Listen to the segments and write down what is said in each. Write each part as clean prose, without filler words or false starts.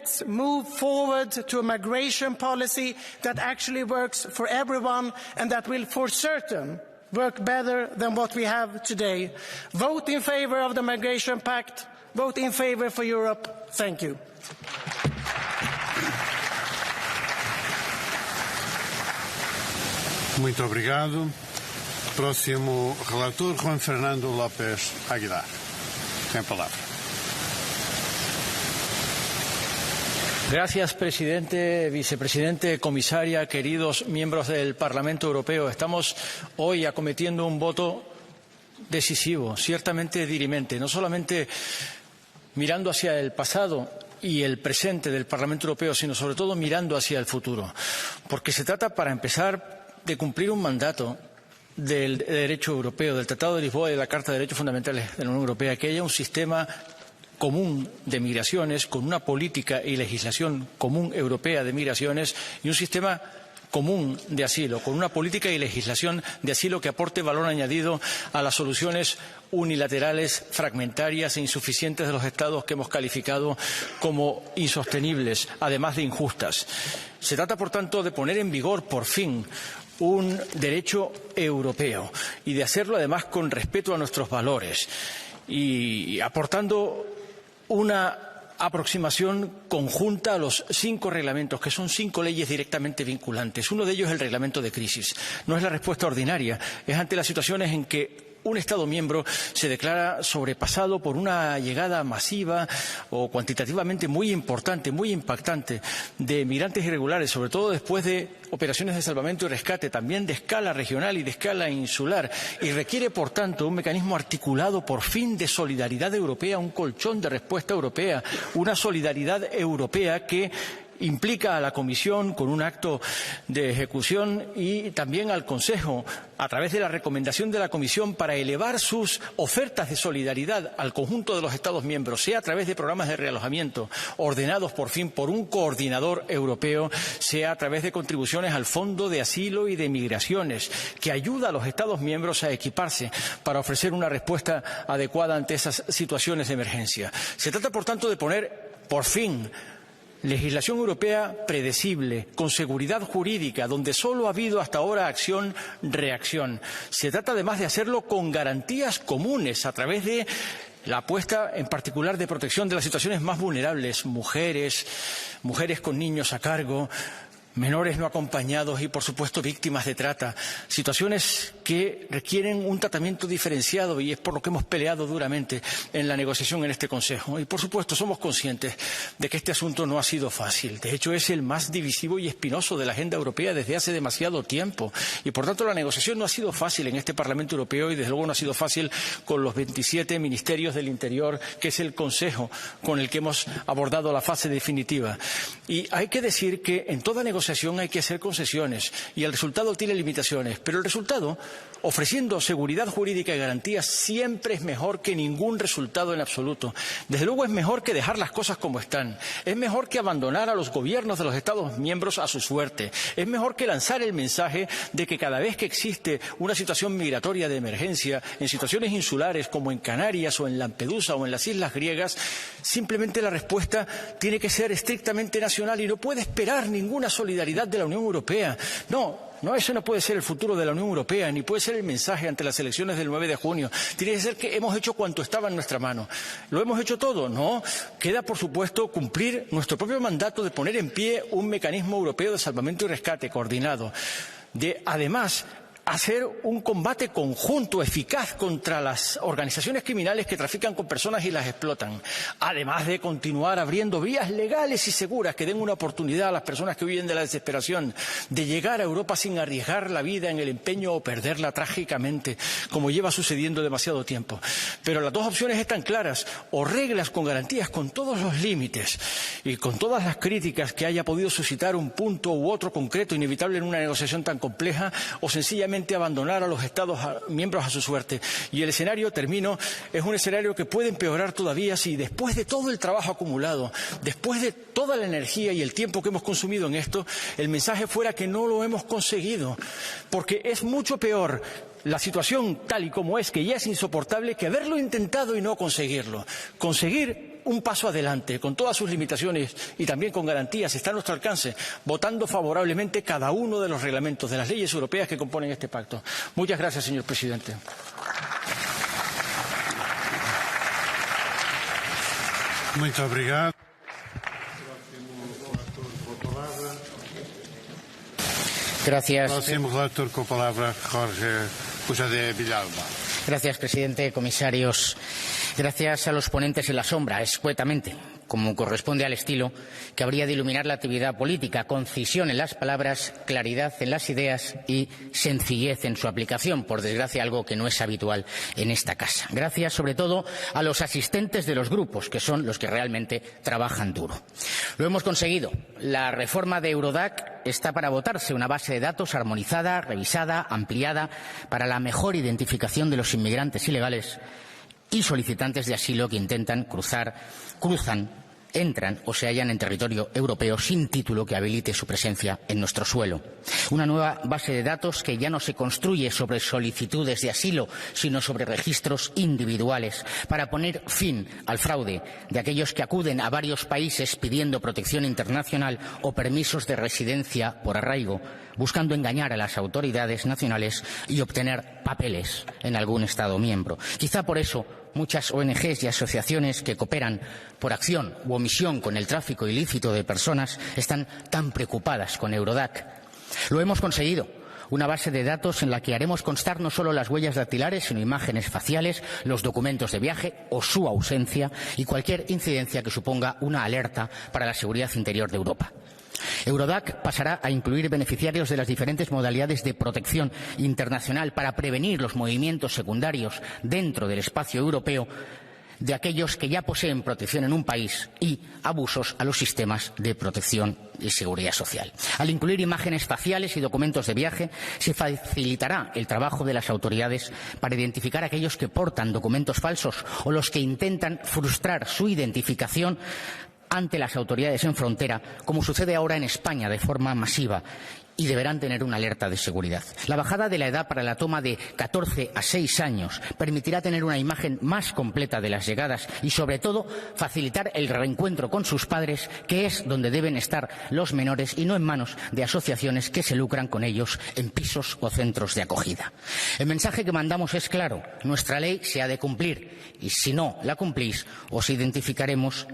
let's move forward to a migration policy that actually works for everyone and that will for certain work better than what we have today. Vote in favor of the Migration Pact. Vote in favor for Europe. Thank you. Muito obrigado. Próximo relator, Juan Fernando López Aguilar. Tem a palavra. Gracias, presidente, vicepresidente, comisaria, queridos miembros del Parlamento Europeo. Estamos hoy acometiendo un voto decisivo, ciertamente dirimente, no solamente mirando hacia el pasado y el presente del Parlamento Europeo, sino sobre todo mirando hacia el futuro. Porque se trata, para empezar, de cumplir un mandato del derecho europeo, del Tratado de Lisboa y de la Carta de Derechos Fundamentales de la Unión Europea, que haya un sistema común de migraciones, con una política y legislación común europea de migraciones y un sistema común de asilo, con una política y legislación de asilo que aporte valor añadido a las soluciones unilaterales, fragmentarias e insuficientes de los Estados que hemos calificado como insostenibles, además de injustas. Se trata, por tanto, de poner en vigor, por fin, un derecho europeo y de hacerlo, además, con respeto a nuestros valores y aportando una aproximación conjunta a los 5 reglamentos, que son 5 leyes directamente vinculantes. Uno de ellos es el reglamento de crisis. No es la respuesta ordinaria, es ante las situaciones en que un Estado miembro se declara sobrepasado por una llegada masiva o cuantitativamente muy importante, muy impactante de migrantes irregulares, sobre todo después de operaciones de salvamento y rescate, también de escala regional y de escala insular, y requiere, por tanto, un mecanismo articulado, por fin, de solidaridad europea, un colchón de respuesta europea, una solidaridad europea que implica a la Comisión con un acto de ejecución y también al Consejo a través de la recomendación de la Comisión para elevar sus ofertas de solidaridad al conjunto de los Estados miembros, sea a través de programas de realojamiento ordenados por fin por un coordinador europeo, sea a través de contribuciones al Fondo de Asilo y de Migraciones, que ayuda a los Estados miembros a equiparse para ofrecer una respuesta adecuada ante esas situaciones de emergencia. Se trata, por tanto, de poner, por fin, legislación europea predecible, con seguridad jurídica, donde solo ha habido hasta ahora acción-reacción. Se trata además de hacerlo con garantías comunes a través de la apuesta en particular de protección de las situaciones más vulnerables, mujeres con niños a cargo, menores no acompañados y, por supuesto, víctimas de trata. Situaciones que requieren un tratamiento diferenciado y es por lo que hemos peleado duramente en la negociación en este Consejo. Y, por supuesto, somos conscientes de que este asunto no ha sido fácil. De hecho, es el más divisivo y espinoso de la agenda europea desde hace demasiado tiempo. Y, por tanto, la negociación no ha sido fácil en este Parlamento Europeo y, desde luego, no ha sido fácil con los 27 ministerios del Interior, que es el Consejo con el que hemos abordado la fase definitiva. Y hay que decir que en toda negociación hay que hacer concesiones y el resultado tiene limitaciones, pero el resultado, ofreciendo seguridad jurídica y garantías, siempre es mejor que ningún resultado en absoluto. Desde luego es mejor que dejar las cosas como están, es mejor que abandonar a los gobiernos de los Estados miembros a su suerte, es mejor que lanzar el mensaje de que cada vez que existe una situación migratoria de emergencia, en situaciones insulares como en Canarias o en Lampedusa o en las islas griegas, simplemente la respuesta tiene que ser estrictamente nacional y no puede esperar ninguna solidaridad de la Unión Europea. No, ese no puede ser el futuro de la Unión Europea, ni puede ser el mensaje ante las elecciones del 9 de junio. Tiene que ser que hemos hecho cuanto estaba en nuestra mano. ¿Lo hemos hecho todo? No. Queda, por supuesto, cumplir nuestro propio mandato de poner en pie un mecanismo europeo de salvamento y rescate coordinado. De, además, hacer un combate conjunto eficaz contra las organizaciones criminales que trafican con personas y las explotan, además de continuar abriendo vías legales y seguras que den una oportunidad a las personas que huyen de la desesperación de llegar a Europa sin arriesgar la vida en el empeño o perderla trágicamente, como lleva sucediendo demasiado tiempo. Pero las dos opciones están claras: o reglas con garantías con todos los límites y con todas las críticas que haya podido suscitar un punto u otro concreto inevitable en una negociación tan compleja, o sencillamente abandonar a los Estados miembros a su suerte. Y el escenario, termino, es un escenario que puede empeorar todavía si después de todo el trabajo acumulado, después de toda la energía y el tiempo que hemos consumido en esto, el mensaje fuera que no lo hemos conseguido. Porque es mucho peor la situación tal y como es, que ya es insoportable, que haberlo intentado y no conseguirlo. Conseguir un paso adelante, con todas sus limitaciones y también con garantías, está a nuestro alcance, votando favorablemente cada uno de los reglamentos, de las leyes europeas que componen este pacto. Muchas gracias, señor presidente. Muito obrigado. Gracias. Próximo relator con palabra, Jorge Puigdemont Villalba. Gracias, presidente, comisarios. Gracias a los ponentes en la sombra, escuetamente, como corresponde al estilo, que habría de iluminar la actividad política, concisión en las palabras, claridad en las ideas y sencillez en su aplicación, por desgracia algo que no es habitual en esta casa. Gracias, sobre todo, a los asistentes de los grupos, que son los que realmente trabajan duro. Lo hemos conseguido. La reforma de Eurodac está para votarse, una base de datos armonizada, revisada, ampliada, para la mejor identificación de los inmigrantes ilegales y solicitantes de asilo que intentan cruzan, entran o se hallan en territorio europeo sin título que habilite su presencia en nuestro suelo. Una nueva base de datos que ya no se construye sobre solicitudes de asilo, sino sobre registros individuales, para poner fin al fraude de aquellos que acuden a varios países pidiendo protección internacional o permisos de residencia por arraigo, buscando engañar a las autoridades nacionales y obtener papeles en algún Estado miembro. Quizá por eso muchas ONGs y asociaciones que cooperan por acción u omisión con el tráfico ilícito de personas están tan preocupadas con Eurodac. Lo hemos conseguido. Una base de datos en la que haremos constar no solo las huellas dactilares, sino imágenes faciales, los documentos de viaje o su ausencia y cualquier incidencia que suponga una alerta para la seguridad interior de Europa. Eurodac pasará a incluir beneficiarios de las diferentes modalidades de protección internacional para prevenir los movimientos secundarios dentro del espacio europeo de aquellos que ya poseen protección en un país y abusos a los sistemas de protección y seguridad social. Al incluir imágenes faciales y documentos de viaje, se facilitará el trabajo de las autoridades para identificar a aquellos que portan documentos falsos o los que intentan frustrar su identificación ante las autoridades en frontera, como sucede ahora en España de forma masiva, y deberán tener una alerta de seguridad. La bajada de la edad para la toma de 14 a 6 años permitirá tener una imagen más completa de las llegadas y, sobre todo, facilitar el reencuentro con sus padres, que es donde deben estar los menores y no en manos de asociaciones que se lucran con ellos en pisos o centros de acogida. El mensaje que mandamos es claro: nuestra ley se ha de cumplir y, si no la cumplís, os identificaremos,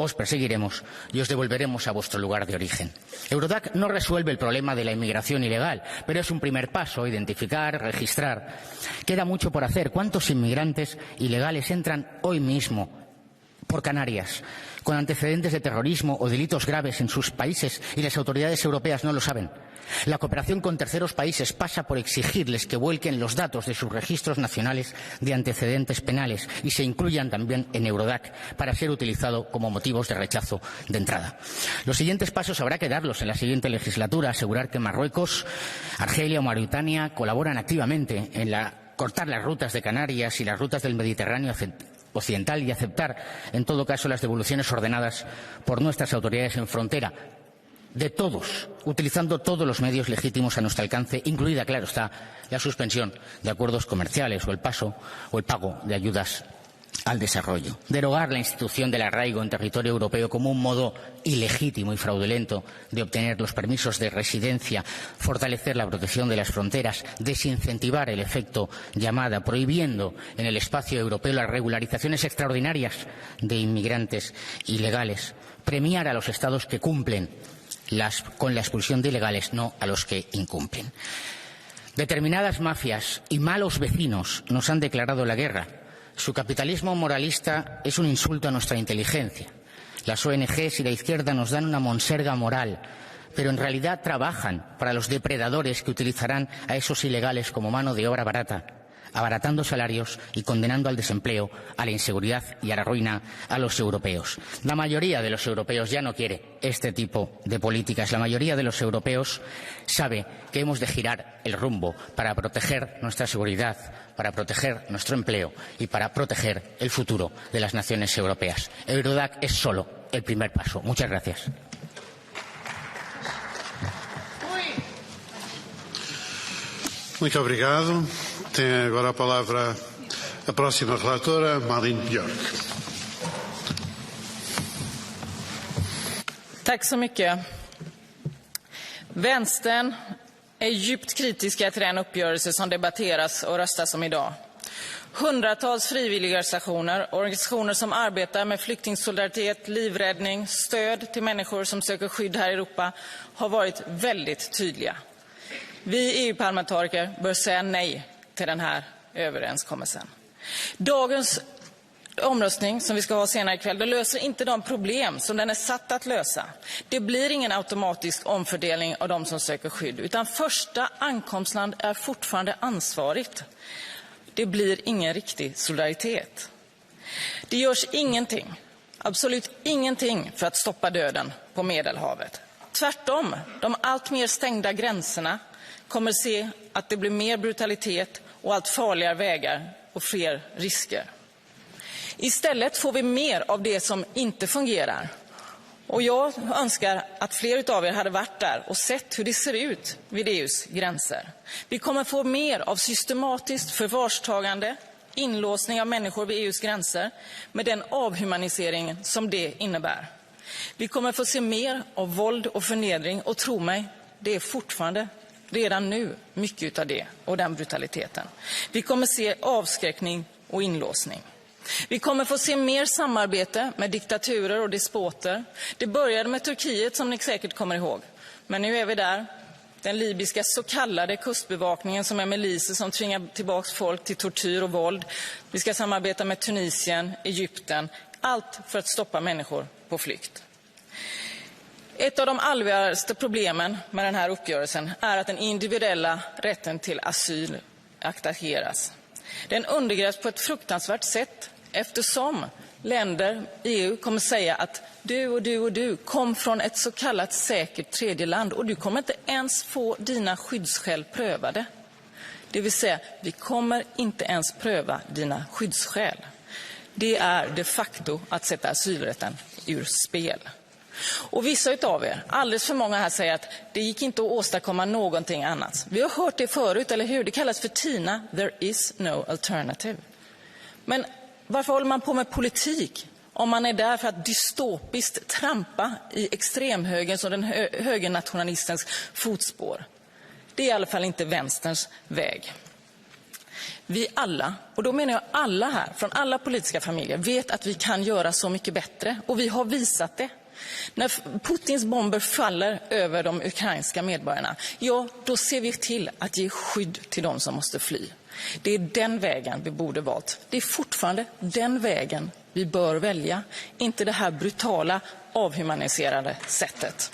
os perseguiremos y os devolveremos a vuestro lugar de origen. Eurodac no resuelve el problema de la inmigración ilegal, pero es un primer paso: identificar, registrar. Queda mucho por hacer. ¿Cuántos inmigrantes ilegales entran hoy mismo por Canarias con antecedentes de terrorismo o delitos graves en sus países y las autoridades europeas no lo saben? La cooperación con terceros países pasa por exigirles que vuelquen los datos de sus registros nacionales de antecedentes penales y se incluyan también en Eurodac para ser utilizado como motivos de rechazo de entrada. Los siguientes pasos habrá que darlos en la siguiente legislatura: asegurar que Marruecos, Argelia o Mauritania colaboran activamente en cortar las rutas de Canarias y las rutas del Mediterráneo occidental y aceptar, en todo caso, las devoluciones ordenadas por nuestras autoridades en frontera, de todos, utilizando todos los medios legítimos a nuestro alcance, incluida, claro está, la suspensión de acuerdos comerciales o el pago de ayudas al desarrollo. Derogar la institución del arraigo en territorio europeo como un modo ilegítimo y fraudulento de obtener los permisos de residencia, fortalecer la protección de las fronteras, desincentivar el efecto llamada, prohibiendo en el espacio europeo las regularizaciones extraordinarias de inmigrantes ilegales, premiar a los Estados que cumplen con la expulsión de ilegales, no a los que incumplen. Determinadas mafias y malos vecinos nos han declarado la guerra. Su capitalismo moralista es un insulto a nuestra inteligencia. Las ONGs y la izquierda nos dan una monserga moral, pero en realidad trabajan para los depredadores que utilizarán a esos ilegales como mano de obra barata, abaratando salarios y condenando al desempleo, a la inseguridad y a la ruina a los europeos. La mayoría de los europeos ya no quiere este tipo de políticas. La mayoría de los europeos sabe que hemos de girar el rumbo para proteger nuestra seguridad, para proteger nuestro empleo y para proteger el futuro de las naciones europeas. Eurodac es solo el primer paso. Muchas gracias. Muito obrigado. Tem agora a palavra a próxima relatora, Malin Björk. Tack så mycket. Vänstern är djupt kritiska till den uppgörelse som debatteras och röstas om idag. Hundratals frivilligorganisationer, organisationer som arbetar med flyktingsolidaritet, livräddning, stöd till människor som söker skydd här i Europa har varit väldigt tydliga. Vi EU-parlamentariker bör säga nej till den här överenskommelsen. Dagens omröstning som vi ska ha senare ikväll, det löser inte de problem som den är satt att lösa. Det blir ingen automatisk omfördelning av de som söker skydd, utan första ankomstland är fortfarande ansvarigt. Det blir ingen riktig solidaritet. Det görs ingenting, absolut ingenting för att stoppa döden på Medelhavet. Tvärtom, de allt mer stängda gränserna kommer se att det blir mer brutalitet och allt farligare vägar och fler risker. Istället får vi mer av det som inte fungerar. Och jag önskar att fler av er hade varit där och sett hur det ser ut vid EUs gränser. Vi kommer få mer av systematiskt förvarstagande, inlåsning av människor vid EUs gränser med den avhumanisering som det innebär. Vi kommer få se mer av våld och förnedring, och tro mig, det är fortfarande redan nu mycket av det och den brutaliteten. Vi kommer se avskräckning och inlåsning. Vi kommer få se mer samarbete med diktaturer och despoter. Det började med Turkiet, som ni säkert kommer ihåg. Men nu är vi där. Den libyska så kallade kustbevakningen som är miliser som tvingar tillbaka folk till tortyr och våld. Vi ska samarbeta med Tunisien, Egypten. Allt för att stoppa människor på flykt. Ett av de allvarligaste problemen med den här uppgörelsen är att den individuella rätten till asyl attackeras. Den undergrävs på ett fruktansvärt sätt eftersom länder i EU kommer säga att du och du och du kom från ett så kallat säkert tredje land och du kommer inte ens få dina skyddsskäl prövade. Det vill säga, vi kommer inte ens pröva dina skyddsskäl. Det är de facto att sätta asylrätten ur spel. Och vissa utav er, alldeles för många här, säger att det gick inte att åstadkomma någonting annat. Vi har hört det förut, eller hur? Det kallas för TINA, there is no alternative. Men varför håller man på med politik om man är där för att dystopiskt trampa i extremhögerns och den högernationalistens fotspår? Det är i alla fall inte vänsterns väg. Vi alla, och då menar jag alla här, från alla politiska familjer, vet att vi kan göra så mycket bättre, och vi har visat det. När Putins bomber faller över de ukrainska medborgarna, ja, då ser vi till att ge skydd till de som måste fly. Det är den vägen vi borde valt. Det är fortfarande den vägen vi bör välja, inte det här brutala, avhumaniserade sättet.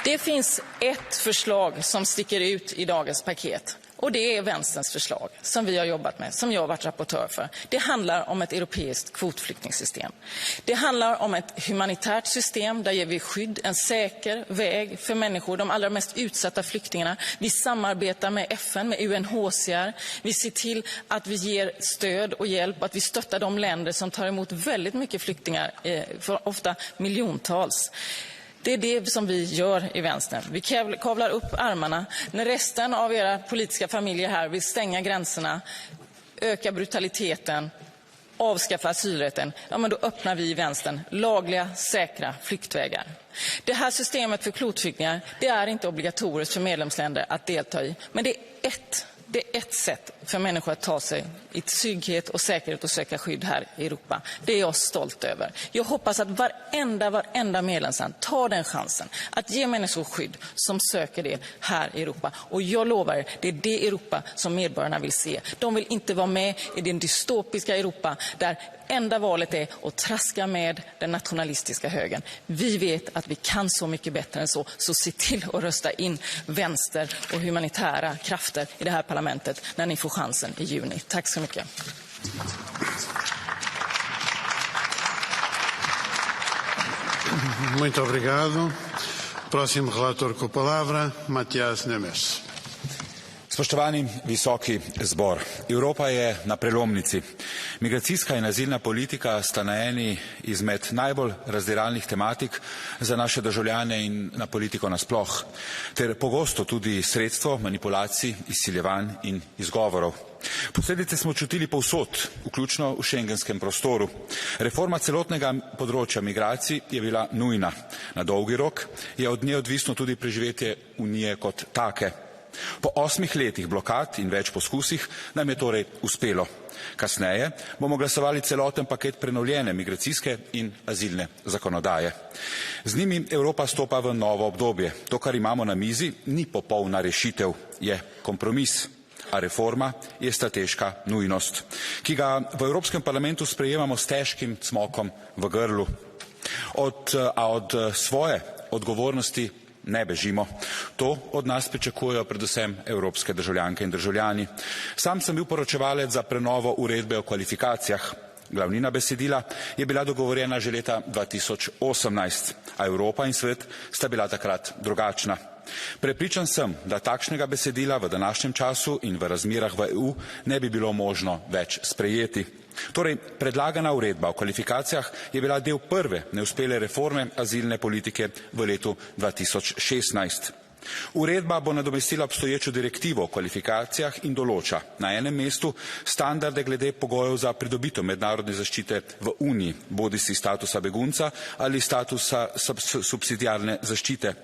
Det finns ett förslag som sticker ut i dagens paket. Och det är vänsterns förslag som vi har jobbat med, som jag har varit rapportör för. Det handlar om ett europeiskt kvotflyktingsystem. Det handlar om ett humanitärt system där ger vi skydd, en säker väg för människor, de allra mest utsatta flyktingarna. Vi samarbetar med FN, med UNHCR. Vi ser till att vi ger stöd och hjälp, att vi stöttar de länder som tar emot väldigt mycket flyktingar, ofta miljontals. Det är det som vi gör i vänstern. Vi kavlar upp armarna när resten av era politiska familjer här vill stänga gränserna, öka brutaliteten, avskaffa asylrätten. Ja, men då öppnar vi i vänstern lagliga, säkra flyktvägar. Det här systemet för kvotflyktingar, det är inte obligatoriskt för medlemsländer att delta i. Men det är ett sätt för människor att ta sig i trygghet och säkerhet och söka skydd här i Europa. Det är jag stolt över. Jag hoppas att varenda medlemsland tar den chansen att ge människor skydd som söker det här i Europa. Och jag lovar er, det är det Europa som medborgarna vill se. De vill inte vara med i den dystopiska Europa där enda valet är att traska med den nationalistiska högern. Vi vet att vi kan så mycket bättre än så se till att rösta in vänster och humanitära krafter i det här parlamentet när ni får chansen i juni. Tack så mycket. Muito obrigado. Próximo relator com a palavra, Matias Nemes. Spoštovani visoki zbor, Evropa je na prelomnici. Migracijska in azilna politika sta na eni izmed najbolj razdiralnih tematik za naše državljane in na politiko nasploh, ter pogosto tudi sredstvo manipulacij, izsiljevanj in izgovorov. Posledice smo čutili povsod, vključno v šengenskem prostoru. Reforma celotnega področja migracij je bila nujna. Na dolgi rok je od nje odvisno tudi preživetje Unije kot take. Po 8 letih blokad in več poskusih nam je torej uspelo. Kasneje bomo glasovali celoten paket prenovljene migracijske in azilne zakonodaje. Z njimi Evropa stopa v novo obdobje. To, kar imamo na mizi, ni popolna rešitev, je kompromis. A reforma je strateška nujnost, ki ga v Evropskem parlamentu sprejemamo s težkim cmokom v grlu. Od svoje odgovornosti ne bežimo. To od nas pričakujejo predvsem evropske državljanke in državljani. Sam sem bil poročevalec za prenovo uredbe o kvalifikacijah. Glavnina besedila je bila dogovorjena že leta 2018, a Evropa in svet sta bila takrat drugačna. Prepričan sem, da takšnega besedila v današnjem času in v razmerah v EU ne bi bilo možno več sprejeti. Torej, predlagana uredba o kvalifikacijah je bila del prve neuspele reforme azilne politike v letu 2016. Uredba bo nadomestila obstoječo direktivo o kvalifikacijah in določa na enem mestu standarde glede pogojev za pridobitev mednarodne zaščite v Uniji, bodisi statusa begunca ali statusa subsidiarne zaščite,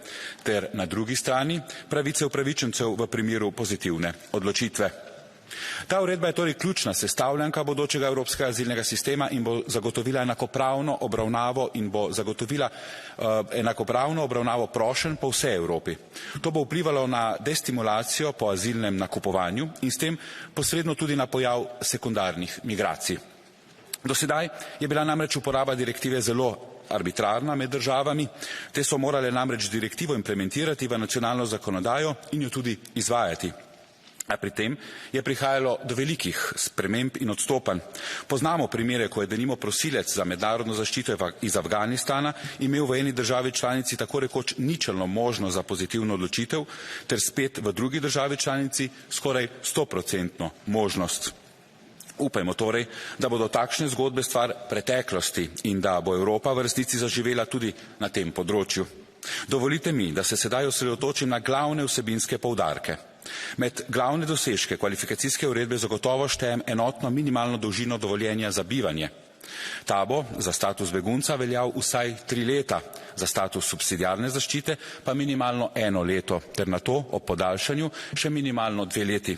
ter na drugi strani pravice upravičencev v primeru pozitivne odločitve. Ta uredba je torej ključna sestavljanka bodočega evropskega azilnega sistema in bo zagotovila enakopravno obravnavo prošenj po vsej Evropi. To bo vplivalo na destimulacijo po azilnem nakupovanju in s tem posredno tudi na pojav sekundarnih migracij. Do sedaj je bila namreč uporaba direktive zelo arbitrarna med državami, te so morale namreč direktivo implementirati v nacionalno zakonodajo in jo tudi izvajati. A pri tem je prihajalo do velikih sprememb in odstopanj. Poznamo primere, ko je denimo prosilec za mednarodno zaščito iz Afganistana imel v eni državi članici tako rekoč ničelno možnost za pozitivno odločitev, ter spet v drugi državi članici skoraj 100% možnost. Upajmo torej, da bodo takšne zgodbe stvar preteklosti in da bo Evropa v resnici zaživela tudi na tem področju. Dovolite mi, da se sedaj osredotočim na glavne vsebinske poudarke. Med glavne dosežke kvalifikacijske uredbe zagotovo štejem enotno minimalno dolžino dovoljenja za bivanje. Ta bo za status begunca veljal vsaj 3 leta, za status subsidiarne zaščite pa minimalno 1 leto, ter na to ob podaljšanju še minimalno 2 leti.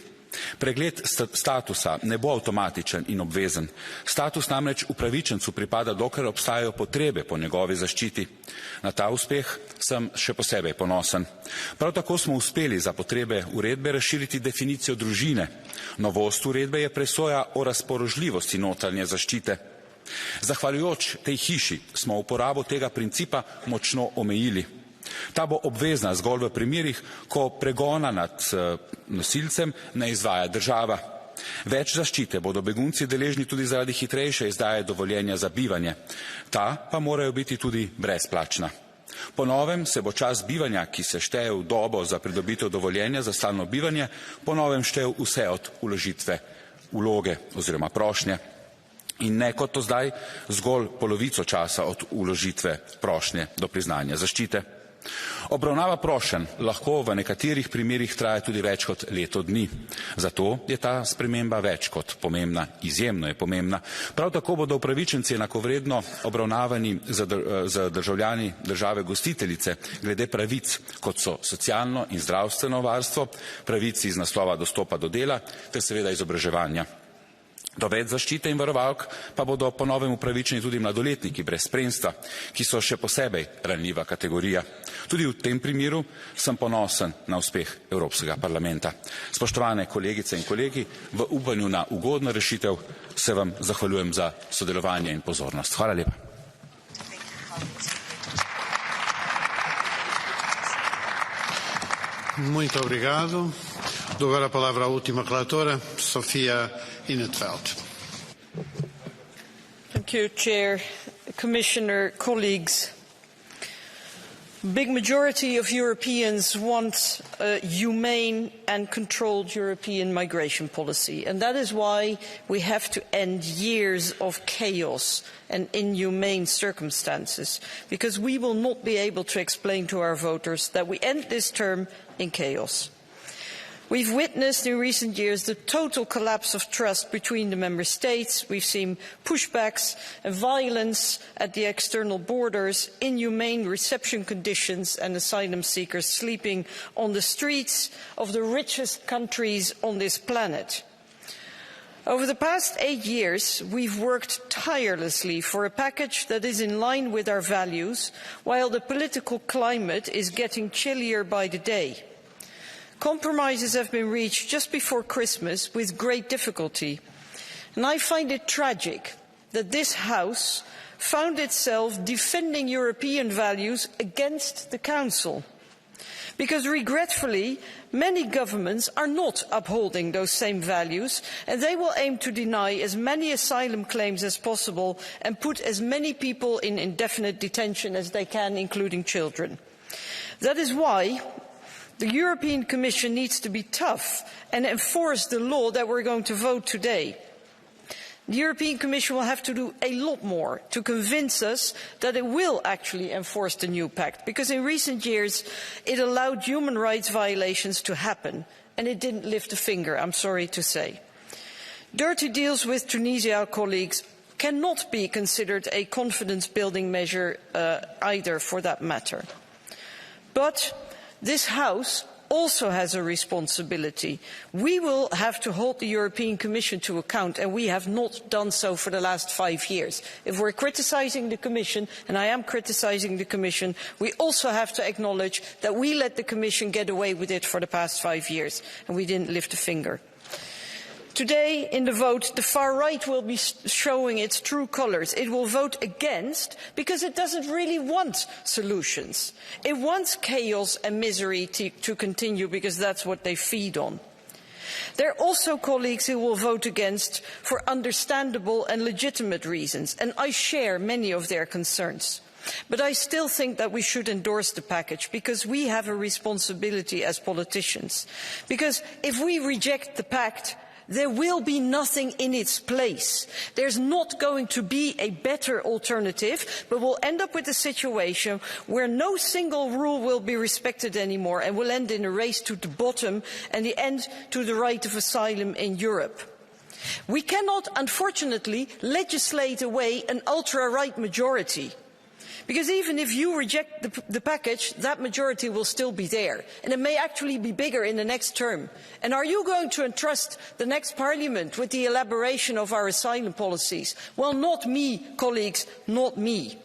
Pregled statusa ne bo avtomatičen in obvezen. Status namreč upravičencu pripada, dokler obstajajo potrebe po njegovi zaščiti. Na ta uspeh sem še posebej ponosen. Prav tako smo uspeli za potrebe uredbe razširiti definicijo družine. Novost uredbe je presoja o razpoložljivosti notranje zaščite. Zahvaljujoč tej hiši smo uporabo tega principa močno omejili. Ta bo obvezna zgolj v primerih, ko pregona nad nosilcem ne izvaja država. Več zaščite bodo begunci deležni tudi zaradi hitrejše izdaje dovoljenja za bivanje. Ta pa morajo biti tudi brezplačna. Po novem se bo čas bivanja, ki se šteje v dobo za pridobitev dovoljenja za stalno bivanje, po novem šteje vse od vložitve vloge oziroma prošnje. In ne kot to zdaj, zgolj polovico časa od vložitve prošnje do priznanja zaščite. Obravnava prošenj lahko v nekaterih primerih traja tudi več kot leto dni. Zato je ta sprememba več kot pomembna, izjemno je pomembna. Prav tako bodo upravičenci enakovredno obravnavani z državljani države gostiteljice glede pravic, kot so socialno in zdravstveno varstvo, pravici iz naslova dostopa do dela ter seveda izobraževanja. Do več zaščite in varovalk pa bodo po novem upravičeni tudi mladoletniki brez spremstva, ki so še posebej ranljiva kategorija. Tudi v tem primeru sem ponosen na uspeh Evropskega parlamenta. Spoštovane kolegice in kolegi, v upanju na ugodno rešitev se vam zahvaljujem za sodelovanje in pozornost. Hvala lepa. Muito obrigado. Dou agora a palavra à última relatora, Sofia Inetfeld. Thank you, Chair, Commissioner, colleagues. Big majority of Europeans want a humane and controlled European migration policy, and that is why we have to end years of chaos and inhumane circumstances, because we will not be able to explain to our voters that we end this term in chaos. We've witnessed in recent years the total collapse of trust between the member states. We've seen pushbacks and violence at the external borders, inhumane reception conditions and asylum seekers sleeping on the streets of the richest countries on this planet. Over the past 8 years, we've worked tirelessly for a package that is in line with our values, while the political climate is getting chillier by the day. Compromises have been reached just before Christmas with great difficulty. And I find it tragic that this House found itself defending European values against the Council. Because regretfully, many governments are not upholding those same values, and they will aim to deny as many asylum claims as possible and put as many people in indefinite detention as they can, including children. That is why the European Commission needs to be tough and enforce the law that we're going to vote today. The European Commission will have to do a lot more to convince us that it will actually enforce the new pact, because in recent years it allowed human rights violations to happen and it didn't lift a finger, I'm sorry to say. Dirty deals with Tunisia, colleagues, cannot be considered a confidence-building measure either, for that matter. But this House also has a responsibility. We will have to hold the European Commission to account, and we have not done so for the last 5 years. If we're criticising the Commission, and I am criticising the Commission, we also have to acknowledge that we let the Commission get away with it for the past 5 years, and we didn't lift a finger. Today, in the vote, the far right will be showing its true colours. It will vote against because it doesn't really want solutions. It wants chaos and misery to continue because that's what they feed on. There are also colleagues who will vote against for understandable and legitimate reasons, and I share many of their concerns. But I still think that we should endorse the package because we have a responsibility as politicians. Because if we reject the pact, there will be nothing in its place. There's not going to be a better alternative, but we'll end up with a situation where no single rule will be respected anymore, and we'll end in a race to the bottom and the end to the right of asylum in Europe. We cannot, unfortunately, legislate away an ultra-right majority. Because even if you reject the package, that majority will still be there. And it may actually be bigger in the next term. And are you going to entrust the next parliament with the elaboration of our asylum policies? Well, not me, colleagues, not me.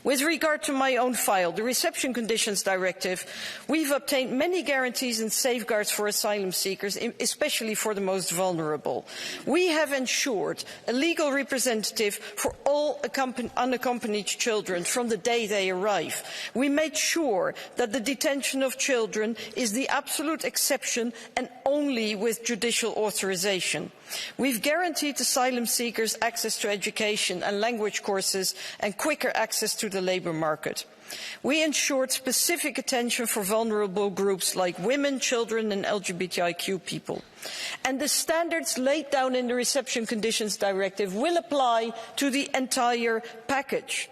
With regard to my own file, the Reception Conditions Directive, we've obtained many guarantees and safeguards for asylum seekers, especially for the most vulnerable. We have ensured a legal representative for all unaccompanied children from the day they arrive. We made sure that the detention of children is the absolute exception and only with judicial authorization. We've guaranteed asylum seekers access to education and language courses and quicker access to the labour market. We ensured specific attention for vulnerable groups like women, children and LGBTIQ people. And the standards laid down in the Reception Conditions Directive will apply to the entire package.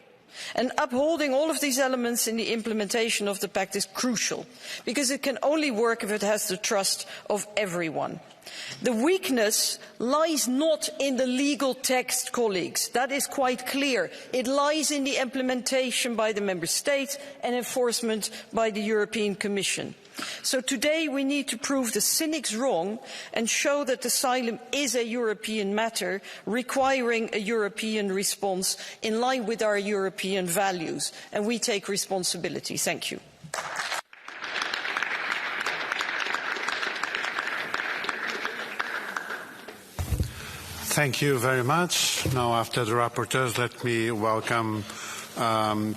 And upholding all of these elements in the implementation of the Pact is crucial, because it can only work if it has the trust of everyone. The weakness lies not in the legal text, colleagues. That is quite clear. It lies in the implementation by the Member States and enforcement by the European Commission. So today we need to prove the cynics wrong and show that asylum is a European matter, requiring a European response in line with our European values. And we take responsibility. Thank you. Thank you very much. Now, after the rapporteurs, let me welcome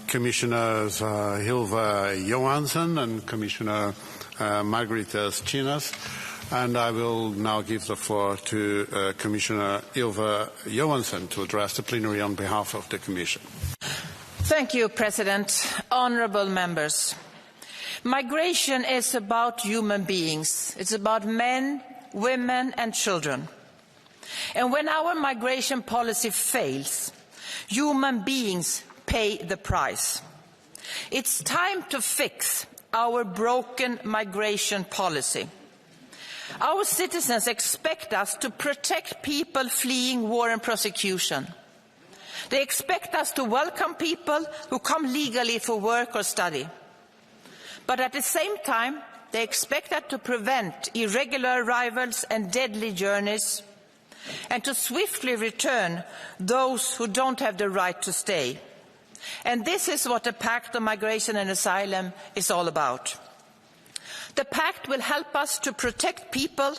Commissioners Hilva Johansson and Commissioner Margaritas Chinas. And I will now give the floor to Commissioner Hilva Johansson to address the plenary on behalf of the Commission. Thank you, President. Honourable members. Migration is about human beings. It's about men, women and children. And when our migration policy fails, human beings pay the price. It's time to fix our broken migration policy. Our citizens expect us to protect people fleeing war and persecution. They expect us to welcome people who come legally for work or study. But at the same time, they expect us to prevent irregular arrivals and deadly journeys, and to swiftly return those who don't have the right to stay. And this is what the Pact on Migration and Asylum is all about. The Pact will help us to protect people,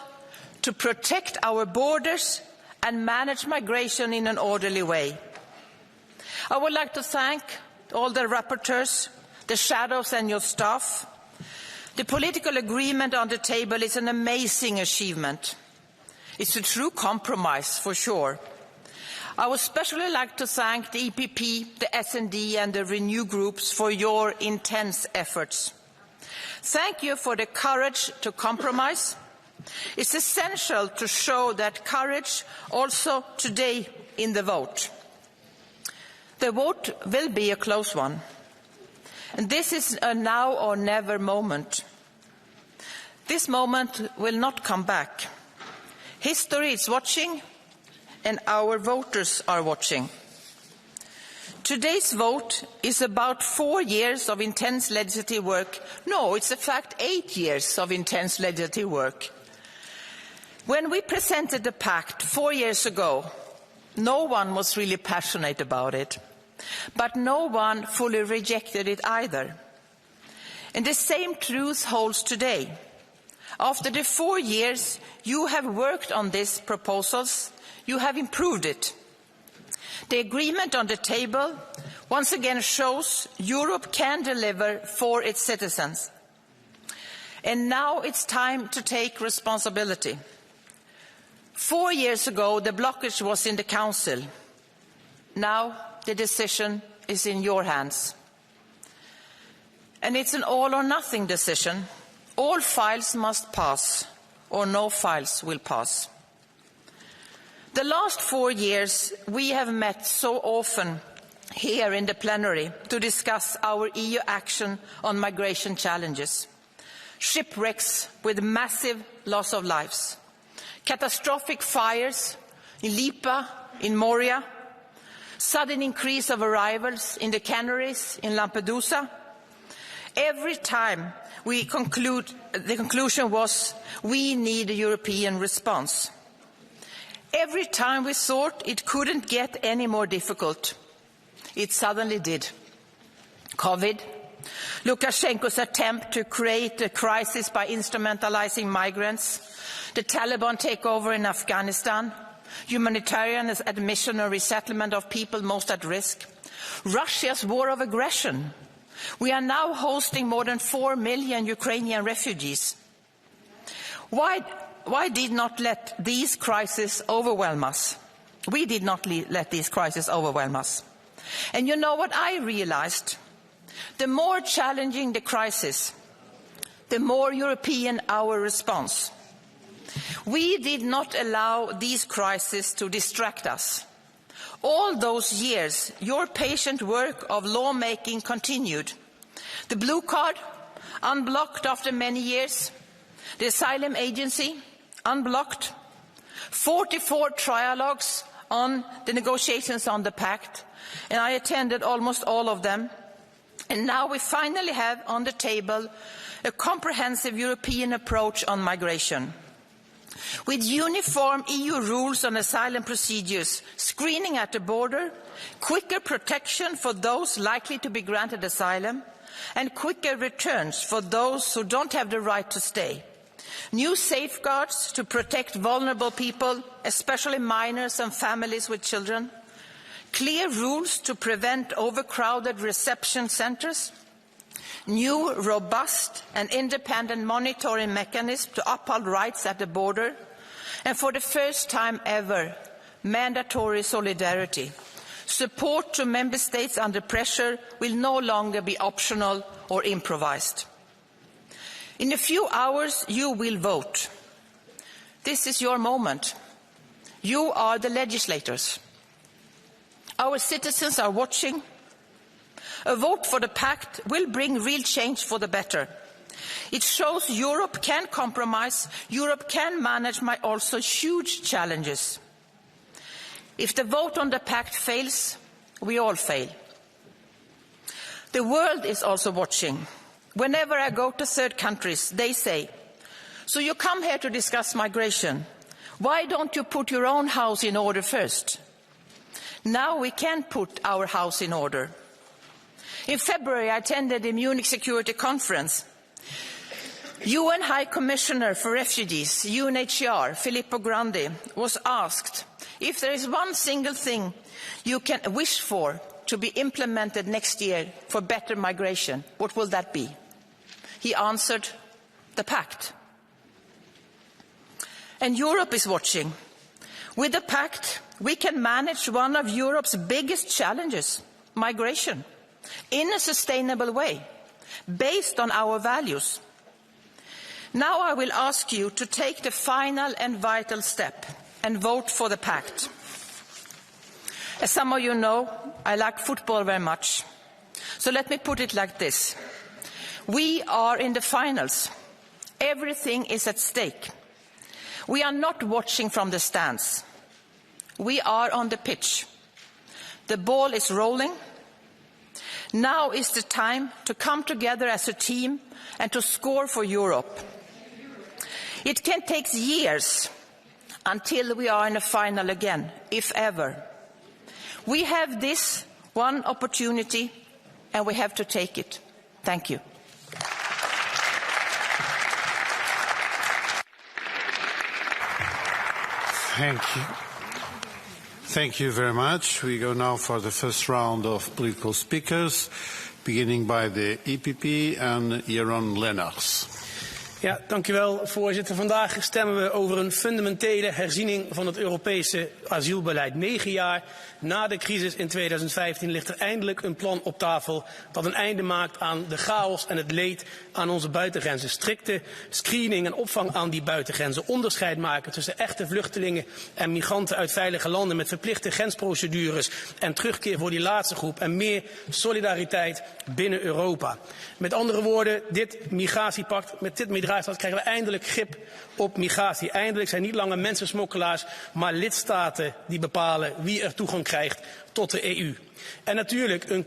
to protect our borders and manage migration in an orderly way. I would like to thank all the rapporteurs, the shadows and your staff. The political agreement on the table is an amazing achievement. It's a true compromise, for sure. I would especially like to thank the EPP, the S&D and the Renew groups for your intense efforts. Thank you for the courage to compromise. It's essential to show that courage also today in the vote. The vote will be a close one. And this is a now or never moment. This moment will not come back. History is watching, and our voters are watching. Today's vote is about 4 years of intense legislative work. No, it's in fact 8 years of intense legislative work. When we presented the Pact 4 years ago, no one was really passionate about it, but no one fully rejected it either. And the same truth holds today. After the 4 years you have worked on these proposals, you have improved it. The agreement on the table once again shows Europe can deliver for its citizens. And now it's time to take responsibility. 4 years ago, the blockage was in the Council. Now the decision is in your hands. And it's an all or nothing decision. All files must pass, or no files will pass. The last 4 years, we have met so often here in the plenary to discuss our EU action on migration challenges. Shipwrecks with massive loss of lives. Catastrophic fires in Lipa, in Moria. Sudden increase of arrivals in the Canaries, in Lampedusa. Every time the conclusion was we need a European response. Every time we thought it couldn't get any more difficult, it suddenly did. COVID, Lukashenko's attempt to create a crisis by instrumentalizing migrants, the Taliban takeover in Afghanistan, humanitarian admission or resettlement of people most at risk, Russia's war of aggression. We are now hosting more than 4 million Ukrainian refugees. Why did not let these crises overwhelm us? We did not let these crises overwhelm us. And you know what I realized? The more challenging the crisis, the more European our response. We did not allow these crises to distract us. All those years, your patient work of lawmaking continued. The blue card, unblocked after many years. The Asylum Agency, unblocked. 44 trialogues on the negotiations on the Pact, and I attended almost all of them. And now we finally have on the table a comprehensive European approach on migration. With uniform EU rules on asylum procedures, screening at the border, quicker protection for those likely to be granted asylum, and quicker returns for those who don't have the right to stay. New safeguards to protect vulnerable people, especially minors and families with children. Clear rules to prevent overcrowded reception centres. New, robust and independent monitoring mechanism to uphold rights at the border. And for the first time ever, mandatory solidarity. Support to member states under pressure will no longer be optional or improvised. In a few hours, you will vote. This is your moment. You are the legislators. Our citizens are watching. A vote for the Pact will bring real change for the better. It shows Europe can compromise, Europe can manage my also huge challenges. If the vote on the Pact fails, we all fail. The world is also watching. Whenever I go to third countries, they say, "So you come here to discuss migration. Why don't you put your own house in order first?" Now we can put our house in order. In February, I attended the Munich Security Conference. UN High Commissioner for Refugees, UNHCR, Filippo Grandi, was asked if there is one single thing you can wish for to be implemented next year for better migration, what will that be? He answered, the Pact. And Europe is watching. With the Pact, we can manage one of Europe's biggest challenges, migration, in a sustainable way, based on our values. Now I will ask you to take the final and vital step and vote for the Pact. As some of you know, I like football very much. So let me put it like this. We are in the finals. Everything is at stake. We are not watching from the stands. We are on the pitch. The ball is rolling. Now is the time to come together as a team and to score for Europe. It can take years until we are in a final again, if ever. We have this one opportunity and we have to take it. Thank you. Thank you. Thank you very much. We go now for the first round of political speakers, beginning by the EPP and Jeroen Lenners. Ja, dank u wel, voorzitter. Vandaag stemmen we over een fundamentele herziening van het Europese asielbeleid. 9 jaar na de crisis in 2015 ligt er eindelijk een plan op tafel dat een einde maakt aan de chaos en het leed aan onze buitengrenzen. Strikte screening en opvang aan die buitengrenzen. Onderscheid maken tussen echte vluchtelingen en migranten uit veilige landen met verplichte grensprocedures en terugkeer voor die laatste groep en meer solidariteit binnen Europa. Met andere woorden, dit migratiepact, met dit migratiepakt krijgen we eindelijk grip op migratie. Eindelijk zijn niet langer mensensmokkelaars, maar lidstaten die bepalen wie er toegang krijgt tot de EU. En natuurlijk, een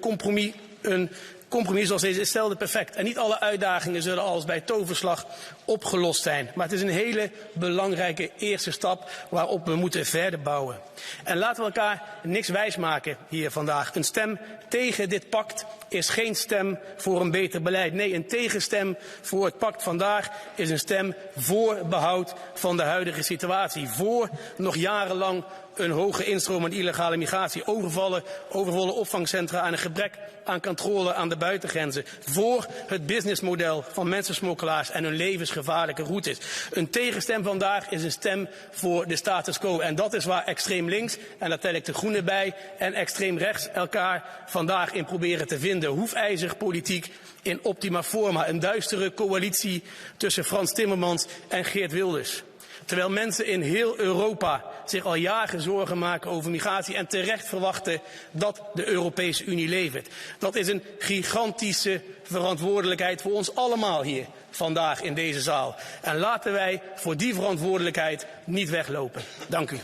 compromis zoals deze is zelden perfect. En niet alle uitdagingen zullen als bij toverslag opgelost zijn. Maar het is een hele belangrijke eerste stap waarop we moeten verder bouwen. En laten we elkaar niks wijsmaken hier vandaag. Een stem tegen dit pact is geen stem voor een beter beleid. Nee, een tegenstem voor het pact vandaag is een stem voor behoud van de huidige situatie. Voor nog jarenlang een hoge instroom aan illegale migratie, overvolle opvangcentra en een gebrek aan controle aan de buitengrenzen. Voor het businessmodel van mensensmokkelaars en hun levensgevaarlijke routes. Een tegenstem vandaag is een stem voor de status quo. En dat is waar extreem links, en daar tel ik de Groenen bij, en extreem rechts elkaar vandaag in proberen te vinden. Hoefijzerpolitiek in optima forma. Een duistere coalitie tussen Frans Timmermans en Geert Wilders. Terwijl mensen in heel Europa zich al jaren zorgen maken over migratie en terecht verwachten dat de Europese Unie levert. Dat is een gigantische verantwoordelijkheid voor ons allemaal hier vandaag in deze zaal. En laten wij voor die verantwoordelijkheid niet weglopen. Dank u.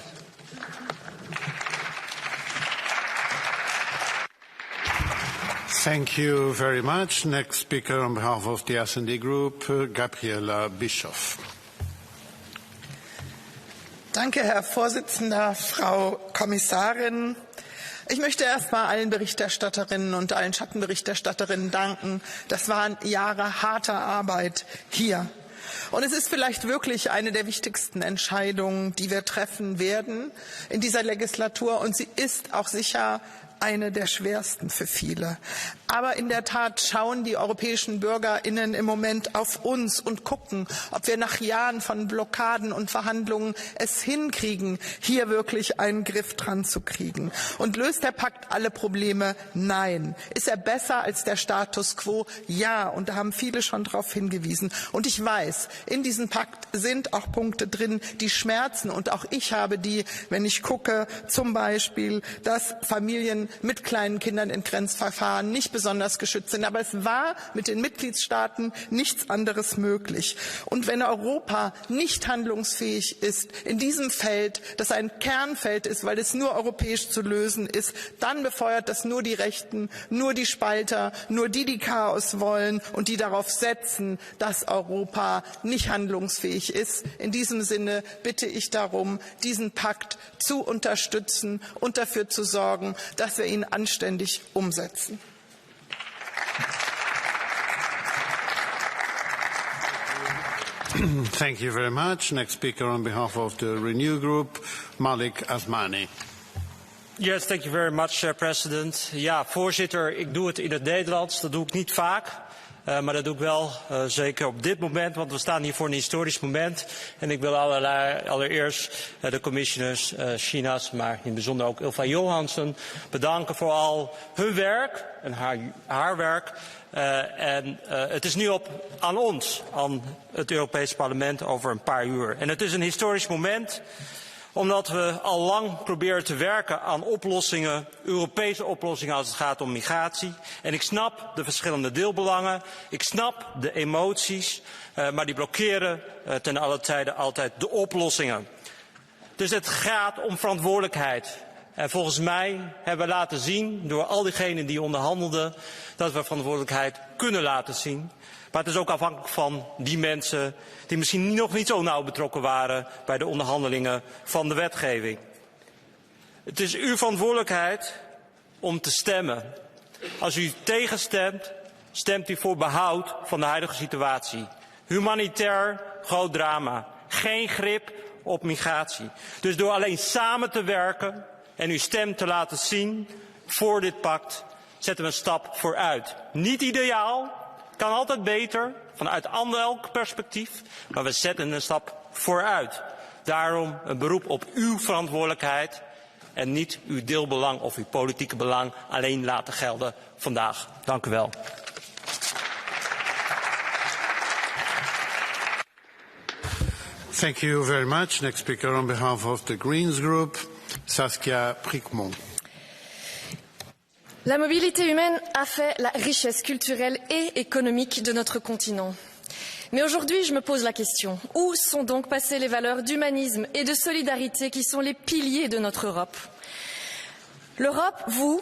Thank you very much. Next speaker on behalf of the S&D Group, Gabriela Bischoff. Danke, Herr Vorsitzender, Frau Kommissarin. Ich möchte erst mal allen Berichterstatterinnen und allen Schattenberichterstatterinnen danken. Das waren Jahre harter Arbeit hier. Und es ist vielleicht wirklich eine der wichtigsten Entscheidungen, die wir treffen werden in dieser Legislatur. Und sie ist auch sicher eine der schwersten für viele. Aber in der Tat schauen die europäischen BürgerInnen im Moment auf uns und gucken, ob wir nach Jahren von Blockaden und Verhandlungen es hinkriegen, hier wirklich einen Griff dran zu kriegen. Und löst der Pakt alle Probleme? Nein. Ist er besser als der Status quo? Ja. Und da haben viele schon darauf hingewiesen. Und ich weiß, in diesem Pakt sind auch Punkte drin, die schmerzen. Und auch ich habe die, wenn ich gucke, zum Beispiel, dass Familien mit kleinen Kindern in Grenzverfahren nicht besonders geschützt sind. Aber es war mit den Mitgliedstaaten nichts anderes möglich. Und wenn Europa nicht handlungsfähig ist in diesem Feld, das ein Kernfeld ist, weil es nur europäisch zu lösen ist, dann befeuert das nur die Rechten, nur die Spalter, nur die Chaos wollen und die darauf setzen, dass Europa nicht handlungsfähig ist. In diesem Sinne bitte ich darum, diesen Pakt zu unterstützen und dafür zu sorgen, dass wir ihn anständig umsetzen. Thank you very much. Next speaker on behalf of the Renew Group, Malik Asmani. Yes, thank you very much, President. Ja, voorzitter, ik doe het in het Nederlands. Dat doe ik niet vaak. Maar dat doe ik wel, zeker op dit moment, want we staan hier voor een historisch moment. En ik wil allereerst de commissioners, Shinas, maar in het bijzonder ook Ylva Johansson, bedanken voor al hun werk en haar werk. Het is nu aan ons, aan het Europees Parlement, over een paar uur. En het is een historisch moment, omdat we al lang proberen te werken aan oplossingen, Europese oplossingen als het gaat om migratie. En ik snap de verschillende deelbelangen, ik snap de emoties, maar die blokkeren ten alle tijde altijd de oplossingen. Dus het gaat om verantwoordelijkheid. En volgens mij hebben we laten zien, door al diegenen die onderhandelden, dat we verantwoordelijkheid kunnen laten zien. Maar het is ook afhankelijk van die mensen die misschien nog niet zo nauw betrokken waren bij de onderhandelingen van de wetgeving. Het is uw verantwoordelijkheid om te stemmen. Als u tegenstemt, stemt u voor behoud van de huidige situatie. Humanitair groot drama. Geen grip op migratie. Dus door alleen samen te werken en uw stem te laten zien voor dit pact, zetten we een stap vooruit. Niet ideaal. Kan altijd beter, vanuit elk perspectief, maar we zetten een stap vooruit. Daarom een beroep op uw verantwoordelijkheid en niet uw deelbelang of uw politieke belang alleen laten gelden vandaag. Dank u wel. Thank you very much. Next speaker on behalf of the Greens Group, Saskia Prickmont. La mobilité humaine a fait la richesse culturelle et économique de notre continent. Mais aujourd'hui, je me pose la question, où sont donc passées les valeurs d'humanisme et de solidarité qui sont les piliers de notre Europe? L'Europe, vous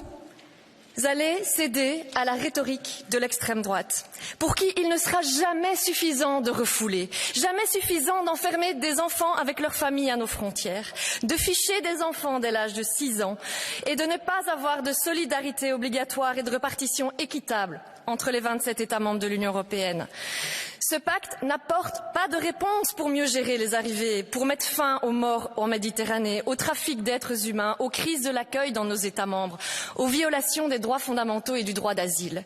allez céder à la rhétorique de l'extrême droite, pour qui il ne sera jamais suffisant de refouler, jamais suffisant d'enfermer des enfants avec leurs familles à nos frontières, de ficher des enfants dès l'âge de 6 ans et de ne pas avoir de solidarité obligatoire et de répartition équitable entre les 27 États membres de l'Union européenne. Ce pacte n'apporte pas de réponse pour mieux gérer les arrivées, pour mettre fin aux morts en Méditerranée, au trafic d'êtres humains, aux crises de l'accueil dans nos États membres, aux violations des droits fondamentaux et du droit d'asile.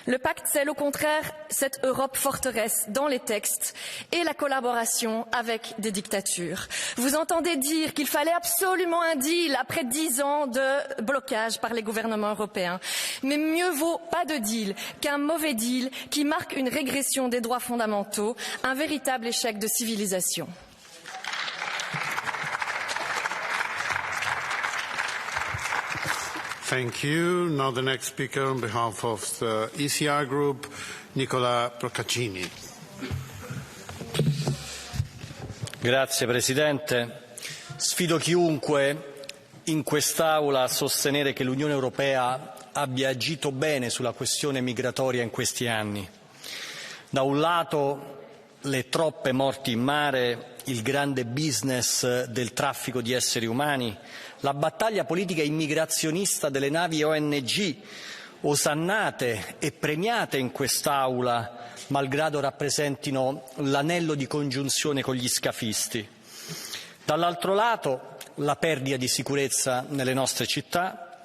Le pacte scelle au contraire cette Europe forteresse dans les textes et la collaboration avec des dictatures. Vous entendez dire qu'il fallait absolument un deal après 10 ans de blocage par les gouvernements européens. Mais mieux vaut pas de deal qu'un mauvais deal qui marque une régression des droits fondamentaux, un véritable échec de civilisation. Thank you. Now the next speaker on behalf of the ECR Group, Nicola Procaccini. Grazie Presidente. Sfido chiunque in quest'Aula a sostenere che l'Unione Europea abbia agito bene sulla questione migratoria in questi anni. Da un lato le troppe morti in mare, il grande business del traffico di esseri umani, la battaglia politica immigrazionista delle navi ONG, osannate e premiate in quest'Aula, malgrado rappresentino l'anello di congiunzione con gli scafisti. Dall'altro lato la perdita di sicurezza nelle nostre città,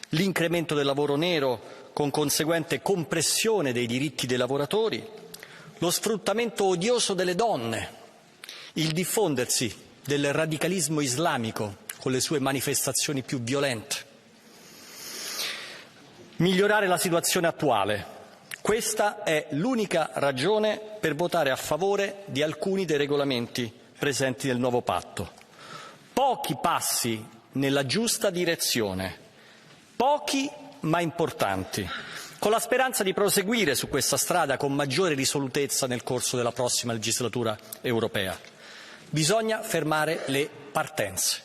l'incremento del lavoro nero con conseguente compressione dei diritti dei lavoratori, lo sfruttamento odioso delle donne, il diffondersi del radicalismo islamico con le sue manifestazioni più violente. Migliorare la situazione attuale. Questa è l'unica ragione per votare a favore di alcuni dei regolamenti presenti nel nuovo patto. Pochi passi nella giusta direzione, pochi ma importanti, con la speranza di proseguire su questa strada con maggiore risolutezza nel corso della prossima legislatura europea. Bisogna fermare le partenze,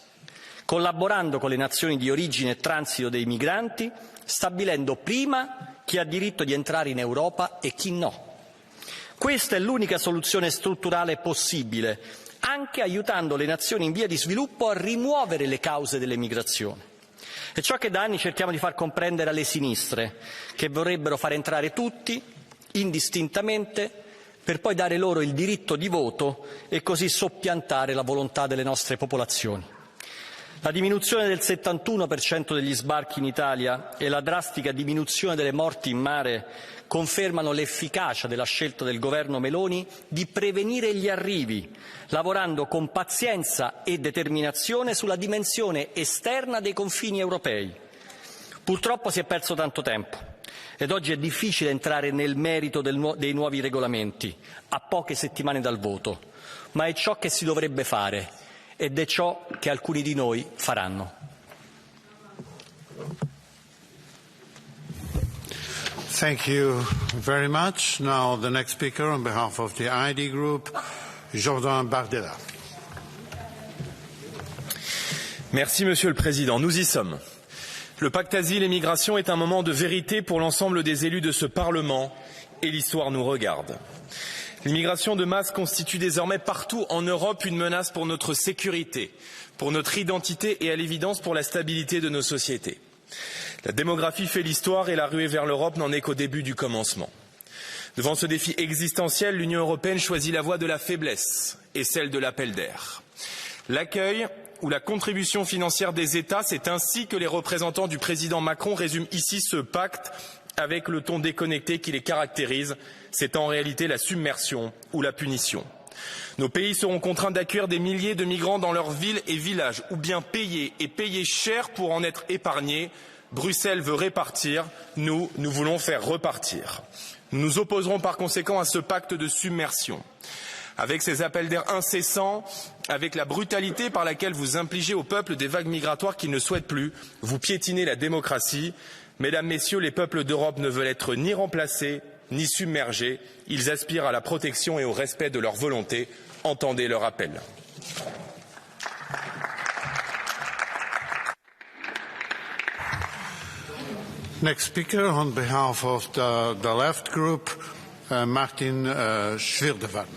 collaborando con le nazioni di origine e transito dei migranti, stabilendo prima chi ha diritto di entrare in Europa e chi no. Questa è l'unica soluzione strutturale possibile, anche aiutando le nazioni in via di sviluppo a rimuovere le cause delle migrazioni. È ciò che da anni cerchiamo di far comprendere alle sinistre, che vorrebbero far entrare tutti, indistintamente, per poi dare loro il diritto di voto e così soppiantare la volontà delle nostre popolazioni. La diminuzione del 71% degli sbarchi in Italia e la drastica diminuzione delle morti in mare confermano l'efficacia della scelta del governo Meloni di prevenire gli arrivi, lavorando con pazienza e determinazione sulla dimensione esterna dei confini europei. Purtroppo si è perso tanto tempo ed oggi è difficile entrare nel merito dei nuovi regolamenti, a poche settimane dal voto, ma è ciò che si dovrebbe fare. Ed è ciò che alcuni di noi faranno. Thank you very much. Now the next speaker on behalf of the ID Group, Jordan Bardella. Merci Monsieur le Président. Nous y sommes. Le pacte asile et migration est un moment de vérité pour l'ensemble des élus de ce Parlement et l'histoire nous regarde. L'immigration de masse constitue désormais partout en Europe une menace pour notre sécurité, pour notre identité et à l'évidence pour la stabilité de nos sociétés. La démographie fait l'histoire et la ruée vers l'Europe n'en est qu'au début du commencement. Devant ce défi existentiel, l'Union européenne choisit la voie de la faiblesse et celle de l'appel d'air. L'accueil ou la contribution financière des États, c'est ainsi que les représentants du président Macron résument ici ce pacte avec le ton déconnecté qui les caractérise. C'est en réalité la submersion ou la punition. Nos pays seront contraints d'accueillir des milliers de migrants dans leurs villes et villages, ou bien payer et payer cher pour en être épargnés. Bruxelles veut répartir, nous voulons faire repartir. Nous nous opposerons par conséquent à ce pacte de submersion. Avec ces appels d'air incessants, avec la brutalité par laquelle vous infligez au peuple des vagues migratoires qu'il ne souhaite plus, vous piétinez la démocratie. Mesdames, Messieurs, les peuples d'Europe ne veulent être ni remplacés, ni submergés. Ils aspirent à la protection et au respect de leur volonté. Entendez leur appel. Next speaker on behalf of the left group, Martin Schwirdewan.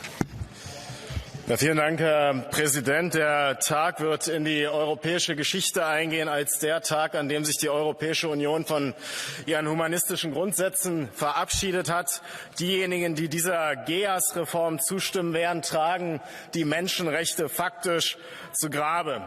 Ja, vielen Dank, Herr Präsident. Der Tag wird in die europäische Geschichte eingehen als der Tag, an dem sich die Europäische Union von ihren humanistischen Grundsätzen verabschiedet hat. Diejenigen, die dieser GEAS-Reform zustimmen werden, tragen die Menschenrechte faktisch zu Grabe.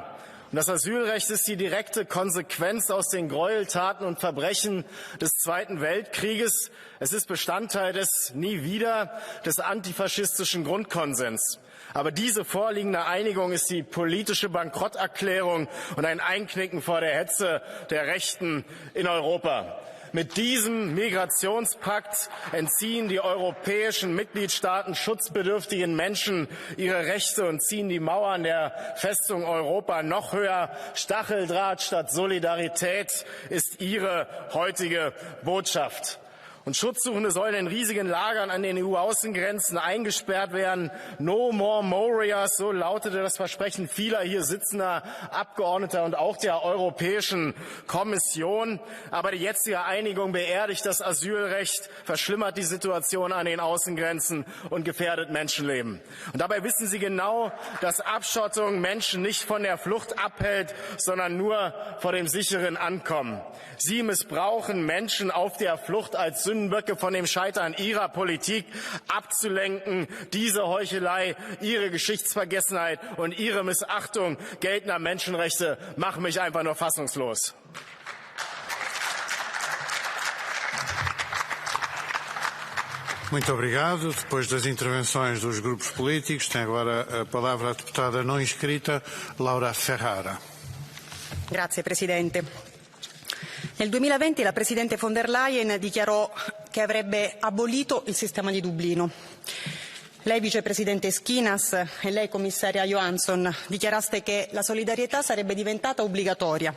Und das Asylrecht ist die direkte Konsequenz aus den Gräueltaten und Verbrechen des Zweiten Weltkrieges. Es ist Bestandteil des Nie wieder des antifaschistischen Grundkonsens. Aber diese vorliegende Einigung ist die politische Bankrotterklärung und ein Einknicken vor der Hetze der Rechten in Europa. Mit diesem Migrationspakt entziehen die europäischen Mitgliedstaaten schutzbedürftigen Menschen ihre Rechte und ziehen die Mauern der Festung Europa noch höher. Stacheldraht statt Solidarität ist ihre heutige Botschaft. Und Schutzsuchende sollen in riesigen Lagern an den EU-Außengrenzen eingesperrt werden. No more Morias, so lautete das Versprechen vieler hier sitzender Abgeordneter und auch der Europäischen Kommission. Aber die jetzige Einigung beerdigt das Asylrecht, verschlimmert die Situation an den Außengrenzen und gefährdet Menschenleben. Und dabei wissen Sie genau, dass Abschottung Menschen nicht von der Flucht abhält, sondern nur vor dem sicheren Ankommen. Sie missbrauchen Menschen auf der Flucht als Sündenböcke von dem Scheitern ihrer Politik abzulenken. Diese Heuchelei, ihre Geschichtsvergessenheit und ihre Missachtung geltender Menschenrechte machen mich einfach nur fassungslos. Muito obrigado. Depois das intervenções dos grupos políticos, tem agora a palavra a deputada não inscrita, Laura Ferrara. Grazie Presidente. Nel 2020 la Presidente von der Leyen dichiarò che avrebbe abolito il sistema di Dublino. Lei, Vicepresidente Schinas, e lei, Commissaria Johansson, dichiaraste che la solidarietà sarebbe diventata obbligatoria.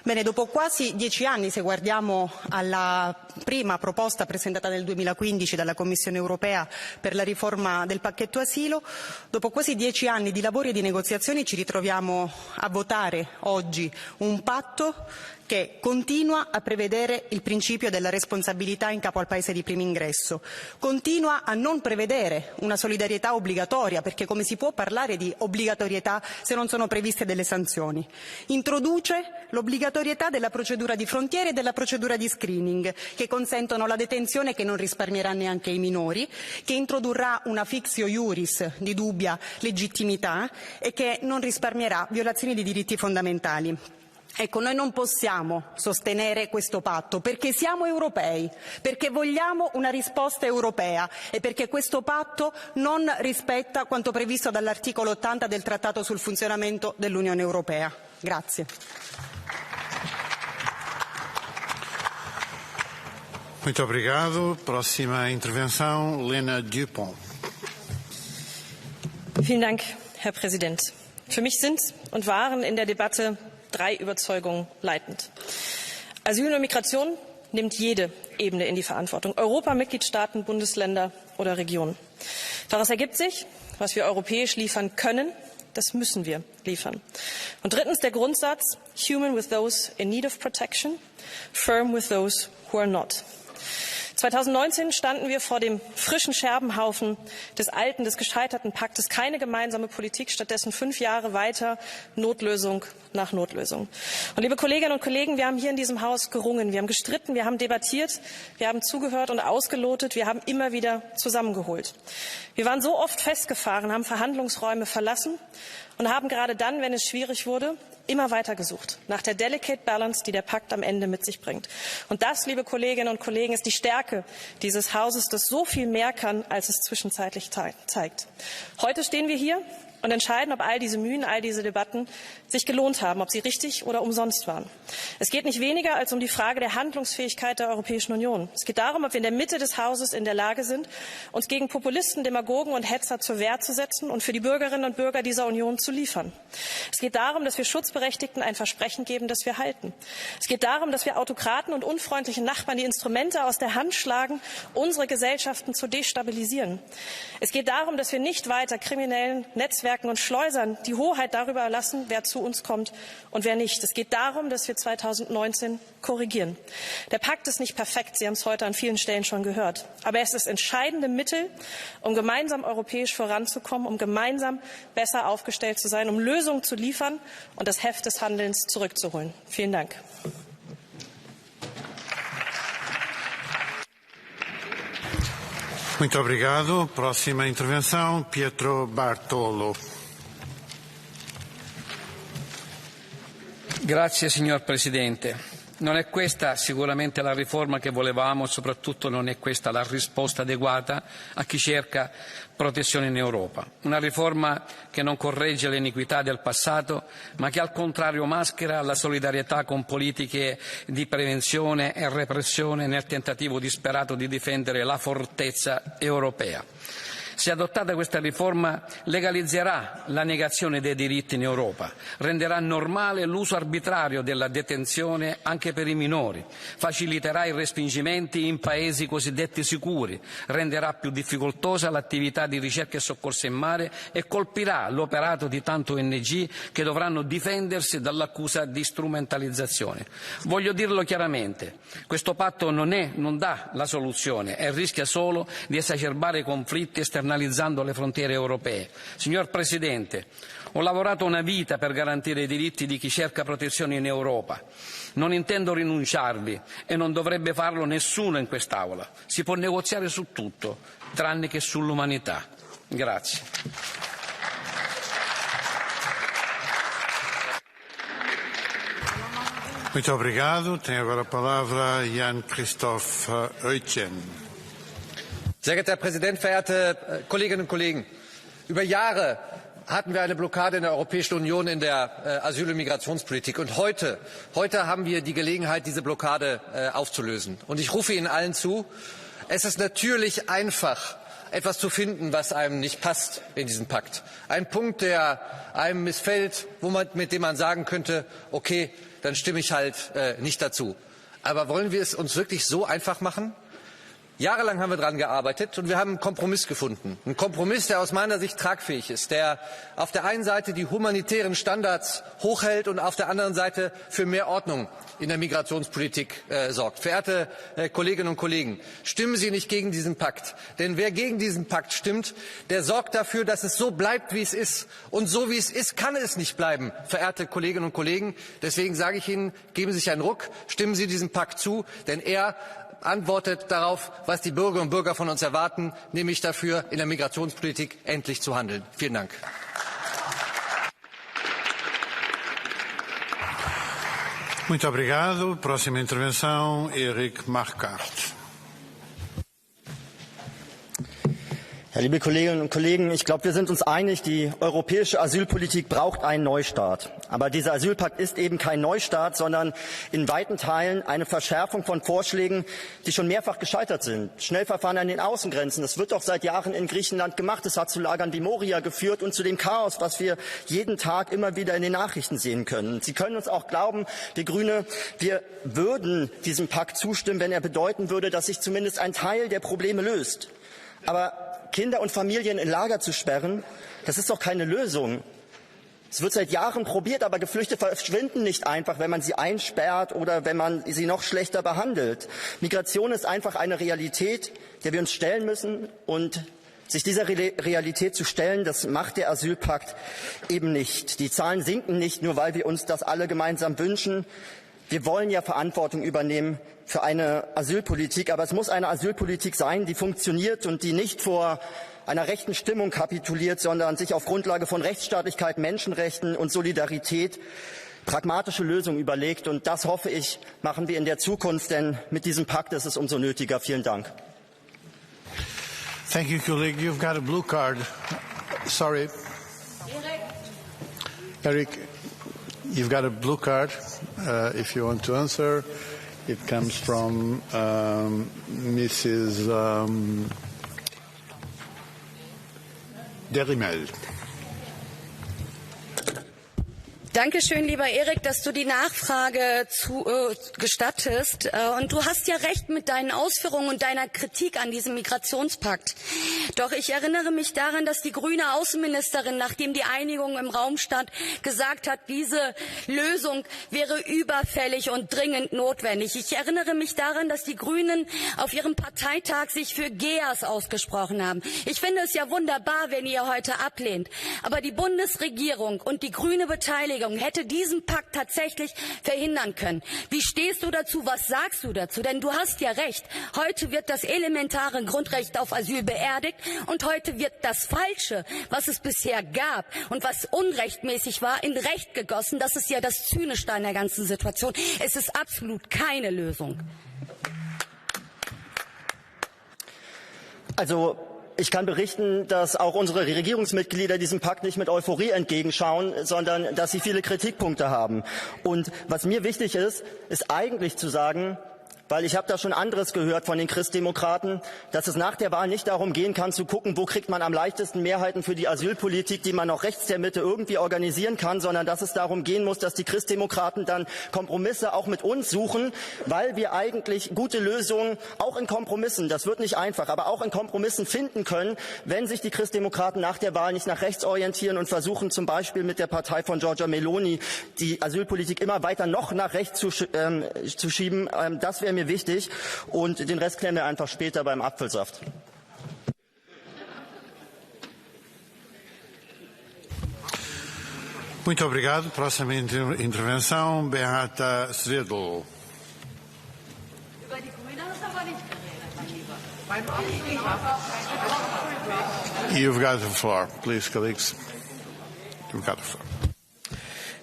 Bene, dopo quasi 10 anni, se guardiamo alla prima proposta presentata nel 2015 dalla Commissione europea per la riforma del pacchetto asilo, dopo quasi 10 anni di lavori e di negoziazioni ci ritroviamo a votare oggi un patto che continua a prevedere il principio della responsabilità in capo al Paese di primo ingresso, continua a non prevedere una solidarietà obbligatoria, perché come si può parlare di obbligatorietà se non sono previste delle sanzioni, introduce l'obbligatorietà della procedura di frontiera e della procedura di screening, che consentono la detenzione che non risparmierà neanche i minori, che introdurrà una fictio iuris di dubbia legittimità e che non risparmierà violazioni di diritti fondamentali. Ecco, noi non possiamo sostenere questo patto perché siamo europei, perché vogliamo una risposta europea e perché questo patto non rispetta quanto previsto dall'articolo 80 del Trattato sul funzionamento dell'Unione Europea. Grazie. Muito obrigado. Próxima intervenção, Lena Dupont. Vielen Dank, Herr Präsident. Für mich sind und waren in der Debatte 3 Überzeugungen leitend. Asyl und Migration nimmt jede Ebene in die Verantwortung. Europa, Mitgliedstaaten, Bundesländer oder Regionen. Daraus ergibt sich, was wir europäisch liefern können, das müssen wir liefern. Und drittens der Grundsatz, human with those in need of protection, firm with those who are not. 2019 standen wir vor dem frischen Scherbenhaufen des alten, des gescheiterten Paktes. Keine gemeinsame Politik, stattdessen 5 Jahre weiter Notlösung nach Notlösung. Und liebe Kolleginnen und Kollegen, wir haben hier in diesem Haus gerungen, wir haben gestritten, wir haben debattiert, wir haben zugehört und ausgelotet, wir haben immer wieder zusammengeholt. Wir waren so oft festgefahren, haben Verhandlungsräume verlassen und haben gerade dann, wenn es schwierig wurde, immer weiter gesucht nach der delicate balance, die der Pakt am Ende mit sich bringt. Und das, liebe Kolleginnen und Kollegen, ist die Stärke dieses Hauses, das so viel mehr kann, als es zwischenzeitlich zeigt. Heute stehen wir hier und entscheiden, ob all diese Mühen, all diese Debatten sich gelohnt haben, ob sie richtig oder umsonst waren. Es geht nicht weniger als um die Frage der Handlungsfähigkeit der Europäischen Union. Es geht darum, ob wir in der Mitte des Hauses in der Lage sind, uns gegen Populisten, Demagogen und Hetzer zur Wehr zu setzen und für die Bürgerinnen und Bürger dieser Union zu liefern. Es geht darum, dass wir Schutzberechtigten ein Versprechen geben, das wir halten. Es geht darum, dass wir Autokraten und unfreundlichen Nachbarn die Instrumente aus der Hand schlagen, unsere Gesellschaften zu destabilisieren. Es geht darum, dass wir nicht weiter kriminellen Netzwerken und Schleusern die Hoheit darüber erlassen, wer zu uns kommt und wer nicht. Es geht darum, dass wir 2019 korrigieren. Der Pakt ist nicht perfekt, Sie haben es heute an vielen Stellen schon gehört. Aber es ist das entscheidende Mittel, um gemeinsam europäisch voranzukommen, um gemeinsam besser aufgestellt zu sein, um Lösungen zu liefern und das Heft des Handelns zurückzuholen. Vielen Dank. Muito obrigado. Próxima intervenção, Pietro Bartolo. Grazie signor Presidente. Non è questa sicuramente la riforma che volevamo, soprattutto non è questa la risposta adeguata a chi cerca protezione in Europa. Una riforma che non corregge le iniquità del passato, ma che al contrario maschera la solidarietà con politiche di prevenzione e repressione nel tentativo disperato di difendere la fortezza europea. Se adottata questa riforma legalizzerà la negazione dei diritti in Europa, renderà normale l'uso arbitrario della detenzione anche per i minori, faciliterà i respingimenti in paesi cosiddetti sicuri, renderà più difficoltosa l'attività di ricerca e soccorso in mare e colpirà l'operato di tante ONG che dovranno difendersi dall'accusa di strumentalizzazione. Voglio dirlo chiaramente, questo patto non dà la soluzione e rischia solo di esacerbare i conflitti esternalizzando le frontiere europee. Signor Presidente, ho lavorato una vita per garantire i diritti di chi cerca protezione in Europa. Non intendo rinunciarvi e non dovrebbe farlo nessuno in quest'Aula. Si può negoziare su tutto, tranne che sull'umanità. Grazie. Muito obrigado. Tem agora a palavra Jan Christoph Eugen. Sehr geehrter Herr Präsident, verehrte Kolleginnen und Kollegen! Über Jahre hatten wir eine Blockade in der Europäischen Union in der Asyl- und Migrationspolitik. Und heute haben wir die Gelegenheit, diese Blockade aufzulösen. Und ich rufe Ihnen allen zu, es ist natürlich einfach, etwas zu finden, was einem nicht passt in diesem Pakt. Ein Punkt, der einem missfällt, mit dem man sagen könnte, okay, dann stimme ich halt nicht dazu. Aber wollen wir es uns wirklich so einfach machen? Jahrelang haben wir daran gearbeitet und wir haben einen Kompromiss gefunden. Ein Kompromiss, der aus meiner Sicht tragfähig ist, der auf der einen Seite die humanitären Standards hochhält und auf der anderen Seite für mehr Ordnung in der Migrationspolitik sorgt. Verehrte Kolleginnen und Kollegen, stimmen Sie nicht gegen diesen Pakt. Denn wer gegen diesen Pakt stimmt, der sorgt dafür, dass es so bleibt, wie es ist. Und so wie es ist, kann es nicht bleiben, verehrte Kolleginnen und Kollegen. Deswegen sage ich Ihnen, geben Sie sich einen Ruck, stimmen Sie diesem Pakt zu, denn er antwortet darauf, was die Bürgerinnen und Bürger von uns erwarten, nämlich dafür, in der Migrationspolitik endlich zu handeln. Vielen Dank. Muito obrigado. Próxima intervenção, Erik Marquardt. Ja, liebe Kolleginnen und Kollegen, ich glaube, wir sind uns einig, die europäische Asylpolitik braucht einen Neustart. Aber dieser Asylpakt ist eben kein Neustart, sondern in weiten Teilen eine Verschärfung von Vorschlägen, die schon mehrfach gescheitert sind. Schnellverfahren an den Außengrenzen, das wird doch seit Jahren in Griechenland gemacht. Es hat zu Lagern wie Moria geführt und zu dem Chaos, was wir jeden Tag immer wieder in den Nachrichten sehen können. Sie können uns auch glauben, wir Grüne, wir würden diesem Pakt zustimmen, wenn er bedeuten würde, dass sich zumindest ein Teil der Probleme löst. Aber Kinder und Familien in Lager zu sperren, das ist doch keine Lösung. Es wird seit Jahren probiert, aber Geflüchtete verschwinden nicht einfach, wenn man sie einsperrt oder wenn man sie noch schlechter behandelt. Migration ist einfach eine Realität, der wir uns stellen müssen. Und sich dieser Realität zu stellen, das macht der Asylpakt eben nicht. Die Zahlen sinken nicht, nur weil wir uns das alle gemeinsam wünschen. Wir wollen ja Verantwortung übernehmen für eine Asylpolitik, aber es muss eine Asylpolitik sein, die funktioniert und die nicht vor einer rechten Stimmung kapituliert, sondern sich auf Grundlage von Rechtsstaatlichkeit, Menschenrechten und Solidarität pragmatische Lösungen überlegt. Und das, hoffe ich, machen wir in der Zukunft, denn mit diesem Pakt ist es umso nötiger. Vielen Dank. Thank you, colleague. You've got a blue card. Sorry. Eric, you've got a blue card. If you want to answer, it comes from Mrs. Derimel. Dankeschön, lieber Erik, dass du die Nachfrage gestattest. Und du hast ja recht mit deinen Ausführungen und deiner Kritik an diesem Migrationspakt. Doch ich erinnere mich daran, dass die grüne Außenministerin, nachdem die Einigung im Raum stand, gesagt hat, diese Lösung wäre überfällig und dringend notwendig. Ich erinnere mich daran, dass die Grünen auf ihrem Parteitag sich für GEAS ausgesprochen haben. Ich finde es ja wunderbar, wenn ihr heute ablehnt. Aber die Bundesregierung und die grüne Beteiligung hätte diesen Pakt tatsächlich verhindern können. Wie stehst du dazu? Was sagst du dazu? Denn du hast ja recht. Heute wird das elementare Grundrecht auf Asyl beerdigt und heute wird das Falsche, was es bisher gab und was unrechtmäßig war, in Recht gegossen. Das ist ja das Zynische an der ganzen Situation. Es ist absolut keine Lösung. Also ich kann berichten, dass auch unsere Regierungsmitglieder diesem Pakt nicht mit Euphorie entgegenschauen, sondern dass sie viele Kritikpunkte haben. Und was mir wichtig ist, ist eigentlich zu sagen, weil ich habe da schon anderes gehört von den Christdemokraten, dass es nach der Wahl nicht darum gehen kann, zu gucken, wo kriegt man am leichtesten Mehrheiten für die Asylpolitik, die man auch rechts der Mitte irgendwie organisieren kann, sondern dass es darum gehen muss, dass die Christdemokraten dann Kompromisse auch mit uns suchen, weil wir eigentlich gute Lösungen auch in Kompromissen, das wird nicht einfach, aber auch in Kompromissen finden können, wenn sich die Christdemokraten nach der Wahl nicht nach rechts orientieren und versuchen, zum Beispiel mit der Partei von Giorgia Meloni die Asylpolitik immer weiter noch nach rechts zu schieben. Das wäre mir wichtig und den Rest klären wir einfach später beim Apfelsaft. Muito obrigado. Próxima intervenção, Beata Svedl. Über die Grünen hast du aber nicht geredet, mein Lieber. You've got the floor, please, colleagues. You've got the floor.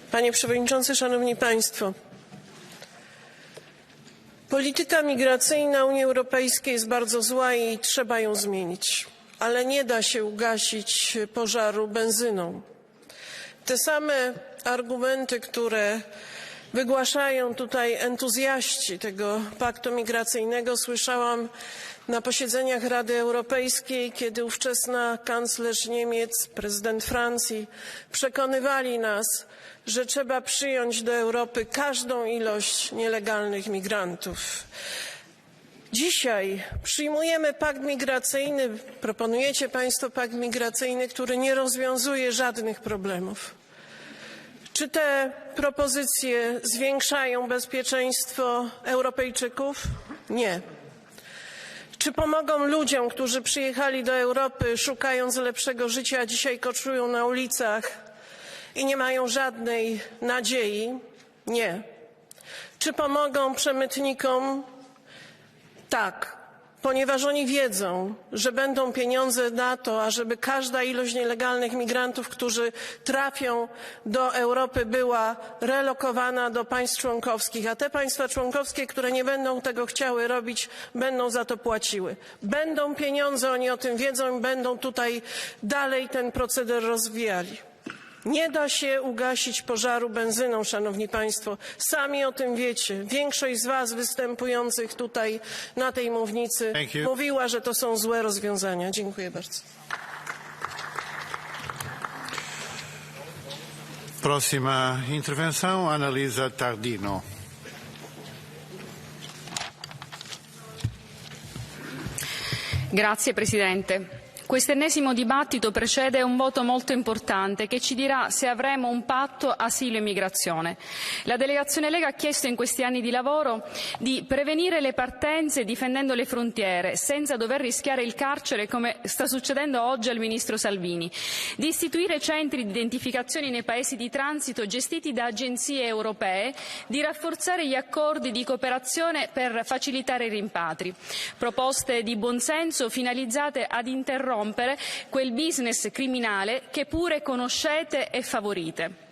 Panie Przewodniczący, Szanowni Państwo. Polityka migracyjna Unii Europejskiej jest bardzo zła i trzeba ją zmienić, ale nie da się ugasić pożaru benzyną. Te same argumenty, które wygłaszają tutaj entuzjaści tego paktu migracyjnego, słyszałam na posiedzeniach Rady Europejskiej, kiedy ówczesna kanclerz Niemiec, prezydent Francji przekonywali nas, że trzeba przyjąć do Europy każdą ilość nielegalnych migrantów. Dzisiaj przyjmujemy pakt migracyjny, proponujecie Państwo pakt migracyjny, który nie rozwiązuje żadnych problemów. Czy te propozycje zwiększają bezpieczeństwo Europejczyków? Nie. Czy pomogą ludziom, którzy przyjechali do Europy szukając lepszego życia, a dzisiaj koczują na ulicach i nie mają żadnej nadziei? Nie. Czy pomogą przemytnikom? Tak, ponieważ oni wiedzą, że będą pieniądze na to, ażeby każda ilość nielegalnych migrantów, którzy trafią do Europy, była relokowana do państw członkowskich, a te państwa członkowskie, które nie będą tego chciały robić, będą za to płaciły. Będą pieniądze, oni o tym wiedzą i będą tutaj dalej ten proceder rozwijali. Nie da się ugasić pożaru benzyną, szanowni państwo. Sami o tym wiecie. Większość z was występujących tutaj na tej mównicy mówiła, że to są złe rozwiązania. Dziękuję bardzo. Prossima intervenção, Annalisa Tardino. Grazie Presidente. Questo ennesimo dibattito precede un voto molto importante che ci dirà se avremo un patto asilo e migrazione. La delegazione Lega ha chiesto in questi anni di lavoro di prevenire le partenze difendendo le frontiere senza dover rischiare il carcere come sta succedendo oggi al Ministro Salvini, di istituire centri di identificazione nei paesi di transito gestiti da agenzie europee, di rafforzare gli accordi di cooperazione per facilitare i rimpatri. Proposte di buonsenso finalizzate ad interrompere quel business criminale che pure conoscete e favorite.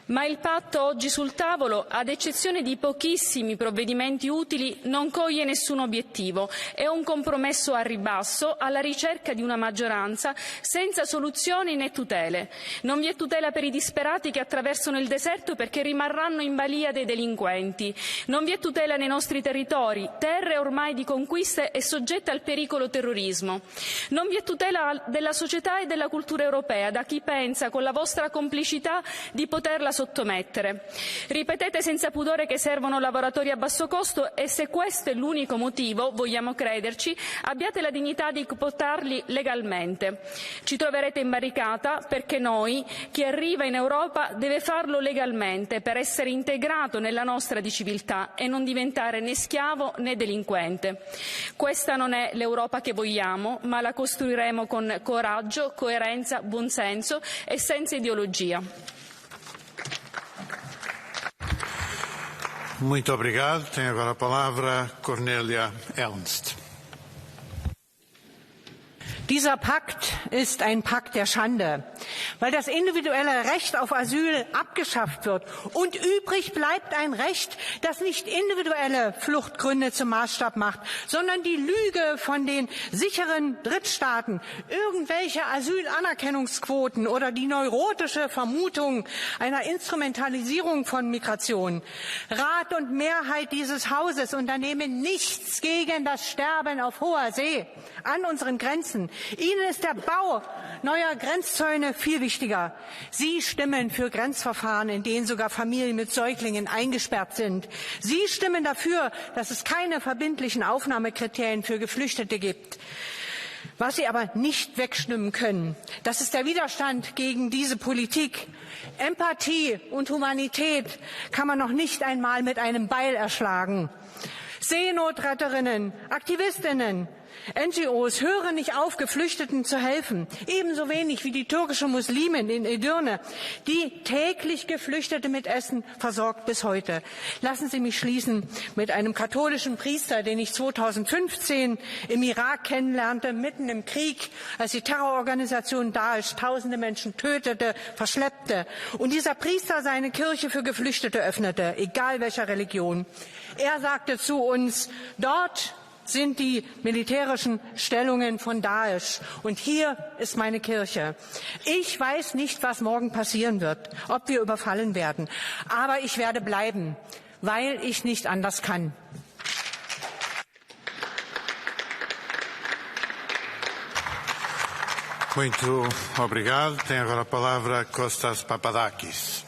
Ma il patto oggi sul tavolo, ad eccezione di pochissimi provvedimenti utili, non coglie nessun obiettivo. È un compromesso a ribasso alla ricerca di una maggioranza senza soluzioni né tutele. Non vi è tutela per i disperati che attraversano il deserto perché rimarranno in balia dei delinquenti. Non vi è tutela nei nostri territori, terre ormai di conquiste e soggette al pericolo terrorismo. Non vi è tutela della società e della cultura europea da chi pensa con la vostra complicità di poterla sottomettere. Ripetete senza pudore che servono lavoratori a basso costo e se questo è l'unico motivo, vogliamo crederci, abbiate la dignità di portarli legalmente. Ci troverete in barricata perché noi, chi arriva in Europa, deve farlo legalmente per essere integrato nella nostra di civiltà e non diventare né schiavo né delinquente. Questa non è l'Europa che vogliamo, ma la costruiremo con coraggio, coerenza, buonsenso e senza ideologia. Muito obrigado. Tem agora a palavra Cornelia Ernst. Dieser Pakt ist ein Pakt der Schande, weil das individuelle Recht auf Asyl abgeschafft wird und übrig bleibt ein Recht, das nicht individuelle Fluchtgründe zum Maßstab macht, sondern die Lüge von den sicheren Drittstaaten, irgendwelche Asylanerkennungsquoten oder die neurotische Vermutung einer Instrumentalisierung von Migration. Rat und Mehrheit dieses Hauses unternehmen nichts gegen das Sterben auf hoher See an unseren Grenzen. Ihnen ist der Bau neuer Grenzzäune viel wichtiger. Sie stimmen für Grenzverfahren, in denen sogar Familien mit Säuglingen eingesperrt sind. Sie stimmen dafür, dass es keine verbindlichen Aufnahmekriterien für Geflüchtete gibt. Was Sie aber nicht wegstimmen können, das ist der Widerstand gegen diese Politik. Empathie und Humanität kann man noch nicht einmal mit einem Beil erschlagen. Seenotretterinnen, Aktivistinnen, NGOs hören nicht auf, Geflüchteten zu helfen. Ebenso wenig wie die türkische Muslimin in Edirne, die täglich Geflüchtete mit Essen versorgt bis heute. Lassen Sie mich schließen mit einem katholischen Priester, den ich 2015 im Irak kennenlernte, mitten im Krieg, als die Terrororganisation Daesh tausende Menschen tötete, verschleppte. Und dieser Priester seine Kirche für Geflüchtete öffnete, egal welcher Religion. Er sagte zu uns, dort sind die militärischen Stellungen von Daesh. Und hier ist meine Kirche. Ich weiß nicht, was morgen passieren wird, ob wir überfallen werden. Aber ich werde bleiben, weil ich nicht anders kann. Muito obrigado. Tem agora a palavra Kostas Papadakis.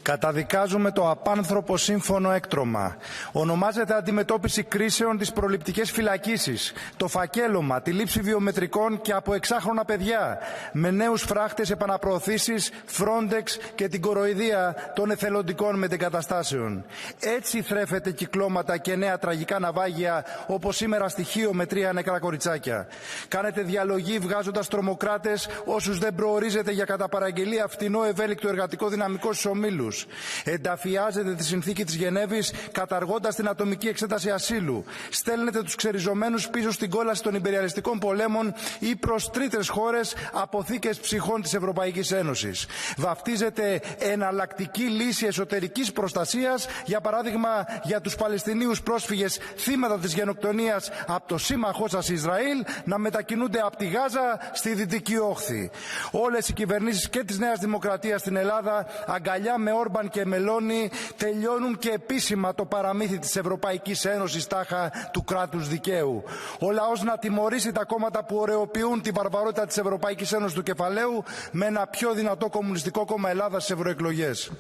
Καταδικάζουμε το απάνθρωπο σύμφωνο έκτρωμα. Ονομάζεται αντιμετώπιση κρίσεων τις προληπτικές φυλακίσεις, το φακέλωμα, τη λήψη βιομετρικών και από εξάχρονα παιδιά, με νέους φράχτες επαναπροωθήσεις, Frontex και την κοροϊδία των εθελοντικών μετεγκαταστάσεων. Έτσι θρέφεται κυκλώματα και νέα τραγικά ναυάγια, όπως σήμερα στη Χίο με 3 νεκρά κοριτσάκια. Κάνετε διαλογή βγάζοντας τρομοκράτες όσους δεν προορίζετε για κατά παραγγελία φτηνό ευέλικτο εργατικό δυναμικό στους ομίλους. Ενταφιάζετε τη συνθήκη της Γενέβης καταργώντας την ατομική εξέταση ασύλου. Στέλνετε τους ξεριζωμένους πίσω στην κόλαση των ιμπεριαλιστικών πολέμων ή προς τρίτες χώρες αποθήκες ψυχών της Ευρωπαϊκής Ένωσης. Βαφτίζετε εναλλακτική λύση εσωτερικής προστασίας, για παράδειγμα για τους Παλαιστινίους πρόσφυγες θύματα της γενοκτονίας από το σύμμαχό σας Ισραήλ να μετακινούνται από τη Γάζα στη Δυτική Όχθη. Όλες οι κυβερνήσεις και της Νέας Δημοκρατίας στην Ελλάδα, αγκαλιά με Όρμπαν και Μελώνη, τελειώνουν και επίσημα το παραμύθι της Ευρωπαϊκής Ένωσης τάχα του κράτους δικαίου. Ο λαός να τιμωρήσει τα κόμματα που ωρεοποιούν την βαρβαρότητα της Ευρωπαϊκής Ένωσης του κεφαλαίου με ένα πιο δυνατό κομμουνιστικό κόμμα Ελλάδας στις ευρωεκλογές.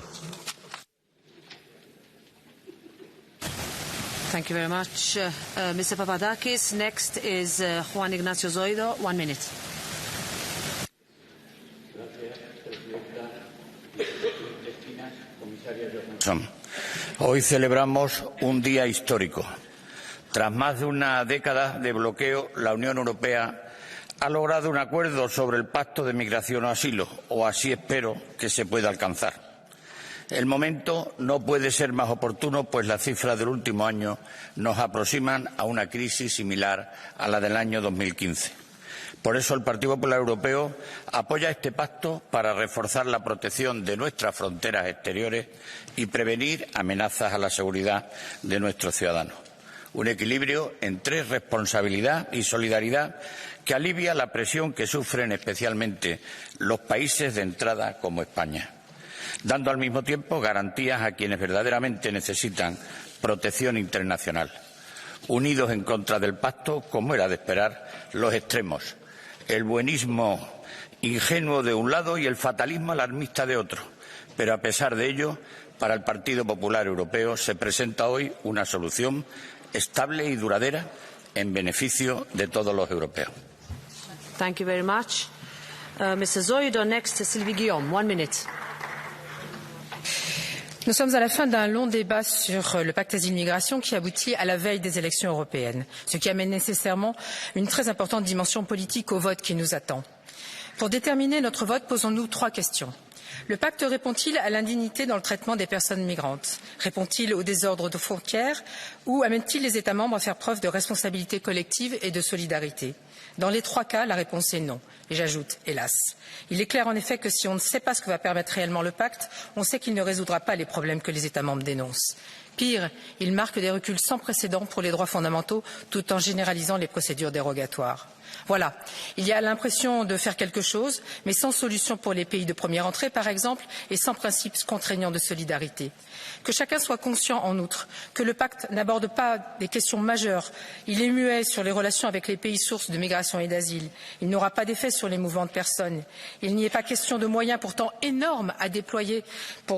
Thank you very much, Mr. Papadakis. Next is Juan Ignacio Zoido. 1 minute. Hoy celebramos un día histórico. Tras más de una década de bloqueo, la Unión Europea ha logrado un acuerdo sobre el Pacto de Migración o Asilo, o así espero que se pueda alcanzar. El momento no puede ser más oportuno, pues las cifras del último año nos aproximan a una crisis similar a la del año 2015. Por eso el Partido Popular Europeo apoya este pacto para reforzar la protección de nuestras fronteras exteriores y prevenir amenazas a la seguridad de nuestros ciudadanos. Un equilibrio entre responsabilidad y solidaridad que alivia la presión que sufren especialmente los países de entrada como España, dando al mismo tiempo garantías a quienes verdaderamente necesitan protección internacional. Unidos en contra del pacto, como era de esperar, los extremos, el buenismo ingenuo de un lado y el fatalismo alarmista de otro. Pero a pesar de ello, para el Partido Popular Europeo se presenta hoy una solución estable y duradera en beneficio de todos los europeos. Thank you very much. Mr. Zoido, next is Sylvie Guillaume. 1 minute. Nous sommes à la fin d'un long débat sur le pacte asile-migration qui aboutit à la veille des élections européennes, ce qui amène nécessairement une très importante dimension politique au vote qui nous attend. Pour déterminer notre vote, posons-nous 3 questions. Le pacte répond-il à l'indignité dans le traitement des personnes migrantes? Répond-il au désordre de frontières ou amène-t-il les États membres à faire preuve de responsabilité collective et de solidarité? Dans les 3 cas, la réponse est non. Et j'ajoute, hélas. Il est clair en effet que si on ne sait pas ce que va permettre réellement le pacte, on sait qu'il ne résoudra pas les problèmes que les États membres dénoncent. Pire, il marque des reculs sans précédent pour les droits fondamentaux tout en généralisant les procédures dérogatoires. Voilà, il y a l'impression de faire quelque chose, mais sans solution pour les pays de première entrée, par exemple, et sans principes contraignants de solidarité. Que chacun soit conscient, en outre, que le pacte n'aborde pas des questions majeures. Il est muet sur les relations avec les pays sources de migration et d'asile. Il n'aura pas d'effet sur les mouvements de personnes. Il n'y est pas question de moyens pourtant énormes à déployer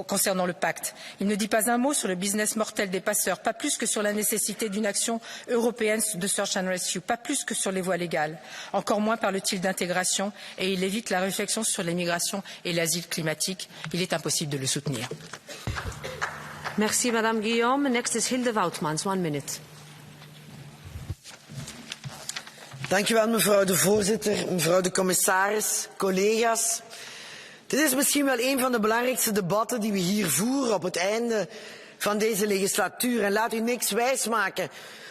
concernant le pacte. Il ne dit pas un mot sur le business mortel des passeurs, pas plus que sur la nécessité d'une action européenne de search and rescue, pas plus que sur les voies légales. Encore moins parle-t-il d'intégration et il évite la réflexion sur les migrations et l'asile climatique. Il est impossible de le soutenir. Merci, Madame Guillaume. Next is Hilde Woutmans. 1 minute. Dank u wel, mevrouw de voorzitter, mevrouw de commissaris, collega's. Dit is misschien wel een van de belangrijkste debatten die we hier voeren op het einde van deze legislatuur. En laat u niks wijsmaken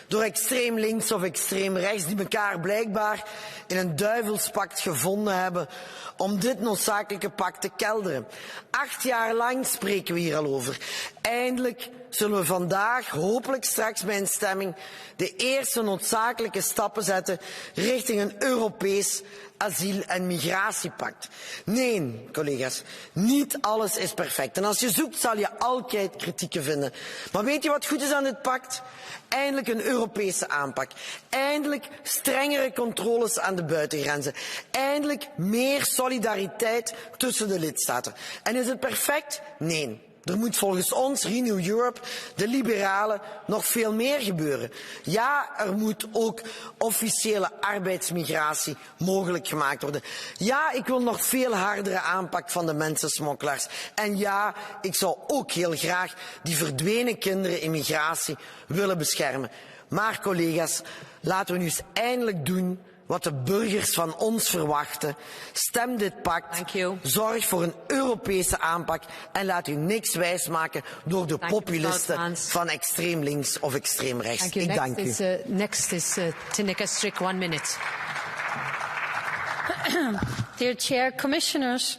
door extreem links of extreem rechts, die elkaar blijkbaar in een duivelspact gevonden hebben om dit noodzakelijke pact te kelderen. 8 jaar lang spreken we hier al over. Eindelijk zullen we vandaag, hopelijk straks bij een stemming, de eerste noodzakelijke stappen zetten richting een Europees asiel- en migratiepact. Nee, collega's, niet alles is perfect. En als je zoekt, zal je altijd kritieken vinden. Maar weet je wat goed is aan dit pact? Eindelijk een Europese aanpak. Eindelijk strengere controles aan de buitengrenzen. Eindelijk meer solidariteit tussen de lidstaten. En is het perfect? Nee. Er moet volgens ons, Renew Europe, de liberalen, nog veel meer gebeuren. Ja, er moet ook officiële arbeidsmigratie mogelijk gemaakt worden. Ja, ik wil nog veel hardere aanpak van de mensensmokkelaars. En ja, ik zou ook heel graag die verdwenen kinderen in migratie willen beschermen. Maar collega's, laten we nu eens eindelijk doen wat de burgers van ons verwachten. Stem dit pact. Zorg voor een Europese aanpak. En laat u niks wijsmaken door de populisten van extreem links of extreem rechts. Ik dank u. Next is Tineke Strik, 1 minute. Dear Chair, Commissioners,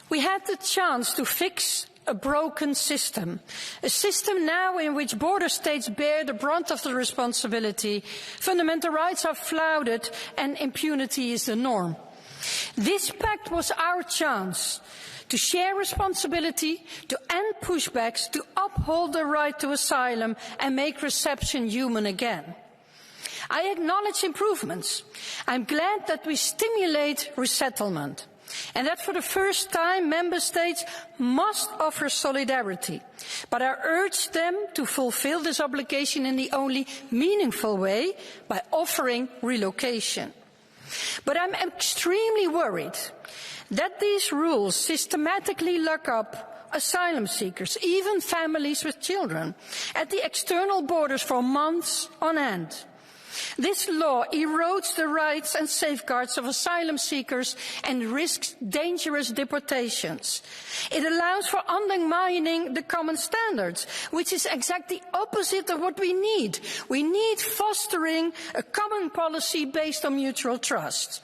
we had the chance to fix a broken system. A system now in which border states bear the brunt of the responsibility, fundamental rights are flouted and impunity is the norm. This pact was our chance to share responsibility, to end pushbacks, to uphold the right to asylum and make reception human again. I acknowledge improvements. I'm glad that we stimulate resettlement, and that for the first time member states must offer solidarity. But I urge them to fulfill this obligation in the only meaningful way, by offering relocation. But I'm extremely worried that these rules systematically lock up asylum seekers, even families with children, at the external borders for months on end. This law erodes the rights and safeguards of asylum seekers and risks dangerous deportations. It allows for undermining the common standards, which is exactly opposite of what we need. We need fostering a common policy based on mutual trust.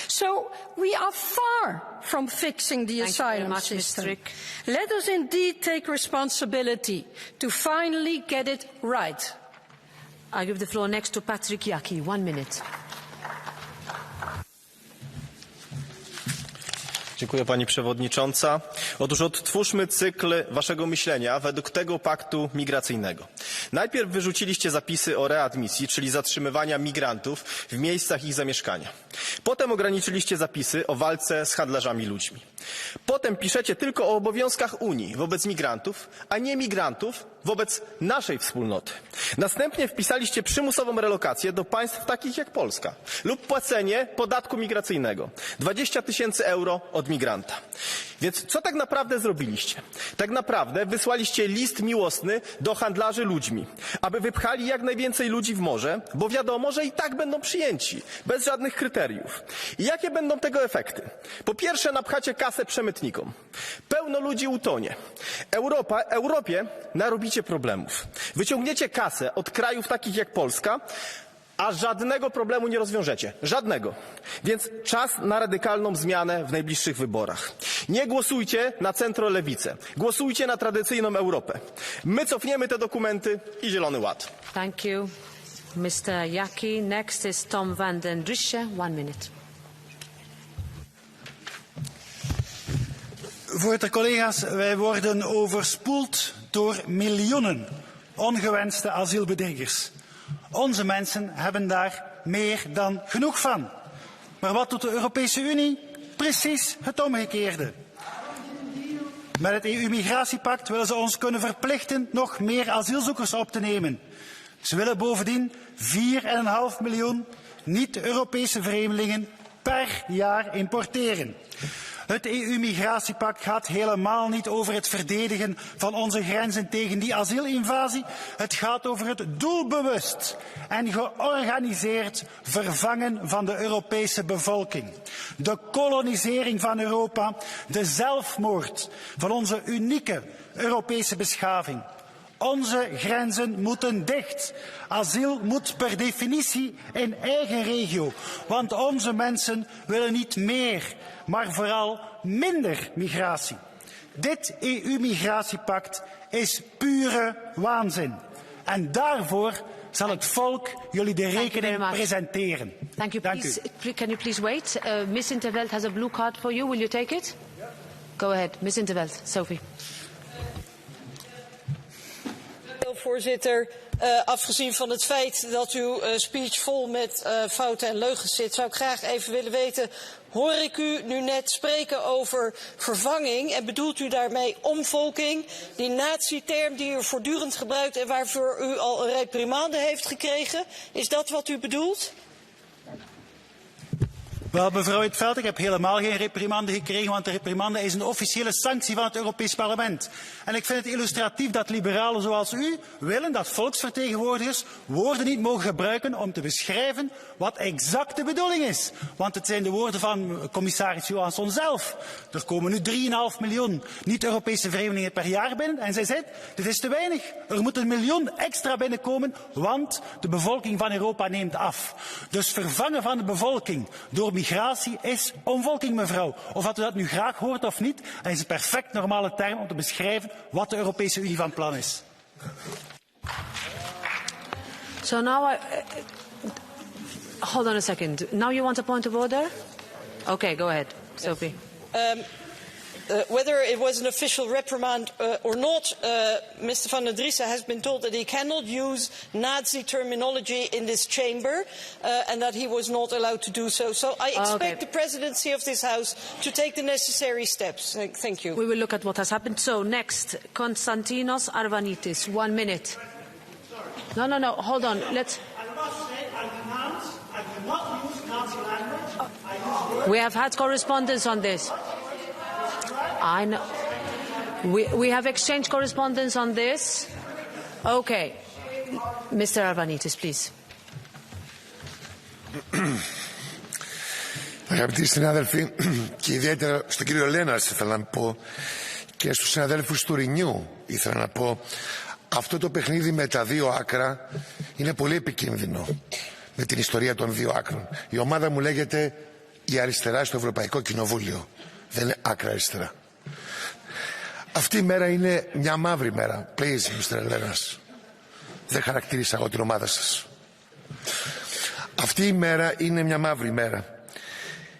So we are far from fixing the asylum system. Let us indeed take responsibility to finally get it right. I give the floor next to Patrick Jaki, 1 minute. Dziękuję Pani Przewodnicząca. Otóż odtwórzmy cykl Waszego myślenia według tego paktu migracyjnego. Najpierw wyrzuciliście zapisy o readmisji, czyli zatrzymywania migrantów w miejscach ich zamieszkania. Potem ograniczyliście zapisy o walce z handlarzami ludźmi. Potem piszecie tylko o obowiązkach Unii wobec migrantów, a nie migrantów wobec naszej wspólnoty. Następnie wpisaliście przymusową relokację do państw takich jak Polska lub płacenie podatku migracyjnego 20 000 euro od migranta. Więc co tak naprawdę zrobiliście? Tak naprawdę wysłaliście list miłosny do handlarzy ludźmi, aby wypchali jak najwięcej ludzi w morze, bo wiadomo, że i tak będą przyjęci, bez żadnych kryteriów. I jakie będą tego efekty? Po pierwsze, napchacie kasę przemytnikom. Pełno ludzi utonie. Europie narobicie problemów. Wyciągniecie kasę od krajów takich jak Polska, a żadnego problemu nie rozwiążecie. Żadnego. Więc czas na radykalną zmianę w najbliższych wyborach. Nie głosujcie na centrolewicę. Głosujcie na tradycyjną Europę. My cofniemy te dokumenty i Zielony Ład. Thank you, Mr. Jaki. Next is Tom van den Driessen, 1 minute. Voorzitter, collega's, wij worden overspoeld door miljoenen ongewenste asielbedriegers. Onze mensen hebben daar meer dan genoeg van. Maar wat doet de Europese Unie? Precies het omgekeerde. Met het EU-migratiepact willen ze ons kunnen verplichten nog meer asielzoekers op te nemen. Ze willen bovendien 4,5 miljoen niet-Europese vreemdelingen per jaar importeren. Het EU-migratiepact gaat helemaal niet over het verdedigen van onze grenzen tegen die asielinvasie. Het gaat over het doelbewust en georganiseerd vervangen van de Europese bevolking. De kolonisering van Europa, de zelfmoord van onze unieke Europese beschaving. Onze grenzen moeten dicht. Asiel moet per definitie in eigen regio, want onze mensen willen niet meer, maar vooral minder migratie. Dit EU-migratiepact is pure waanzin. En daarvoor zal het volk jullie de rekening presenteren. Thank you. Can you please wait? Miss Interveld has a blue card for you. Will you take it? Go ahead, Miss Interveld. Sophie. Voorzitter, afgezien van het feit dat uw speech vol met fouten en leugens zit, zou ik graag even willen weten, hoor ik u nu net spreken over vervanging en bedoelt u daarmee omvolking, die nazi-term die u voortdurend gebruikt en waarvoor u al een reprimande heeft gekregen? Is dat wat u bedoelt? Wel, mevrouw Het Veld, ik heb helemaal geen reprimande gekregen, want de reprimande is een officiële sanctie van het Europees Parlement. En ik vind het illustratief dat liberalen zoals u willen dat volksvertegenwoordigers woorden niet mogen gebruiken om te beschrijven wat exact de bedoeling is. Want het zijn de woorden van commissaris Johansson zelf. Er komen nu 3,5 miljoen niet-Europese vreemdelingen per jaar binnen. En zij zegt, dit is te weinig. Er moet 1 miljoen extra binnenkomen, want de bevolking van Europa neemt af. Dus vervangen van de bevolking door migratie is omvolking, mevrouw. Of dat u dat nu graag hoort of niet, dat is een perfect normale term om te beschrijven wat de Europese Unie van plan is. So now hold on a second. Now you want a point of order? Okay, go ahead, Sophie. Whether it was an official reprimand or not, Mr. Van der Driessen has been told that he cannot use Nazi terminology in this chamber and that he was not allowed to do so. So I expect the presidency of this House to take the necessary steps. Thank you. We will look at what has happened. So next, Konstantinos Arvanitis, 1 minute. No, hold on. Let's... We have had correspondence on this. I know. We have exchanged correspondence on this. Okay. Mr. Arvanitis, please. Αγαπητοί συνάδελφοι, και ιδιαίτερα στον κύριο Λέναρς ήθελα να πω και στους συναδέλφους του Ρινιού ήθελα να πω, αυτό το παιχνίδι με τα δύο άκρα είναι πολύ επικίνδυνο με την ιστορία των δύο άκρων. Η ομάδα μου λέγεται η αριστερά στο Ευρωπαϊκό Κοινοβούλιο. Δεν είναι άκρα αριστερά. Αυτή η μέρα είναι μια μαύρη μέρα. Please, Mr. Lenas. Δεν χαρακτήρισα εγώ την ομάδα σας. Αυτή η μέρα είναι μια μαύρη μέρα.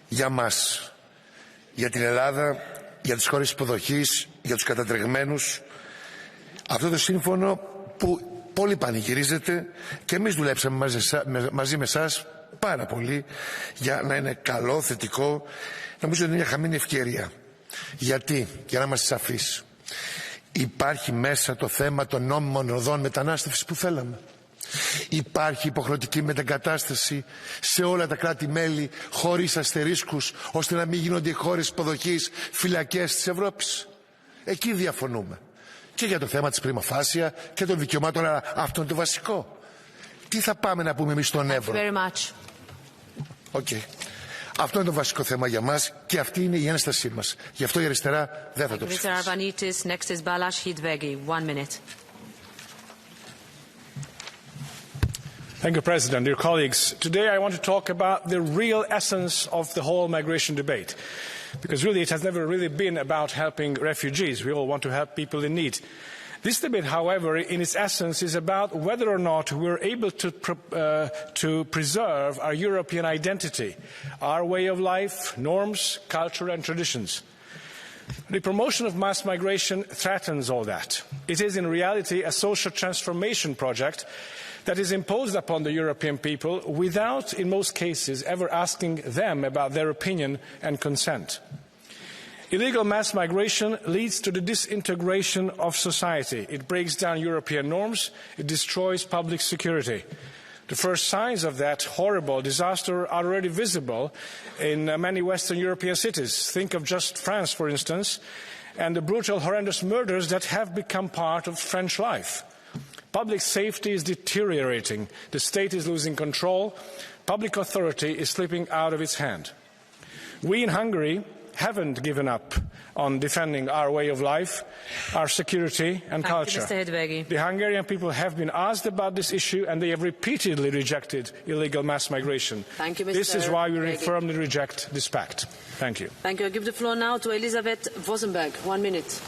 Για μας. Για την Ελλάδα, για τις χώρες υποδοχής, για τους κατατρεγμένους. Αυτό το σύμφωνο που πολύ πανηγυρίζεται και εμείς δουλέψαμε μαζί με εσάς πάρα πολύ για να είναι καλό, θετικό. Νομίζω ότι είναι μια χαμένη ευκαιρία. Γιατί, για να είμαστε σαφείς, υπάρχει μέσα το θέμα των νόμιμων οδών μετανάστευσης που θέλαμε. Υπάρχει υποχρεωτική μετεγκατάσταση σε όλα τα κράτη-μέλη χωρίς αστερίσκους, ώστε να μην γίνονται οι χώρες υποδοχής φυλακές της Ευρώπης. Εκεί διαφωνούμε. Και για το θέμα της prima facie και των δικαιωμάτων, αλλά αυτό είναι το βασικό. Τι θα πάμε να πούμε εμείς στον Εύρο. Okay. Αυτό είναι το βασικό θέμα για μας και αυτή είναι η ένστασή μας. Γι' αυτό η αριστερά δεν θα το ψηφίσει. Mr. Arvanitis, next is Balázs Hidvegi. 1 minute. Thank you, President. Dear colleagues, today I want to talk about the real essence of the whole migration debate. Because really it has never really been about helping refugees. We all want to help people in need. This debate, however, in its essence is about whether or not we're able to preserve our European identity, our way of life, norms, culture and traditions. The promotion of mass migration threatens all that. It is in reality a social transformation project that is imposed upon the European people without, in most cases, ever asking them about their opinion and consent. Illegal mass migration leads to the disintegration of society. It breaks down European norms. It destroys public security. The first signs of that horrible disaster are already visible in many Western European cities. Think of just France, for instance, and the brutal, horrendous murders that have become part of French life. Public safety is deteriorating. The state is losing control. Public authority is slipping out of its hand. We in Hungary haven't given up on defending our way of life, our security and culture. The Hungarian people have been asked about this issue and they have repeatedly rejected illegal mass migration. Thank you, Mr. This is why we Draghi. firmly reject this pact. Thank you. Thank you. I give the floor now to Elisabeth Vosenberg. 1 minute.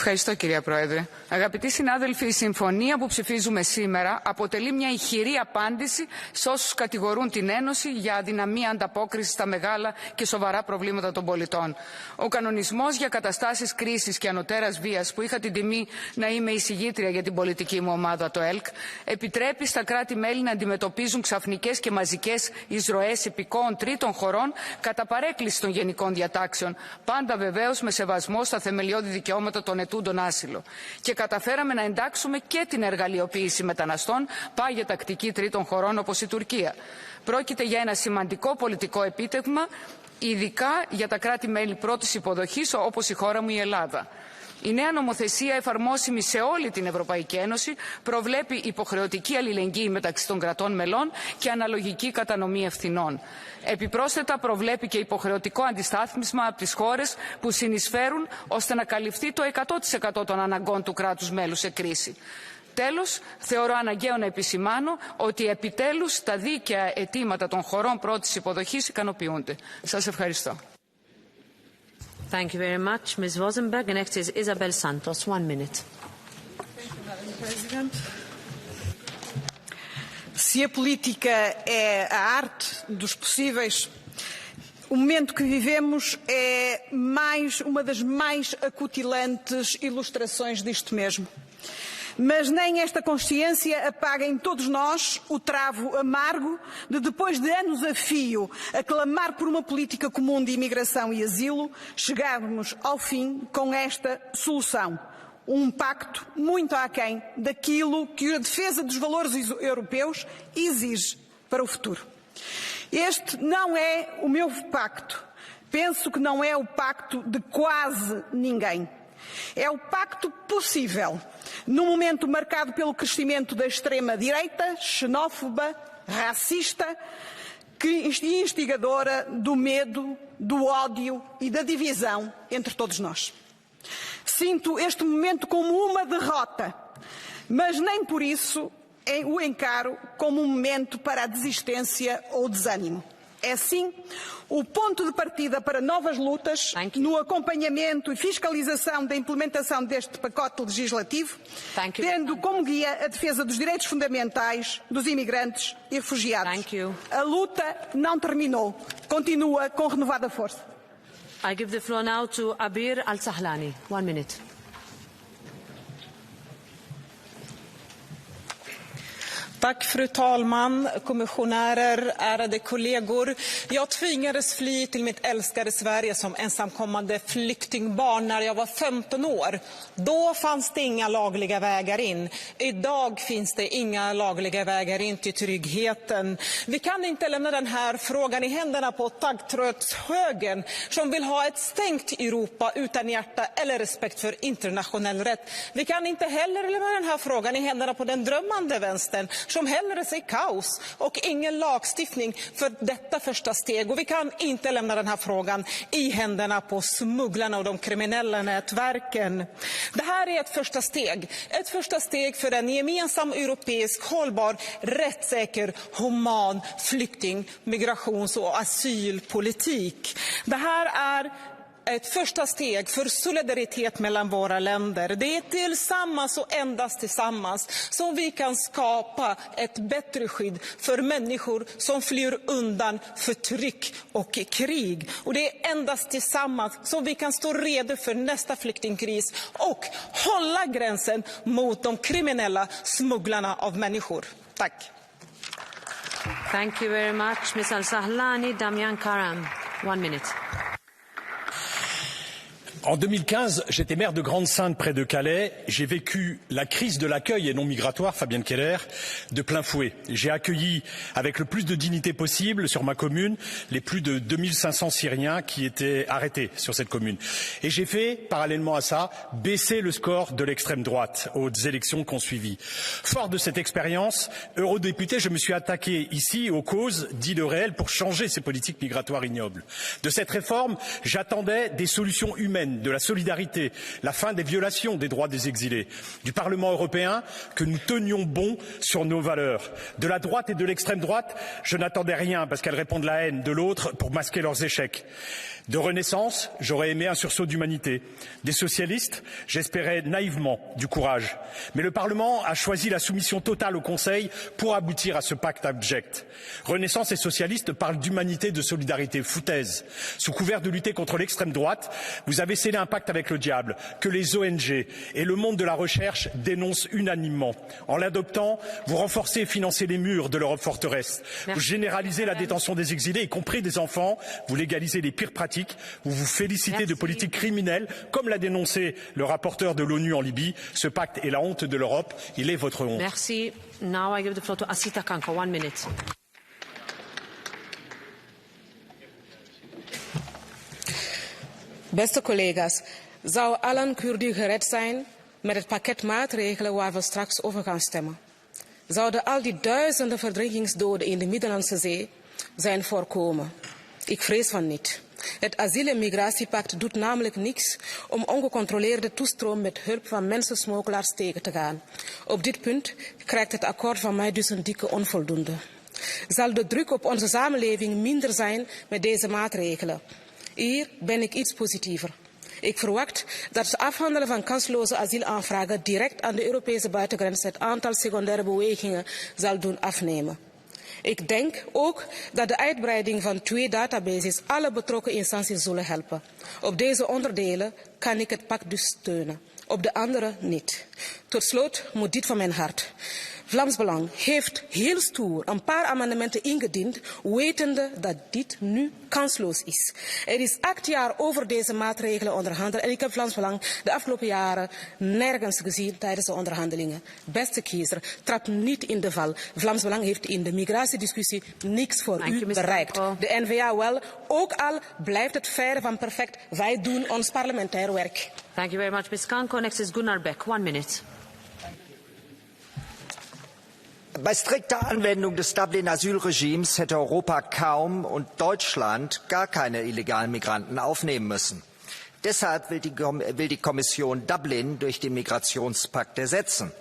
Ευχαριστώ, κυρία Πρόεδρε. Αγαπητοί συνάδελφοι, η συμφωνία που ψηφίζουμε σήμερα αποτελεί μια ηχηρή απάντηση σε όσους κατηγορούν την Ένωση για αδυναμία ανταπόκρισης στα μεγάλα και σοβαρά προβλήματα των πολιτών. Ο κανονισμός για καταστάσεις κρίσης και ανωτέρας βίας, που είχα την τιμή να είμαι εισηγήτρια για την πολιτική μου ομάδα, το ΕΛΚ, επιτρέπει στα κράτη-μέλη να αντιμετωπίζουν ξαφνικές και μαζικές εισρωές υπηκόων τρίτων χωρών κατά παρέκκληση των γενικών διατάξεων, πάντα βεβαίως με σεβασμό στα θεμελιώδη δικαιώματα των ετούντων άσυλο. Και καταφέραμε να εντάξουμε και την εργαλειοποίηση μεταναστών, πάγια τακτική τρίτων χωρών όπως η Τουρκία. Πρόκειται για ένα σημαντικό πολιτικό επίτευγμα, ειδικά για τα κράτη-μέλη πρώτης υποδοχής όπως η χώρα μου η Ελλάδα. Η νέα νομοθεσία, εφαρμόσιμη σε όλη την Ευρωπαϊκή Ένωση, προβλέπει υποχρεωτική αλληλεγγύη μεταξύ των κρατών μελών και αναλογική κατανομή ευθυνών. Επιπρόσθετα, προβλέπει και υποχρεωτικό αντιστάθμισμα από τις χώρες που συνεισφέρουν ώστε να καλυφθεί το 100% των αναγκών του κράτους μέλους σε κρίση. Τέλος, θεωρώ αναγκαίο να επισημάνω ότι επιτέλους τα δίκαια αιτήματα των χωρών πρώτης υποδοχής ικανοποιούνται. Σας ευχαριστώ. Thank you very much, Ms. Vosenberg. And next is Isabel Santos. 1 minute. Thank you, Madam President. Se a política é a arte dos possíveis, o momento que vivemos é uma das mais acutilantes ilustrações disto mesmo. Mas nem esta consciência apaga em todos nós o travo amargo de, depois de anos a fio, a clamar por uma política comum de imigração e asilo, chegarmos ao fim com esta solução. Um pacto muito aquém daquilo que a defesa dos valores europeus exige para o futuro. Este não é o meu pacto. Penso que não é o pacto de quase ninguém. É o pacto possível, num momento marcado pelo crescimento da extrema-direita, xenófoba, racista e instigadora do medo, do ódio e da divisão entre todos nós. Sinto este momento como uma derrota, mas nem por isso o encaro como um momento para a desistência ou desânimo. É sim o ponto de partida para novas lutas no acompanhamento e fiscalização da implementação deste pacote legislativo, tendo como guia a defesa dos direitos fundamentais dos imigrantes e refugiados. A luta não terminou, continua com renovada força. I give the floor now to Abir Al-Sahlani. 1 minute. Tack fru talman, kommissionärer, ärade kollegor. Jag tvingades fly till mitt älskade Sverige som ensamkommande flyktingbarn när jag var 15 år. Då fanns det inga lagliga vägar in. Idag finns det inga lagliga vägar in till tryggheten. Vi kan inte lämna den här frågan i händerna på taggtrådshögern som vill ha ett stängt Europa utan hjärta eller respekt för internationell rätt. Vi kan inte heller lämna den här frågan i händerna på den drömmande vänstern som hellre ser kaos och ingen lagstiftning för detta första steg. Och vi kan inte lämna den här frågan i händerna på smugglarna och de kriminella nätverken. Det här är ett första steg. Ett första steg för en gemensam europeisk, hållbar, rättssäker, human flykting-, migrations- och asylpolitik. Det här är ett första steg för solidaritet mellan våra länder. Det är tillsammans och endast tillsammans som vi kan skapa ett bättre skydd för människor som flyr undan förtryck och krig. Och det är endast tillsammans som vi kan stå redo för nästa flyktingkris och hålla gränsen mot de kriminella smugglarna av människor. Tack. Thank you very much, Ms. Al-Sahlani. Damian Karam, 1 minute. En 2015, j'étais maire de Grande-Sainte près de Calais. J'ai vécu la crise de l'accueil et non migratoire, Fabienne Keller, de plein fouet. J'ai accueilli avec le plus de dignité possible sur ma commune les plus de 2500 Syriens qui étaient arrêtés sur cette commune. Et j'ai fait, parallèlement à ça, baisser le score de l'extrême droite aux élections qu'on suivit. Fort de cette expérience, eurodéputé, je me suis attaqué ici aux causes dites de réel pour changer ces politiques migratoires ignobles. De cette réforme, j'attendais des solutions humaines, de la solidarité, la fin des violations des droits des exilés, du Parlement européen, que nous tenions bon sur nos valeurs. De la droite et de l'extrême droite, je n'attendais rien parce qu'elles répondent la haine de l'autre pour masquer leurs échecs. De Renaissance, j'aurais aimé un sursaut d'humanité. Des socialistes, j'espérais naïvement du courage. Mais le Parlement a choisi la soumission totale au Conseil pour aboutir à ce pacte abject. Renaissance et socialistes parlent d'humanité, de solidarité, foutaise. Sous couvert de lutter contre l'extrême droite, vous avez scellé un pacte avec le diable que les ONG et le monde de la recherche dénoncent unanimement. En l'adoptant, vous renforcez et financez les murs de l'Europe forteresse. Vous généralisez la détention des exilés, y compris des enfants. Vous légalisez les pires pratiques. Vous vous félicitez de politiques criminelles, comme l'a dénoncé le rapporteur de l'ONU en Libye. Ce pacte est la honte de l'Europe. Il est votre honte. Merci. Now I give the floor to Asita Kanko. 1 minute. Beste collega's, zou Alan Kurdi gered zijn met het pakket maatregelen waar we straks over gaan stemmen? Zouden al die duizenden verdrinkingsdoden in de Middellandse Zee zijn voorkomen? Ik vrees van niet. Het asiel- en migratiepact doet namelijk niks om ongecontroleerde toestroom met hulp van mensensmokkelaars tegen te gaan. Op dit punt krijgt het akkoord van mij dus een dikke onvoldoende. Zal de druk op onze samenleving minder zijn met deze maatregelen? Hier ben ik iets positiever. Ik verwacht dat het afhandelen van kansloze asielaanvragen direct aan de Europese buitengrens het aantal secundaire bewegingen zal doen afnemen. Ik denk ook dat de uitbreiding van 2 databases alle betrokken instanties zullen helpen. Op deze onderdelen kan ik het pact dus steunen. Op de andere niet. Tot slot moet dit van mijn hart. Vlaams Belang heeft heel stoer een paar amendementen ingediend, wetende dat dit nu kansloos is. Er is 8 jaar over deze maatregelen onderhandeld en ik heb Vlaams Belang de afgelopen jaren nergens gezien tijdens de onderhandelingen. Beste kiezer, trap niet in de val. Vlaams Belang heeft in de migratiediscussie niks voor u bereikt. De N-VA wel, ook al blijft het ver van perfect. Wij doen ons parlementair werk. Thank you very much, Ms. Kanko. Next is Gunnar Beck. 1 minute. Bei strikter Anwendung des Dublin-Asylregimes hätte Europa kaum und Deutschland gar keine illegalen Migranten aufnehmen müssen. Deshalb will die Kommission Dublin durch den Migrationspakt ersetzen.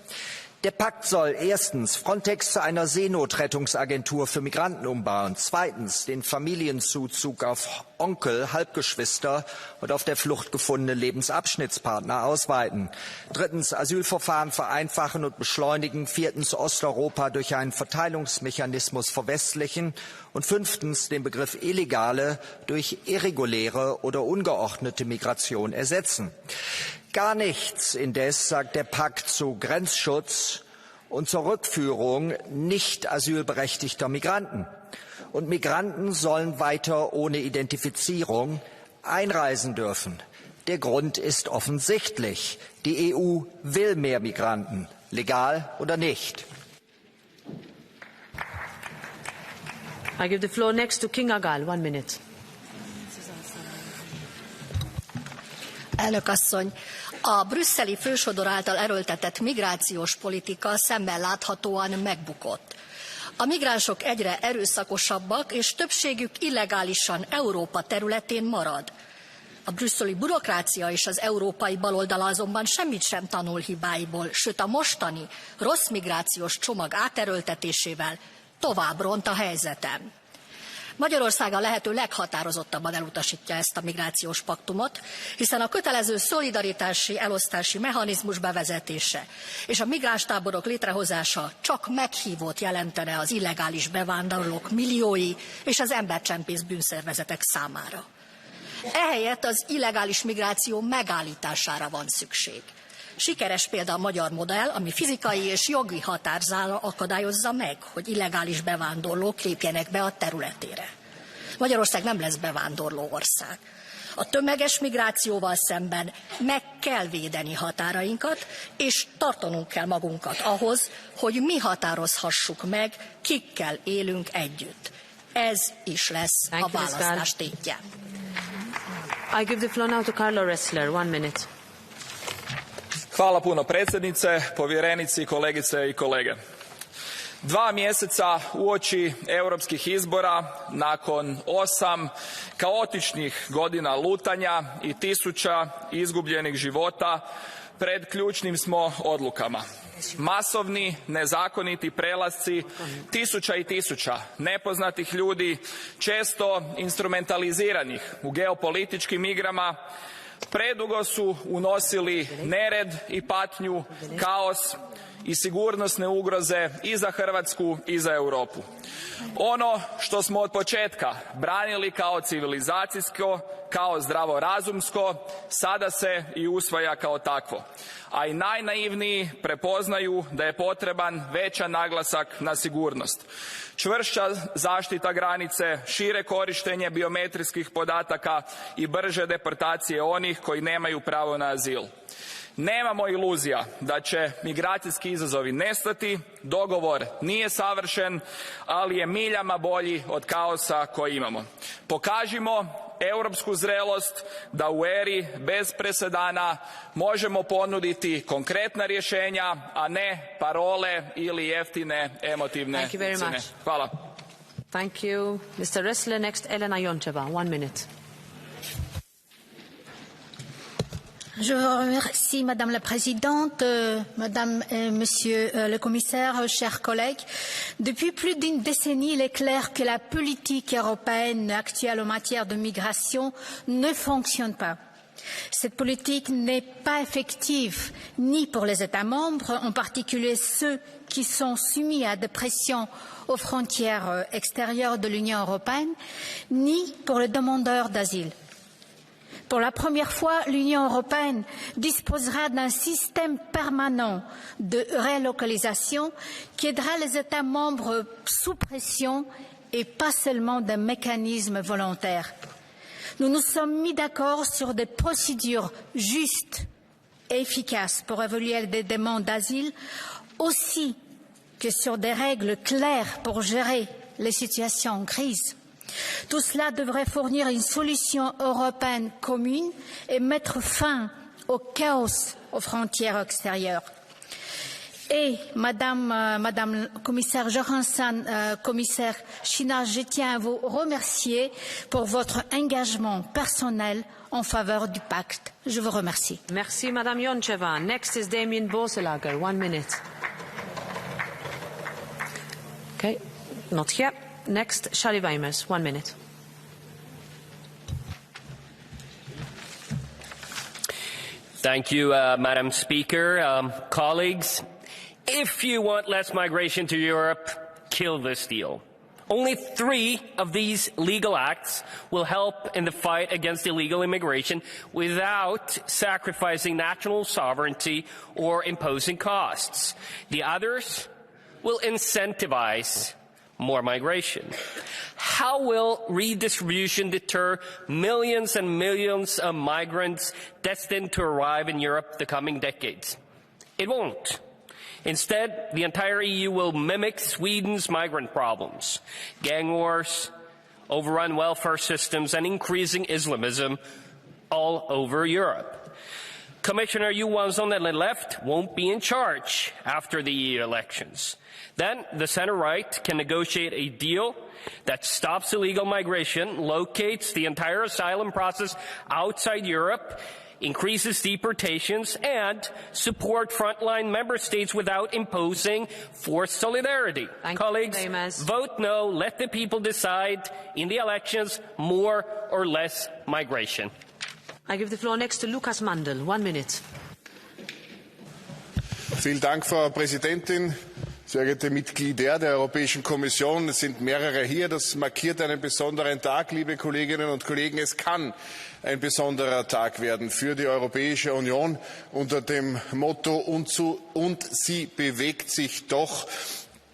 Der Pakt soll erstens Frontex zu einer Seenotrettungsagentur für Migranten umbauen, zweitens den Familienzuzug auf Onkel, Halbgeschwister und auf der Flucht gefundene Lebensabschnittspartner ausweiten, drittens Asylverfahren vereinfachen und beschleunigen, viertens Osteuropa durch einen Verteilungsmechanismus verwestlichen und fünftens den Begriff illegale durch irreguläre oder ungeordnete Migration ersetzen. Gar nichts indes sagt der Pakt zu Grenzschutz und zur Rückführung nicht asylberechtigter Migranten. Und Migranten sollen weiter ohne Identifizierung einreisen dürfen. Der Grund ist offensichtlich. Die EU will mehr Migranten, legal oder nicht. I give the floor next to Kinga Gál. 1 minute. Elnök asszony, a brüsszeli fősodor által erőltetett migrációs politika szemmel láthatóan megbukott. A migránsok egyre erőszakosabbak, és többségük illegálisan Európa területén marad. A brüsszeli bürokrácia és az európai baloldal azonban semmit sem tanul hibáiból, sőt a mostani rossz migrációs csomag áterőltetésével tovább ront a helyzeten. Magyarország a lehető leghatározottabban elutasítja ezt a migrációs paktumot, hiszen a kötelező szolidaritási elosztási mechanizmus bevezetése és a migránstáborok létrehozása csak meghívót jelentene az illegális bevándorlók milliói és az embercsempész bűnszervezetek számára. Ehelyett az illegális migráció megállítására van szükség. Sikeres példa a magyar modell, ami fizikai és jogi határzála akadályozza meg, hogy illegális bevándorlók lépjenek be a területére. Magyarország nem lesz bevándorló ország. A tömeges migrációval szemben meg kell védeni határainkat, és tartanunk kell magunkat ahhoz, hogy mi határozhassuk meg, kikkel élünk együtt. Ez is lesz a választás tétje. I give the floor now to Carlo Ressler. 1 minute. Hvala puno predsjednice, povjerenici, kolegice i kolege. 2 mjeseca uoči europskih izbora, nakon 8 kaotičnih godina lutanja i 1000 izgubljenih života, pred ključnim smo odlukama. Masovni, nezakoniti prelasci, 1000 i 1000 nepoznatih ljudi, često instrumentaliziranih u geopolitičkim igrama, predugo su unosili nered i patnju, kaos i sigurnosne ugroze i za Hrvatsku i za Europu. Ono što smo od početka branili kao civilizacijsko, kao zdravorazumsko, sada se i usvaja kao takvo. A i najnaivniji prepoznaju da je potreban većan naglasak na sigurnost. Čvršća zaštita granice, šire korištenje biometrijskih podataka i brže deportacije onih koji nemaju pravo na azil. Nemamo iluzija da će migracijski izazovi nestati, dogovor nije savršen, ali je miljama bolji od kaosa koji imamo. Pokažimo europsku zrelost da u eri bez presedana možemo ponuditi konkretna rješenja, a ne parole ili jeftine emotivne cene. Hvala. Thank you. Mr. Ressler, next Elena Joncheva. 1 minute. Je vous remercie, Madame la Présidente, Madame et Monsieur le Commissaire, chers collègues. Depuis plus d'une décennie, il est clair que la politique européenne actuelle en matière de migration ne fonctionne pas. Cette politique n'est pas effective ni pour les États membres, en particulier ceux qui sont soumis à des pressions aux frontières extérieures de l'Union européenne, ni pour les demandeurs d'asile. Pour la première fois, l'Union européenne disposera d'un système permanent de relocalisation qui aidera les États membres sous pression et pas seulement d'un mécanisme volontaire. Nous nous sommes mis d'accord sur des procédures justes et efficaces pour évaluer des demandes d'asile, aussi que sur des règles claires pour gérer les situations en crise. Tout cela devrait fournir une solution européenne commune et mettre fin au chaos aux frontières extérieures. Et Madame Commissaire Johansson, Commissaire China, je tiens à vous remercier pour votre engagement personnel en faveur du pacte. Je vous remercie. Merci, Madame Joncheva. Next is Damien Borselager. 1 minute. Okay, not here. Next, Shari Weimers, 1 minute. Thank you, Madam Speaker. Colleagues, if you want less migration to Europe, kill this deal. Only 3 of these legal acts will help in the fight against illegal immigration without sacrificing national sovereignty or imposing costs. The others will incentivize more migration. How will redistribution deter millions and millions of migrants destined to arrive in Europe the coming decades? It won't. Instead, the entire EU will mimic Sweden's migrant problems: gang wars, overrun welfare systems, and increasing Islamism all over Europe. Commissioner Johansson and the left won't be in charge after the EU elections. Then the center-right can negotiate a deal that stops illegal migration, locates the entire asylum process outside Europe, increases deportations, and support frontline member states without imposing forced solidarity. Colleagues, vote no, let the people decide in the elections, more or less migration. I give the floor next to Lukas Mandl. 1 minute. Vielen Dank, Frau Präsidentin. Sehr geehrte Mitglieder der Europäischen Kommission, es sind mehrere hier. Das markiert einen besonderen Tag, liebe Kolleginnen und Kollegen. Es kann ein besonderer Tag werden für die Europäische Union unter dem Motto und sie bewegt sich doch.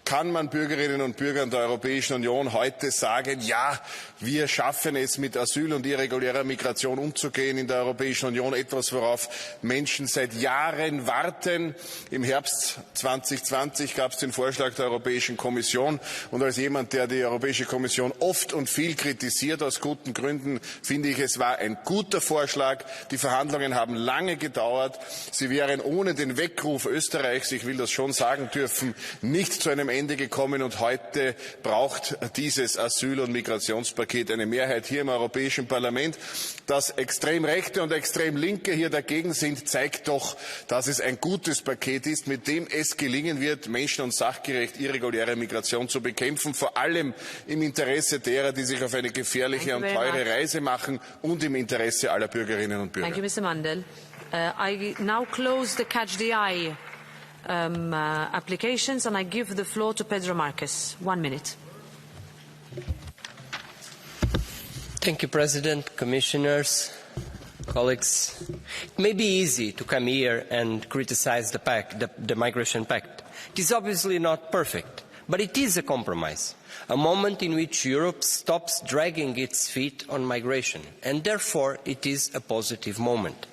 kann man Bürgerinnen und Bürgern der Europäischen Union heute sagen, ja, wir schaffen es, mit Asyl und irregulärer Migration umzugehen in der Europäischen Union, etwas, worauf Menschen seit Jahren warten. Im Herbst 2020 gab es den Vorschlag der Europäischen Kommission, und als jemand, der die Europäische Kommission oft und viel kritisiert, aus guten Gründen, finde ich, es war ein guter Vorschlag. Die Verhandlungen haben lange gedauert. Sie wären ohne den Weckruf Österreichs, ich will das schon sagen dürfen, nicht zu einem Ende gekommen, und heute braucht dieses Asyl- und Migrationspaket eine Mehrheit hier im Europäischen Parlament. Dass extrem Rechte und extrem Linke hier dagegen sind, zeigt doch, dass es ein gutes Paket ist, mit dem es gelingen wird, menschen- und sachgerecht irreguläre Migration zu bekämpfen, vor allem im Interesse derer, die sich auf eine gefährliche und teure Reise machen, und im Interesse aller Bürgerinnen und Bürger. Thank you, Mr. Mandel. I now close the Catch the Eye applications, and I give the floor to Pedro Marques. 1 minute. Thank you, President, Commissioners, colleagues. It may be easy to come here and criticize the Pact, the Migration Pact. It is obviously not perfect, but it is a compromise, a moment in which Europe stops dragging its feet on migration, and therefore it is a positive moment.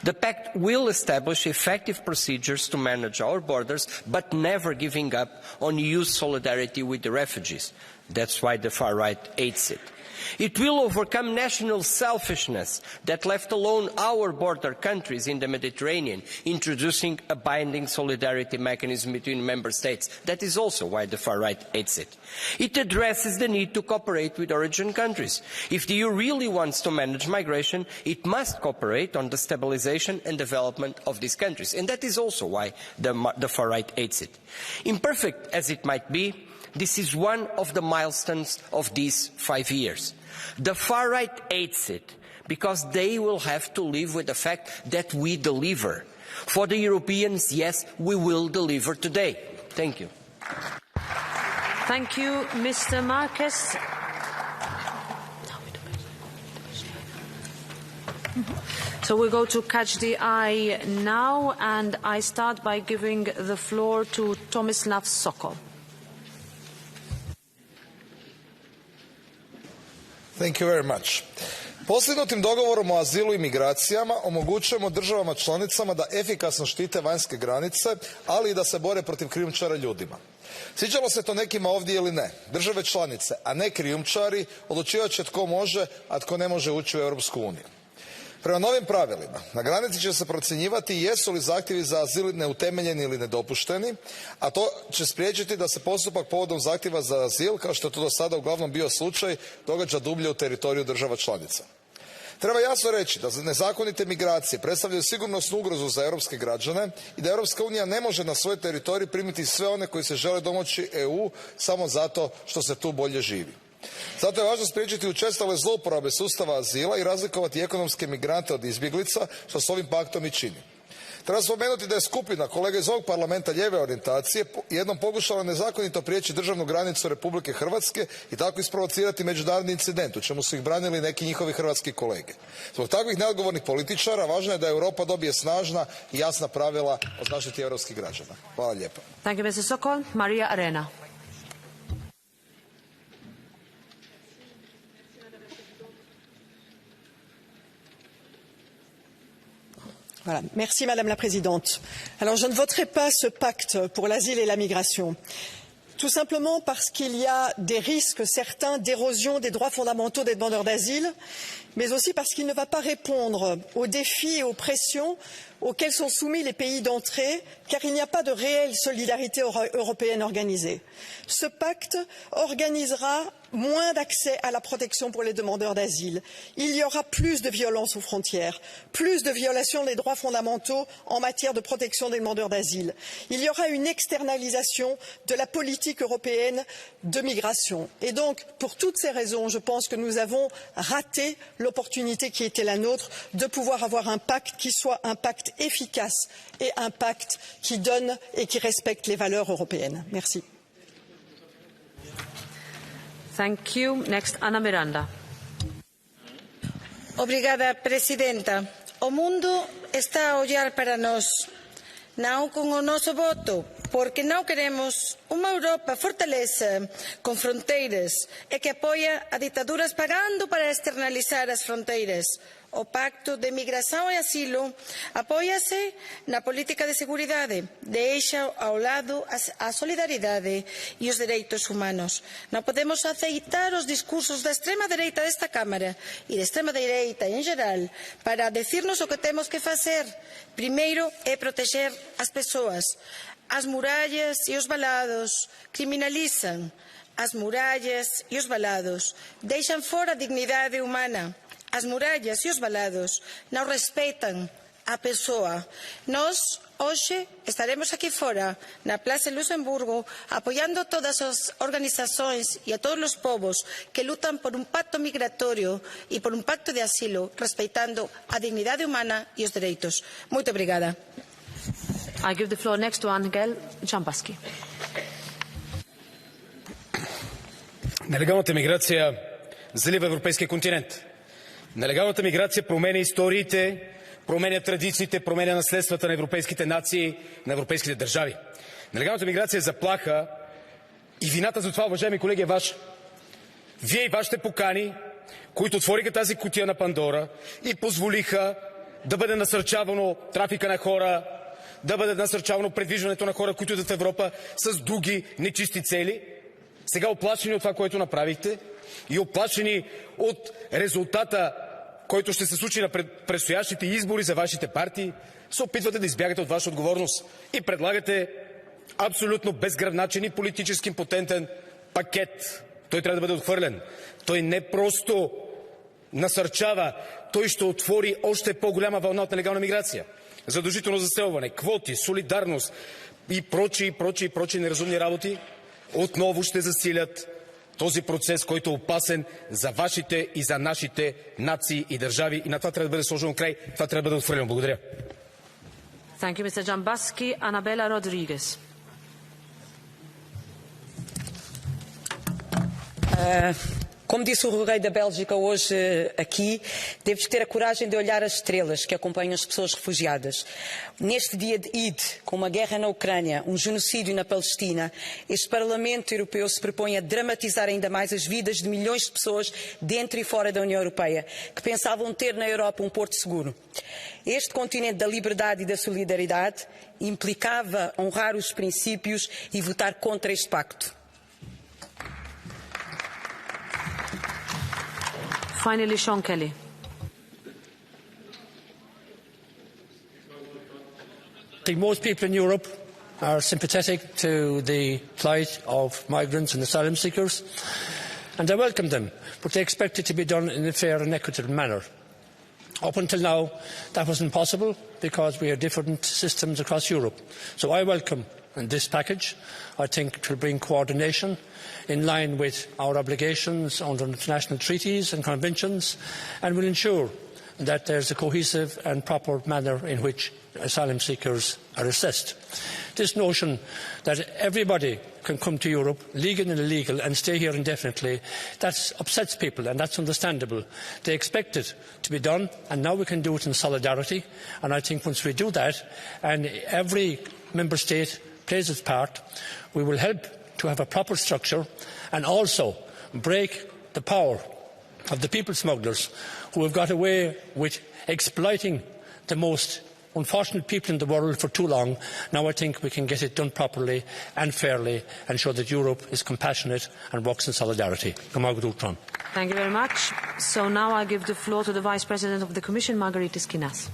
The Pact will establish effective procedures to manage our borders, but never giving up on EU solidarity with the refugees. That's why the far right hates it. It will overcome national selfishness that left alone our border countries in the Mediterranean, introducing a binding solidarity mechanism between member states. That is also why the far right hates it. It addresses the need to cooperate with origin countries. If the EU really wants to manage migration, it must cooperate on the stabilization and development of these countries. And that is also why the far right hates it. Imperfect as it might be, this is one of the milestones of these 5 years. The far right hates it because they will have to live with the fact that we deliver. For the Europeans, yes, we will deliver today. Thank you. Thank you, Mr. Marques. So we go to Catch the Eye now, and I start by giving the floor to Tomislav Sokol. Thank you very much. Postignutim dogovorom o azilu i migracijama omogućujemo državama članicama da efikasno štite vanjske granice, ali i da se bore protiv krijumčara ljudima. Sviđalo se to nekima ovdje ili ne, države članice, a ne krijumčari, odlučivat će tko može, a tko ne može ući u Europsku uniju. Prema novim pravilima, na granici će se procjenjivati jesu li zahtjevi za azil neutemeljeni ili nedopušteni, a to će spriječiti da se postupak povodom zahtjeva za azil, kao što je to do sada uglavnom bio slučaj, događa dublje u teritoriju država članica. Treba jasno reći da nezakonite migracije predstavljaju sigurnosnu ugrozu za europske građane i da Europska unija ne može na svoj teritorij primiti sve one koji se žele domoći EU samo zato što se tu bolje živi. Zato je važno spriječiti učestale zlouporabe sustava azila i razlikovati ekonomske migrante od izbjeglica, što s ovim paktom i čini. Treba spomenuti da je skupina kolega iz ovog parlamenta lijeve orijentacije jednom pokušala nezakonito prijeći državnu granicu Republike Hrvatske i tako isprovocirati međunarodni incident, u čemu su ih branili neki njihovi hrvatski kolege. Zbog takvih neodgovornih političara važno je da Europa dobije snažna i jasna pravila o zaštiti europskih građana. Hvala lijepa. Thank you, Mr. Sokol. Maria Arena. Voilà. Merci Madame la Présidente. Alors je ne voterai pas ce pacte pour l'asile et la migration. Tout simplement parce qu'il y a des risques certains d'érosion des droits fondamentaux des demandeurs d'asile, mais aussi parce qu'il ne va pas répondre aux défis et aux pressions auxquels sont soumis les pays d'entrée, car il n'y a pas de réelle solidarité européenne organisée. Ce pacte organisera moins d'accès à la protection pour les demandeurs d'asile. Il y aura plus de violence aux frontières, plus de violations des droits fondamentaux en matière de protection des demandeurs d'asile. Il y aura une externalisation de la politique européenne de migration. Et donc, pour toutes ces raisons, je pense que nous avons raté l'opportunité qui était la nôtre de pouvoir avoir un pacte qui soit un pacte efficace et un pacte qui donne et qui respecte les valeurs européennes. Merci. Thank you. Next, Ana Miranda. Obrigada, Presidenta. O mundo está a ollar para nós, non con o noso voto, porque não queremos uma Europa fortaleza com fronteiras e que apoia a ditaduras pagando para externalizar as fronteiras. O Pacto de Migração e Asilo apoia-se na política de seguridade, deixa ao lado a solidariedade e os direitos humanos. Não podemos aceitar os discursos da extrema-direita desta Câmara e da extrema-direita em geral para dizer-nos o que temos que fazer. Primeiro é proteger as pessoas. As muralhas e os valados criminalizam. As muralhas e os valados deixam fora a dignidade humana. As muralhas e os valados não respeitam a pessoa. Nós, hoje, estaremos aqui fora, na Praça de Luxemburgo, apoiando todas as organizações e a todos os povos que lutam por pacto migratório e por pacto de asilo, respeitando a dignidade humana e os direitos. Muito obrigada. I give the floor next to Angel Jambaski. Нелегалната миграция залива европейския континент. Нелегалната миграция променя историите, променя традициите, променя наследствата на европейските нации, на европейските държави. Нелегалната миграция е заплаха и вината за това, уважаеми колеги, е ваша. Вие и вашите покани, които отвориха тази кутия на Пандора и позволиха да бъде насърчавано трафика на хора, да бъде насърчавано предвижването на хора, които идват в Европа с други нечисти цели. Сега оплашени от това, което направихте и оплашени от резултата, който ще се случи на предстоящите избори за вашите партии, се опитвате да избягате от ваша отговорност и предлагате абсолютно безгръбначен и политически импотентен пакет. Той трябва да бъде отхвърлен. Той не просто насърчава, той ще отвори още по-голяма вълна от нелегална миграция. Задължително заселване, квоти, солидарност и прочие неразумни работи отново ще засилят този процес, който е опасен за вашите и за нашите нации и държави. И на това трябва да бъде сложено край. Това трябва да бъде отхвърлено. Благодаря. Thank you, Mr. Jambaski. Anabela Rodrigues. Como disse o rei da Bélgica hoje aqui, temos que ter a coragem de olhar as estrelas que acompanham as pessoas refugiadas. Neste dia de Eid, com uma guerra na Ucrânia, um genocídio na Palestina, este Parlamento Europeu se propõe a dramatizar ainda mais as vidas de milhões de pessoas dentro e fora da União Europeia, que pensavam ter na Europa um porto seguro. Este continente da liberdade e da solidariedade implicava honrar os princípios e votar contra este pacto. Finally, Sean Kelly. I think most people in Europe are sympathetic to the plight of migrants and asylum seekers, and I welcome them, but they expect it to be done in a fair and equitable manner. Up until now, that wasn't possible because we had different systems across Europe. So I welcome this package. I think it will bring coordination in line with our obligations under international treaties and conventions, and will ensure that there is a cohesive and proper manner in which asylum seekers are assessed. This notion that everybody can come to Europe, legal and illegal, and stay here indefinitely, that upsets people, and that's understandable. They expect it to be done, and now we can do it in solidarity. And I think once we do that, and every member state plays its part, we will help to have a proper structure and also break the power of the people smugglers who have got away with exploiting the most unfortunate people in the world for too long. Now I think we can get it done properly and fairly and show that Europe is compassionate and works in solidarity. Thank you very much. So now I give the floor to the Vice President of the Commission, Margaritis Kinas.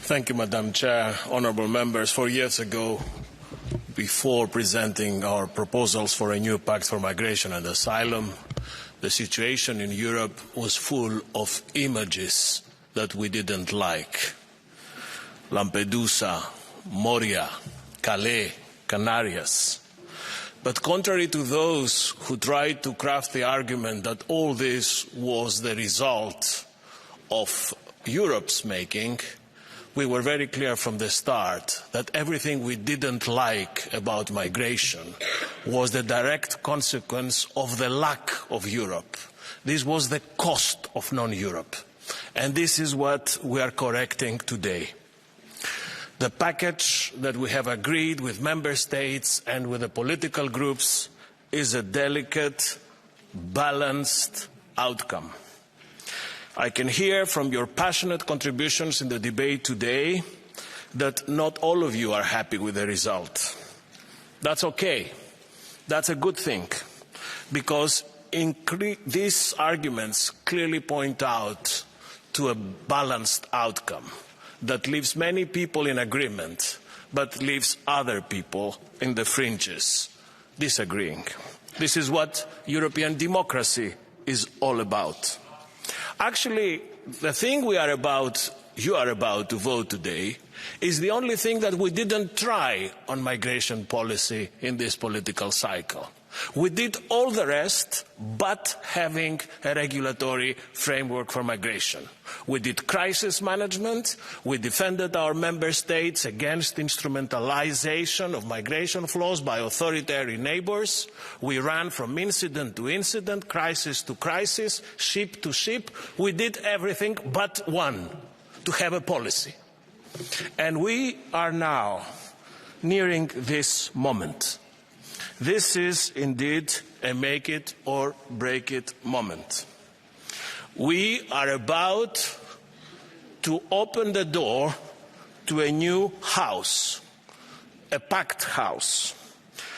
Thank you, Madam Chair. Honourable members, 4 years ago, before presenting our proposals for a new pact for migration and asylum, the situation in Europe was full of images that we didn't like. Lampedusa, Moria, Calais, Canarias. But contrary to those who tried to craft the argument that all this was the result of Europe's making, we were very clear from the start that everything we didn't like about migration was the direct consequence of the lack of Europe. This was the cost of non-Europe. And this is what we are correcting today. The package that we have agreed with member states and with the political groups is a delicate, balanced outcome. I can hear from your passionate contributions in the debate today that not all of you are happy with the result. That's okay. That's a good thing, because these arguments clearly point out to a balanced outcome that leaves many people in agreement, but leaves other people in the fringes disagreeing. This is what European democracy is all about. Actually, the thing you are about to vote today is the only thing that we didn't try on migration policy in this political cycle. We did all the rest but having a regulatory framework for migration. We did crisis management, we defended our member states against instrumentalization of migration flows by authoritarian neighbors. We ran from incident to incident, crisis to crisis, ship to ship. We did everything but one, to have a policy. And we are now nearing this moment. This is indeed a make it or break it moment. We are about to open the door to a new house, a Pact house,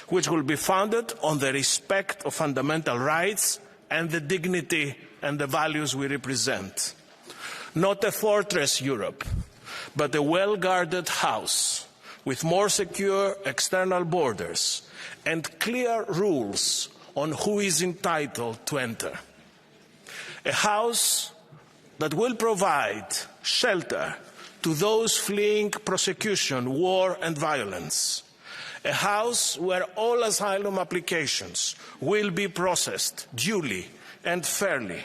which will be founded on the respect of fundamental rights and the dignity and the values we represent. Not a fortress Europe, but a well-guarded house with more secure external borders and clear rules on who is entitled to enter. A house that will provide shelter to those fleeing persecution, war and violence. A house where all asylum applications will be processed duly and fairly.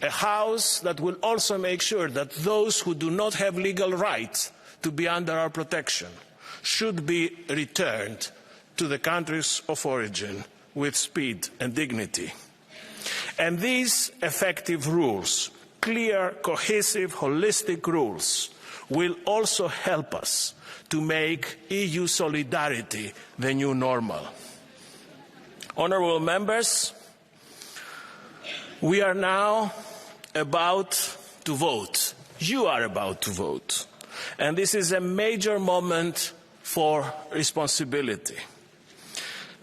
A house that will also make sure that those who do not have legal rights to be under our protection should be returned to the countries of origin with speed and dignity. And these effective rules, clear, cohesive, holistic rules, will also help us to make EU solidarity the new normal. Honourable members, we are now about to vote. You are about to vote. And this is a major moment for responsibility.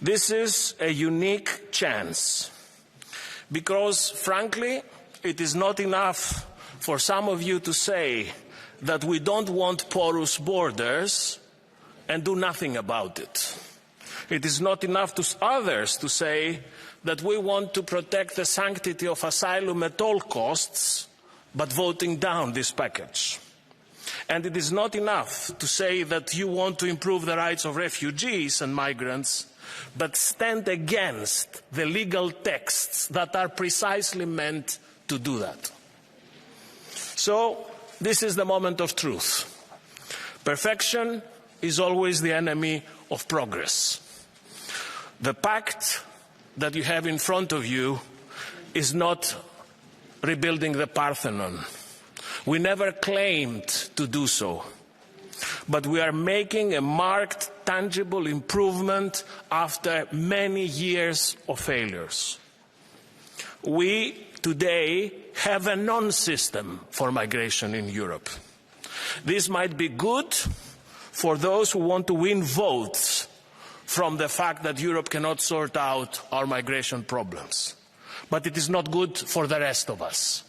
This is a unique chance because, frankly, it is not enough for some of you to say that we don't want porous borders and do nothing about it. It is not enough to others to say that we want to protect the sanctity of asylum at all costs, but voting down this package. And it is not enough to say that you want to improve the rights of refugees and migrants, but stand against the legal texts that are precisely meant to do that. So, this is the moment of truth. Perfection is always the enemy of progress. The pact that you have in front of you is not rebuilding the Parthenon. We never claimed to do so. But we are making a marked, tangible improvement after many years of failures. We today have a non-system for migration in Europe. This might be good for those who want to win votes from the fact that Europe cannot sort out our migration problems. But it is not good for the rest of us.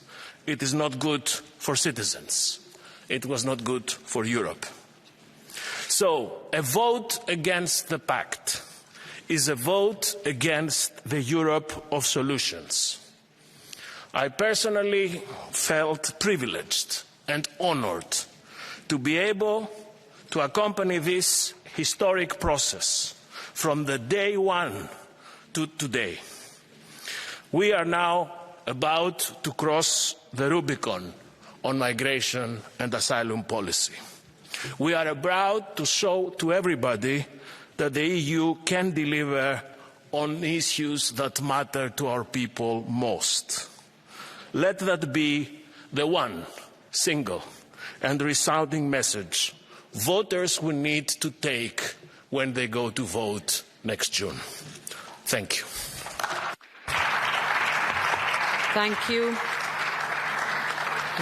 It is not good for citizens. It was not good for Europe. So, a vote against the Pact is a vote against the Europe of solutions. I personally felt privileged and honoured to be able to accompany this historic process from the day one to today. We are now about to cross the Rubicon on migration and asylum policy. We are about to show to everybody that the EU can deliver on issues that matter to our people most. Let that be the one, single and resounding message voters will need to take when they go to vote next June. Thank you. Thank you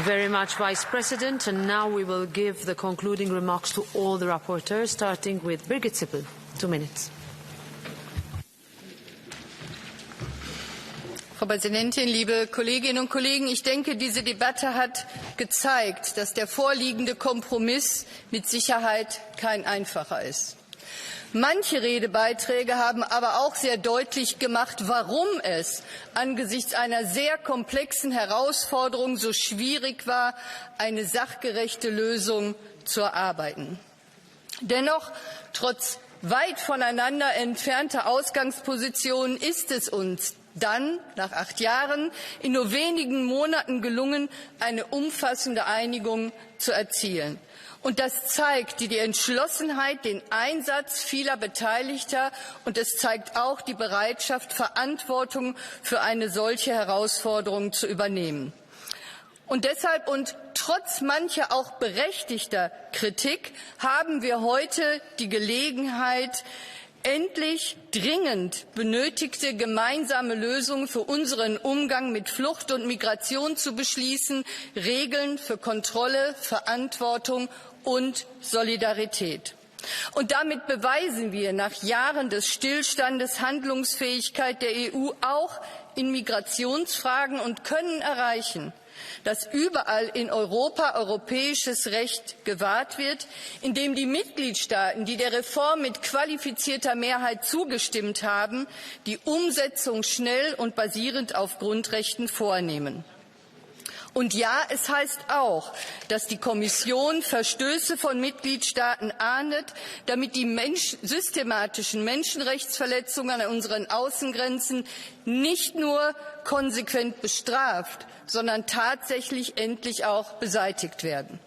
very much, Vice President. And now we will give the concluding remarks to all the rapporteurs, starting with Birgit Sippel. 2 minutes. Frau Präsidentin, liebe Kolleginnen und Kollegen! Ich denke, diese Debatte hat gezeigt, dass der vorliegende Kompromiss mit Sicherheit kein einfacher ist. Manche Redebeiträge haben aber auch sehr deutlich gemacht, warum es angesichts einer sehr komplexen Herausforderung so schwierig war, eine sachgerechte Lösung zu erarbeiten. Dennoch, trotz weit voneinander entfernter Ausgangspositionen ist es uns dann, nach 8 Jahren, in nur wenigen Monaten gelungen, eine umfassende Einigung zu erzielen. Und das zeigt die Entschlossenheit, den Einsatz vieler Beteiligter, und es zeigt auch die Bereitschaft, Verantwortung für eine solche Herausforderung zu übernehmen. Und deshalb und trotz mancher auch berechtigter Kritik haben wir heute die Gelegenheit, endlich dringend benötigte gemeinsame Lösungen für unseren Umgang mit Flucht und Migration zu beschließen, Regeln für Kontrolle, Verantwortung und Solidarität. Und damit beweisen wir nach Jahren des Stillstandes Handlungsfähigkeit der EU auch in Migrationsfragen und können erreichen, dass überall in Europa europäisches Recht gewahrt wird, indem die Mitgliedstaaten, die der Reform mit qualifizierter Mehrheit zugestimmt haben, die Umsetzung schnell und basierend auf Grundrechten vornehmen. Und ja, es heißt auch, dass die Kommission Verstöße von Mitgliedstaaten ahndet, damit die systematischen Menschenrechtsverletzungen an unseren Außengrenzen nicht nur konsequent bestraft, sondern tatsächlich endlich auch beseitigt werden.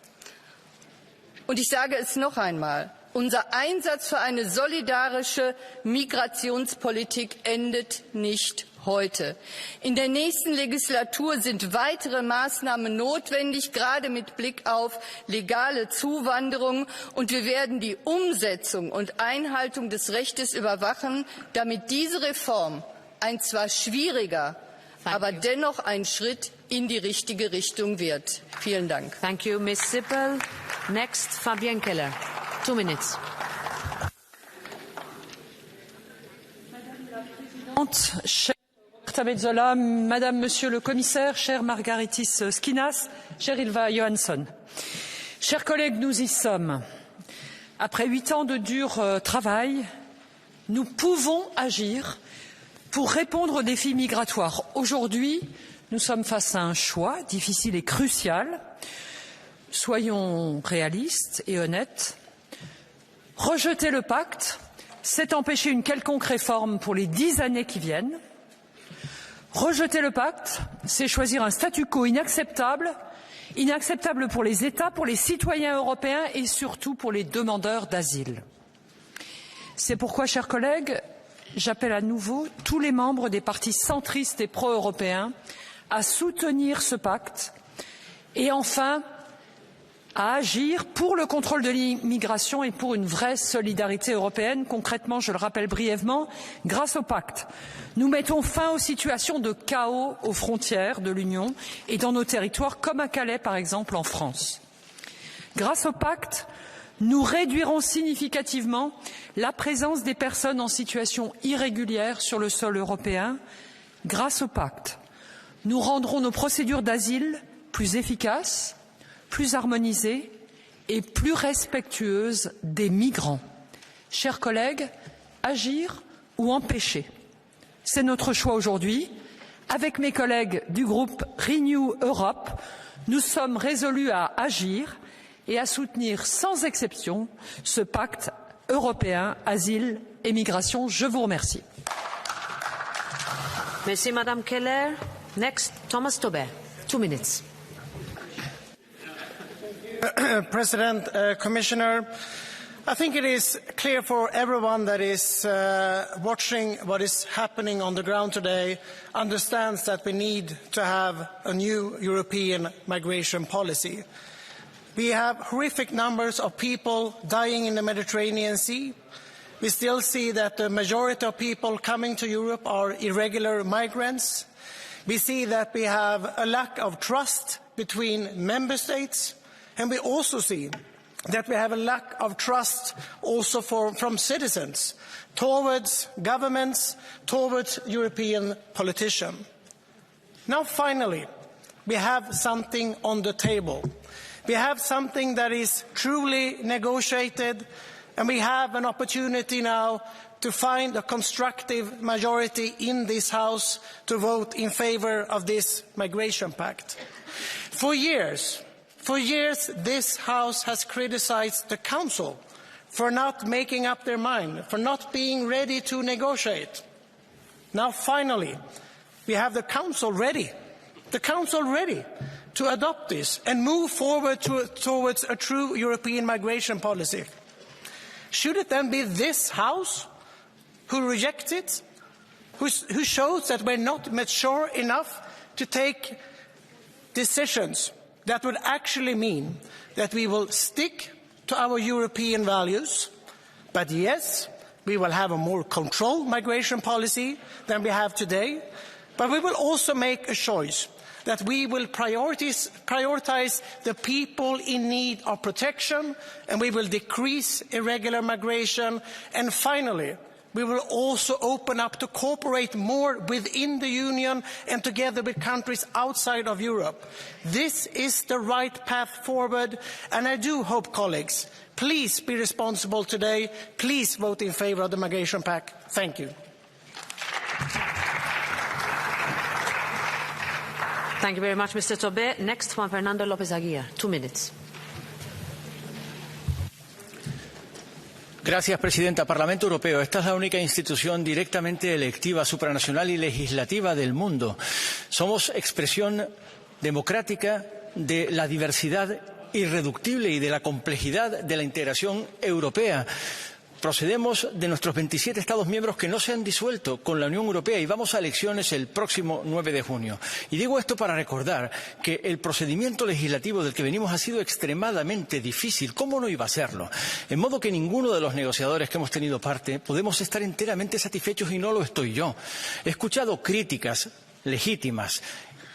Und ich sage es noch einmal, unser Einsatz für eine solidarische Migrationspolitik endet nicht heute. In der nächsten Legislatur sind weitere Maßnahmen notwendig, gerade mit Blick auf legale Zuwanderung. Und wir werden die Umsetzung und Einhaltung des Rechtes überwachen, damit diese Reform ein zwar schwieriger, aber dennoch ein Schritt in die richtige Richtung wird. Vielen Dank. Thank you, Ms. Sippel. Next, Fabienne Keller. 2 minutes. Madame, Monsieur le Commissaire, cher Margaritis Skinas, cher Ylva Johansson. Chers collègues, nous y sommes. Après 8 ans de dur travail, nous pouvons agir pour répondre aux défis migratoires. Aujourd'hui, nous sommes face à un choix difficile et crucial. Soyons réalistes et honnêtes. Rejeter le pacte, c'est empêcher une quelconque réforme pour les 10 années qui viennent. Rejeter le pacte, c'est choisir un statu quo inacceptable, inacceptable pour les États, pour les citoyens européens et surtout pour les demandeurs d'asile. C'est pourquoi, chers collègues, j'appelle à nouveau tous les membres des partis centristes et pro-européens à soutenir ce pacte et enfin à agir pour le contrôle de l'immigration et pour une vraie solidarité européenne. Concrètement, je le rappelle brièvement, grâce au pacte, nous mettons fin aux situations de chaos aux frontières de l'Union et dans nos territoires, comme à Calais par exemple en France. Grâce au pacte, nous réduirons significativement la présence des personnes en situation irrégulière sur le sol européen. Grâce au pacte, nous rendrons nos procédures d'asile plus efficaces, plus harmonisées et plus respectueuses des migrants. Chers collègues, agir ou empêcher, c'est notre choix aujourd'hui. Avec mes collègues du groupe Renew Europe, nous sommes résolus à agir et à soutenir sans exception ce pacte européen asile et migration. Je vous remercie. Merci, Madame Keller. Next, Thomas Tobé. 2 minutes. President, Commissioner, I think it is clear for everyone that is watching what is happening on the ground today, understands that we need to have a new European migration policy. We have horrific numbers of people dying in the Mediterranean Sea. We still see that the majority of people coming to Europe are irregular migrants. We see that we have a lack of trust between member states, and we also see that we have a lack of trust also from citizens towards governments, towards European politicians. Now finally, we have something on the table. We have something that is truly negotiated, and we have an opportunity now to find a constructive majority in this House to vote in favour of this migration pact. For years, this House has criticised the Council for not making up their mind, for not being ready to negotiate. Now finally, we have the Council ready to adopt this and move forward towards a true European migration policy. Should it then be this House who rejects it, who shows that we're not mature enough to take decisions that would actually mean that we will stick to our European values, but yes, we will have a more controlled migration policy than we have today, but we will also make a choice that we will prioritize the people in need of protection, and we will decrease irregular migration. And finally, we will also open up to cooperate more within the Union and together with countries outside of Europe. This is the right path forward, and I do hope, colleagues, please be responsible today. Please vote in favour of the Migration Pact. Thank you. Thank you very much, Mr. Tobé. Next, Juan Fernando López Aguilar. 2 minutes. Gracias, Presidenta. Parlamento Europeo. Esta es la única institución directamente electiva, supranacional y legislativa del mundo. Somos expresión democrática de la diversidad irreductible y de la complejidad de la integración europea. Procedemos de nuestros 27 Estados miembros que no se han disuelto con la Unión Europea y vamos a elecciones el próximo 9 de junio. Y digo esto para recordar que el procedimiento legislativo del que venimos ha sido extremadamente difícil. ¿Cómo no iba a serlo? En modo que ninguno de los negociadores que hemos tenido parte podemos estar enteramente satisfechos y no lo estoy yo. He escuchado críticas legítimas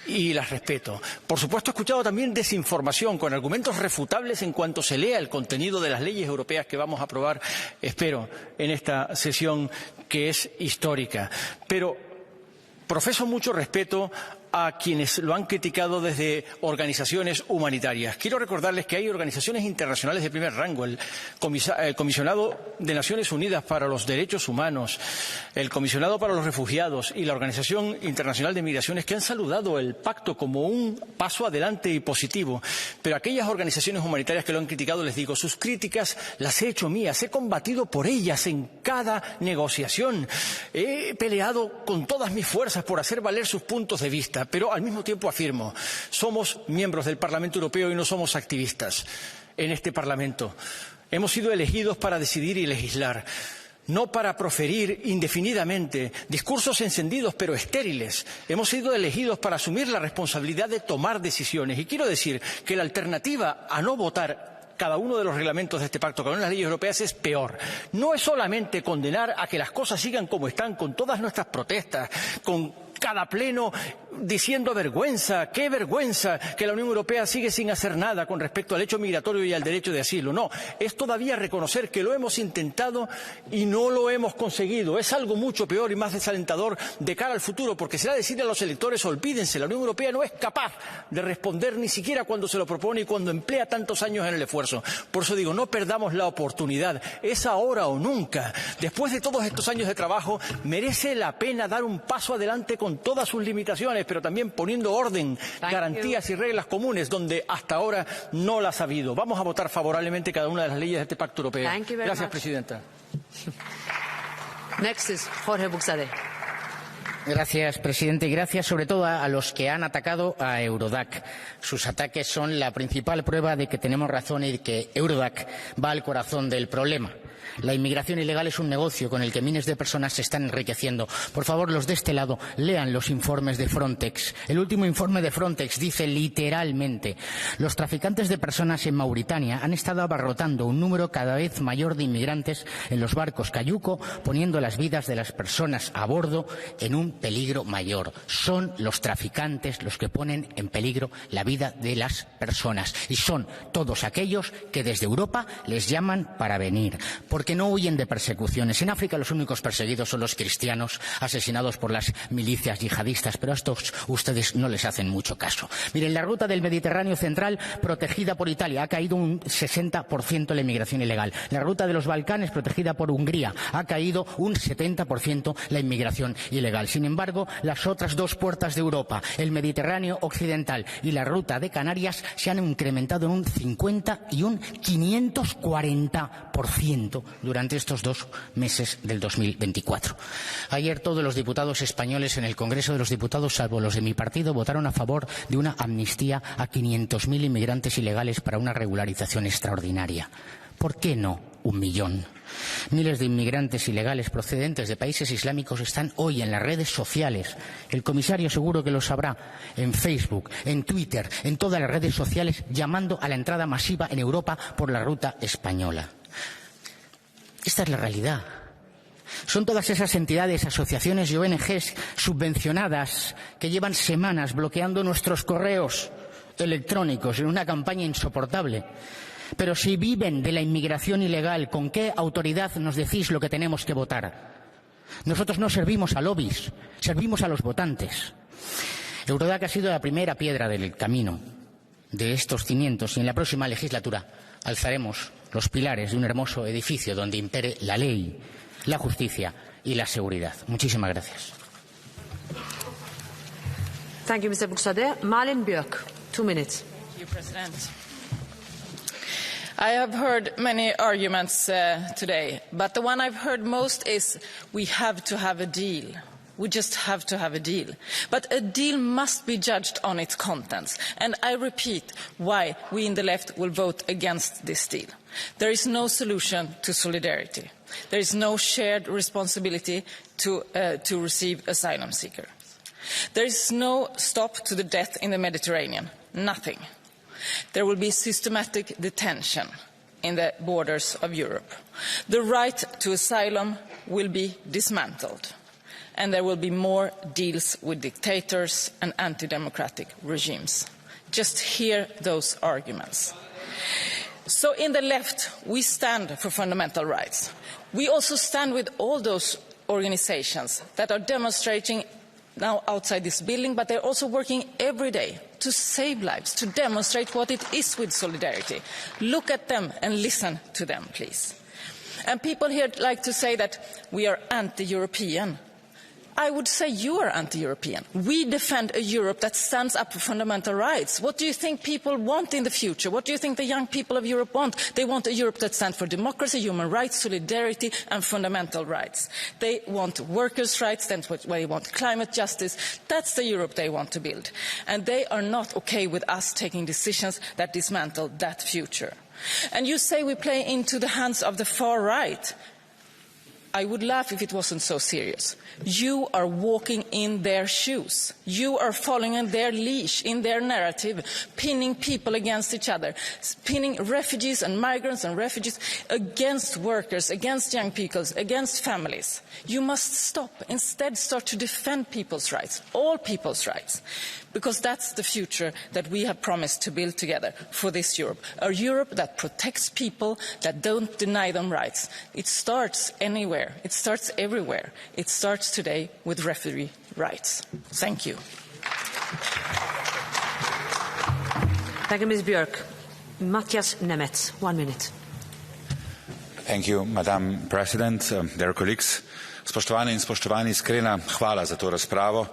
y las respeto. Por supuesto, he escuchado también desinformación con argumentos refutables en cuanto se lea el contenido de las leyes europeas que vamos a aprobar, espero, en esta sesión que es histórica. Pero profeso mucho respeto a quienes lo han criticado desde organizaciones humanitarias. Quiero recordarles que hay organizaciones internacionales de primer rango, el Comisionado de Naciones Unidas para los Derechos Humanos, el Comisionado para los Refugiados y la Organización Internacional de Migraciones que han saludado el pacto como un paso adelante y positivo. Pero a aquellas organizaciones humanitarias que lo han criticado les digo, sus críticas las he hecho mías, he combatido por ellas en cada negociación, he peleado con todas mis fuerzas por hacer valer sus puntos de vista. Pero al mismo tiempo afirmo, somos miembros del Parlamento Europeo y no somos activistas en este Parlamento. Hemos sido elegidos para decidir y legislar, no para proferir indefinidamente discursos encendidos pero estériles. Hemos sido elegidos para asumir la responsabilidad de tomar decisiones. Y quiero decir que la alternativa a no votar cada uno de los reglamentos de este pacto, cada una de las leyes europeas, es peor. No es solamente condenar a que las cosas sigan como están, con todas nuestras protestas, con cada pleno diciendo vergüenza, qué vergüenza que la Unión Europea sigue sin hacer nada con respecto al hecho migratorio y al derecho de asilo. No, es todavía reconocer que lo hemos intentado y no lo hemos conseguido. Es algo mucho peor y más desalentador de cara al futuro, porque será decirle a los electores, olvídense, la Unión Europea no es capaz de responder ni siquiera cuando se lo propone y cuando emplea tantos años en el esfuerzo. Por eso digo, no perdamos la oportunidad. Es ahora o nunca. Después de todos estos años de trabajo, merece la pena dar un paso adelante con todas sus limitaciones, pero también poniendo orden, garantías y reglas comunes donde hasta ahora no las ha habido. Vamos a votar favorablemente cada una de las leyes de este pacto europeo. Gracias, Presidenta. Next is Jorge Buxade. Gracias, presidente, y gracias sobre todo a los que han atacado a Eurodac. Sus ataques son la principal prueba de que tenemos razón y de que Eurodac va al corazón del problema. La inmigración ilegal es un negocio con el que miles de personas se están enriqueciendo. Por favor, los de este lado, lean los informes de Frontex. El último informe de Frontex dice literalmente: los traficantes de personas en Mauritania han estado abarrotando un número cada vez mayor de inmigrantes en los barcos cayuco, poniendo las vidas de las personas a bordo en un peligro mayor. Son los traficantes los que ponen en peligro la vida de las personas. Y son todos aquellos que desde Europa les llaman para venir, porque no huyen de persecuciones. En África los únicos perseguidos son los cristianos, asesinados por las milicias yihadistas, pero a estos ustedes no les hacen mucho caso. Miren, la ruta del Mediterráneo central, protegida por Italia, ha caído un 60% la inmigración ilegal. La ruta de los Balcanes, protegida por Hungría, ha caído un 70% la inmigración ilegal. Sin embargo, las otras dos puertas de Europa, el Mediterráneo occidental y la ruta de Canarias, se han incrementado en un 50 y un 540% durante estos 2 meses del 2024. Ayer todos los diputados españoles en el Congreso de los Diputados, salvo los de mi partido, votaron a favor de una amnistía a 500.000 inmigrantes ilegales para una regularización extraordinaria. ¿Por qué no 1 millón? Miles de inmigrantes ilegales procedentes de países islámicos están hoy en las redes sociales. El comisario seguro que lo sabrá, en Facebook, en Twitter, en todas las redes sociales, llamando a la entrada masiva en Europa por la ruta española. Esta es la realidad. Son todas esas entidades, asociaciones y ONGs subvencionadas que llevan semanas bloqueando nuestros correos electrónicos en una campaña insoportable. Pero si viven de la inmigración ilegal, ¿con qué autoridad nos decís lo que tenemos que votar? Nosotros no servimos a lobbies, servimos a los votantes. Eurodac ha sido la primera piedra del camino de estos cimientos y en la próxima legislatura alzaremos los pilares de un hermoso edificio donde impere la ley, la justicia y la seguridad. Muchísimas gracias. Thank you, Mr. Buxade. Malin Björk, 2 minutes. Thank you, President. I have heard many arguments today, but the one I've heard most is we have to have a deal. We just have to have a deal. But a deal must be judged on its contents. And I repeat why we in the left will vote against this deal. There is no solution to solidarity. There is no shared responsibility to receive asylum seekers. There is no stop to the death in the Mediterranean. Nothing. There will be systematic detention in the borders of Europe. The right to asylum will be dismantled. And there will be more deals with dictators and anti-democratic regimes. Just hear those arguments. So in the left, we stand for fundamental rights. We also stand with all those organizations that are demonstrating now outside this building, but they're also working every day to save lives, to demonstrate what it is with solidarity. Look at them and listen to them, please. And people here like to say that we are anti-European. I would say you are anti-European. We defend a Europe that stands up for fundamental rights. What do you think people want in the future? What do you think the young people of Europe want? They want a Europe that stands for democracy, human rights, solidarity and fundamental rights. They want workers' rights, that's what they want, climate justice. That's the Europe they want to build. And they are not okay with us taking decisions that dismantle that future. And you say we play into the hands of the far right. I would laugh if it wasn't so serious. You are walking in their shoes. You are following in their leash, in their narrative, pinning people against each other, pinning refugees and migrants and refugees against workers, against young people, against families. You must stop. Instead, start to defend people's rights, all people's rights, because that's the future that we have promised to build together for this Europe, a Europe that protects people, that don't deny them rights. It starts anywhere. It starts everywhere. It starts today with refugee rights. Thank you. Thank you, Ms. Björk. Matthias Nemetz, 1 minute. Thank you, Madam President, dear colleagues. Spoštovane in spoštovani, iskrena hvala za to razpravo.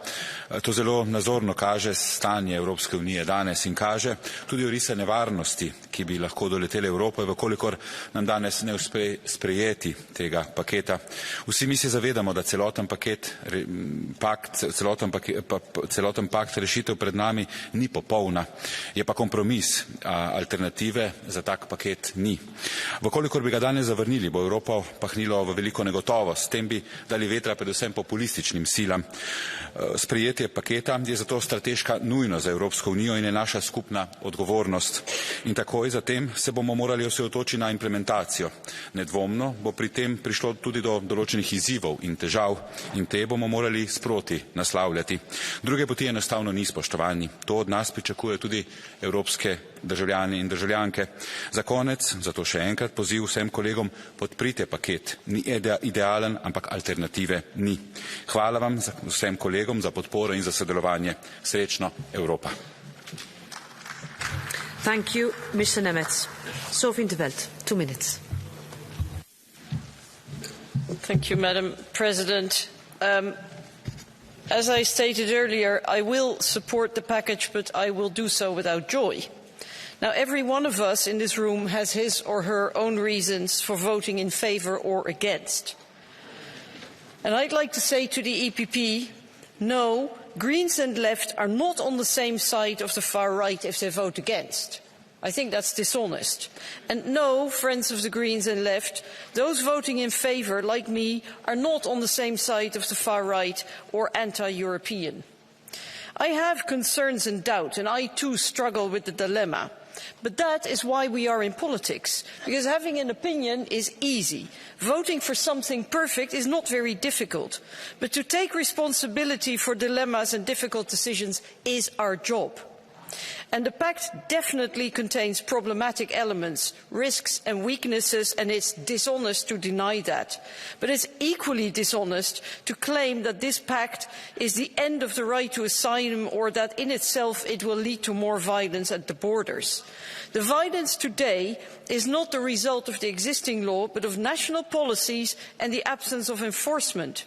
To zelo nazorno kaže stanje Evropske unije danes in kaže tudi orise nevarnosti, ki bi lahko doletele Evropo, vkolikor nam danes ne uspe sprejeti tega paketa. Vsi mi se zavedamo, da celoten pakt rešitev pred nami ni popolna, je pa kompromis, alternative za tak paket ni. Vkolikor bi ga danes zavrnili, bo Evropo pahnilo v veliko negotovost, s tem bi dali vetra predvsem populističnim silam. Sprejetje paketa je zato strateška nujnost za Evropsko unijo in je naša skupna odgovornost. In takoj zatem se bomo morali osredotočiti na implementacijo. Nedvomno bo pri tem prišlo tudi do določenih izzivov in težav in te bomo morali sproti naslavljati. Druge poti enostavno ni, spoštovani. To od nas pričakuje tudi evropske državljani in državljanke. Za konec, zato še enkrat poziv vsem kolegom, podprite paket. Ni idealen, ampak alternative ni. Hvala vam vsem kolegom za podporo in za sodelovanje. Srečno, Evropa. Thank you, Mr. Nemetz. Sophie in 't Veld, 2 minutes. Thank you, Madam President. As I stated earlier, I will support the package, but I will do so without joy. Now, every one of us in this room has his or her own reasons for voting in favour or against. And I'd like to say to the EPP, no, Greens and Left are not on the same side of the far right if they vote against. I think that's dishonest. And no, friends of the Greens and Left, those voting in favour, like me, are not on the same side of the far right or anti-European. I have concerns and doubt, and I too struggle with the dilemma. But that is why we are in politics, because having an opinion is easy. Voting for something perfect is not very difficult. But to take responsibility for dilemmas and difficult decisions is our job. And the Pact definitely contains problematic elements, risks and weaknesses, and it's dishonest to deny that. But it's equally dishonest to claim that this Pact is the end of the right to asylum or that in itself it will lead to more violence at the borders. The violence today is not the result of the existing law, but of national policies and the absence of enforcement.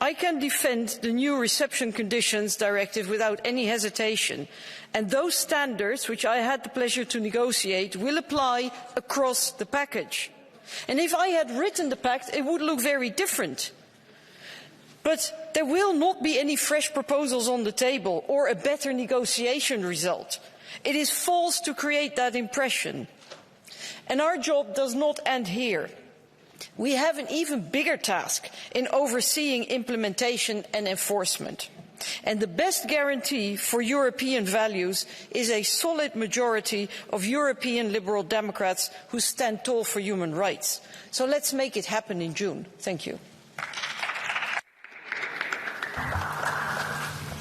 I can defend the new reception conditions directive without any hesitation, and those standards, which I had the pleasure to negotiate, will apply across the package. And if I had written the pact, it would look very different. But there will not be any fresh proposals on the table or a better negotiation result. It is false to create that impression. And our job does not end here. We have an even bigger task in overseeing implementation and enforcement. And the best guarantee for European values is a solid majority of European Liberal Democrats who stand tall for human rights. So let's make it happen in June. Thank you.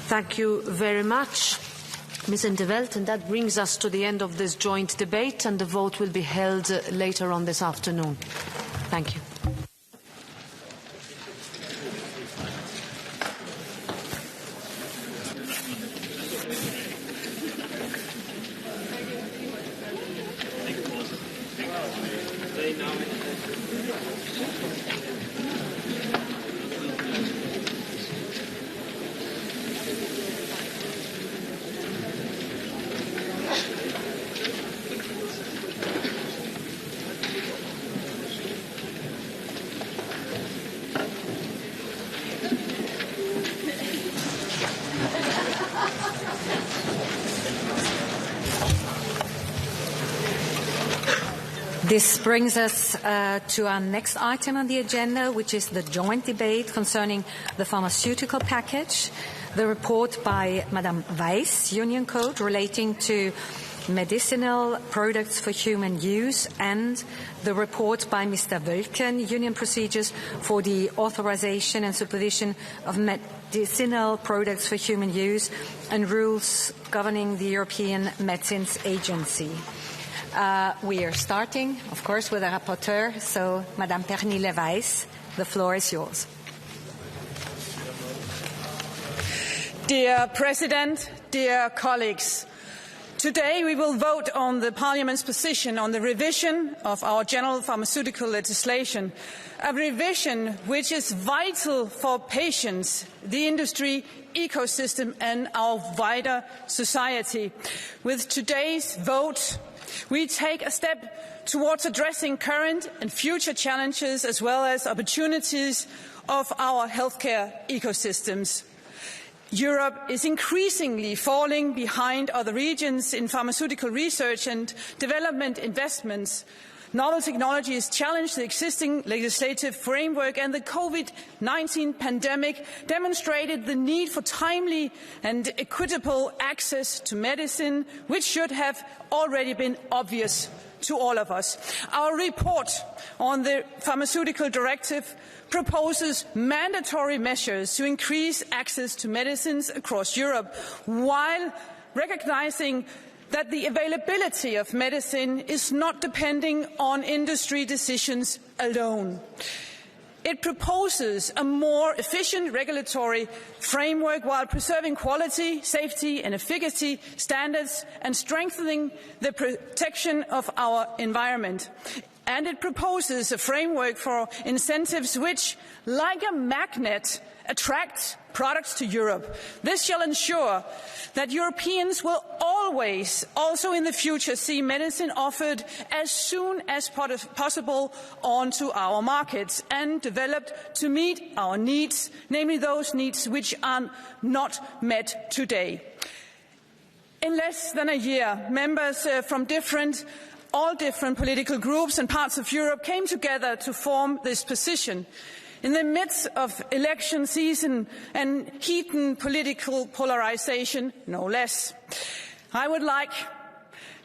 Thank you very much, Ms. in 't Veld. And that brings us to the end of this joint debate, and the vote will be held later on this afternoon. Thank you. This brings us to our next item on the agenda, which is the joint debate concerning the pharmaceutical package, the report by Madame Weiss, Union Code, relating to medicinal products for human use, and the report by Mr. Wölken, Union Procedures for the authorization and supervision of medicinal products for human use and rules governing the European Medicines Agency. We are starting, of course, with the rapporteur, so Madame Pernille-Weiss, the floor is yours. Dear President, dear colleagues, Today we will vote on the Parliament's position on the revision of our general pharmaceutical legislation, a revision which is vital for patients, the industry, ecosystem and our wider society. With today's vote, we take a step towards addressing current and future challenges as well as opportunities of our healthcare ecosystems. Europe is increasingly falling behind other regions in pharmaceutical research and development investments. Novel technologies challenge the existing legislative framework, and the COVID-19 pandemic demonstrated the need for timely and equitable access to medicine, which should have already been obvious to all of us. Our report on the Pharmaceutical Directive proposes mandatory measures to increase access to medicines across Europe, while recognizing that the availability of medicine is not depending on industry decisions alone. It proposes a more efficient regulatory framework while preserving quality, safety and efficacy standards and strengthening the protection of our environment. And it proposes a framework for incentives which, like a magnet, attract products to Europe. This shall ensure that Europeans will always, also in the future, see medicine offered as soon as possible onto our markets and developed to meet our needs, namely those needs which are not met today. In less than a year, members from all different political groups and parts of Europe came together to form this position. In the midst of election season and heated political polarization, no less. I would like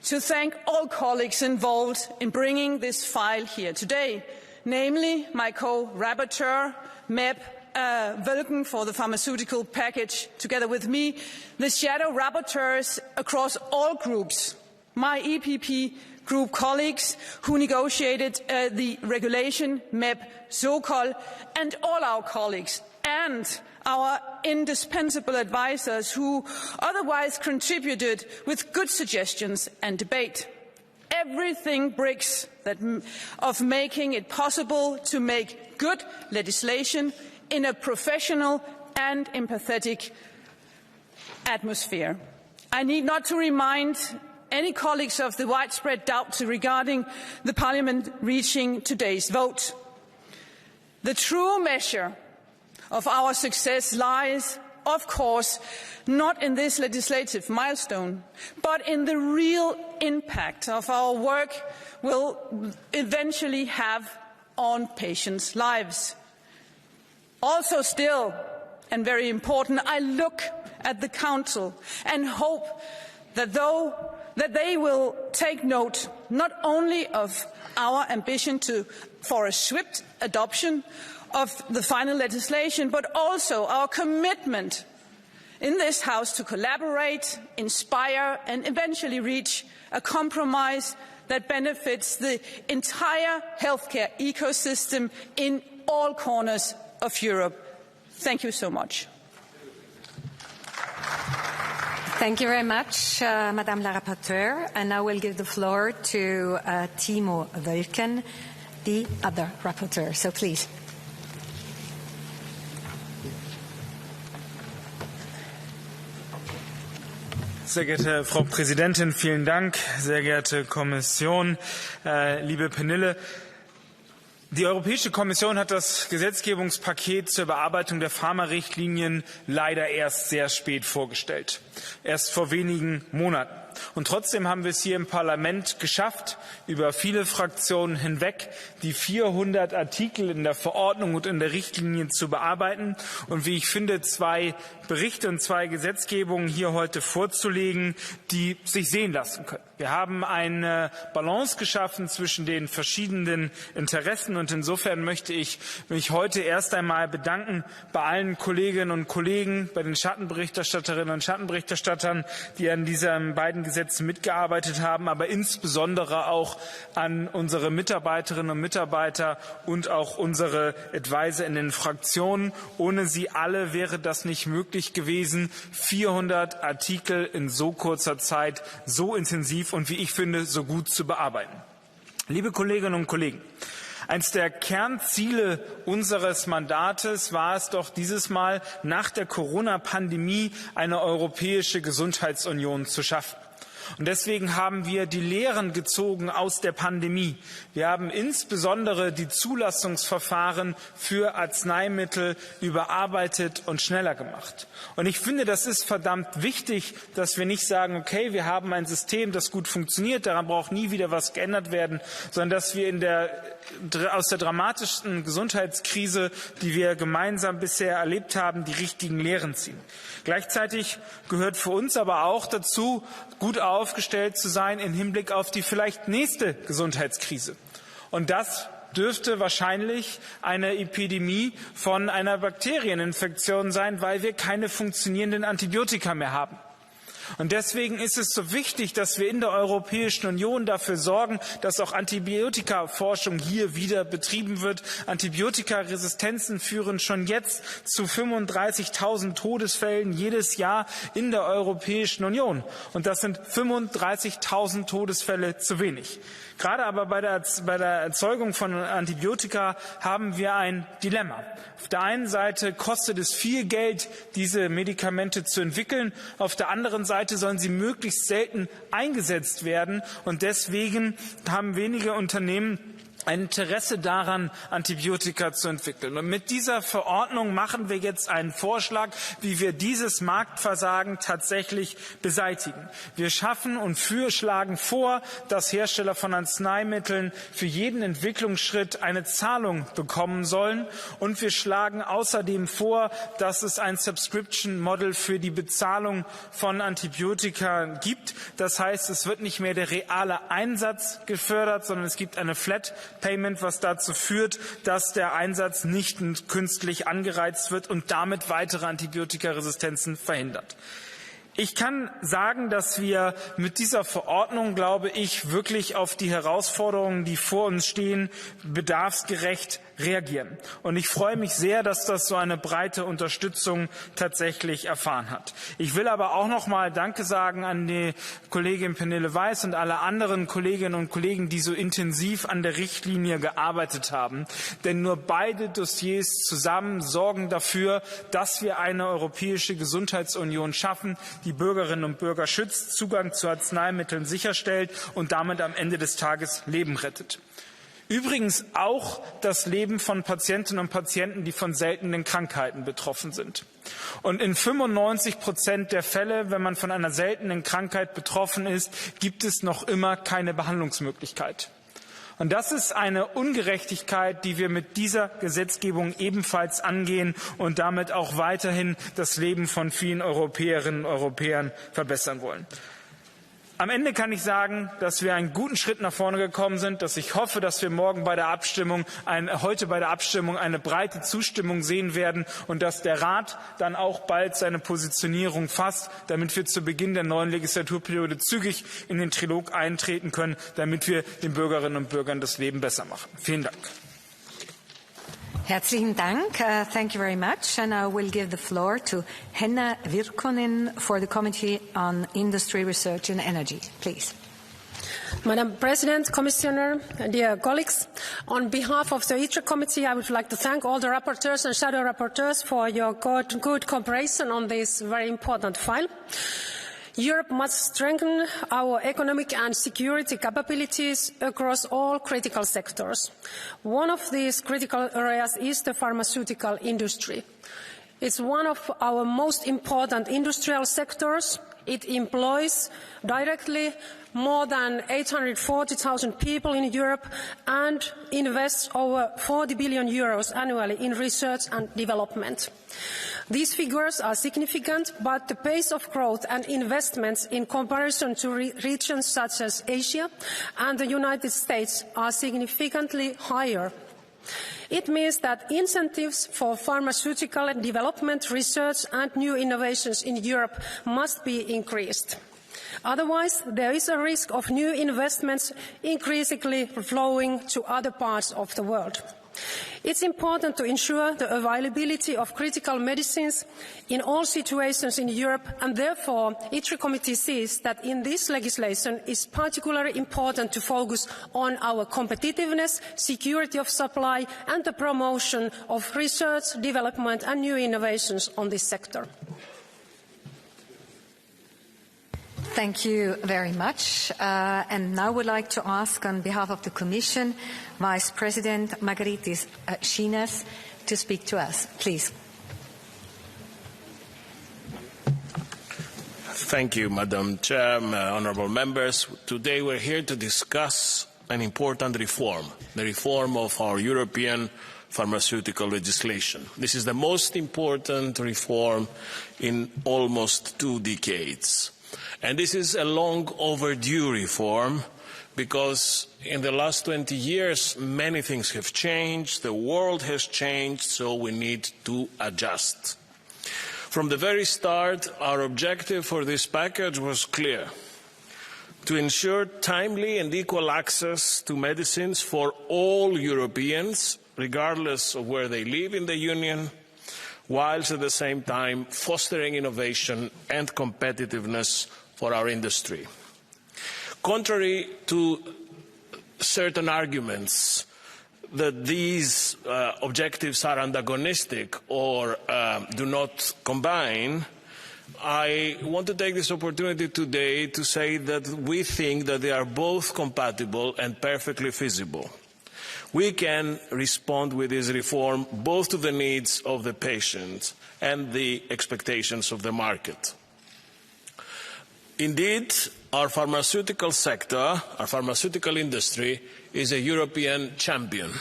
to thank all colleagues involved in bringing this file here today, namely my co-rapporteur, MEP Völken for the pharmaceutical package, together with me, the shadow rapporteurs across all groups, my EPP group colleagues who negotiated the regulation, MEP Sokol, and all our colleagues and our indispensable advisers who otherwise contributed with good suggestions and debate. Everything brings of making it possible to make good legislation in a professional and empathetic atmosphere. I need not to remind any colleagues of the widespread doubts regarding the Parliament reaching today's vote. The true measure of our success lies, of course, not in this legislative milestone, but in the real impact of our work will eventually have on patients' lives. Also still, and very important, I look at the Council and hope that they will take note not only of our ambition for a swift adoption of the final legislation, but also our commitment in this House to collaborate, inspire and eventually reach a compromise that benefits the entire healthcare ecosystem in all corners of Europe. Thank you so much. Thank you very much, Madame la Rapporteure. And now we'll give the floor to Timo Völken, the other rapporteur. So please. Sehr geehrte Frau Präsidentin, vielen Dank. Sehr geehrte Kommission, liebe Pernille. Die Europäische Kommission hat das Gesetzgebungspaket zur Überarbeitung der Pharmarichtlinien leider erst sehr spät vorgestellt. Erst vor wenigen Monaten. Und trotzdem haben wir es hier im Parlament geschafft, über viele Fraktionen hinweg die 400 Artikel in der Verordnung und in der Richtlinie zu bearbeiten und, wie ich finde, 2 Berichte und 2 Gesetzgebungen hier heute vorzulegen, die sich sehen lassen können. Wir haben eine Balance geschaffen zwischen den verschiedenen Interessen und insofern möchte ich mich heute erst einmal bedanken bei allen Kolleginnen und Kollegen, bei den Schattenberichterstatterinnen und Schattenberichterstattern, die an diesen beiden Gesetzen mitgearbeitet haben, aber insbesondere auch an unsere Mitarbeiterinnen und Mitarbeiter und auch unsere Advisor in den Fraktionen. Ohne sie alle wäre das nicht möglich gewesen, 400 Artikel in so kurzer Zeit so intensiv und, wie ich finde, so gut zu bearbeiten. Liebe Kolleginnen und Kollegen, eines der Kernziele unseres Mandates war es doch dieses Mal, nach der Corona-Pandemie eine europäische Gesundheitsunion zu schaffen. Und deswegen haben wir die Lehren gezogen aus der Pandemie. Wir haben insbesondere die Zulassungsverfahren für Arzneimittel überarbeitet und schneller gemacht. Und ich finde, das ist verdammt wichtig, dass wir nicht sagen, okay, wir haben ein System, das gut funktioniert, daran braucht nie wieder was geändert werden, sondern dass wir aus der dramatischsten Gesundheitskrise, die wir gemeinsam bisher erlebt haben, die richtigen Lehren ziehen. Gleichzeitig gehört für uns aber auch dazu, gut aufgestellt zu sein im Hinblick auf die vielleicht nächste Gesundheitskrise. Und das dürfte wahrscheinlich eine Epidemie von einer Bakterieninfektion sein, weil wir keine funktionierenden Antibiotika mehr haben. Und deswegen ist es so wichtig, dass wir in der Europäischen Union dafür sorgen, dass auch Antibiotikaforschung hier wieder betrieben wird. Antibiotikaresistenzen führen schon jetzt zu 35.000 Todesfällen jedes Jahr in der Europäischen Union. Und das sind 35.000 Todesfälle zu wenig. Gerade aber bei der Erzeugung von Antibiotika haben wir ein Dilemma. Auf der einen Seite kostet es viel Geld, diese Medikamente zu entwickeln. Auf der anderen Seite sollen sie möglichst selten eingesetzt werden. Und deswegen haben wenige Unternehmen ein Interesse daran, Antibiotika zu entwickeln. Und mit dieser Verordnung machen wir jetzt einen Vorschlag, wie wir dieses Marktversagen tatsächlich beseitigen. Wir schaffen und schlagen vor, dass Hersteller von Arzneimitteln für jeden Entwicklungsschritt eine Zahlung bekommen sollen. Und wir schlagen außerdem vor, dass es ein Subscription Model für die Bezahlung von Antibiotika gibt. Das heißt, es wird nicht mehr der reale Einsatz gefördert, sondern es gibt eine Flat Payment, was dazu führt, dass der Einsatz nicht künstlich angereizt wird und damit weitere Antibiotikaresistenzen verhindert. Ich kann sagen, dass wir mit dieser Verordnung, glaube ich, wirklich auf die Herausforderungen, die vor uns stehen, bedarfsgerecht reagieren. Und ich freue mich sehr, dass das so eine breite Unterstützung tatsächlich erfahren hat. Ich will aber auch noch mal Danke sagen an die Kollegin Pernille Weiss und alle anderen Kolleginnen und Kollegen, die so intensiv an der Richtlinie gearbeitet haben. Denn nur beide Dossiers zusammen sorgen dafür, dass wir eine europäische Gesundheitsunion schaffen, die Bürgerinnen und Bürger schützt, Zugang zu Arzneimitteln sicherstellt und damit am Ende des Tages Leben rettet. Übrigens auch das Leben von Patientinnen und Patienten, die von seltenen Krankheiten betroffen sind. Und in 95% der Fälle, wenn man von einer seltenen Krankheit betroffen ist, gibt es noch immer keine Behandlungsmöglichkeit. Und das ist eine Ungerechtigkeit, die wir mit dieser Gesetzgebung ebenfalls angehen und damit auch weiterhin das Leben von vielen Europäerinnen und Europäern verbessern wollen. Am Ende kann ich sagen, dass wir einen guten Schritt nach vorne gekommen sind, dass ich hoffe, dass wir heute bei der Abstimmung eine breite Zustimmung sehen werden und dass der Rat dann auch bald seine Positionierung fasst, damit wir zu Beginn der neuen Legislaturperiode zügig in den Trilog eintreten können, damit wir den Bürgerinnen und Bürgern das Leben besser machen. Vielen Dank. Herzlichen Dank. Thank you very much. And I will give the floor to Henna Virkkunen for the Committee on Industry, Research and Energy. Please. Madam President, Commissioner, dear colleagues, on behalf of the ITRE Committee, I would like to thank all the rapporteurs and shadow rapporteurs for your good cooperation on this very important file. Europe must strengthen our economic and security capabilities across all critical sectors. One of these critical areas is the pharmaceutical industry. It's one of our most important industrial sectors. It employs directly more than 840,000 people in Europe and invests over 40 billion euros annually in research and development. These figures are significant, but the pace of growth and investments in comparison to regions such as Asia and the United States are significantly higher. It means that incentives for pharmaceutical development, research and new innovations in Europe must be increased. Otherwise, there is a risk of new investments increasingly flowing to other parts of the world. It's important to ensure the availability of critical medicines in all situations in Europe, and therefore ITRE Committee sees that in this legislation it's particularly important to focus on our competitiveness, security of supply and the promotion of research, development and new innovations on this sector. Thank you very much. And now I would like to ask, on behalf of the Commission, Vice President Margaritis Schinas to speak to us. Please. Thank you, Madam Chair, honourable members. Today we're here to discuss an important reform, the reform of our European pharmaceutical legislation. This is the most important reform in almost 2 decades. And this is a long overdue reform because in the last 20 years many things have changed, the world has changed, so we need to adjust. From the very start, our objective for this package was clear: to ensure timely and equal access to medicines for all Europeans, regardless of where they live in the Union, whilst at the same time fostering innovation and competitiveness for our industry. Contrary to certain arguments that these objectives are antagonistic or do not combine, I want to take this opportunity today to say that we think that they are both compatible and perfectly feasible. We can respond with this reform both to the needs of the patient and the expectations of the market. Indeed, our pharmaceutical sector, our pharmaceutical industry, is a European champion.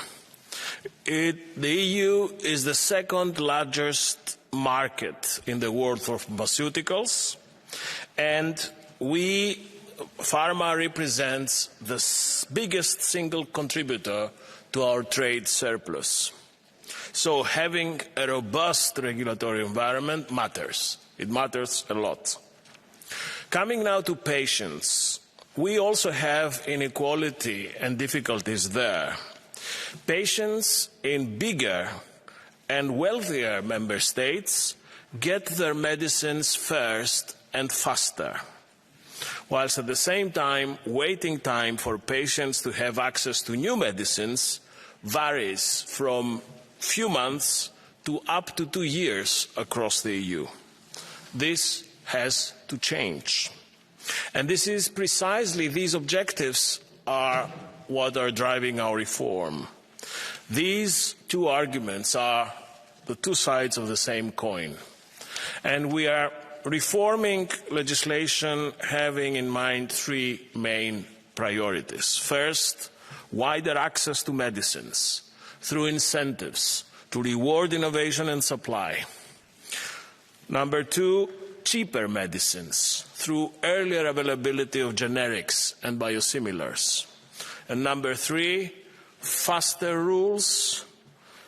The EU is the second largest market in the world for pharmaceuticals, and pharma represents the biggest single contributor to our trade surplus. So having a robust regulatory environment matters. It matters a lot. Coming now to patients, we also have inequality and difficulties there. Patients in bigger and wealthier member states get their medicines first and faster, whilst at the same time, waiting time for patients to have access to new medicines varies from few months to up to 2 years across the EU. This has to change. And this is precisely, these objectives are what are driving our reform. These 2 arguments are the 2 sides of the same coin. And we are reforming legislation having in mind 3 main priorities. First, wider access to medicines through incentives to reward innovation and supply. Number 2, cheaper medicines through earlier availability of generics and biosimilars. And number 3, faster rules,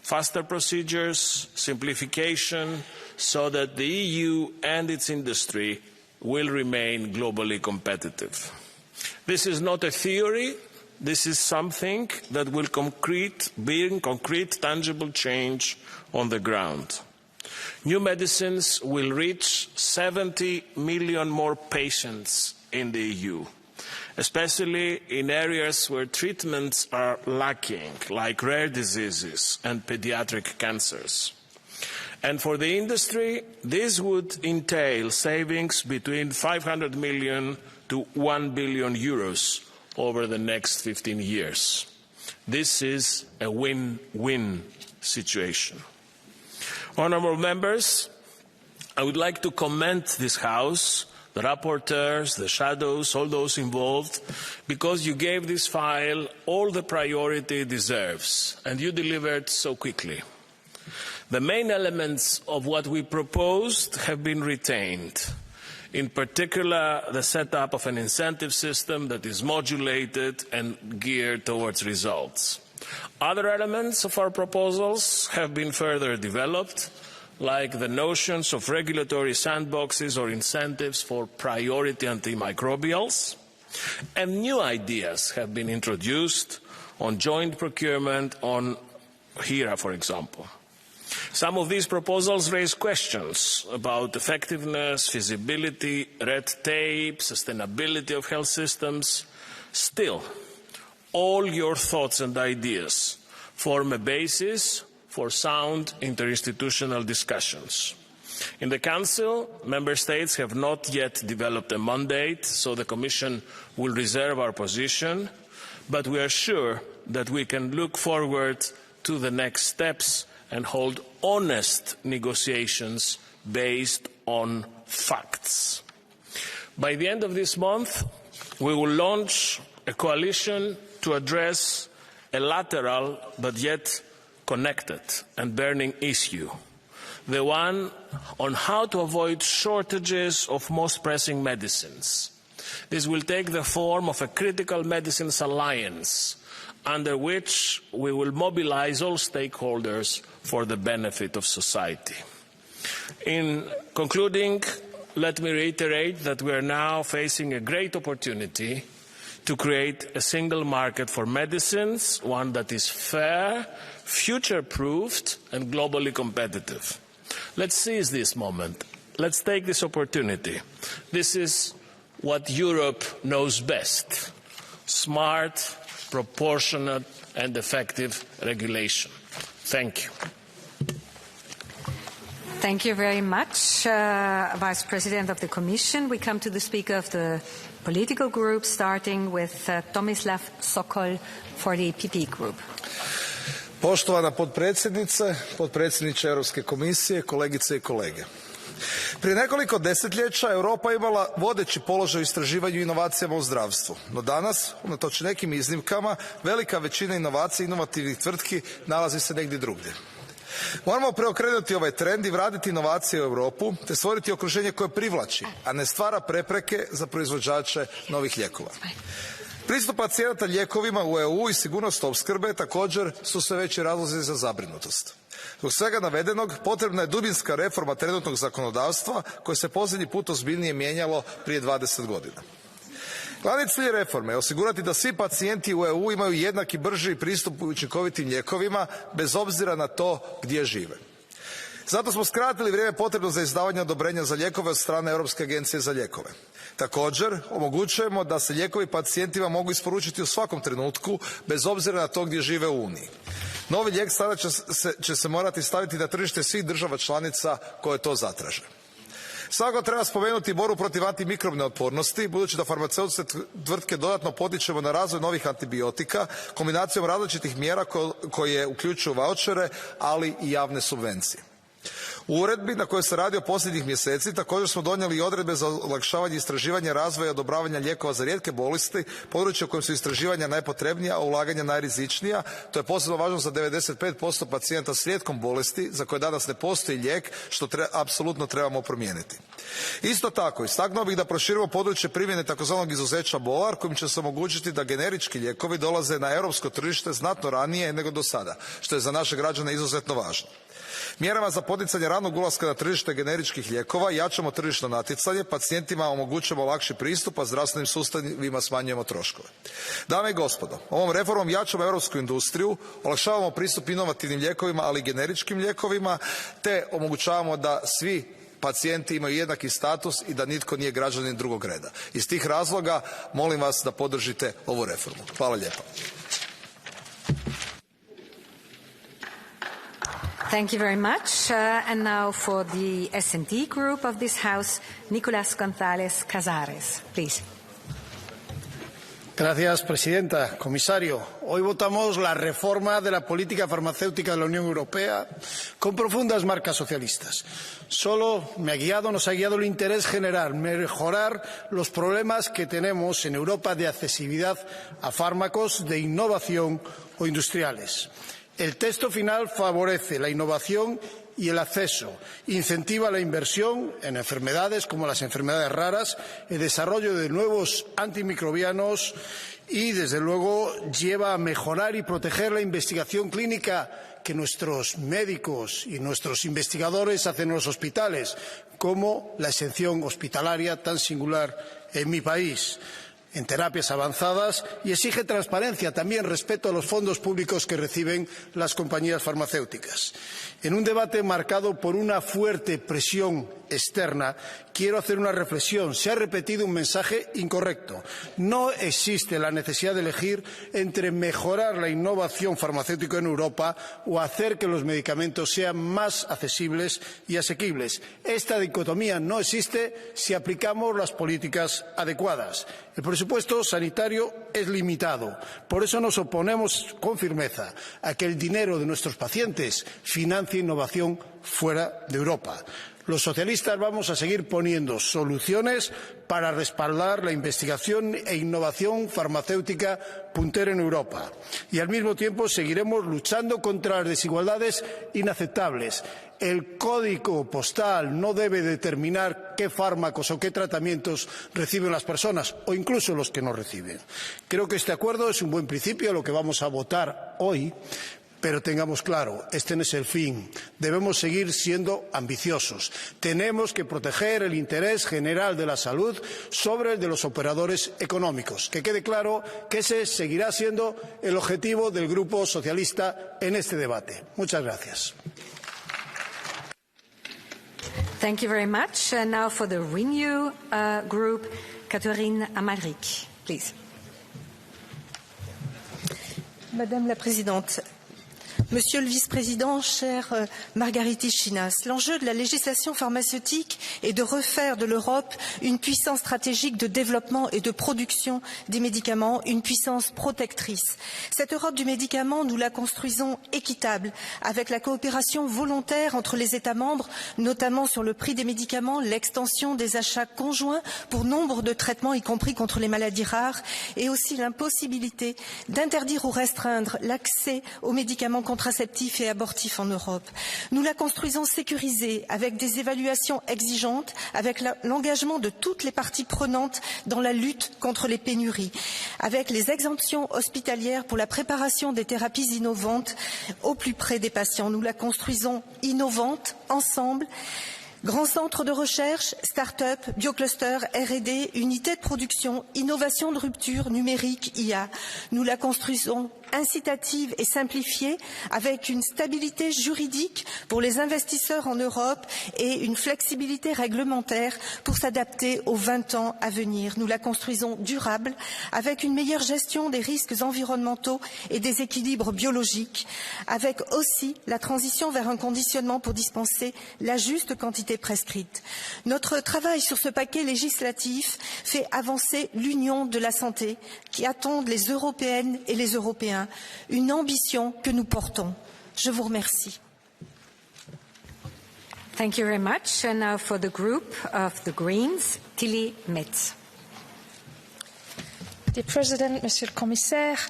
faster procedures, simplification, so that the EU and its industry will remain globally competitive. This is not a theory. This is something that will bring concrete, tangible change on the ground. New medicines will reach 70 million more patients in the EU, especially in areas where treatments are lacking, like rare diseases and pediatric cancers. And for the industry, this would entail savings between 500 million to 1 billion euros over the next 15 years. This is a win-win situation. Honourable members, I would like to commend this House, the rapporteurs, the shadows, all those involved, because you gave this file all the priority it deserves, and you delivered so quickly. The main elements of what we proposed have been retained. In particular, the setup of an incentive system that is modulated and geared towards results. Other elements of our proposals have been further developed. like the notions of regulatory sandboxes or incentives for priority antimicrobials. And new ideas have been introduced on joint procurement on HERA, for example. Some of these proposals raise questions about effectiveness, feasibility, red tape, sustainability of health systems. Still, all your thoughts and ideas form a basis for sound interinstitutional discussions. In the Council, Member States have not yet developed a mandate, so the Commission will reserve our position, but we are sure that we can look forward to the next steps and hold honest negotiations based on facts. By the end of this month, we will launch a coalition to address a lateral but yet connected and burning issue, the one on how to avoid shortages of most pressing medicines. This will take the form of a critical medicines alliance, under which we will mobilize all stakeholders for the benefit of society. In concluding, let me reiterate that we are now facing a great opportunity to create a single market for medicines, one that is fair, future-proofed and globally competitive. Let's seize this moment. Let's take this opportunity. This is what Europe knows best: smart, proportionate and effective regulation. Thank you. Thank you very much, Vice President of the Commission. We come to the speaker of the political group, starting with Tomislav Sokol for the EPP group. Poštovana potpredsjednice, potpredsjedniče Europske komisije, kolegice i kolege. Prije nekoliko desetljeća Europa je imala vodeći položaj u istraživanju i inovacijama u zdravstvu, no danas, unatoč nekim iznimkama, velika većina inovacija i inovativnih tvrtki nalazi se negdje drugdje. Moramo preokrenuti ovaj trend i vratiti inovacije u Europu, te stvoriti okruženje koje privlači, a ne stvara prepreke za proizvođače novih lijekova. Pristup pacijenata lijekovima u EU i sigurnost opskrbe također su sve veći razlozi za zabrinutost. Zbog svega navedenog potrebna je dubinska reforma trenutnog zakonodavstva koje se posljednji put ozbiljnije mijenjalo prije 20 godina. Glavni cilj reforme je osigurati da svi pacijenti u EU imaju jednaki, brži pristup učinkovitim lijekovima bez obzira na to gdje žive. Zato smo skratili vrijeme potrebno za izdavanje odobrenja za lijekove od strane Europske agencije za lijekove. Također, omogućujemo da se lijekovi pacijentima mogu isporučiti u svakom trenutku bez obzira na to gdje žive u Uniji. Novi lijek sada će se morati staviti na tržište svih država članica koje to zatraže. Svakako treba spomenuti borbu protiv antimikrobne otpornosti, budući da farmaceutske tvrtke dodatno potičemo na razvoj novih antibiotika kombinacijom različitih mjera koje uključuju vaučere, ali i javne subvencije. U uredbi na kojoj se radi o posljednjih mjeseci također smo donijeli i odredbe za olakšavanje istraživanja, razvoja i odobravanja lijekova za rijetke bolesti, područje u kojem su istraživanja najpotrebnija, a ulaganja najrizičnija. To je posebno važno za 95% pacijenata s rijetkom bolesti za koje danas ne postoji lijek, što apsolutno trebamo promijeniti. Isto tako, istaknuo bih da proširimo područje primjene takozvanog izuzeća bolar, kojim će se omogućiti da generički lijekovi dolaze na europsko tržište znatno ranije nego do sada, što je za naše građane izuzetno važno. Mjerama za poticanje ranog ulaska na tržište generičkih lijekova jačamo tržišno natjecanje, pacijentima omogućujemo lakši pristup, a zdravstvenim sustavima smanjujemo troškove. Dame i gospodo, ovom reformom jačamo europsku industriju, olakšavamo pristup inovativnim lijekovima, ali i generičkim lijekovima, te omogućavamo da svi pacijenti imaju jednaki status i da nitko nije građanin drugog reda. Iz tih razloga molim vas da podržite ovu reformu. Hvala lijepa. Thank you very much. And now for the S&D group of this House, Nicolás González Casares, please. Gracias, presidenta. Comisario, hoy votamos la reforma de la política farmacéutica de la Unión Europea con profundas marcas socialistas. Solo nos ha guiado el interés general, mejorar los problemas que tenemos en Europa de accesibilidad a fármacos, de innovación o industriales. El texto final favorece la innovación y el acceso, incentiva la inversión en enfermedades como las enfermedades raras, el desarrollo de nuevos antimicrobianos y, desde luego, lleva a mejorar y proteger la investigación clínica que nuestros médicos y nuestros investigadores hacen en los hospitales, como la exención hospitalaria tan singular en mi país, en terapias avanzadas, y exige transparencia, también respeto a los fondos públicos que reciben las compañías farmacéuticas. En un debate marcado por una fuerte presión externa, quiero hacer una reflexión. Se ha repetido un mensaje incorrecto. No existe la necesidad de elegir entre mejorar la innovación farmacéutica en Europa o hacer que los medicamentos sean más accesibles y asequibles. Esta dicotomía no existe si aplicamos las políticas adecuadas. El presupuesto sanitario es limitado. Por eso nos oponemos con firmeza a que el dinero de nuestros pacientes financie innovación fuera de Europa. Los socialistas vamos a seguir poniendo soluciones para respaldar la investigación e innovación farmacéutica puntera en Europa. Y al mismo tiempo seguiremos luchando contra las desigualdades inaceptables. El código postal no debe determinar qué fármacos o qué tratamientos reciben las personas, o incluso los que no reciben. Creo que este acuerdo es un buen principio, lo que vamos a votar hoy. Pero tengamos claro, este no es el fin. Debemos seguir siendo ambiciosos. Tenemos que proteger el interés general de la salud sobre el de los operadores económicos. Que quede claro que ese seguirá siendo el objetivo del Grupo Socialista en este debate. Muchas gracias. Thank you very much. And now for the Renew Group, Catherine Amalric, please. Madame la Présidente, Monsieur le Vice-président, cher Margaritis Schinas, l'enjeu de la législation pharmaceutique est de refaire de l'Europe une puissance stratégique de développement et de production des médicaments, une puissance protectrice. Cette Europe du médicament, nous la construisons équitable, avec la coopération volontaire entre les États membres, notamment sur le prix des médicaments, l'extension des achats conjoints pour nombre de traitements, y compris contre les maladies rares, et aussi l'impossibilité d'interdire ou restreindre l'accès aux médicaments contraceptifs et abortifs en Europe. Nous la construisons sécurisée, avec des évaluations exigeantes, avec l'engagement de toutes les parties prenantes dans la lutte contre les pénuries, avec les exemptions hospitalières pour la préparation des thérapies innovantes au plus près des patients. Nous la construisons innovante, ensemble. Grands centres de recherche, start-up, biocluster, R&D, unités de production, innovation de rupture, numérique, IA. Nous la construisons incitative et simplifiée, avec une stabilité juridique pour les investisseurs en Europe et une flexibilité réglementaire pour s'adapter aux 20 ans à venir. Nous la construisons durable, avec une meilleure gestion des risques environnementaux et des équilibres biologiques, avec aussi la transition vers un conditionnement pour dispenser la juste quantité prescrite. Notre travail sur ce paquet législatif fait avancer l'union de la santé qui attendent les Européennes et les Européens, une ambition que nous portons. Je vous remercie. Thank you very much. And now for the group of the Greens, Tilly Metz. Monsieur le Président, Monsieur le Commissaire,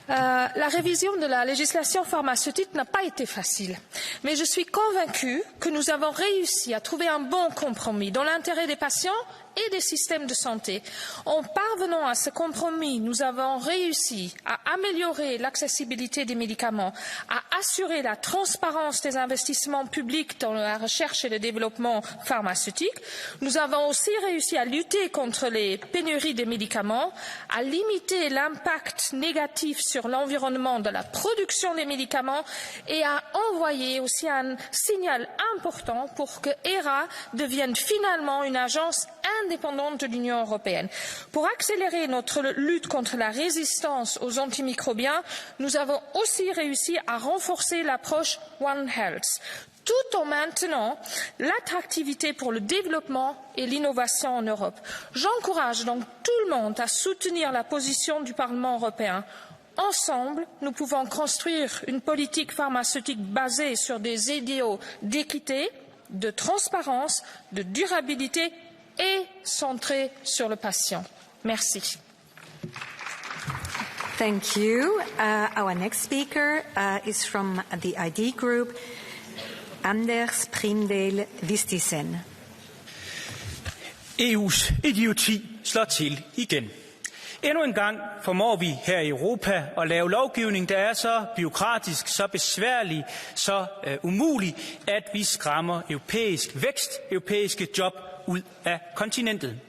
la révision de la législation pharmaceutique n'a pas été facile, mais je suis convaincue que nous avons réussi à trouver un bon compromis dans l'intérêt des patients et des systèmes de santé. En parvenant à ce compromis, nous avons réussi à améliorer l'accessibilité des médicaments, à assurer la transparence des investissements publics dans la recherche et le développement pharmaceutique. Nous avons aussi réussi à lutter contre les pénuries de médicaments, à limiter l'impact négatif sur l'environnement de la production des médicaments et à envoyer aussi un signal important pour que ERA devienne finalement une agence indépendante de l'Union européenne. Pour accélérer notre lutte contre la résistance aux antimicrobiens, nous avons aussi réussi à renforcer l'approche One Health, tout en maintenant l'attractivité pour le développement et l'innovation en Europe. J'encourage donc tout le monde à soutenir la position du Parlement européen. Ensemble, nous pouvons construire une politique pharmaceutique basée sur des idéaux d'équité, de transparence, de durabilité et centrée sur le patient. Merci. Thank you. Our next speaker is from the ID group, Anders Primdel Vistisen. EU's idioti slår til igen. Endnu en gang formår vi her i Europa at lave lovgivning, der er så bureaukratisk, så besværlig, så umulig, at vi skræmmer europæisk vækst, europæiske job ud af kontinentet.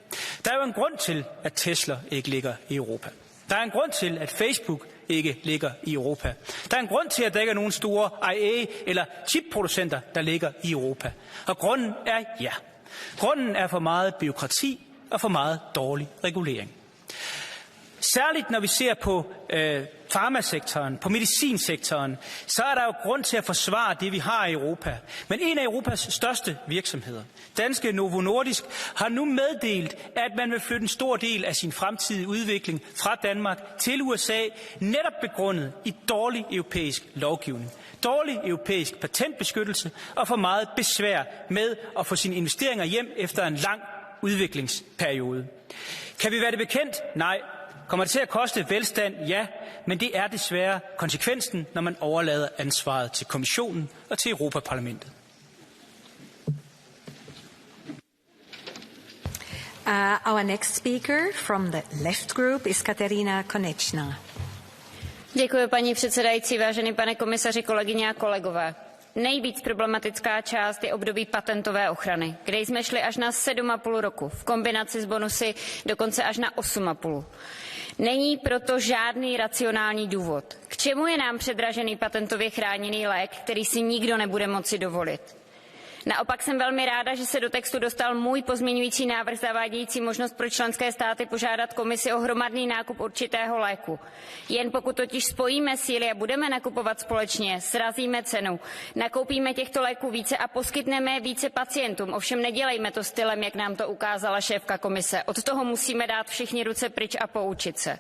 Der er jo en grund til, at Tesla ikke ligger i Europa. Der er en grund til, at Facebook ikke ligger i Europa. Der er en grund til, at der ikke er nogen store IA- eller chipproducenter, der ligger i Europa. Og grunden er ja. Grunden er for meget bureaukrati og for meget dårlig regulering. Særligt når vi ser på farmasektoren, på medicinsektoren, så er der jo grund til at forsvare det, vi har i Europa. Men en af Europas største virksomheder, danske Novo Nordisk, har nu meddelt, at man vil flytte en stor del af sin fremtidige udvikling fra Danmark til USA, netop begrundet i dårlig europæisk lovgivning, dårlig europæisk patentbeskyttelse og for meget besvær med at få sine investeringer hjem efter en lang udviklingsperiode. Kan vi være det bekendt? Nej. Kommer det til at koste velstand? Ja, men det er desværre konsekvensen, når man overlader ansvaret til kommissionen og til Europaparlamentet. Our next speaker from the left group is Katerina Konečná. Děkuji, paní předsedající, vážený pane komisaři, kolegyně a kolegové. Nejvíc problematická část je období patentové ochrany, kde jsme šli až na 7,5 roku, v kombinaci s bonusy dokonce až na 8,5. Není proto žádný racionální důvod. K čemu je nám předražený patentově chráněný lék, který si nikdo nebude moci dovolit? Naopak jsem velmi ráda, že se do textu dostal můj pozměňující návrh zavádějící možnost pro členské státy požádat komisi o hromadný nákup určitého léku. Jen pokud totiž spojíme síly a budeme nakupovat společně, srazíme cenu, nakoupíme těchto léků více a poskytneme je více pacientům. Ovšem nedělejme to stylem, jak nám to ukázala šéfka komise. Od toho musíme dát všichni ruce pryč a poučit se.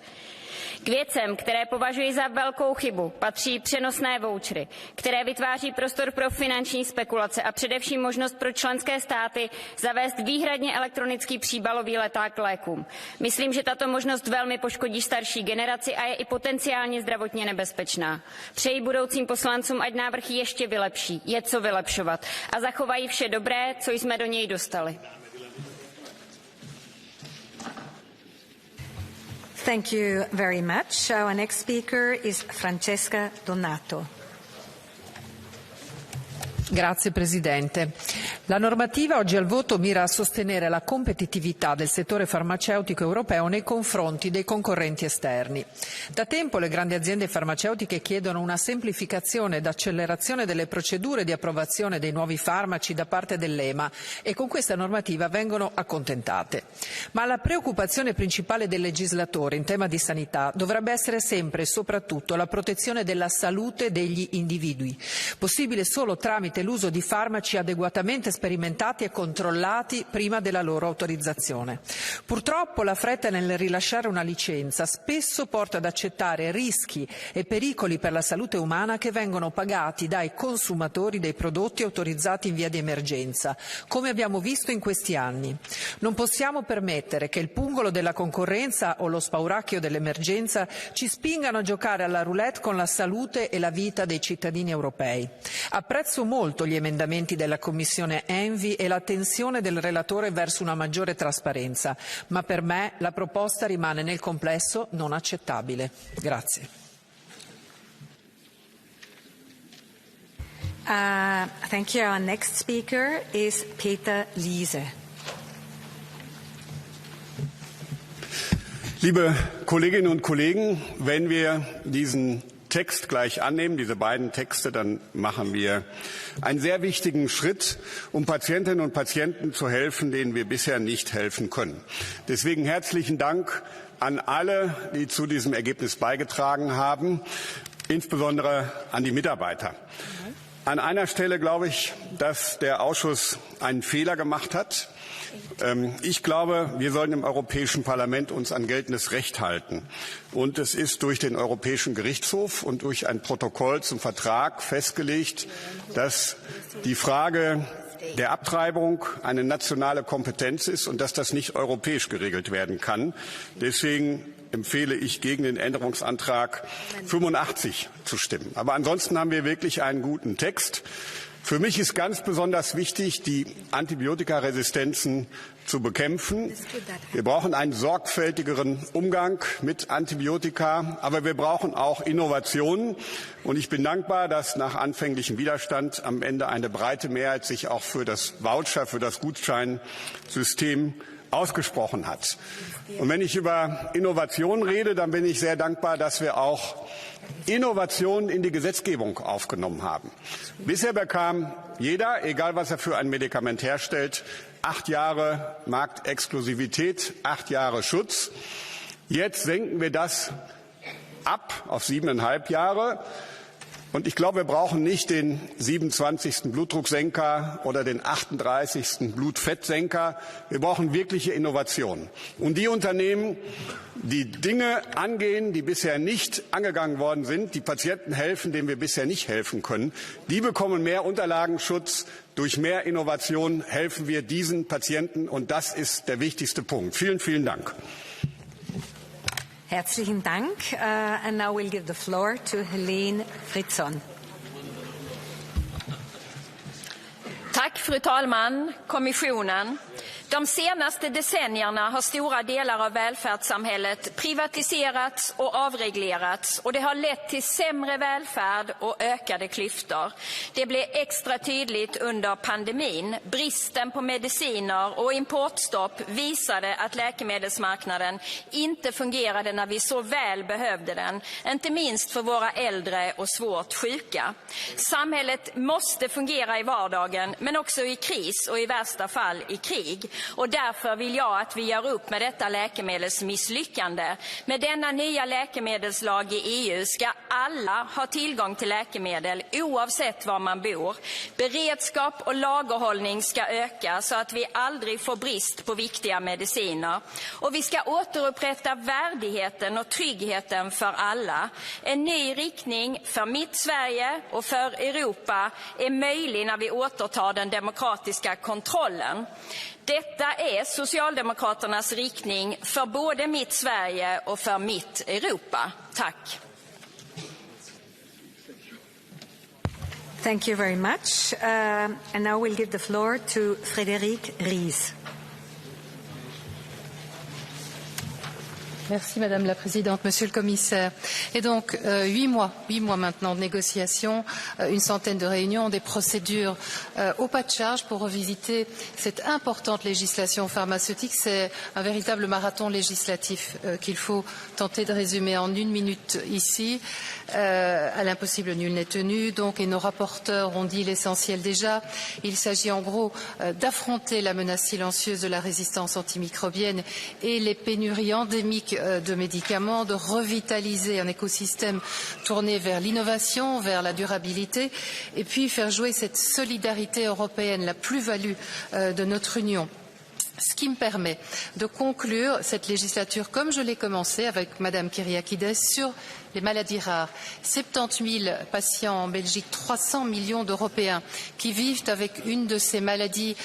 K věcem, které považuji za velkou chybu, patří přenosné vouchery, které vytváří prostor pro finanční spekulace a především možnost pro členské státy zavést výhradně elektronický příbalový leták k lékům. Myslím, že tato možnost velmi poškodí starší generaci a je i potenciálně zdravotně nebezpečná. Přeji budoucím poslancům, ať návrh ještě vylepší, je co vylepšovat a zachovají vše dobré, co jsme do něj dostali. Thank you very much. Our next speaker is Francesca Donato. Grazie Presidente. La normativa oggi al voto mira a sostenere la competitività del settore farmaceutico europeo nei confronti dei concorrenti esterni. Da tempo le grandi aziende farmaceutiche chiedono una semplificazione ed accelerazione delle procedure di approvazione dei nuovi farmaci da parte dell'EMA e con questa normativa vengono accontentate. Ma la preoccupazione principale del legislatore in tema di sanità dovrebbe essere sempre e soprattutto la protezione della salute degli individui, possibile solo tramite l'uso di farmaci adeguatamente sperimentati e controllati prima della loro autorizzazione. Purtroppo la fretta nel rilasciare una licenza spesso porta ad accettare rischi e pericoli per la salute umana che vengono pagati dai consumatori dei prodotti autorizzati in via di emergenza, come abbiamo visto in questi anni. Non possiamo permettere che il pungolo della concorrenza o lo spauracchio dell'emergenza ci spingano a giocare alla roulette con la salute e la vita dei cittadini europei. Apprezzo molto gli emendamenti della Commissione Envi e l'attenzione del relatore verso una maggiore trasparenza, ma per me la proposta rimane nel complesso non accettabile. Grazie. Thank you. Our next speaker is Peter Liese. Liebe Kolleginnen und Kollegen, wenn wir diesen Text gleich annehmen, diese beiden Texte, dann machen wir einen sehr wichtigen Schritt, um Patientinnen und Patienten zu helfen, denen wir bisher nicht helfen können. Deswegen herzlichen Dank an alle, die zu diesem Ergebnis beigetragen haben, insbesondere an die Mitarbeiter. An einer Stelle glaube ich, dass der Ausschuss einen Fehler gemacht hat. Ich glaube, wir sollten im Europäischen Parlament uns an geltendes Recht halten. Und es ist durch den Europäischen Gerichtshof und durch ein Protokoll zum Vertrag festgelegt, dass die Frage der Abtreibung eine nationale Kompetenz ist und dass das nicht europäisch geregelt werden kann. Deswegen empfehle ich, gegen den Änderungsantrag 85 zu stimmen. Aber ansonsten haben wir wirklich einen guten Text. Für mich ist ganz besonders wichtig, die Antibiotikaresistenzen zu bekämpfen. Wir brauchen einen sorgfältigeren Umgang mit Antibiotika, aber wir brauchen auch Innovationen. Und ich bin dankbar, dass nach anfänglichem Widerstand am Ende eine breite Mehrheit sich auch für das Voucher, für das Gutscheinsystem ausgesprochen hat. Und wenn ich über Innovation rede, dann bin ich sehr dankbar, dass wir auch Innovationen in die Gesetzgebung aufgenommen haben. Bisher bekam jeder, egal was er für ein Medikament herstellt, 8 Jahre Marktexklusivität, 8 Jahre Schutz. Jetzt senken wir das ab auf 7,5 Jahre. Und ich glaube, wir brauchen nicht den 27. Blutdrucksenker oder den 38. Blutfettsenker. Wir brauchen wirkliche Innovationen. Und die Unternehmen, die Dinge angehen, die bisher nicht angegangen worden sind, die Patienten helfen, denen wir bisher nicht helfen können, die bekommen mehr Unterlagenschutz. Durch mehr Innovation helfen wir diesen Patienten. Und das ist der wichtigste Punkt. Vielen, vielen Dank. Herzlichen Dank. And now we'll give the floor to Helene Fritzon. Tack, fru talman, kommissionen. De senaste decennierna har stora delar av välfärdssamhället privatiserats och avreglerats, och det har lett till sämre välfärd och ökade klyftor. Det blev extra tydligt under pandemin. Bristen på mediciner och importstopp visade att läkemedelsmarknaden inte fungerade när vi så väl behövde den, inte minst för våra äldre och svårt sjuka. Samhället måste fungera i vardagen, men också i kris och i värsta fall i krig. Och därför vill jag att vi gör upp med detta läkemedelsmisslyckande. Med denna nya läkemedelslag i EU ska alla ha tillgång till läkemedel oavsett var man bor. Beredskap och lagerhållning ska öka så att vi aldrig får brist på viktiga mediciner. Och vi ska återupprätta värdigheten och tryggheten för alla. En ny riktning för mitt Sverige och för Europa är möjlig när vi återtar den demokratiska kontrollen. Detta är Socialdemokraternas riktning för både mitt Sverige och för mitt Europa. Tack. Thank you very much. And now we'll give the floor to Frédéric Ries. Merci Madame la Présidente, Monsieur le Commissaire. Et donc, 8 mois maintenant de négociations, une centaine de réunions, des procédures au pas de charge pour revisiter cette importante législation pharmaceutique. C'est un véritable marathon législatif qu'il faut tenter de résumer en 1 minute ici. À l'impossible, nul n'est tenu. Donc, et nos rapporteurs ont dit l'essentiel déjà. Il s'agit en gros d'affronter la menace silencieuse de la résistance antimicrobienne et les pénuries endémiques de médicaments, de revitaliser un écosystème tourné vers l'innovation, vers la durabilité, et puis faire jouer cette solidarité européenne, la plus-value de notre Union. Ce qui me permet de conclure cette législature comme je l'ai commencée avec Madame Kyriakides sur les maladies rares. 70 000 patients en Belgique, 300 millions d'Européens qui vivent avec une de ces maladies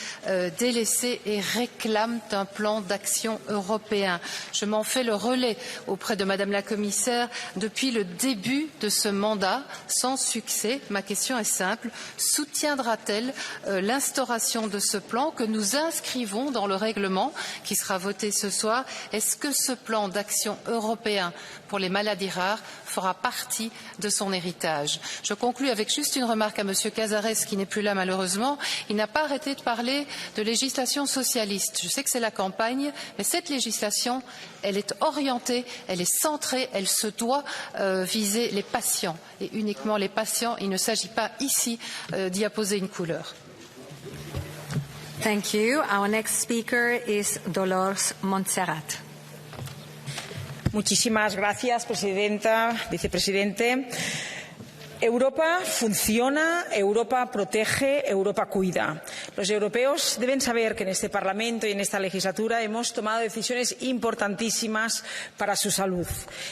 délaissées et réclament un plan d'action européen. Je m'en fais le relais auprès de Madame la Commissaire depuis le début de ce mandat, sans succès. Ma question est simple. Soutiendra-t-elle l'instauration de ce plan que nous inscrivons dans le règlement qui sera voté ce soir? Est-ce que ce plan d'action européen pour les maladies rares fera partie de son héritage? Je conclus avec juste une remarque à M. Cazares, qui n'est plus là malheureusement. Il n'a pas arrêté de parler de législation socialiste. Je sais que c'est la campagne, mais cette législation, elle est orientée, elle est centrée, elle se doit viser les patients. Et uniquement les patients, il ne s'agit pas ici d'y apposer une couleur. Thank you. Our next speaker is Dolores Montserrat. Muchísimas gracias, presidenta, vicepresidente. Europa funciona, Europa protege, Europa cuida. Los europeos deben saber que en este Parlamento y en esta legislatura hemos tomado decisiones importantísimas para su salud.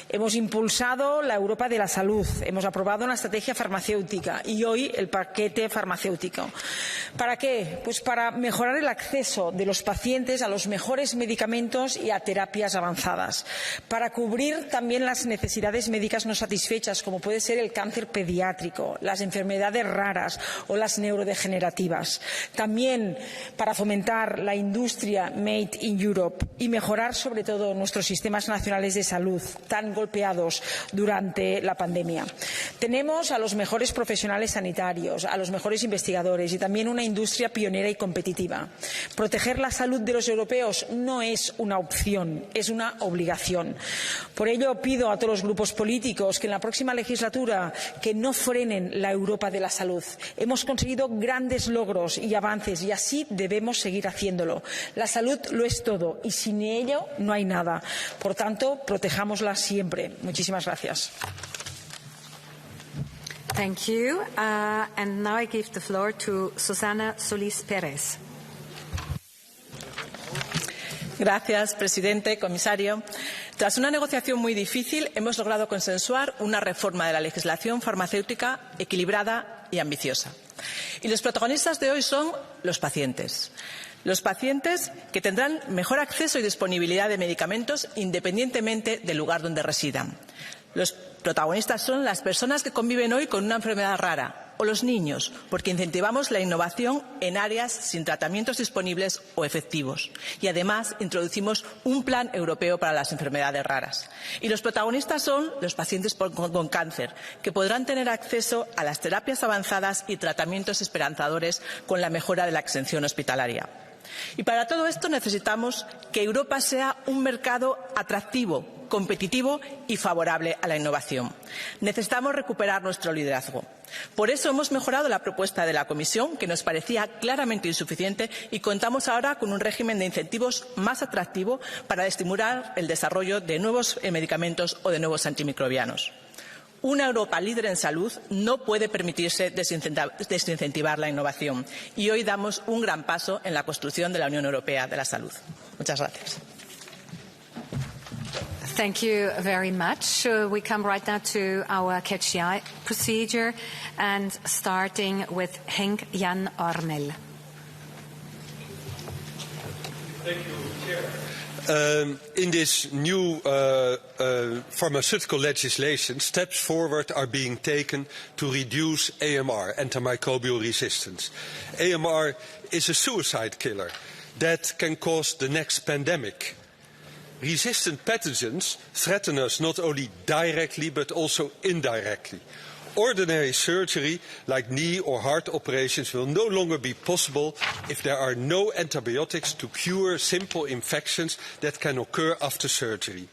Hemos impulsado la Europa de la salud, hemos aprobado una estrategia farmacéutica y hoy el paquete farmacéutico. ¿Para qué? Pues para mejorar el acceso de los pacientes a los mejores medicamentos y a terapias avanzadas, para cubrir también las necesidades médicas no satisfechas, como puede ser el cáncer pediátrico, las enfermedades raras o las neurodegenerativas. También para fomentar la industria Made in Europe y mejorar sobre todo nuestros sistemas nacionales de salud tan golpeados durante la pandemia. Tenemos a los mejores profesionales sanitarios, a los mejores investigadores y también una industria pionera y competitiva. Proteger la salud de los europeos no es una opción, es una obligación. Por ello pido a todos los grupos políticos que en la próxima legislatura que no frenen la Europa de la salud. Hemos conseguido grandes logros y avances y así debemos seguir haciéndolo. La salud lo es todo y sin ello no hay nada. Por tanto, protejámosla siempre. Muchísimas gracias. Thank you. And now I give the floor to Susana Solís Pérez. Gracias, presidente, comisario. Tras una negociación muy difícil, hemos logrado consensuar una reforma de la legislación farmacéutica equilibrada y ambiciosa. Y los protagonistas de hoy son los pacientes. Los pacientes que tendrán mejor acceso y disponibilidad de medicamentos independientemente del lugar donde residan. Los protagonistas son las personas que conviven hoy con una enfermedad rara o los niños, porque incentivamos la innovación en áreas sin tratamientos disponibles o efectivos. Y además introducimos un plan europeo para las enfermedades raras. Y los protagonistas son los pacientes con cáncer, que podrán tener acceso a las terapias avanzadas y tratamientos esperanzadores con la mejora de la exención hospitalaria. Y para todo esto necesitamos que Europa sea un mercado atractivo, competitivo y favorable a la innovación. Necesitamos recuperar nuestro liderazgo. Por eso hemos mejorado la propuesta de la Comisión, que nos parecía claramente insuficiente, y contamos ahora con un régimen de incentivos más atractivo para estimular el desarrollo de nuevos medicamentos o de nuevos antimicrobianos. Una Europa líder en salud no puede permitirse desincentivar la innovación y hoy damos un gran paso en la construcción de la Unión Europea de la Salud. Muchas gracias. Thank you very much. We come right now to our catch the eye procedure and starting with Henk Jan Ormel. Thank you, Chair. In this new pharmaceutical legislation, steps forward are being taken to reduce AMR, antimicrobial resistance. AMR is a suicide killer that can cause the next pandemic. Resistant pathogens threaten us not only directly but also indirectly. Ordinary surgery, like knee or heart operations, will no longer be possible if there are no antibiotics to cure simple infections that can occur after surgery.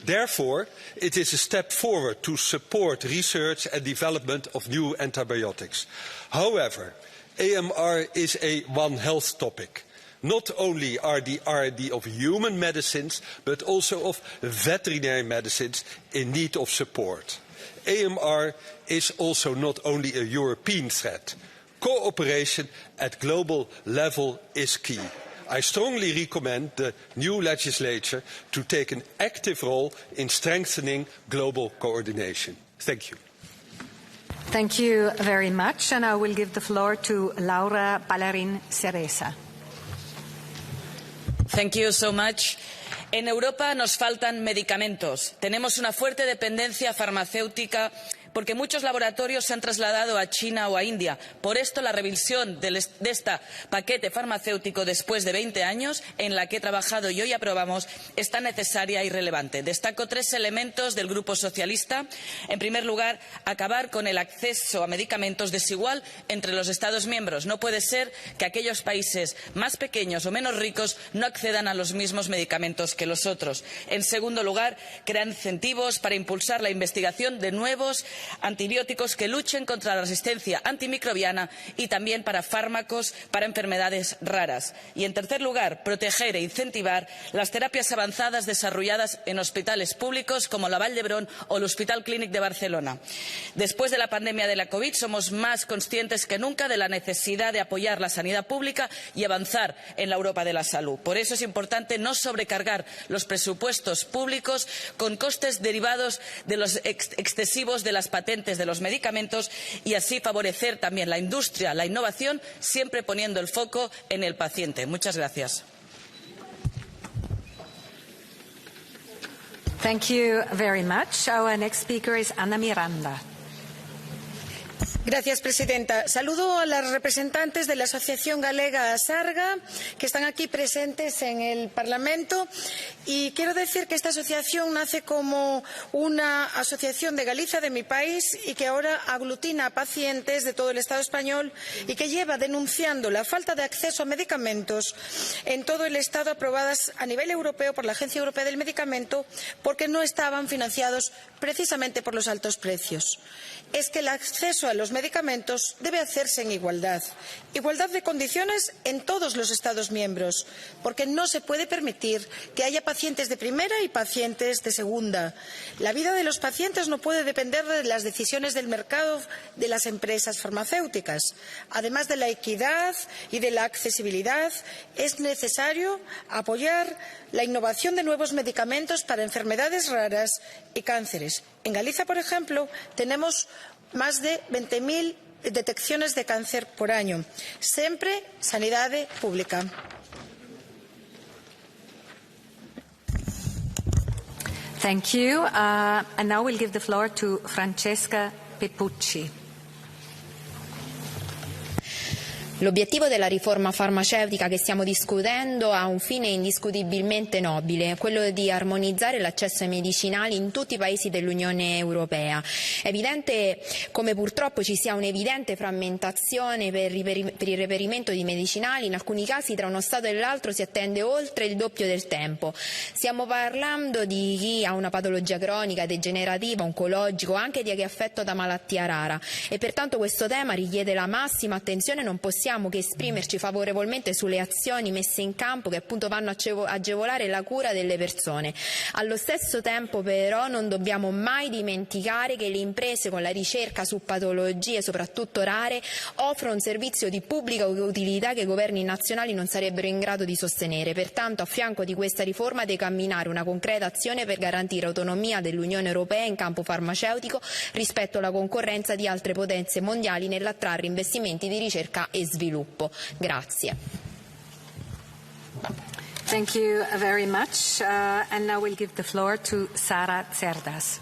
Therefore, it is a step forward to support research and development of new antibiotics. However, AMR is a One Health topic. Not only are the R&D of human medicines, but also of veterinary medicines in need of support. AMR is also not only a European threat. Cooperation at global level is key. I strongly recommend the new legislature to take an active role in strengthening global coordination. Thank you. Thank you very much, and I will give the floor to Laura Palarín Ceresa. Thank you so much. En Europa nos faltan medicamentos. Tenemos una fuerte dependencia farmacéutica porque muchos laboratorios se han trasladado a China o a India. Por esto, la revisión de este paquete farmacéutico después de 20 años, en la que he trabajado y hoy aprobamos, es tan necesaria y relevante. Destaco 3 elementos del Grupo Socialista. En primer lugar, acabar con el acceso a medicamentos desigual entre los Estados miembros. No puede ser que aquellos países más pequeños o menos ricos no accedan a los mismos medicamentos que los otros. En segundo lugar, crear incentivos para impulsar la investigación de nuevos antibióticos que luchen contra la resistencia antimicrobiana y también para fármacos para enfermedades raras. Y, en tercer lugar, proteger e incentivar las terapias avanzadas desarrolladas en hospitales públicos como la Vall d'Hebron o el Hospital Clínic de Barcelona. Después de la pandemia de la COVID, somos más conscientes que nunca de la necesidad de apoyar la sanidad pública y avanzar en la Europa de la salud. Por eso es importante no sobrecargar los presupuestos públicos con costes derivados de los excesivos de las patentes de los medicamentos y así favorecer también la industria, la innovación, siempre poniendo el foco en el paciente. Muchas gracias. Thank you very much. Our next speaker is Ana Miranda. Gracias, presidenta. Saludo a las representantes de la Asociación Galega Asarga, que están aquí presentes en el Parlamento. Y quiero decir que esta asociación nace como una asociación de Galicia, de mi país, y que ahora aglutina a pacientes de todo el Estado español y que lleva denunciando la falta de acceso a medicamentos en todo el Estado aprobadas a nivel europeo por la Agencia Europea del Medicamento porque no estaban financiados precisamente por los altos precios. Es que el acceso a los medicamentos debe hacerse en igualdad. Igualdad de condiciones en todos los Estados miembros, porque no se puede permitir que haya pacientes de primera y pacientes de segunda. La vida de los pacientes no puede depender de las decisiones del mercado de las empresas farmacéuticas. Además de la equidad y de la accesibilidad, es necesario apoyar la innovación de nuevos medicamentos para enfermedades raras y cánceres. En Galicia, por ejemplo, tenemos más de 20.000 detecciones de cáncer por año. Sempre sanidade pública. Thank you. And now we'll give the floor to Francesca Pepucci. L'obiettivo della riforma farmaceutica che stiamo discutendo ha un fine indiscutibilmente nobile, quello di armonizzare l'accesso ai medicinali in tutti i paesi dell'Unione Europea. È evidente come purtroppo ci sia un'evidente frammentazione per il reperimento di medicinali, in alcuni casi tra uno Stato e l'altro si attende oltre il doppio del tempo. Stiamo parlando di chi ha una patologia cronica, degenerativa, oncologica, o anche di chi è affetto da malattia rara e pertanto questo tema richiede la massima attenzione. Non possiamo che esprimerci favorevolmente sulle azioni messe in campo che appunto vanno a agevolare la cura delle persone. Allo stesso tempo però non dobbiamo mai dimenticare che le imprese con la ricerca su patologie soprattutto rare offrono un servizio di pubblica utilità che i governi nazionali non sarebbero in grado di sostenere. Pertanto a fianco di questa riforma deve camminare una concreta azione per garantire autonomia dell'Unione Europea in campo farmaceutico rispetto alla concorrenza di altre potenze mondiali nell'attrarre investimenti di ricerca e sviluppo. Grazie. Thank you very much. And now we'll give the floor to Sara Cerdas.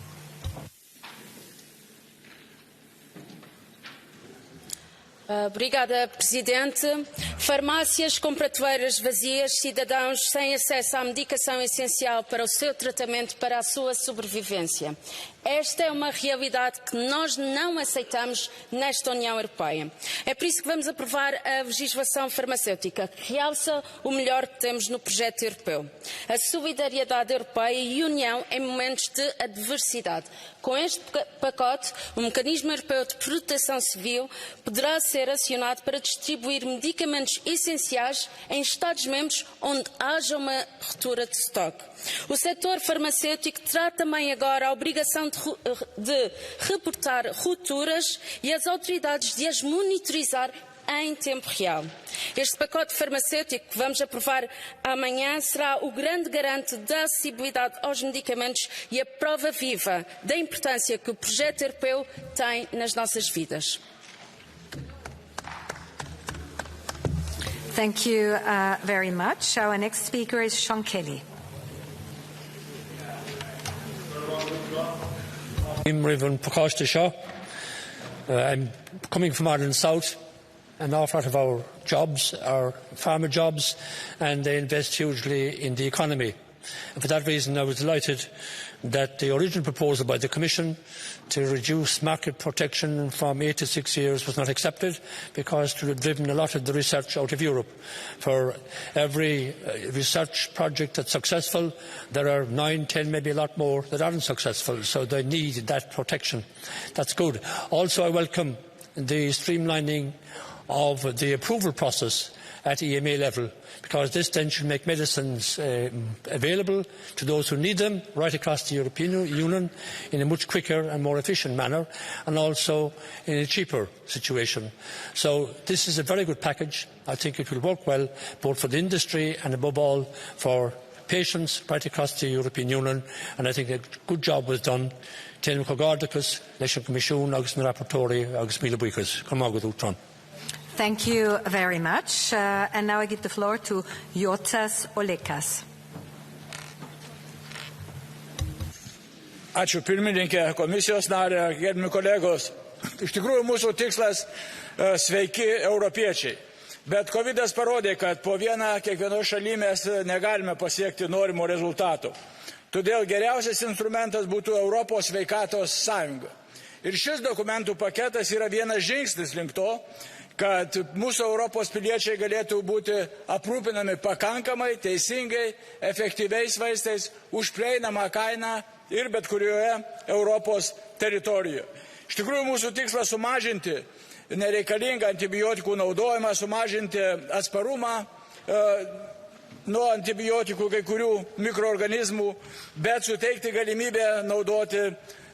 Obrigada, Presidente. Farmácias com prateleiras vazias, cidadãos sem acesso à medicação essencial para o seu tratamento, para a sua sobrevivência. Esta é uma realidade que nós não aceitamos nesta União Europeia. É por isso que vamos aprovar a legislação farmacêutica, que realça o melhor que temos no projeto europeu. A solidariedade europeia e a união em momentos de adversidade. Com este pacote, o Mecanismo Europeu de Proteção Civil poderá ser acionado para distribuir medicamentos essenciais em Estados-membros onde haja uma ruptura de estoque. O setor farmacêutico terá também agora a obrigação de reportar rupturas e as autoridades de as monitorizar em tempo real. Este pacote farmacêutico que vamos aprovar amanhã será o grande garante da acessibilidade aos medicamentos e a prova viva da importância que o projeto europeu tem nas nossas vidas. Thank you very much. Our next speaker is Sean Kelly. I'm Reverend Paphos Shaw. I'm coming from Ireland South. An awful lot of our jobs are farmer jobs and they invest hugely in the economy. And for that reason, I was delighted that the original proposal by the Commission to reduce market protection from 8 to 6 years was not accepted, because it would have driven a lot of the research out of Europe. For every research project that's successful, there are 9, 10, maybe a lot more that aren't successful, so they need that protection. That's good. Also, I welcome the streamlining of the approval process at EMA level, because this then should make medicines available to those who need them right across the European Union in a much quicker and more efficient manner, and also in a cheaper situation. So this is a very good package. I think it will work well both for the industry and above all for patients right across the European Union, and I think a good job was done. Thank you very much. And now I give the floor to Jotas Olekas. Ačiū pirmininkė, komisijos narė, gerbiami kolegos. Iš tikrųjų, mūsų tikslas sveiki europiečiai. Bet Covidas parodė, kad po vieną kiekvienoje šalyje mes negalime pasiekti norimo rezultato. Todėl geriausias instrumentas būtų Europos sveikatos sąjunga. Ir šis dokumentų paketas yra vienas žingsnis link to, kad mūsų Europos piliečiai galėtų būti aprūpinami pakankamai, teisingai, efektyviais vaistais už prieinamą kainą ir bet kurioje Europos teritorijoje. Iš tikrųjų, mūsų tikslas sumažinti nereikalingą antibiotikų naudojimą, sumažinti atsparumą nuo antibiotikų kai kurių mikroorganizmų, bet suteikti galimybę naudoti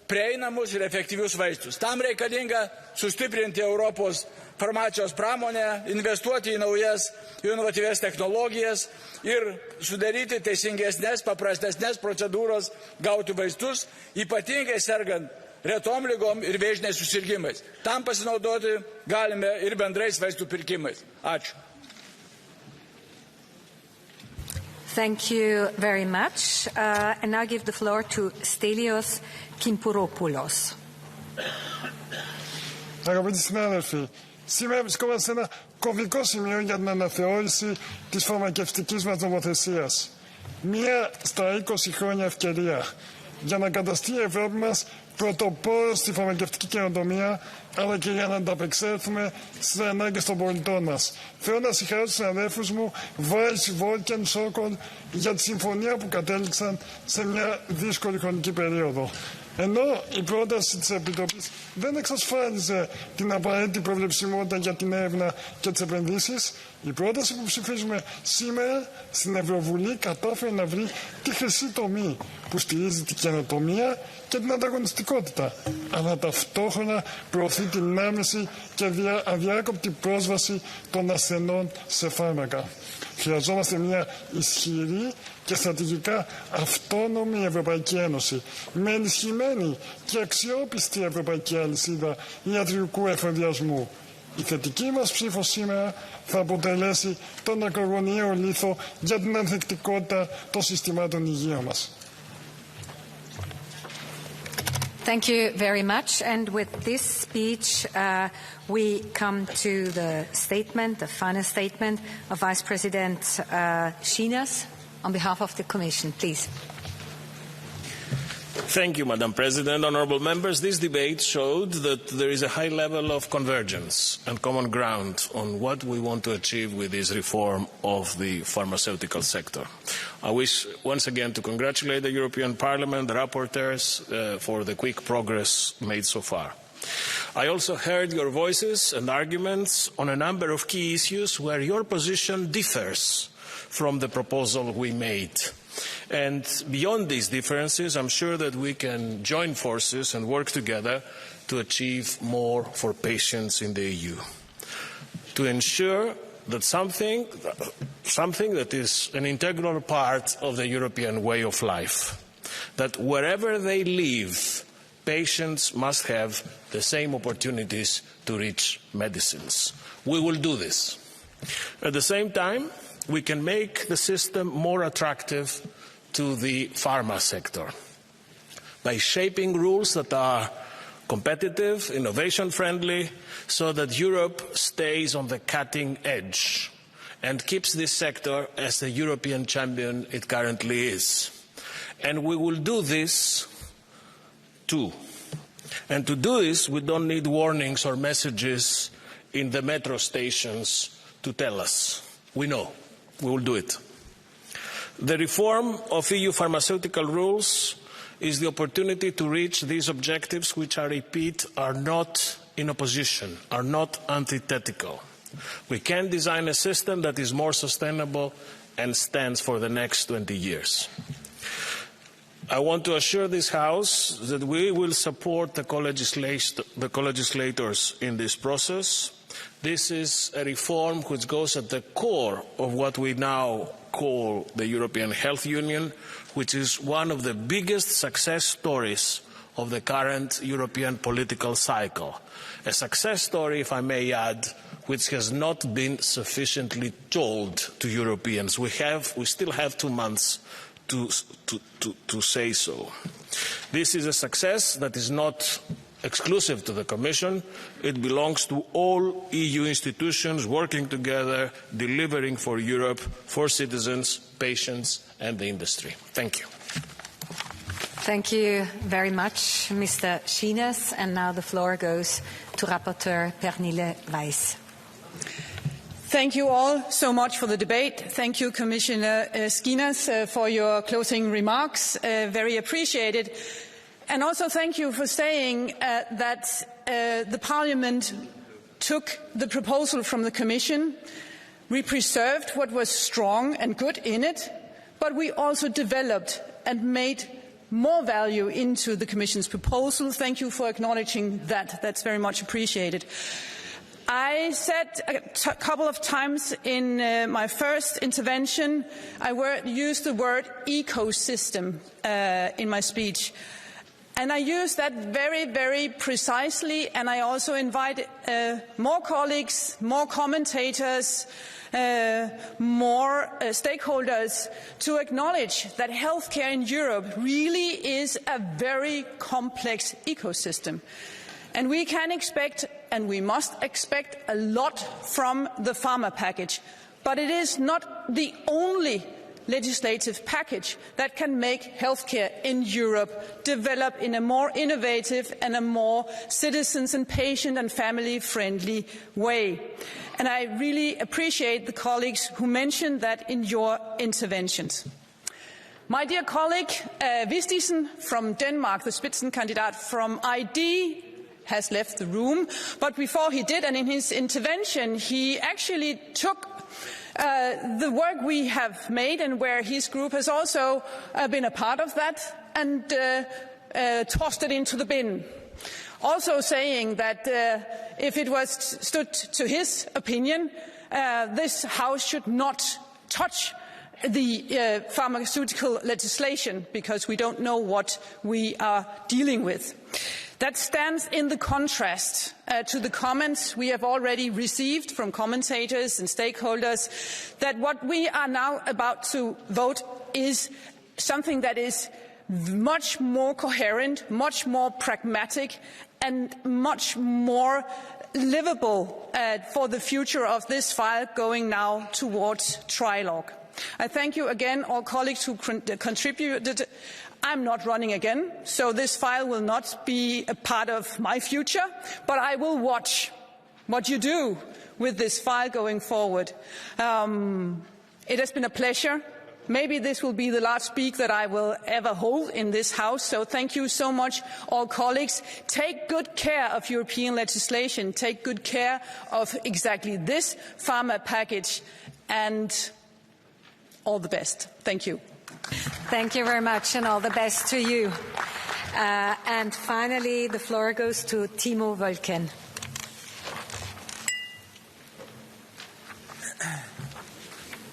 prieinamus ir efektyvius vaistus. Tam reikalinga sustiprinti Europos farmacijos pramonę, investuoti į naujas inovatyvias technologijas ir sudaryti teisingesnės, paprastesnės procedūros gauti vaistus, ypatingai sergant retom lygom ir vėžiniais susirgimais. Tam pasinaudoti galime ir bendrais vaistų pirkimais. Ačiū. Thank you very much. And now I give the floor to Stelios Kimpouropoulos. Αγαπητοί συνάδελφοι, σήμερα βρισκόμαστε σε ένα κομβικό σημείο για την αναθεώρηση της φαρμακευτικής μας νομοθεσίας. Μία στα 20 χρόνια ευκαιρία για να καταστεί η Ευρώπη μας πρωτοπόρος στη φαρμακευτική καινοτομία, αλλά και για να ανταπεξέλθουμε στις ανάγκες των πολιτών μας. Θέλω να συγχαρώ τους συναδέλφους μου, Βάις, Βόλκεν, Σόκολ, για τη συμφωνία που κατέληξαν σε μια δύσκολη χρονική περίοδο. Ενώ η πρόταση της Επιτροπής δεν εξασφάλιζε την απαραίτητη προβλεψιμότητα για την έρευνα και τις επενδύσεις, η πρόταση που ψηφίζουμε σήμερα στην Ευρωβουλή κατάφερε να βρει τη χρυσή τομή που στηρίζει την καινοτομία και την ανταγωνιστικότητα, αλλά ταυτόχρονα προωθεί την άμεση και αδιάκοπτη πρόσβαση των ασθενών σε φάρμακα. Χρειαζόμαστε μια ισχυρή και στρατηγικά αυτόνομη Ευρωπαϊκή Ένωση, με ενισχυμένη και αξιόπιστη ευρωπαϊκή αλυσίδα ιατρικού εφοδιασμού. Η θετική μας ψήφος σήμερα θα αποτελέσει τον ακρογωνιαίο λίθο για την ανθεκτικότητα των συστημάτων υγείας μας. Thank you very much. And with this speech, we come to the statement, the final statement of Vice President Chinas on behalf of the Commission. Please. Thank you, Madam President. Honourable members, this debate showed that there is a high level of convergence and common ground on what we want to achieve with this reform of the pharmaceutical sector. I wish once again to congratulate the European Parliament, the rapporteurs, for the quick progress made so far. I also heard your voices and arguments on a number of key issues where your position differs from the proposal we made. And beyond these differences, I'm sure that we can join forces and work together to achieve more for patients in the EU. To ensure that something that is an integral part of the European way of life, that wherever they live, patients must have the same opportunities to reach medicines. We will do this. At the same time, we can make the system more attractive to the pharma sector by shaping rules that are competitive, innovation-friendly, so that Europe stays on the cutting edge and keeps this sector as the European champion it currently is. And we will do this too. And to do this, we don't need warnings or messages in the metro stations to tell us. We know. We will do it. The reform of EU pharmaceutical rules is the opportunity to reach these objectives, which, I repeat, are not in opposition, are not antithetical. We can design a system that is more sustainable and stands for the next 20 years. I want to assure this House that we will support the co-legislators in this process. This is a reform which goes at the core of what we now call the European Health Union, which is one of the biggest success stories of the current European political cycle. A success story, if I may add, which has not been sufficiently told to Europeans. We still have 2 months to say so. This is a success that is not exclusive to the Commission. It belongs to all EU institutions working together, delivering for Europe, for citizens, patients and the industry. Thank you. Thank you very much, Mr. Schinas. And now the floor goes to Rapporteur Pernille Weiss. Thank you all so much for the debate. Thank you, Commissioner Schinas, for your closing remarks. Very appreciated. And also thank you for saying that the Parliament took the proposal from the Commission. We preserved what was strong and good in it, but we also developed and made more value into the Commission's proposal. Thank you for acknowledging that. That's very much appreciated. I said a couple of times in my first intervention, I used the word ecosystem in my speech. And I use that very, very precisely, and I also invite more colleagues, more commentators, more stakeholders to acknowledge that healthcare in Europe really is a very complex ecosystem. And we can expect, and we must expect, a lot from the pharma package. But it is not the only legislative package that can make healthcare in Europe develop in a more innovative and a more citizens and patient and family friendly way. And I really appreciate the colleagues who mentioned that in your interventions. My dear colleague Vistisen from Denmark, the Spitzenkandidat from ID, has left the room, but before he did, and in his intervention, he actually took the work we have made, and where his group has also been a part of that, and tossed it into the bin. Also saying that if it was stood to his opinion, this House should not touch the pharmaceutical legislation because we don't know what we are dealing with. That stands in the contrast to the comments we have already received from commentators and stakeholders that what we are now about to vote is something that is much more coherent, much more pragmatic and much more livable for the future of this file going now towards trilogue. I thank you again, all colleagues who contributed. I'm not running again, so this file will not be a part of my future, but I will watch what you do with this file going forward. It has been a pleasure. Maybe this will be the last speak that I will ever hold in this House, so thank you so much, all colleagues. Take good care of European legislation. Take good care of exactly this pharma package, and all the best. Thank you. Thank you very much, and all the best to you. And finally, the floor goes to Timo Wölken.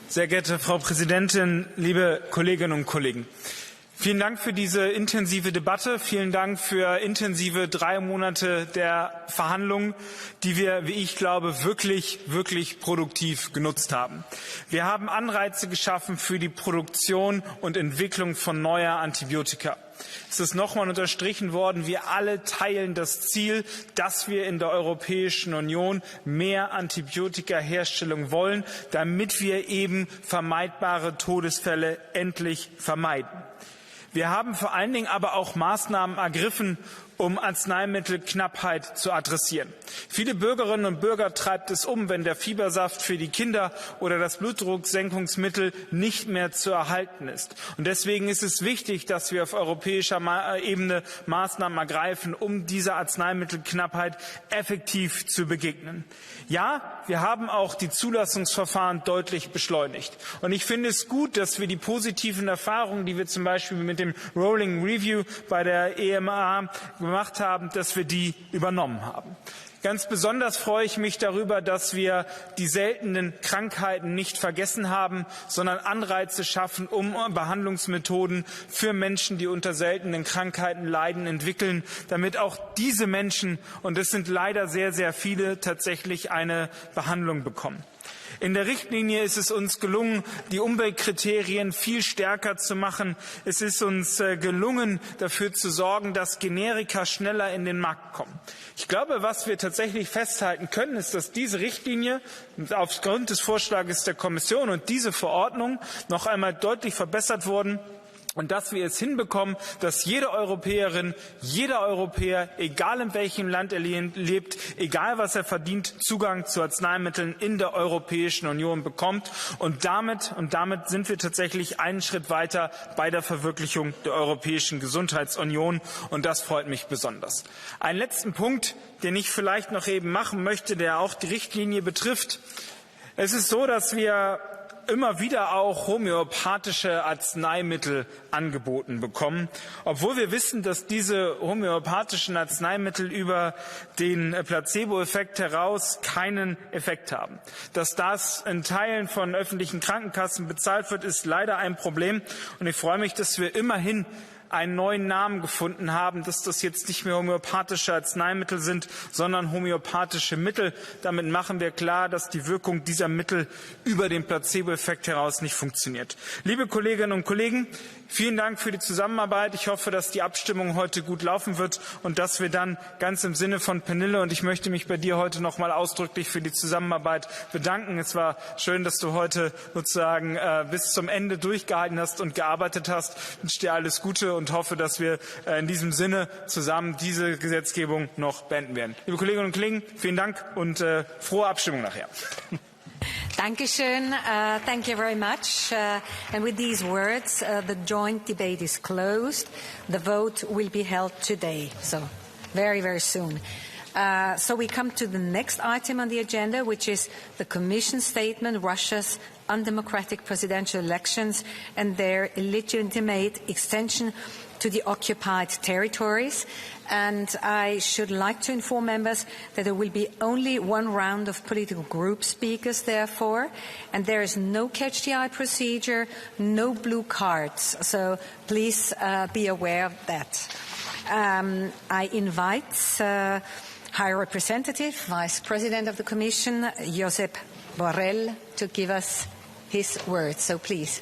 Sehr geehrte Frau Präsidentin, liebe Kolleginnen und Kollegen! Vielen Dank für diese intensive Debatte. Vielen Dank für intensive 3 Monate der Verhandlungen, die wir, wie ich glaube, wirklich produktiv genutzt haben. Wir haben Anreize geschaffen für die Produktion und Entwicklung von neuer Antibiotika. Es ist nochmal unterstrichen worden, wir alle teilen das Ziel, dass wir in der Europäischen Union mehr Antibiotikaherstellung wollen, damit wir eben vermeidbare Todesfälle endlich vermeiden. Wir haben vor allen Dingen aber auch Maßnahmen ergriffen, um Arzneimittelknappheit zu adressieren. Viele Bürgerinnen und Bürger treibt es um, wenn der Fiebersaft für die Kinder oder das Blutdrucksenkungsmittel nicht mehr zu erhalten ist. Und deswegen ist es wichtig, dass wir auf europäischer Ebene Maßnahmen ergreifen, um dieser Arzneimittelknappheit effektiv zu begegnen. Ja, wir haben auch die Zulassungsverfahren deutlich beschleunigt. Und ich finde es gut, dass wir die positiven Erfahrungen, die wir zum Beispiel mit dem Rolling Review bei der EMA gemacht haben, dass wir die übernommen haben. Ganz besonders freue ich mich darüber, dass wir die seltenen Krankheiten nicht vergessen haben, sondern Anreize schaffen, um Behandlungsmethoden für Menschen, die unter seltenen Krankheiten leiden, entwickeln, damit auch diese Menschen, und es sind leider sehr, sehr viele, tatsächlich eine Behandlung bekommen. In der Richtlinie ist es uns gelungen, die Umweltkriterien viel stärker zu machen. Es ist uns gelungen, dafür zu sorgen, dass Generika schneller in den Markt kommen. Ich glaube, was wir tatsächlich festhalten können, ist, dass diese Richtlinie aufgrund des Vorschlags der Kommission und diese Verordnung noch einmal deutlich verbessert wurden. Und dass wir es hinbekommen, dass jede Europäerin, jeder Europäer, egal in welchem Land er lebt, egal was er verdient, Zugang zu Arzneimitteln in der Europäischen Union bekommt. Und damit sind wir tatsächlich einen Schritt weiter bei der Verwirklichung der Europäischen Gesundheitsunion. Und das freut mich besonders. Einen letzten Punkt, den ich vielleicht noch eben machen möchte, der auch die Richtlinie betrifft. Es ist so, dass wir immer wieder auch homöopathische Arzneimittel angeboten bekommen, obwohl wir wissen, dass diese homöopathischen Arzneimittel über den Placebo-Effekt heraus keinen Effekt haben. Dass das in Teilen von öffentlichen Krankenkassen bezahlt wird, ist leider ein Problem. Und ich freue mich, dass wir immerhin einen neuen Namen gefunden haben, dass das jetzt nicht mehr homöopathische Arzneimittel sind, sondern homöopathische Mittel. Damit machen wir klar, dass die Wirkung dieser Mittel über den Placebo-Effekt heraus nicht funktioniert. Liebe Kolleginnen und Kollegen, vielen Dank für die Zusammenarbeit. Ich hoffe, dass die Abstimmung heute gut laufen wird und dass wir dann ganz im Sinne von Pernille, und ich möchte mich bei dir heute noch mal ausdrücklich für die Zusammenarbeit bedanken. Es war schön, dass du heute sozusagen bis zum Ende durchgehalten hast und gearbeitet hast. Ich wünsche dir alles Gute und hoffe, dass wir in diesem Sinne zusammen diese Gesetzgebung noch beenden werden. Liebe Kolleginnen und Kollegen, vielen Dank und frohe Abstimmung nachher. Dankeschön. Thank you very much. And with these words, the joint debate is closed. The vote will be held today, so very, very soon. So we come to the next item on the agenda, which is the Commission statement, Russia's undemocratic presidential elections and their illegitimate extension to the occupied territories. And I should like to inform members that there will be only one round of political group speakers, therefore, and there is no catch-the-eye procedure, no blue cards. So please be aware of that. I invite High Representative, Vice President of the Commission, Josep Borrell, to give us his words. So please.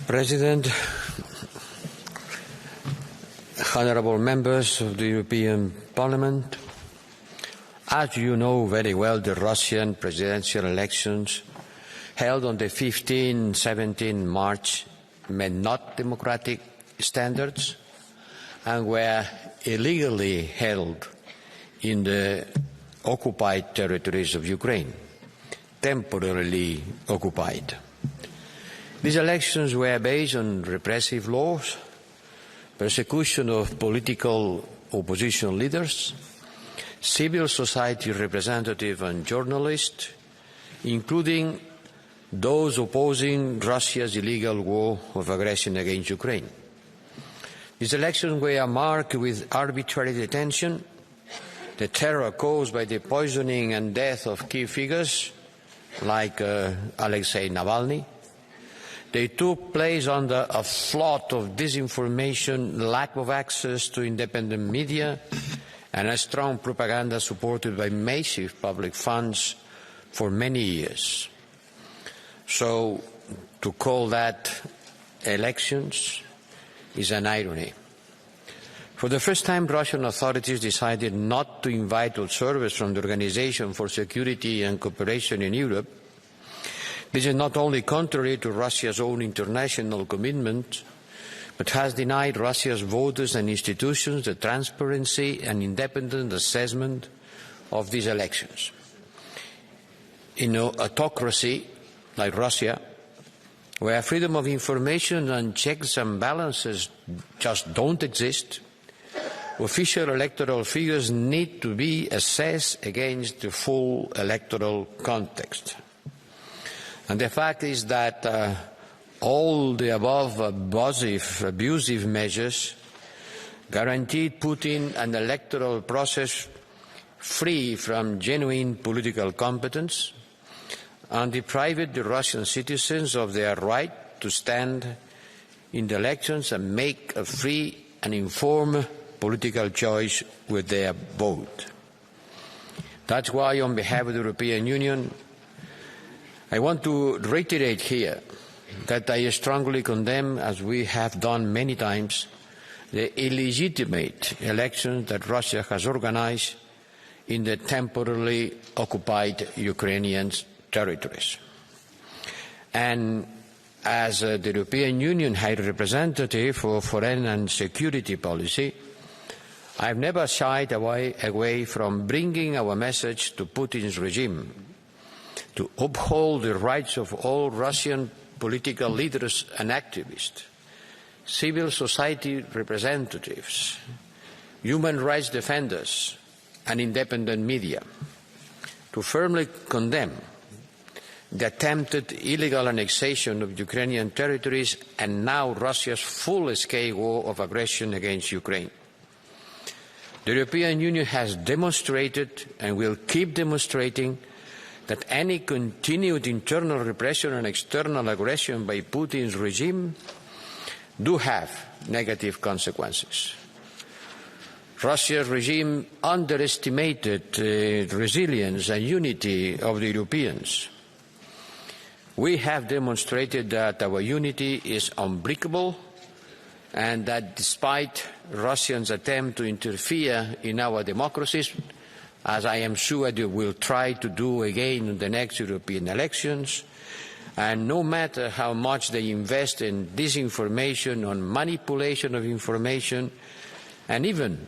President, honourable members of the European Parliament, as you know very well, the Russian presidential elections held on the 15-17 March met not democratic standards and were illegally held in the occupied territories of Ukraine, temporarily occupied. These elections were based on repressive laws, persecution of political opposition leaders, civil society representatives and journalists, including those opposing Russia's illegal war of aggression against Ukraine. These elections were marked with arbitrary detention, the terror caused by the poisoning and death of key figures like Alexei Navalny. They took place under a flood of disinformation, lack of access to independent media, and a strong propaganda supported by massive public funds for many years. So to call that elections is an irony. For the first time, Russian authorities decided not to invite observers from the Organization for Security and Cooperation in Europe. This is not only contrary to Russia's own international commitment, but has denied Russia's voters and institutions the transparency and independent assessment of these elections. In an autocracy like Russia, where freedom of information and checks and balances just don't exist, official electoral figures need to be assessed against the full electoral context. And the fact is that all the above abusive measures guaranteed Putin an electoral process free from genuine political competence and deprived the Russian citizens of their right to stand in the elections and make a free and informed political choice with their vote. That's why, on behalf of the European Union, I want to reiterate here that I strongly condemn, as we have done many times, the illegitimate elections that Russia has organized in the temporarily occupied Ukrainian territories. And as the European Union High Representative for Foreign and Security Policy, I have never shied away from bringing our message to Putin's regime to uphold the rights of all Russian political leaders and activists, civil society representatives, human rights defenders, and independent media, to firmly condemn the attempted illegal annexation of Ukrainian territories and now Russia's full-scale war of aggression against Ukraine. The European Union has demonstrated and will keep demonstrating that any continued internal repression and external aggression by Putin's regime do have negative consequences. Russia's regime underestimated the resilience and unity of the Europeans. We have demonstrated that our unity is unbreakable and that despite Russians' attempt to interfere in our democracies, as I am sure they will try to do again in the next European elections, and no matter how much they invest in disinformation, on manipulation of information, and even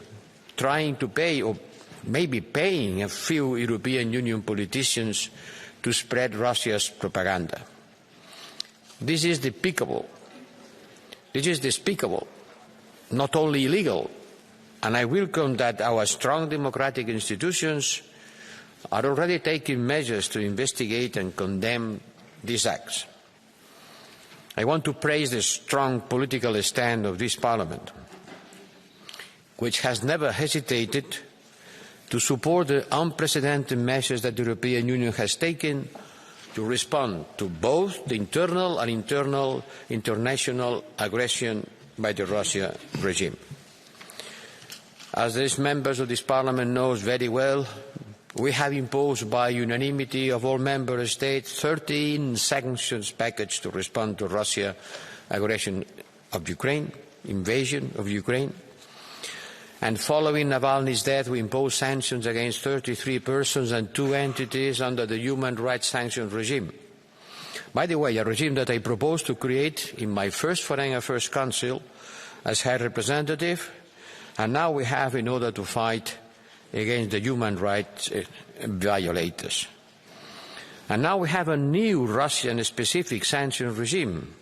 trying to pay or maybe paying a few European Union politicians to spread Russia's propaganda. This is despicable. This is despicable, not only illegal, and I welcome that our strong democratic institutions are already taking measures to investigate and condemn these acts. I want to praise the strong political stand of this Parliament, which has never hesitated to support the unprecedented measures that the European Union has taken to respond to both the internal and international aggression by the Russian regime. As these members of this Parliament knows very well, we have imposed by unanimity of all member states 13 sanctions package to respond to Russia's aggression of Ukraine, invasion of Ukraine. And following Navalny's death, we imposed sanctions against 33 persons and 2 entities under the human rights sanctions regime. By the way, a regime that I proposed to create in my first Foreign Affairs Council as High Representative, and now we have in order to fight against the human rights violators. And now we have a new Russian-specific sanction regime,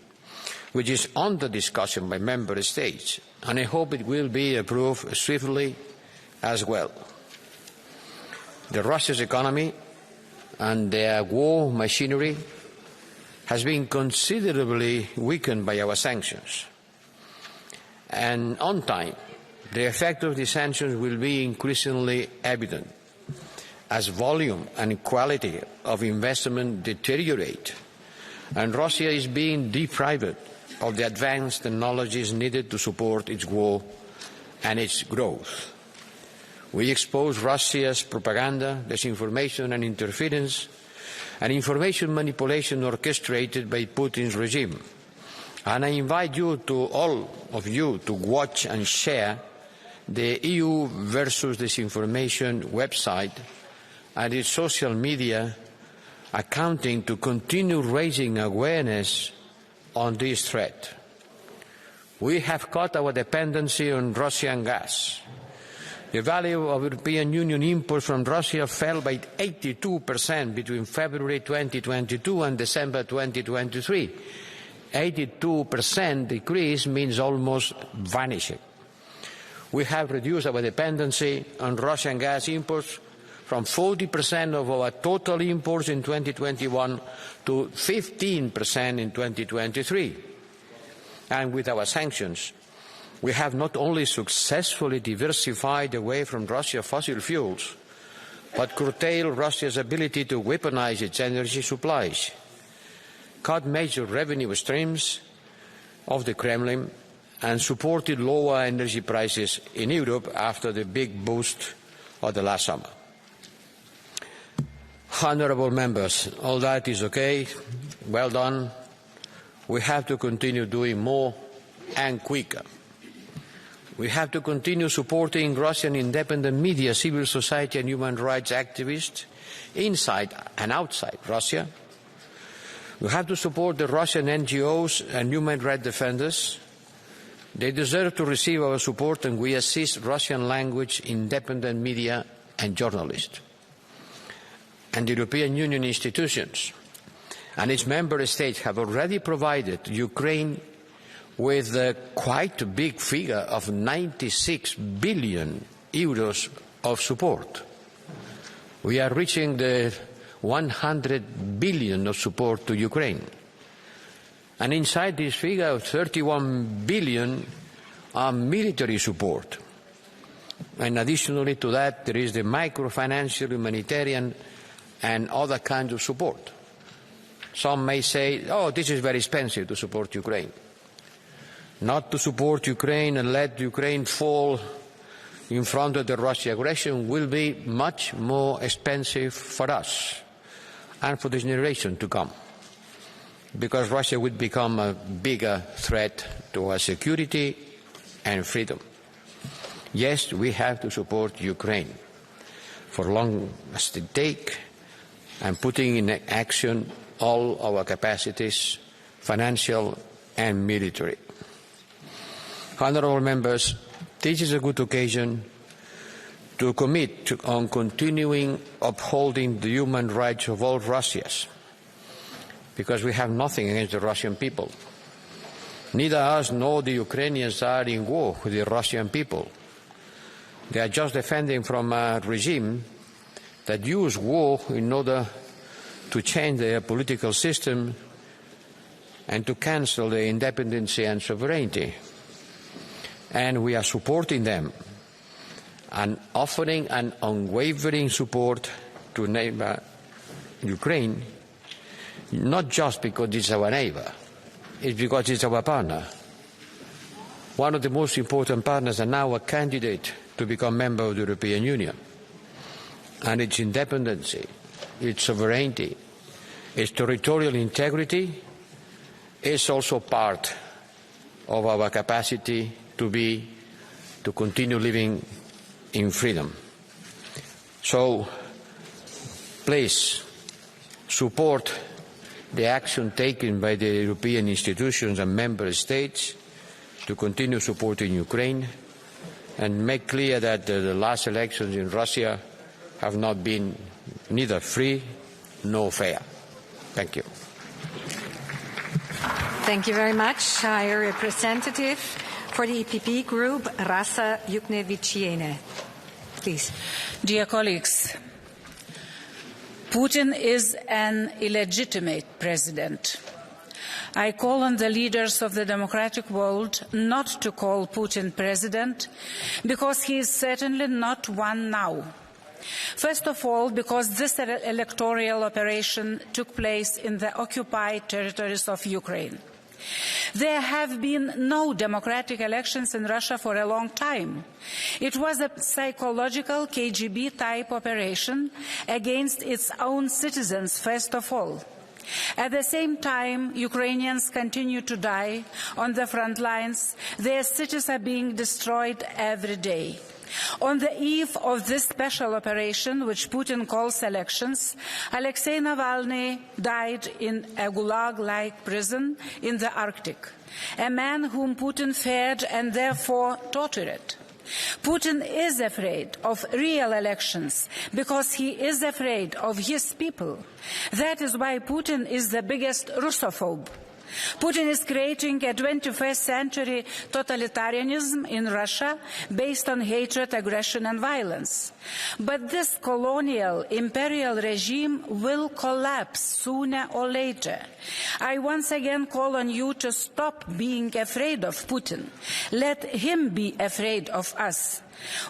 which is under discussion by member states, and I hope it will be approved swiftly as well. The Russia's economy and their war machinery has been considerably weakened by our sanctions. And on time, the effect of these sanctions will be increasingly evident as volume and quality of investment deteriorate, and Russia is being deprived of the advanced technologies needed to support its war and its growth. We expose Russia's propaganda, disinformation and interference, and information manipulation orchestrated by Putin's regime. And I invite you to, all of you, to watch and share the EU versus Disinformation website and its social media accounting to continue raising awareness on this threat. We have cut our dependency on Russian gas. The value of European Union imports from Russia fell by 82% between February 2022 and December 2023. 82% decrease means almost vanishing. We have reduced our dependency on Russian gas imports from 40% of our total imports in 2021 to 15% in 2023. And with our sanctions, we have not only successfully diversified away from Russia's fossil fuels, but curtailed Russia's ability to weaponize its energy supplies, cut major revenue streams of the Kremlin, and supported lower energy prices in Europe after the big boost of the last summer. Honourable members, all that is okay, well done. We have to continue doing more and quicker. We have to continue supporting Russian independent media, civil society and human rights activists inside and outside Russia. We have to support the Russian NGOs and human rights defenders. They deserve to receive our support, and we assist Russian language independent media and journalists. And the European Union institutions and its member states have already provided Ukraine with a quite a big figure of 96 billion euros of support. We are reaching the 100 billion of support to Ukraine. And inside this figure of 31 billion are military support. And additionally to that, there is the microfinancial, humanitarian and other kinds of support. Some may say, oh, this is very expensive to support Ukraine. Not to support Ukraine and let Ukraine fall in front of the Russian aggression will be much more expensive for us and for the generation to come, because Russia would become a bigger threat to our security and freedom. Yes, we have to support Ukraine for long as it takes, and putting in action all our capacities, financial and military. Honourable members, this is a good occasion to commit on continuing upholding the human rights of all Russians, because we have nothing against the Russian people. Neither us nor the Ukrainians are in war with the Russian people. They are just defending from a regime that used war in order to change their political system and to cancel their independence and sovereignty. And we are supporting them and offering an unwavering support to neighbor Ukraine, not just because it's our neighbor, it's because it's our partner. One of the most important partners, and now a candidate to become member of the European Union. And its independence, its sovereignty, its territorial integrity is also part of our capacity to continue living in freedom. So please support the action taken by the European institutions and member states to continue supporting Ukraine, and make clear that the last elections in Russia have not been neither free nor fair. Thank you. Thank you very much, High Representative. For the EPP Group, Rasa Yuknevichiene. Please. Dear colleagues, Putin is an illegitimate president. I call on the leaders of the democratic world not to call Putin president, because he is certainly not one now. First of all, because this electoral operation took place in the occupied territories of Ukraine. There have been no democratic elections in Russia for a long time. It was a psychological KGB-type operation against its own citizens, first of all. At the same time, Ukrainians continue to die on the front lines. Their cities are being destroyed every day. On the eve of this special operation, which Putin calls elections, Alexei Navalny died in a gulag-like prison in the Arctic, a man whom Putin feared and therefore tortured. Putin is afraid of real elections because he is afraid of his people. That is why Putin is the biggest Russophobe. Putin is creating a 21st century totalitarianism in Russia based on hatred, aggression and violence. But this colonial imperial regime will collapse sooner or later. I once again call on you to stop being afraid of Putin. Let him be afraid of us.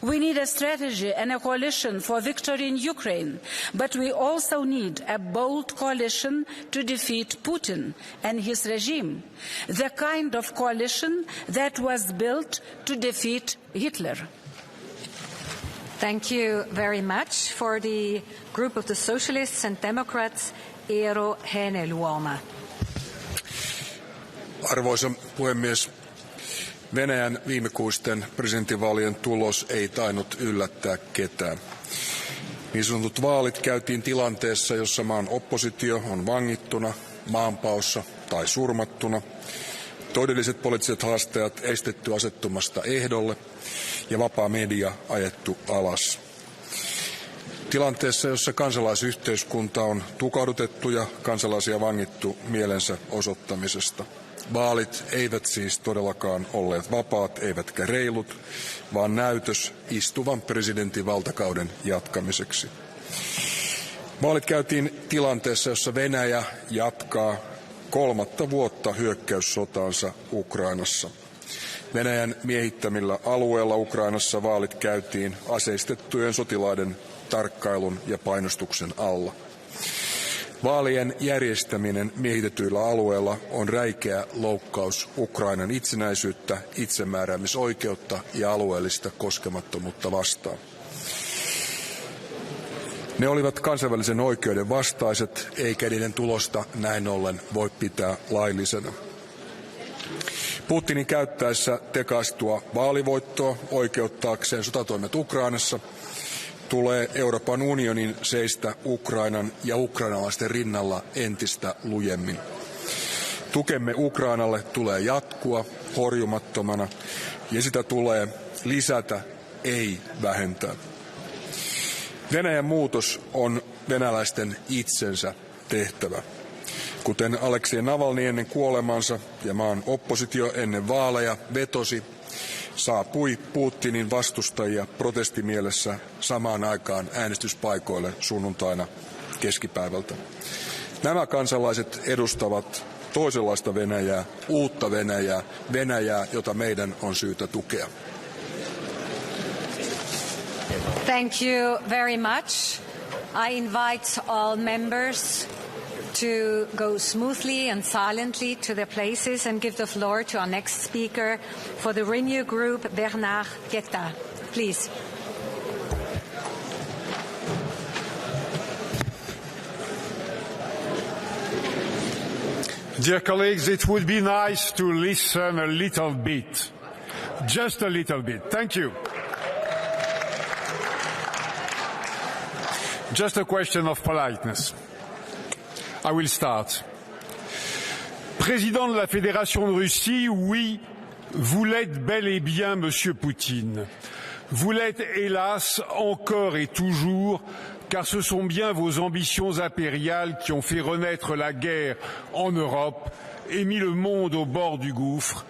We need a strategy and a coalition for victory in Ukraine, but we also need a bold coalition to defeat Putin and his regime, the kind of coalition that was built to defeat Hitler. Thank you very much. For the group of the Socialists and Democrats, Eero Heinäluoma. Arvoisa puhemies, Venäjän viimekuisten presidentinvaalien tulos ei tainnut yllättää ketään. Niin sanotut vaalit käytiin tilanteessa, jossa maan oppositio on vangittuna, maanpaossa tai surmattuna, todelliset poliittiset haastajat estetty asettumasta ehdolle ja vapaa media ajettu alas. Tilanteessa, jossa kansalaisyhteiskunta on tukahdutettu ja kansalaisia vangittu mielensä osoittamisesta. Vaalit eivät siis todellakaan olleet vapaat eivätkä reilut, vaan näytös istuvan presidentin valtakauden jatkamiseksi. Vaalit käytiin tilanteessa, jossa Venäjä jatkaa 3. vuotta hyökkäyssotaansa Ukrainassa. Venäjän miehittämillä alueilla Ukrainassa vaalit käytiin aseistettujen sotilaiden tarkkailun ja painostuksen alla. Vaalien järjestäminen miehitetyillä alueilla on räikeä loukkaus Ukrainan itsenäisyyttä, itsemääräämisoikeutta ja alueellista koskemattomuutta vastaan. Ne olivat kansainvälisen oikeuden vastaiset, eikä niiden tulosta näin ollen voi pitää laillisena. Putinin käyttäessä tekaistua vaalivoittoa oikeuttaakseen sotatoimet Ukrainassa tulee Euroopan unionin seistä Ukrainan ja ukrainalaisten rinnalla entistä lujemmin. Tukemme Ukrainalle tulee jatkua horjumattomana ja sitä tulee lisätä, ei vähentää. Venäjän muutos on venäläisten itsensä tehtävä. Kuten Aleksei Navalny ennen kuolemansa ja maan oppositio ennen vaaleja vetosi, saapui Putinin vastustajia protestimielessä samaan aikaan äänestyspaikoille sunnuntaina keskipäivältä. Nämä kansalaiset edustavat toisenlaista Venäjää, uutta Venäjää, Venäjää, jota meidän on syytä tukea. Thank you very much. I invite all members to go smoothly and silently to their places and give the floor to our next speaker for the Renew Group, Bernard Guetta. Please. Dear colleagues, it would be nice to listen a little bit. Just a little bit. Thank you. Just a question of politeness. I will start. Président de la Fédération de Russie, oui, vous l'êtes bel et bien, Monsieur Poutine. Vous l'êtes, hélas, encore et toujours, car ce sont bien vos ambitions impériales qui ont fait renaître la guerre en Europe et mis le monde au bord du gouffre.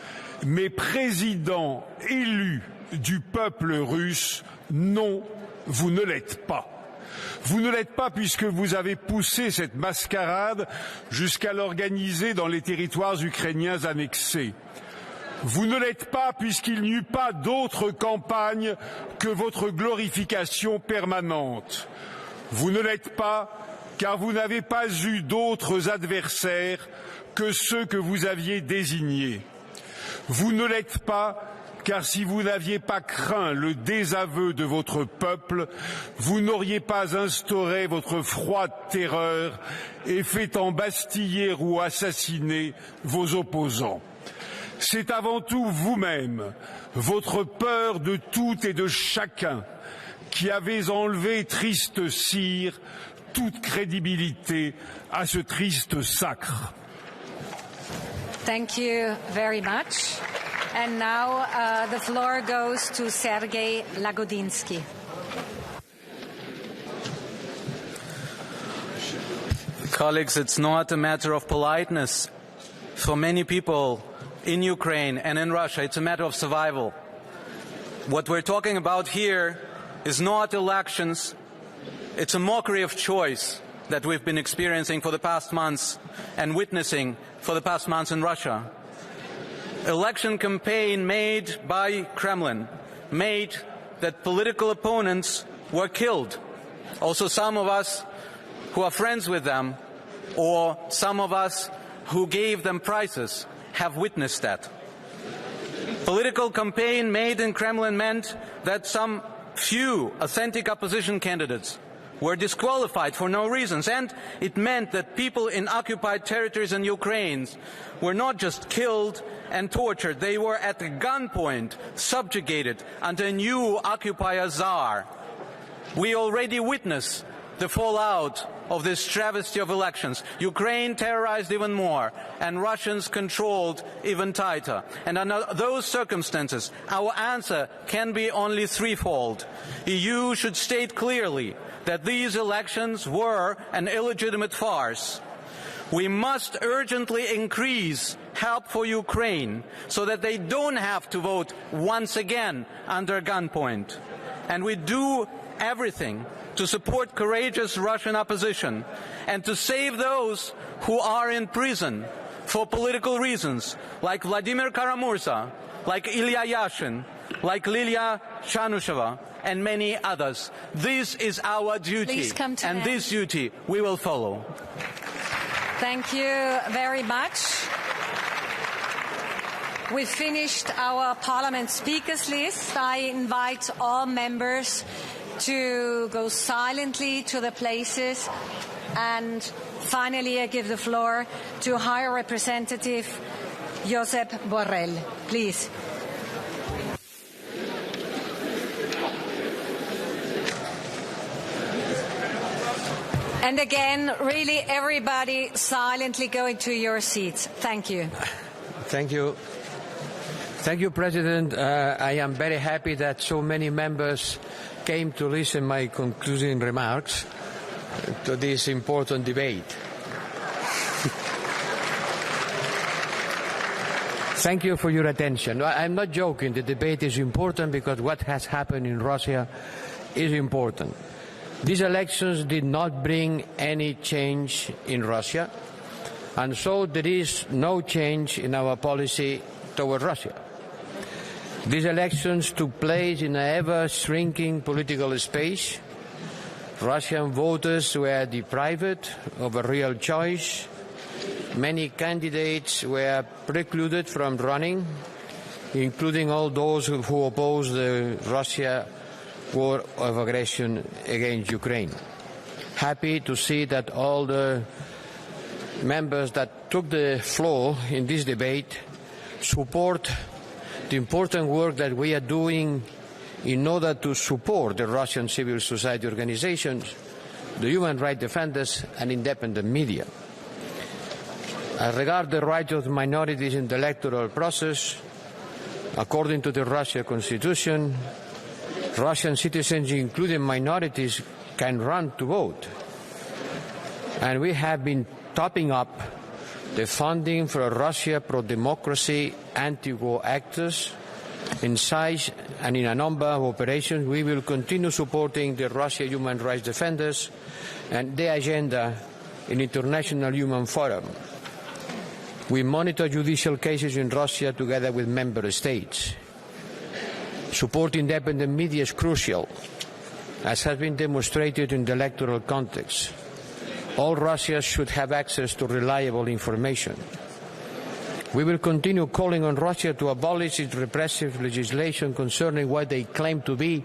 Mais président élu du peuple russe, non, vous ne l'êtes pas. Vous ne l'êtes pas puisque vous avez poussé cette mascarade jusqu'à l'organiser dans les territoires ukrainiens annexés. Vous ne l'êtes pas puisqu'il n'y eut pas d'autre campagne que votre glorification permanente. Vous ne l'êtes pas car vous n'avez pas eu d'autres adversaires que ceux que vous aviez désignés. Vous ne l'êtes pas, car si vous n'aviez pas craint le désaveu de votre peuple, vous n'auriez pas instauré votre froide terreur et fait embastiller ou assassiner vos opposants. C'est avant tout vous-même, votre peur de tout et de chacun, qui avez enlevé, triste sire, toute crédibilité à ce triste sacre. Thank you very much. And now the floor goes to Sergei Lagodinsky. Colleagues, it's not a matter of politeness. For many people in Ukraine and in Russia, it's a matter of survival. What we're talking about here is not elections. It's a mockery of choice that we've been experiencing for the past months and witnessing for the past months in Russia. Election campaign made by Kremlin made that political opponents were killed. Also some of us who are friends with them, or some of us who gave them prizes, have witnessed that. Political campaign made in Kremlin meant that some few authentic opposition candidates were disqualified for no reasons, and it meant that people in occupied territories in Ukraine were not just killed and tortured, they were at gunpoint subjugated under a new occupier czar. We already witnessed the fallout of this travesty of elections. Ukraine terrorized even more, and Russians controlled even tighter. And under those circumstances, our answer can be only threefold. EU should state clearly that these elections were an illegitimate farce. We must urgently increase help for Ukraine so that they don't have to vote once again under gunpoint. And we do everything to support courageous Russian opposition and to save those who are in prison for political reasons, like Vladimir Kara-Murza, like Ilya Yashin, like Lilia Chanusheva, and many others. This is our duty, and this duty we will follow. Thank you very much. We've finished our Parliament speakers list. I invite all members to go silently to the places, and finally I give the floor to High Representative Josep Borrell. Please. And again, really everybody silently go into your seats. Thank you. Thank you. Thank you, President. I am very happy that so many members came to listen to my concluding remarks to this important debate. Thank you for your attention. I'm not joking. The debate is important because what has happened in Russia is important. These elections did not bring any change in Russia, and so there is no change in our policy toward Russia. These elections took place in an ever-shrinking political space. Russian voters were deprived of a real choice. Many candidates were precluded from running, including all those who opposed the Russia war of aggression against Ukraine. Happy to see that all the members that took the floor in this debate support the important work that we are doing in order to support the Russian civil society organizations, the human rights defenders, and independent media. As regards the rights of minorities in the electoral process, according to the Russian Constitution, Russian citizens, including minorities, can run to vote. And we have been topping up the funding for Russia pro-democracy anti-war actors in size and in a number of operations. We will continue supporting the Russia human rights defenders and their agenda in international human forum. We monitor judicial cases in Russia together with member states. Support independent media is crucial, as has been demonstrated in the electoral context. All Russians should have access to reliable information. We will continue calling on Russia to abolish its repressive legislation concerning what they claim to be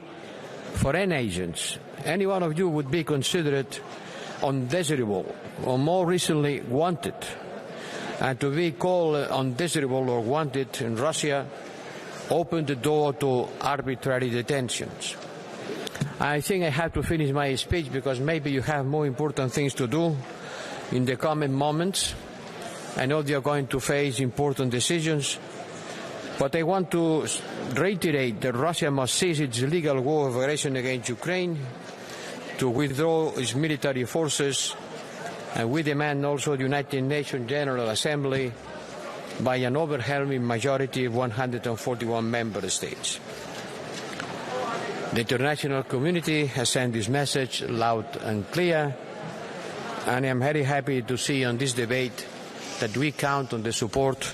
foreign agents. Any one of you would be considered undesirable or more recently wanted. And to be called undesirable or wanted in Russia opened the door to arbitrary detentions. I think I have to finish my speech because maybe you have more important things to do in the coming moments. I know they are going to face important decisions, but I want to reiterate that Russia must cease its illegal war of aggression against Ukraine, to withdraw its military forces, and we demand also the United Nations General Assembly by an overwhelming majority of 141 member states. The international community has sent this message loud and clear, and I am very happy to see on this debate that we count on the support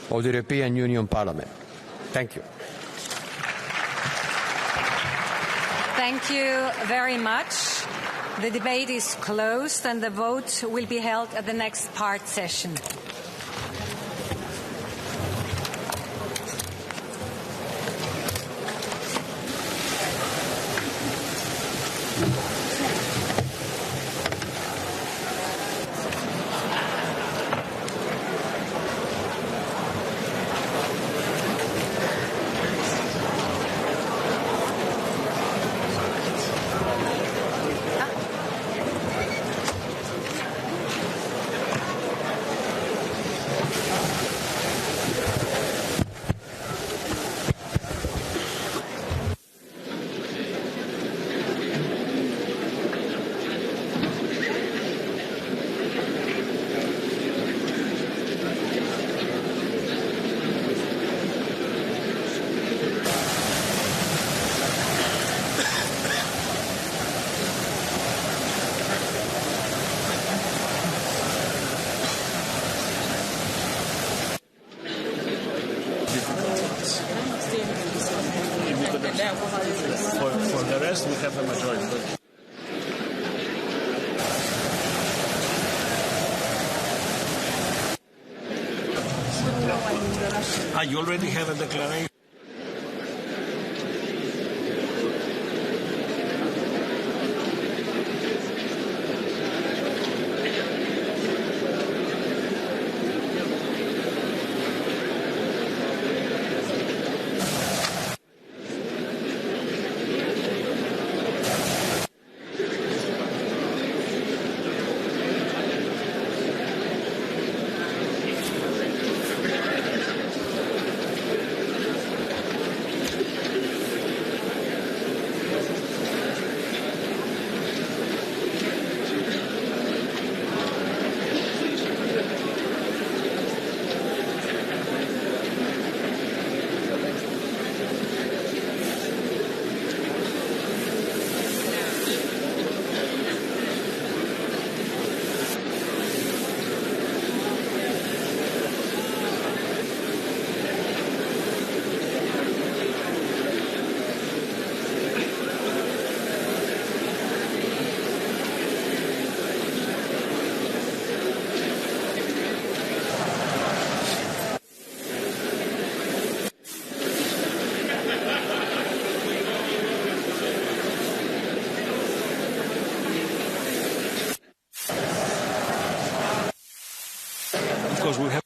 of the European Union Parliament. Thank you. Thank you very much. The debate is closed and the vote will be held at the next part session. For the rest, we have a majority. You already have a declaration. Because we have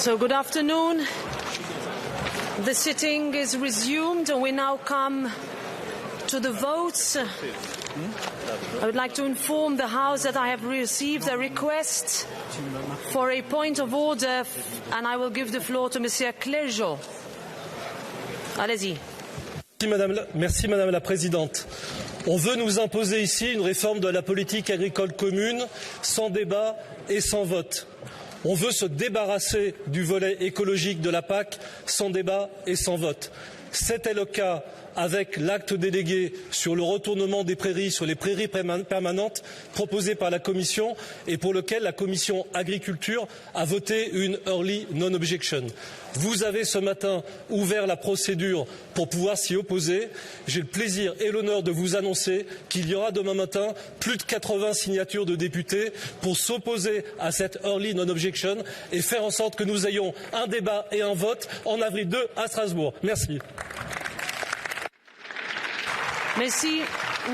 So good afternoon. The sitting is resumed and we now come to the votes. I would like to inform the House that I have received a request for a point of order and I will give the floor to Monsieur Clergeau. Allez-y. Merci Madame la Présidente. On veut nous imposer ici une réforme de la politique agricole commune sans débat et sans vote. On veut se débarrasser du volet écologique de la PAC sans débat et sans vote. C'était le cas avec l'acte délégué sur le retournement des prairies, sur les prairies permanentes proposé par la Commission et pour lequel la Commission agriculture a voté une early non-objection. Vous avez ce matin ouvert la procédure pour pouvoir s'y opposer. J'ai le plaisir et l'honneur de vous annoncer qu'il y aura demain matin plus de 80 signatures de députés pour s'opposer à cette early non-objection et faire en sorte que nous ayons un débat et un vote en avril 2 à Strasbourg. Merci. Merci,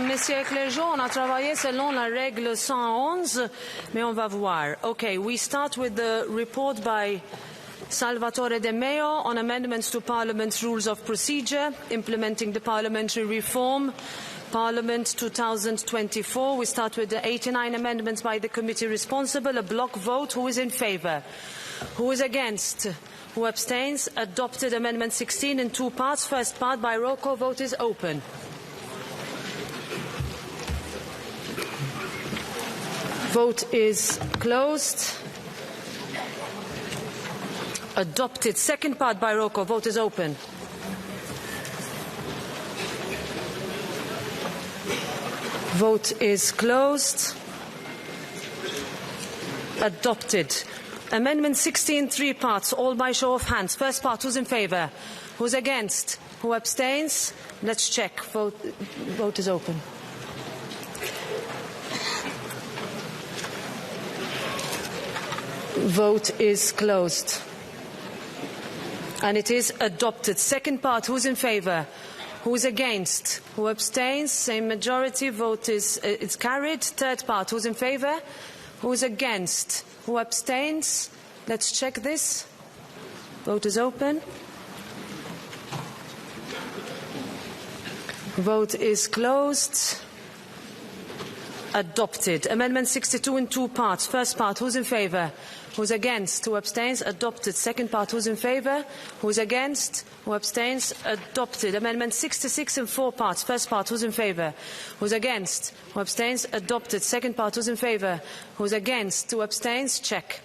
Monsieur Clergeau. On a travaillé selon la règle 111, mais on va voir. Okay, we start with the report by Salvatore De Meo on amendments to Parliament's Rules of Procedure, implementing the parliamentary reform, Parliament 2024. We start with the 89 amendments by the committee responsible. A block vote. Who is in favour? Who is against? Who abstains? Adopted. Amendment 16 in two parts. First part by roll call. Vote is open. Vote is closed. Adopted. Second part by roll call. Vote is open. Vote is closed. Adopted. Amendment 16, three parts, all by show of hands. First part, who's in favour? Who's against? Who abstains? Let's check. Vote is open. Vote is closed. And it is adopted. Second part, who's in favour? Who's against? Who abstains? Same majority. Vote is it's carried. Third part, who's in favour? Who's against? Who abstains? Let's check this. Vote is open. Vote is closed. Adopted. Amendment 62 in two parts. First part, who's in favour? Who's against? Who abstains? Adopted. Second part, who's in favour? Who's against? Who abstains? Adopted. Amendment 66 in four parts. First part, who's in favour? Who's against? Who abstains? Adopted. Second part, who's in favour? Who's against? Who abstains? Check.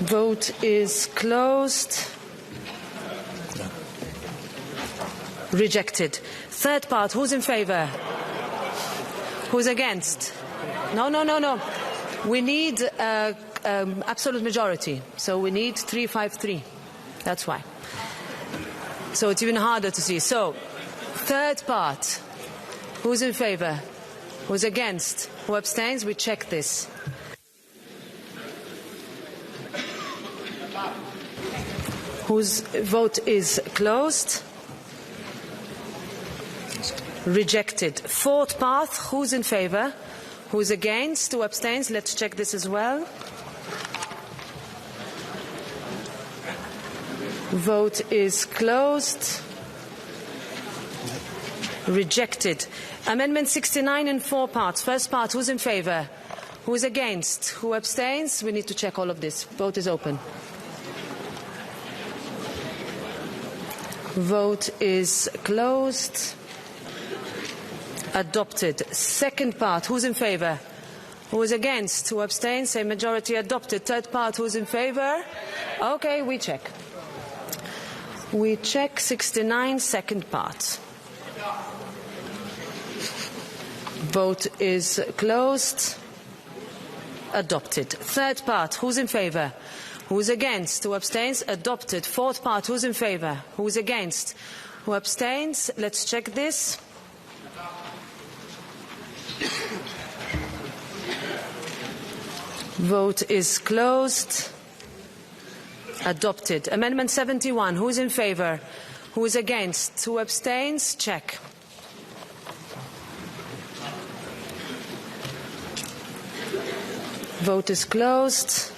Vote is closed. Rejected. Third part, who's in favour? Who's against? No. We need absolute majority. So we need 353. That's why. So it's even harder to see. So, third part. Who's in favour? Who's against? Who abstains? We check this. Whose vote is closed? Rejected. Fourth part, who's in favour? Who's against? Who abstains? Let's check this as well. Vote is closed. Rejected. Amendment 69 in four parts. First part, who's in favour? Who's against? Who abstains? We need to check all of this. Vote is open. Vote is closed. Adopted. Second part, who's in favour? Who is against? Who abstains? Same majority. Adopted. Third part, who's in favour? Okay, we check. We check 69, second part. Vote is closed. Adopted. Third part, who's in favour? Who's against? Who abstains? Adopted. Fourth part, who's in favour? Who's against? Who abstains? Let's check this. Vote is closed. Adopted. Amendment 71. Who is in favour? Who is against? Who abstains? Check. Vote is closed.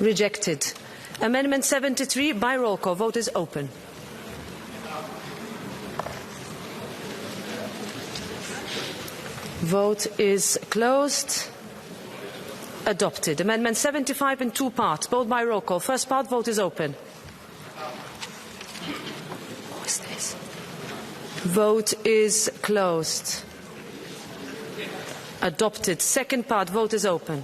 Rejected. Amendment 73 by roll call. Vote is open. Vote is closed. Adopted. Amendment 75 in two parts, both by roll call. First part, vote is open. Vote is closed. Adopted. Second part, vote is open.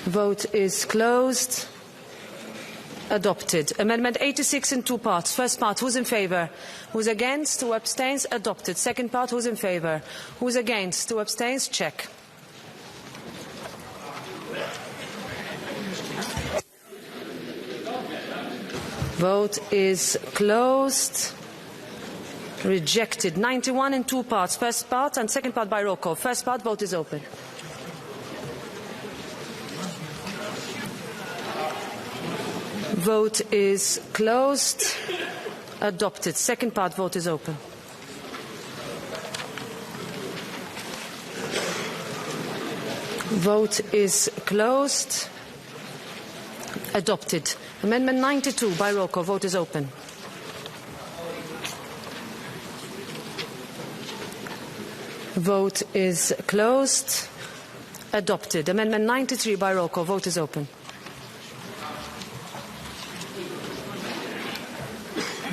Vote is closed. Adopted. Amendment 86 in two parts. First part, who's in favour? Who's against? Who abstains? Adopted. Second part, who's in favour? Who's against? Who abstains? Check. Vote is closed. Rejected. 91 in two parts. First part and second part by roll call. First part, vote is open. Vote is closed. Adopted. Second part, vote is open. Vote is closed. Adopted. Amendment 92 by roll call. Vote is open. Vote is closed. Adopted. Amendment 93 by roll call. Vote is open.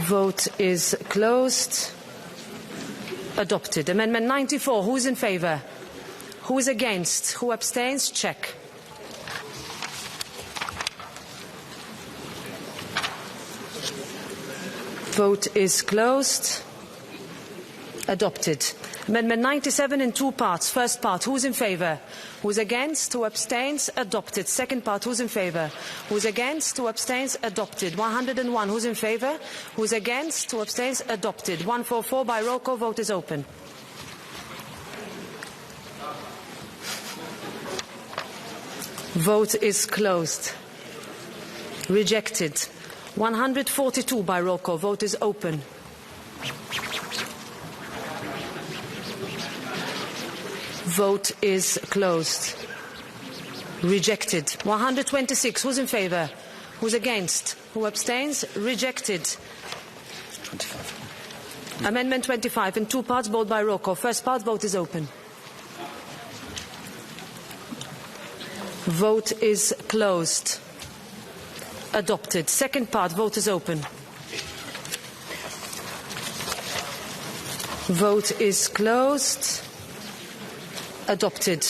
Vote is closed. Adopted. Amendment 94. Who is in favour? Who is against? Who abstains? Check. Vote is closed. Adopted. Amendment 97 in two parts. First part, who's in favour? Who's against? Who abstains? Adopted. Second part, who's in favour? Who's against? Who abstains? Adopted. 101, who's in favour? Who's against? Who abstains? Adopted. 144 by roll call. Vote is open. Vote is closed. Rejected. 142 by roll call. Vote is open. Vote is closed. Rejected. 126. Who's in favour? Who's against? Who abstains? Rejected. 25. Amendment 25 in two parts, both by roll call. First part, vote is open. Vote is closed. Adopted. Second part, vote is open. Vote is closed. Adopted.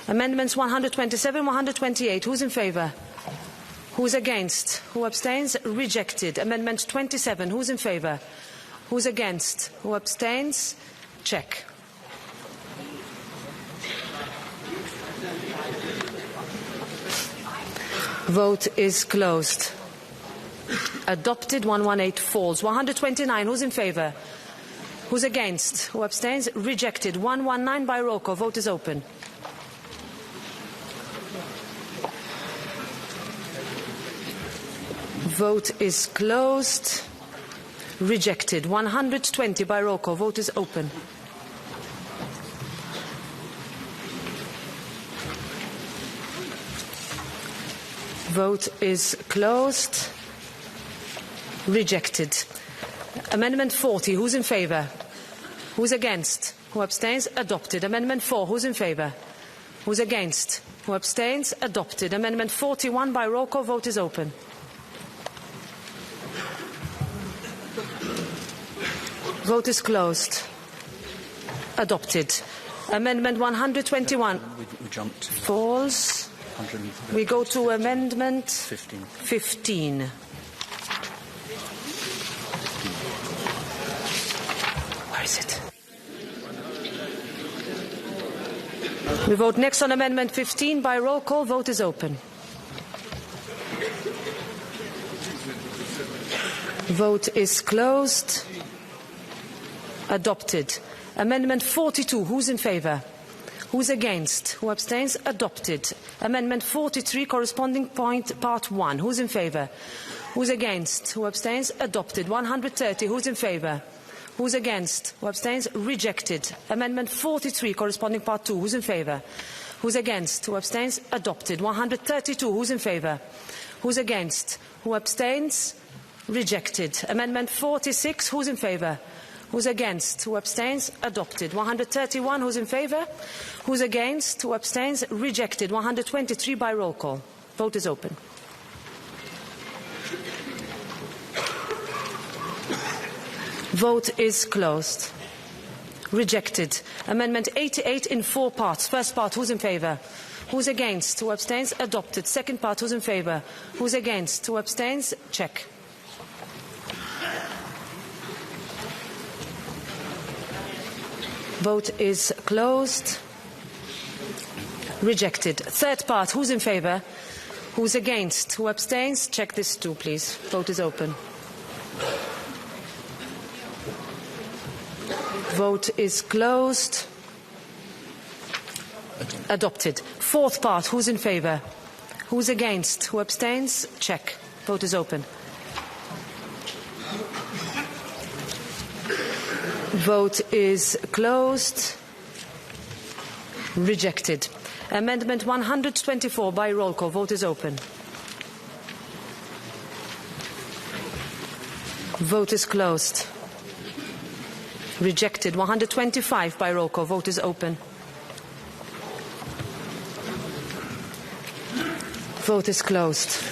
Amendments 127, 128. Who's in favour? Who's against? Who abstains? Rejected. Amendment 27. Who's in favour? Who's against? Who abstains? Check. Vote is closed. Adopted. 118 falls. 129. Who's in favour? Who's against? Who abstains? Rejected. 119 by roll call. Vote is open. Vote is closed. Rejected. 120 by roll call. Vote is open. Vote is closed. Rejected. Amendment 40. Who's in favour? Who's against? Who abstains? Adopted. Amendment 4. Who's in favour? Who's against? Who abstains? Adopted. Amendment 41 by roll call. Vote is open. Vote is closed. Adopted. Amendment 121 falls. We go to Amendment 15. Where is it? We vote next on Amendment 15 by roll call. Vote is open. Vote is closed. Adopted. Amendment 42. Who's in favour? Who's against? Who abstains? Adopted. Amendment 43, corresponding point, part 1. Who's in favour? Who's against? Who abstains? Adopted. 130. Who's in favour? Who's against? Who abstains? Rejected. Amendment 43, corresponding part 2. Who's in favour? Who's against? Who abstains? Adopted. 132. Who's in favour? Who's against? Who abstains? Rejected. Amendment 46. Who's in favour? Who's against? Who abstains? Adopted. 131. Who's in favour? Who's against? Who abstains? Rejected. 123 by roll call. Vote is open. Vote is closed. Rejected. Amendment 88 in 4 parts. First part, who's in favour? Who's against? Who abstains? Adopted. Second part, who's in favour? Who's against? Who abstains? Check. Vote is closed. Rejected. Third part, who's in favour? Who's against? Who abstains? Check this too, please. Vote is open. Vote is closed. Adopted. Fourth part, who's in favour? Who's against? Who abstains? Check. Vote is open. Vote is closed. Rejected. Amendment 124 by roll call. Vote is open. Vote is closed. Rejected. 125 by roll call. Vote is open. Vote is closed.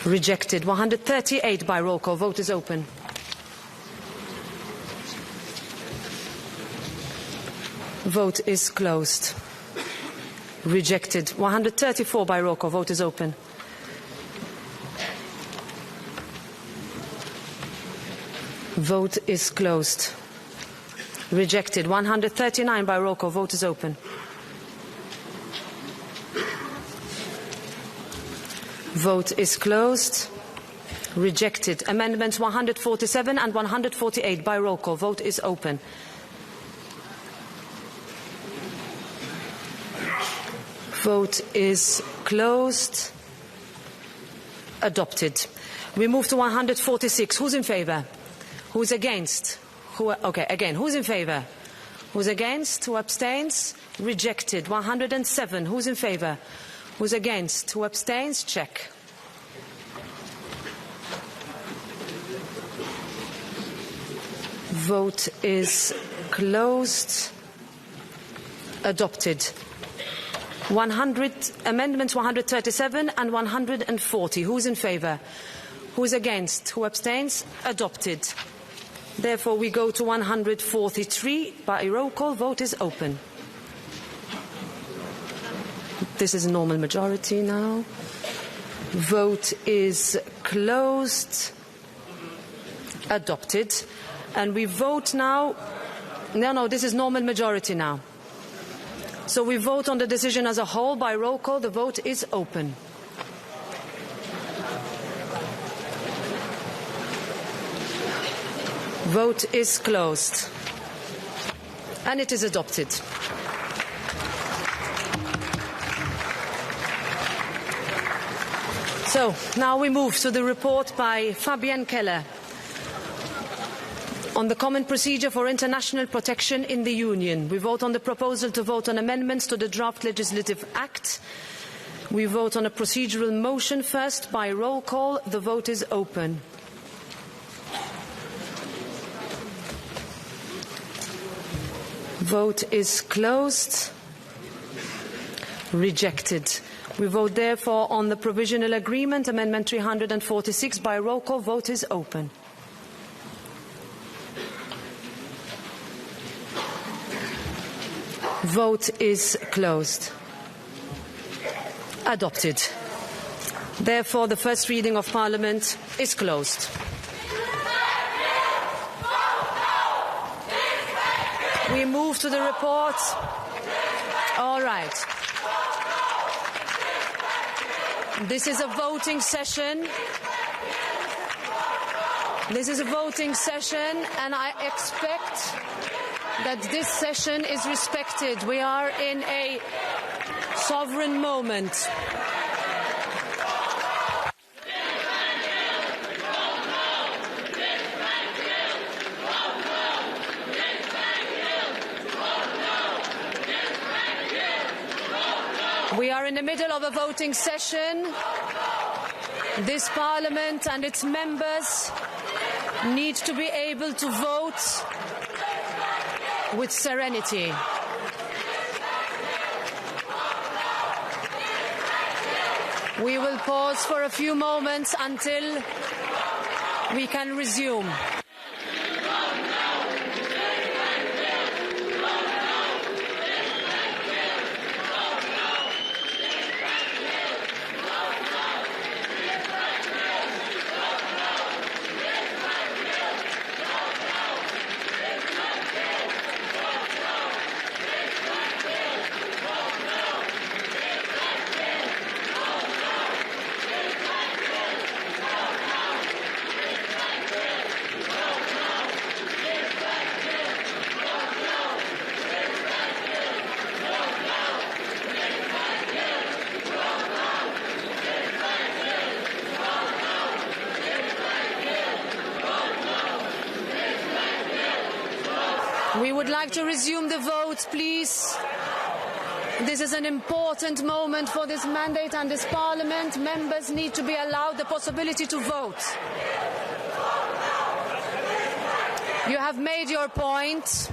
Rejected. 138 by roll call. Vote is open. Vote is closed. Rejected. 134 by roll call. Vote is open. Vote is closed. Rejected. 139 by roll call. Vote is open. Vote is closed. Rejected. Amendments 147 and 148 by roll call. Vote is open. Vote is closed. Adopted. We move to 146. Who's in favour? Who's against? Who's in favour? Who's against? Who abstains? Rejected. 107. Who's in favour? Who's against? Who abstains? Check. Vote is closed. Adopted. Amendments 137 and 140. Who's in favour? Who's against? Who abstains? Adopted. Therefore, we go to 143 by roll call. Vote is open. This is a normal majority now. Vote is closed. Adopted. And we vote now. No, this is normal majority now. So we vote on the decision as a whole by roll call. The vote is open. Vote is closed. And it is adopted. So now we move to the report by Fabienne Keller on the common procedure for international protection in the Union. We vote on the proposal to vote on amendments to the draft legislative act. We vote on a procedural motion first by roll call. The vote is open. Vote is closed. Rejected. We vote therefore on the provisional agreement, amendment 346 by roll call. Vote is open. Vote is closed. Adopted. Therefore, the first reading of Parliament is closed. We move to the report. All right. This is a voting session. This is a voting session, and I expect that this session is respected. We are in a sovereign moment. the middle of a voting session. This Parliament and its members need to be able to vote with serenity. We will pause for a few moments until we can resume. We would like to resume the vote, please. This is an important moment for this mandate and this Parliament. Members need to be allowed the possibility to vote. You have made your point.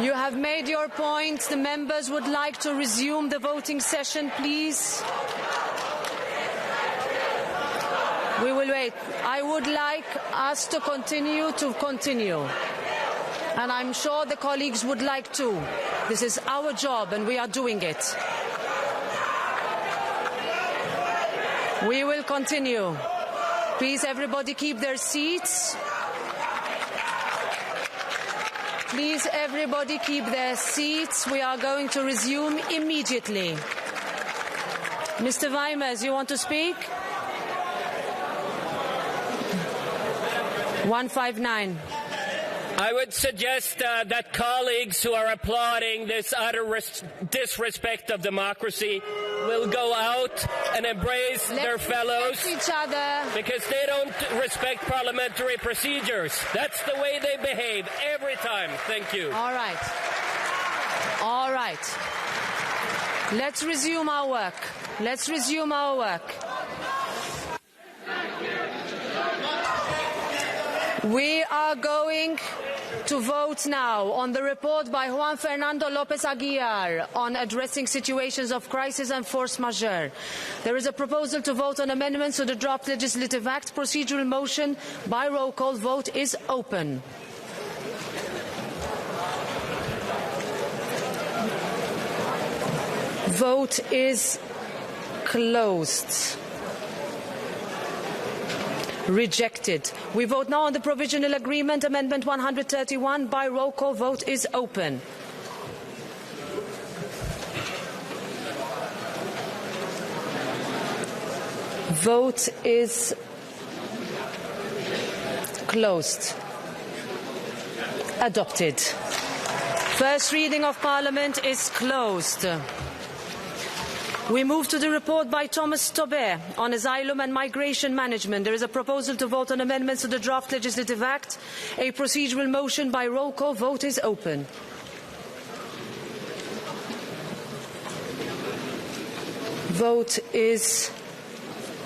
You have made your point. The members would like to resume the voting session, please. We will wait. I would like us to continue. And I'm sure the colleagues would like to. This is our job and we are doing it. We will continue. Please, everybody keep their seats. Please, everybody keep their seats. We are going to resume immediately. Mr. Weimers, you want to speak? 159. I would suggest that colleagues who are applauding this utter disrespect of democracy will go out and embrace their fellows each other. Because they don't respect parliamentary procedures. That's the way they behave every time. Thank you. All right. All right. Let's resume our work. Let's resume our work. We are going to vote now on the report by Juan Fernando Lopez Aguilar on addressing situations of crisis and force majeure. There is a proposal to vote on amendments to the draft legislative act. Procedural motion by roll call vote is open. Vote is closed. Rejected. We vote now on the provisional agreement, amendment 131. By roll call, vote is open. Vote is closed. Adopted. First reading of Parliament is closed. We move to the report by Thomas Tobé on asylum and migration management. There is a proposal to vote on amendments to the draft legislative act. A procedural motion by roll call. Vote is open. Vote is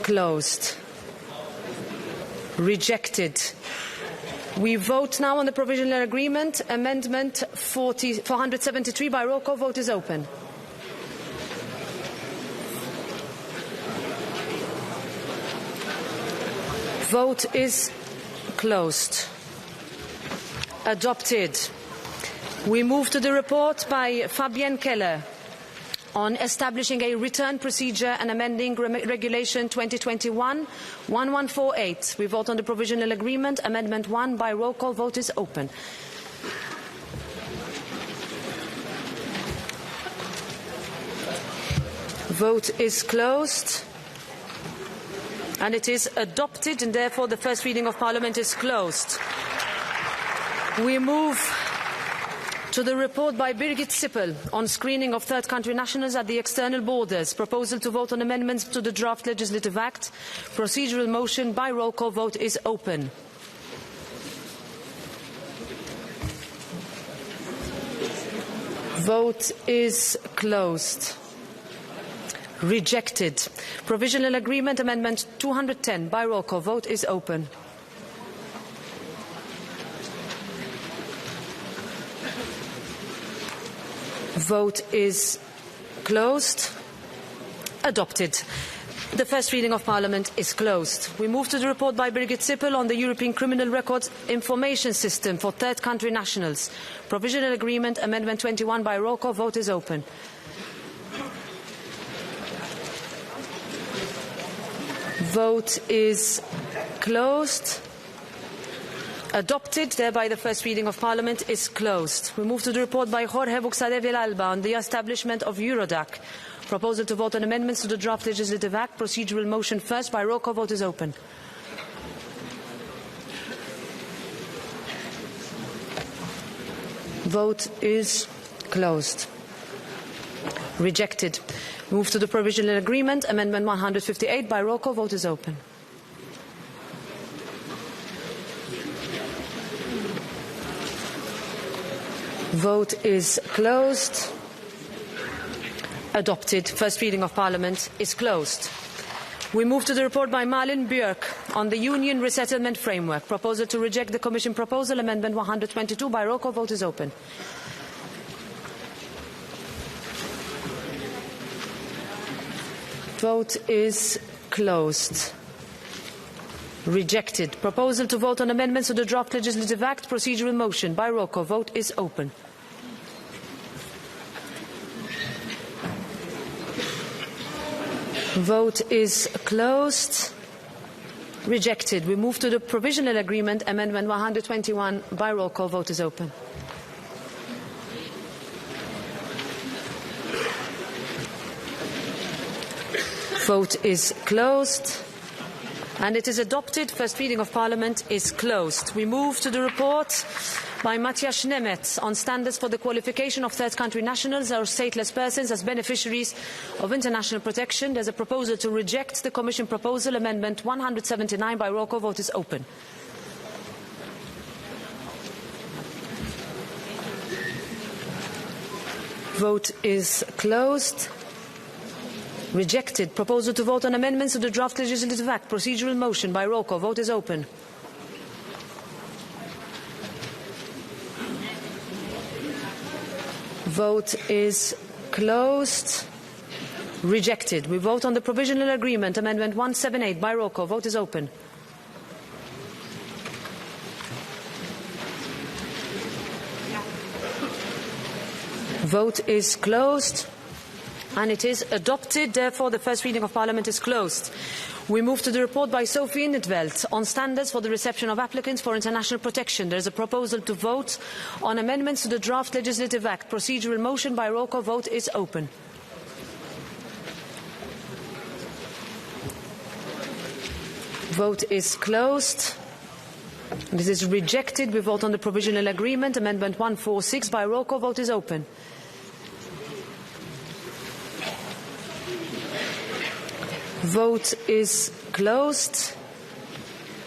closed. Rejected. We vote now on the provisional agreement, amendment 473 by roll call. Vote is open. Vote is closed. Adopted. We move to the report by Fabienne Keller on establishing a return procedure and amending Regulation 2021-1148. We vote on the provisional agreement, Amendment 1 by roll call. Vote is open. Vote is closed. And it is adopted, and therefore the first reading of Parliament is closed. We move to the report by Birgit Sippel on screening of third country nationals at the external borders. Proposal to vote on amendments to the draft legislative act. Procedural motion by roll call. Vote is open. Vote is closed. Rejected. Provisional Agreement Amendment 210 by roll call. Vote is open. Vote is closed. Adopted. The first reading of Parliament is closed. We move to the report by Birgit Sippel on the European Criminal Records Information System for third country nationals. Provisional Agreement Amendment 21 by roll call. Vote is open. Vote is closed. Adopted. Thereby the first reading of Parliament is closed. We move to the report by Jorge Buxade Villalba on the establishment of Eurodac. Proposal to vote on amendments to the draft legislative act. Procedural motion first by roll call. Vote is open. Vote is closed. Rejected. Move to the provisional agreement. Amendment 158 by roll call. Vote is open. Vote is closed. Adopted. First reading of Parliament is closed. We move to the report by Malin Björk on the Union Resettlement Framework. Proposal to reject the Commission proposal. Amendment 122 by roll call. Vote is open. Vote is closed. Rejected. Proposal to vote on amendments to the draft legislative act. Procedural motion by roll call. Vote is open. Vote is closed. Rejected. We move to the provisional agreement. Amendment 121 by roll call. Vote is open. Vote is closed. And it is adopted. First reading of Parliament is closed. We move to the report by Matthias Nemetz on standards for the qualification of third country nationals or stateless persons as beneficiaries of international protection. There's a proposal to reject the Commission proposal. Amendment 179 by roll call. Vote is open. Vote is closed. Rejected. Proposal to vote on amendments to the draft legislative act. Procedural motion by roll call. Vote is open. Vote is closed. Rejected. We vote on the provisional agreement. Amendment 178 by roll call. Vote is open. Vote is closed. And it is adopted. Therefore, the first reading of Parliament is closed. We move to the report by Sophie in 't Veld on standards for the reception of applicants for international protection. There is a proposal to vote on amendments to the draft legislative act. Procedural motion by roll call. Vote is open. Vote is closed. This is rejected. We vote on the provisional agreement. Amendment 146 by roll call. Vote is open. Vote is closed.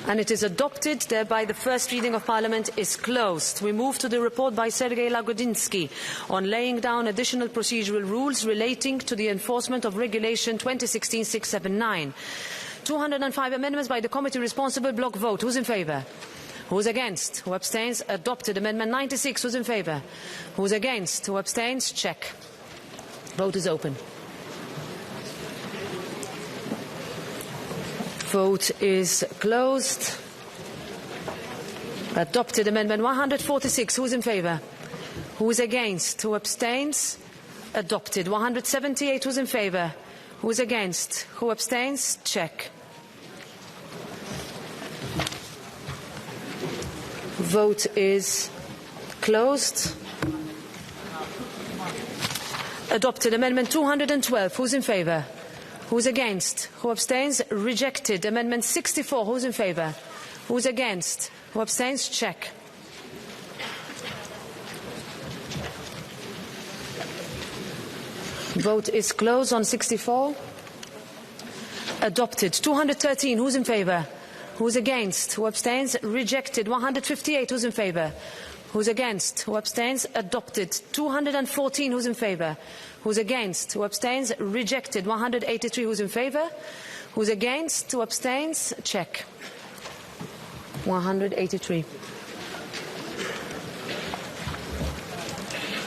And it is adopted. Thereby the first reading of Parliament is closed. We move to the report by Sergei Lagodinsky on laying down additional procedural rules relating to the enforcement of Regulation 2016-679. 205 amendments by the committee responsible. Block vote. Who's in favour? Who's against? Who abstains? Adopted. Amendment 96. Who's in favour? Who's against? Who abstains? Check. Vote is open. Vote is closed. Adopted. Amendment 146. Who is in favour? Who is against? Who abstains? Adopted. 178. Who is in favour? Who is against? Who abstains? Check. Vote is closed. Adopted. Amendment 212. Who is in favour? Who's against? Who abstains? Rejected. Amendment 64. Who's in favour? Who's against? Who abstains? Check. Vote is closed on 64. Adopted. 213. Who's in favour? Who's against? Who abstains? Rejected. 158. Who's in favour? Who's against? Who abstains? Adopted. 214. Who's in favour? Who's against? Who abstains? Rejected. 183. Who's in favour? Who's against? Who abstains? Check. 183.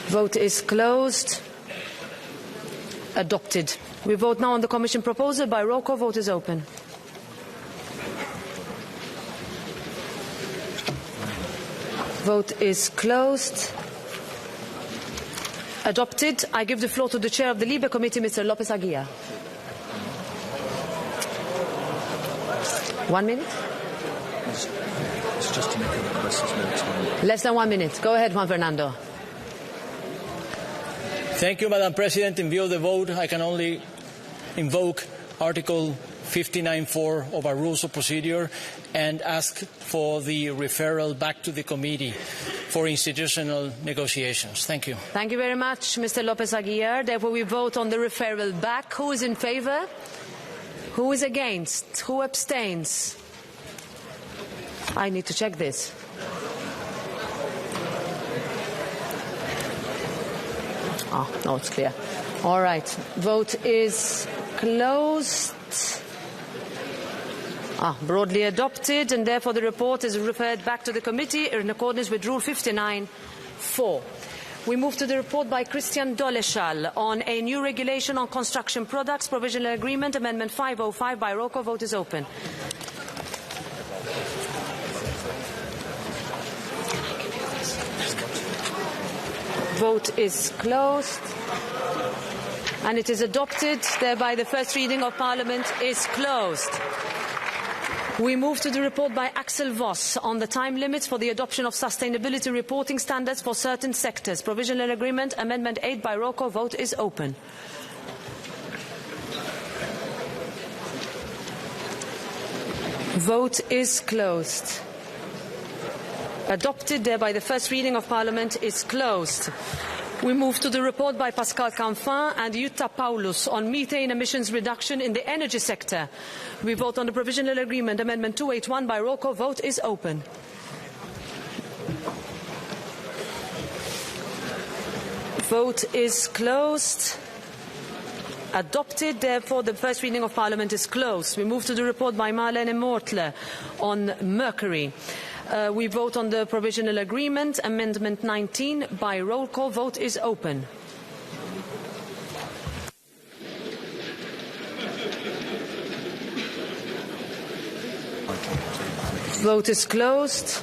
Vote is closed. Adopted. We vote now on the Commission proposal by roll call. Vote is open. Vote is closed. Adopted. I give the floor to the Chair of the LIBE Committee, Mr. Lopez Aguilar. 1 minute? It's just to make the questions more explainable. Less than 1 minute. Go ahead, Juan Fernando. Thank you, Madam President. In view of the vote, I can only invoke Article 59.4 of our Rules of Procedure and ask for the referral back to the committee for institutional negotiations. Thank you. Thank you very much, Mr. Lopez Aguilar. Therefore, we vote on the referral back. Who is in favour? Who is against? Who abstains? I need to check this. Oh, no, it's clear. All right. Vote is closed. Broadly adopted, and therefore the report is referred back to the committee in accordance with Rule 59.4. We move to the report by Christian Doleshal on a new regulation on construction products, provisional agreement, Amendment 505 by roll call. Vote is open. Vote is closed. And it is adopted. Thereby the first reading of Parliament is closed. We move to the report by Axel Voss on the time limits for the adoption of sustainability reporting standards for certain sectors. Provisional agreement, Amendment 8 by roll call. Vote is open. Vote is closed. Adopted. Thereby the first reading of Parliament is closed. We move to the report by Pascal Canfin and Jutta Paulus on methane emissions reduction in the energy sector. We vote on the provisional agreement, Amendment 281 by roll call. Vote is open. Vote is closed. Adopted. Therefore, the first reading of Parliament is closed. We move to the report by Marlene Mortler on mercury. We vote on the provisional agreement, Amendment 19, by roll call. Vote is open. Vote is closed.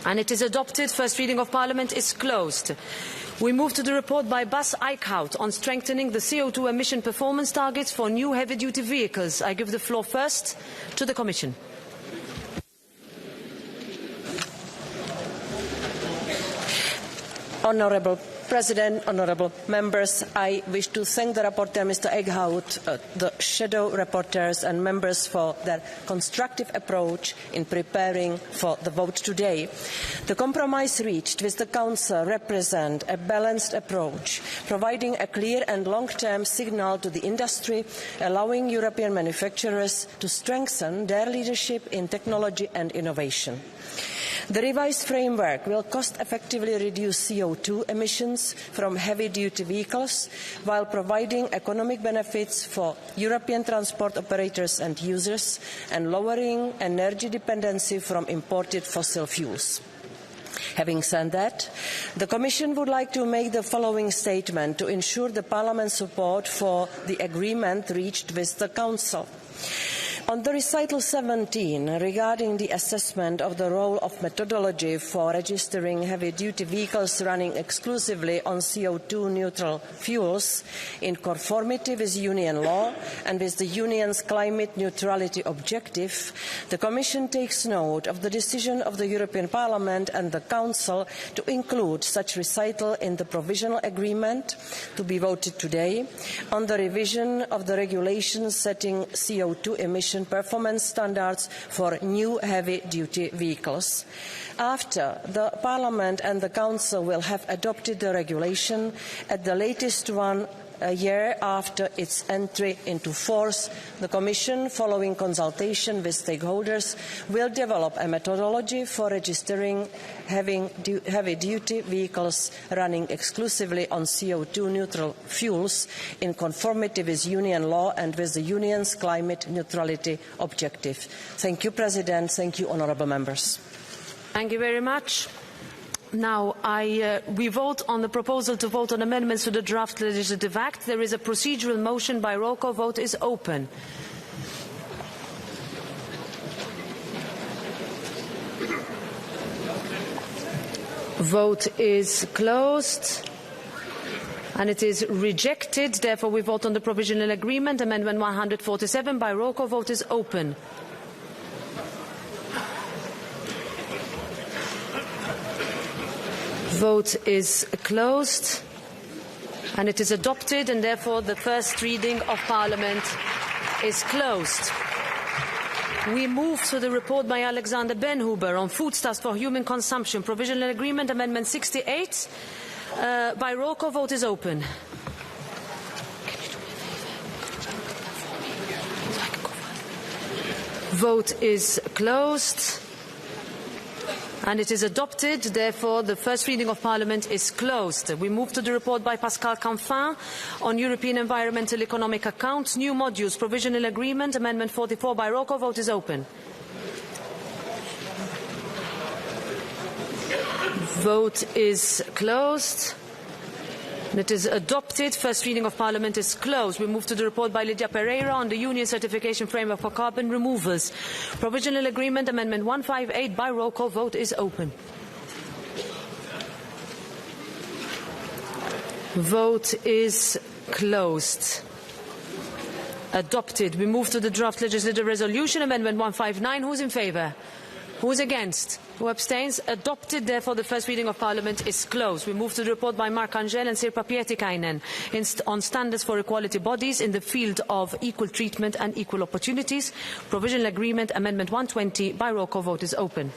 And it is adopted. First reading of Parliament is closed. We move to the report by Bas Eickhout on strengthening the CO2 emission performance targets for new heavy-duty vehicles. I give the floor first to the Commission. Honourable President, honourable members, I wish to thank the rapporteur, Mr. Eickhout, the shadow rapporteurs and members for their constructive approach in preparing for the vote today. The compromise reached with the Council represents a balanced approach, providing a clear and long-term signal to the industry, allowing European manufacturers to strengthen their leadership in technology and innovation. The revised framework will cost-effectively reduce CO2 emissions from heavy-duty vehicles while providing economic benefits for European transport operators and users and lowering energy dependency from imported fossil fuels. Having said that, the Commission would like to make the following statement to ensure the Parliament's support for the agreement reached with the Council. On the recital 17 regarding the assessment of the role of methodology for registering heavy-duty vehicles running exclusively on CO2-neutral fuels in conformity with Union law and with the Union's climate neutrality objective, the Commission takes note of the decision of the European Parliament and the Council to include such recital in the provisional agreement to be voted today on the revision of the regulations setting CO2 emission performance standards for new heavy-duty vehicles. After the Parliament and the Council will have adopted the regulation, at the latest one a year after its entry into force, the Commission, following consultation with stakeholders, will develop a methodology for registering heavy-duty vehicles running exclusively on CO2-neutral fuels in conformity with Union law and with the Union's climate neutrality objective. Thank you, President. Thank you, honourable members. Thank you very much. Now, we vote on the proposal to vote on amendments to the draft legislative act. There is a procedural motion by roll call. Vote is open. Vote is closed. And it is rejected. Therefore, we vote on the provisional agreement. Amendment 147 by roll call. Vote is open. Vote is closed. And it is adopted. And therefore, the first reading of Parliament is closed. We move to the report by Alexander Benhuber on foodstuffs for human consumption. Provisional agreement. Amendment 68. By roll call, vote is open. Vote is closed. And it is adopted. Therefore, the first reading of Parliament is closed. We move to the report by Pascal Canfin on European Environmental Economic Accounts, new modules, provisional agreement, Amendment 44 by roll call. Vote is open. Vote is closed. And it is adopted. First reading of Parliament is closed. We move to the report by Lydia Pereira on the Union Certification Framework for Carbon Removals. Provisional Agreement, Amendment 158 by roll call. Vote is open. Vote is closed. Adopted. We move to the draft legislative resolution, Amendment 159. Who's in favour? Who's against? Who abstains? Adopted. Therefore, the first reading of Parliament is closed. We move to the report by Mark Angel and Sirpa Pietikainen on standards for equality bodies in the field of equal treatment and equal opportunities. Provisional agreement, Amendment 120. By roll call, vote is open.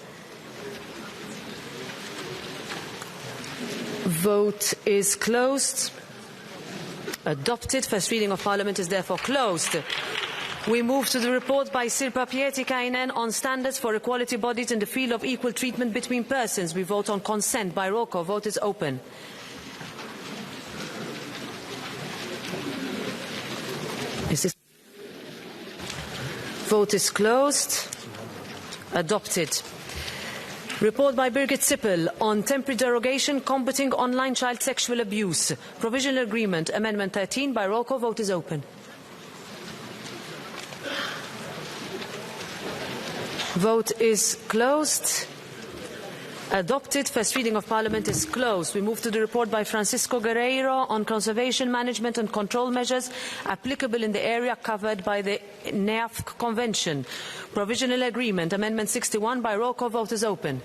Vote is closed. Adopted. First reading of Parliament is therefore closed. We move to the report by Sirpa Pietikainen on standards for equality bodies in the field of equal treatment between persons. We vote on consent by roll call. Vote is open. Vote is closed. Adopted. Report by Birgit Sippel on temporary derogation combating online child sexual abuse. Provisional agreement, Amendment 13 by roll call. Vote is open. Vote is closed. Adopted. First reading of Parliament is closed. We move to the report by Francisco Guerreiro on conservation, management and control measures applicable in the area covered by the NEAFC Convention. Provisional agreement, Amendment 61 by roll call. Vote is open.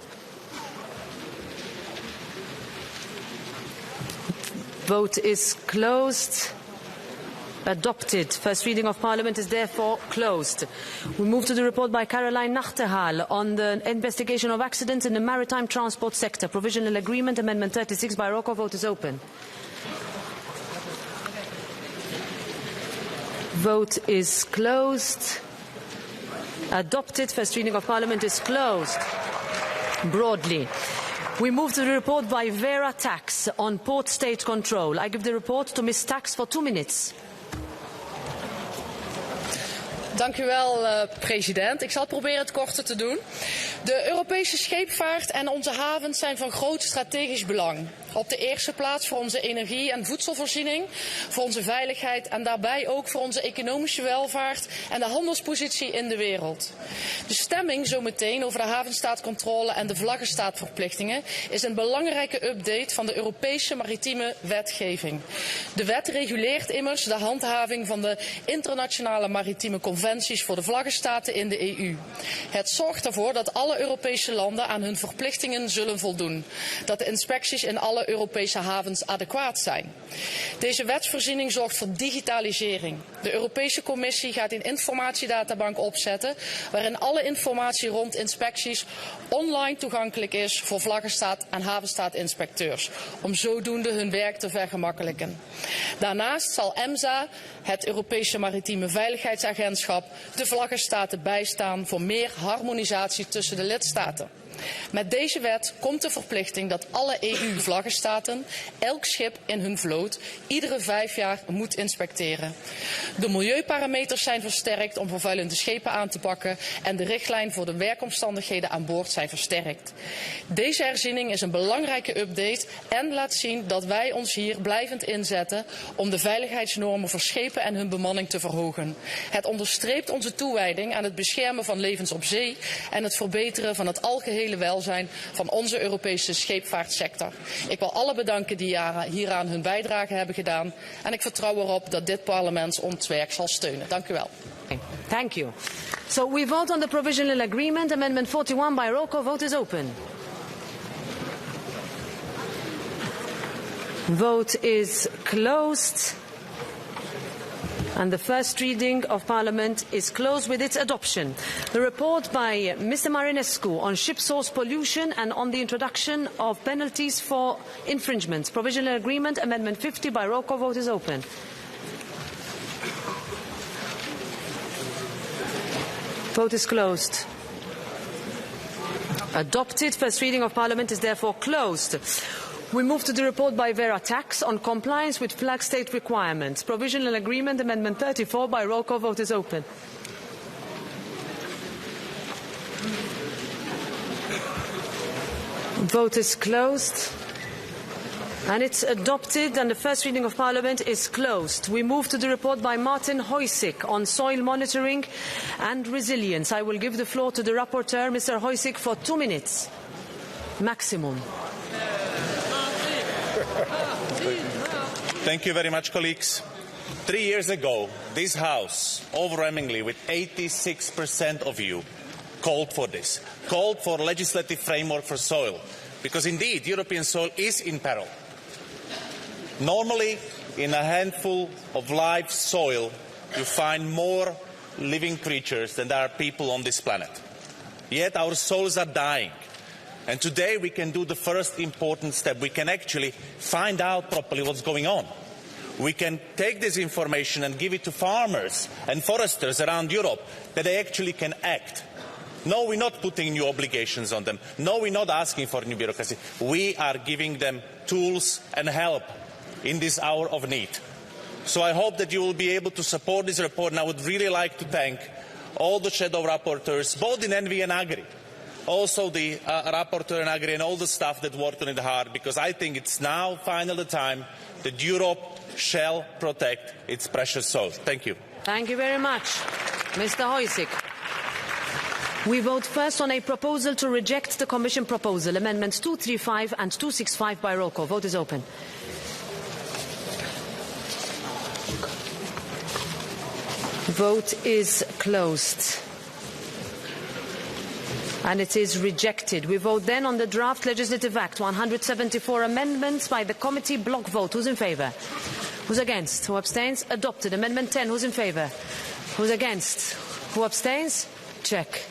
Vote is closed. Adopted. First reading of Parliament is therefore closed. We move to the report by Caroline Nachterhal on the investigation of accidents in the maritime transport sector. Provisional agreement, Amendment 36 by roll call. Vote is open. Vote is closed. Adopted. First reading of Parliament is closed. Broadly. We move to the report by Vera Tax on port state control. I give the report to Ms. Tax for 2 minutes. Dank u wel, president. Ik zal proberen het korter te doen. De Europese scheepvaart en onze havens zijn van groot strategisch belang. Op de eerste plaats voor onze energie- en voedselvoorziening, voor onze veiligheid en daarbij ook voor onze economische welvaart en de handelspositie in de wereld. De stemming zometeen over de havenstaatcontrole en de vlaggenstaatverplichtingen is een belangrijke update van de Europese maritieme wetgeving. De wet reguleert immers de handhaving van de internationale maritieme conventies voor de vlaggenstaten in de EU. Het zorgt ervoor dat alle Europese landen aan hun verplichtingen zullen voldoen. Dat de inspecties in alle alle Europese havens adequaat zijn. Deze wetsvoorziening zorgt voor digitalisering. De Europese Commissie gaat een informatiedatabank opzetten waarin alle informatie rond inspecties online toegankelijk is voor vlaggenstaat- en havenstaatinspecteurs, om zodoende hun werk te vergemakkelijken. Daarnaast zal EMSA, het Europese Maritieme Veiligheidsagentschap, de vlaggenstaten bijstaan voor meer harmonisatie tussen de lidstaten. Met deze wet komt de verplichting dat alle EU-vlaggenstaten elk schip in hun vloot iedere 5 jaar moet inspecteren. De milieuparameters zijn versterkt om vervuilende schepen aan te pakken en de richtlijn voor de werkomstandigheden aan boord zijn versterkt. Deze herziening is een belangrijke update en laat zien dat wij ons hier blijvend inzetten om de veiligheidsnormen voor schepen en hun bemanning te verhogen. Het onderstreept onze toewijding aan het beschermen van levens op zee en het verbeteren van het algehele welzijn van onze Europese scheepvaartsector. Ik wil alle bedanken die hieraan hun bijdrage hebben gedaan en ik vertrouw erop dat dit parlement ons werk zal steunen. Dank u wel. Thank you. So we vote on the provisional agreement. Amendment 41 by roll call. Vote is open. Vote is closed. And the first reading of Parliament is closed with its adoption. The report by Mr. Marinescu on ship source pollution and on the introduction of penalties for infringements. Provisional agreement, Amendment 50 by roll call. Vote is open. Vote is closed. Adopted. First reading of Parliament is therefore closed. We move to the report by Vera Tax on compliance with flag state requirements. Provisional agreement, Amendment 34 by roll call. Vote is open. Vote is closed. And it's adopted, and the first reading of Parliament is closed. We move to the report by Martin Hojsík on soil monitoring and resilience. I will give the floor to the rapporteur, Mr. Hojsík, for 2 minutes maximum. Thank you very much, colleagues. 3 years ago, this House, overwhelmingly with 86% of you, called for this, called for a legislative framework for soil, because indeed European soil is in peril. Normally, in a handful of live soil, you find more living creatures than there are people on this planet. Yet our soils are dying. And today we can do the first important step. We can actually find out properly what's going on. We can take this information and give it to farmers and foresters around Europe that they actually can act. No, we're not putting new obligations on them. No, we're not asking for new bureaucracy. We are giving them tools and help in this hour of need. So I hope that you will be able to support this report, and I would really like to thank all the shadow rapporteurs, both in Envi and Agri, also the rapporteur in Agri and all the staff that worked on it hard, because I think it's now finally the time that Europe shall protect its precious soil. Thank you. Thank you very much, Mr. Hojsík. We vote first on a proposal to reject the Commission proposal, Amendments 235 and 265 by roll call. Vote is open. Vote is closed. And it is rejected. We vote then on the draft legislative act, 174 amendments by the committee. Block vote. Who's in favour? Who's against? Who abstains? Adopted. Amendment 10. Who's in favour? Who's against? Who abstains? Check.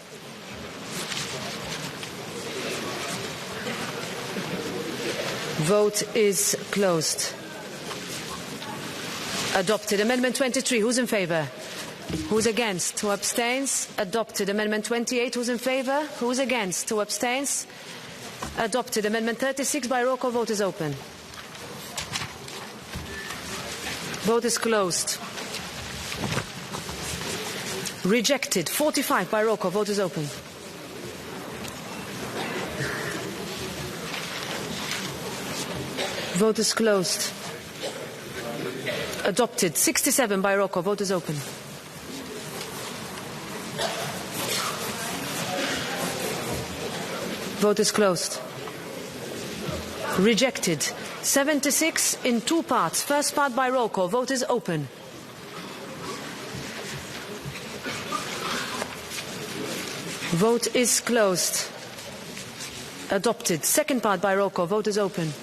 Vote is closed. Adopted. Amendment 23. Who's in favour? Who's against? Who abstains? Adopted. Amendment 28. Who's in favour? Who's against? Who abstains? Adopted. Amendment 36 by roll call. Vote is open. Vote is closed. Rejected. 45 by roll call. Vote is open. Vote is closed. Adopted. 67 by roll call. Vote is open. Vote is closed. Rejected. 76 in 2 parts. First part by roll call. Vote is open. Vote is closed. Adopted. Second part by roll call. Vote is open.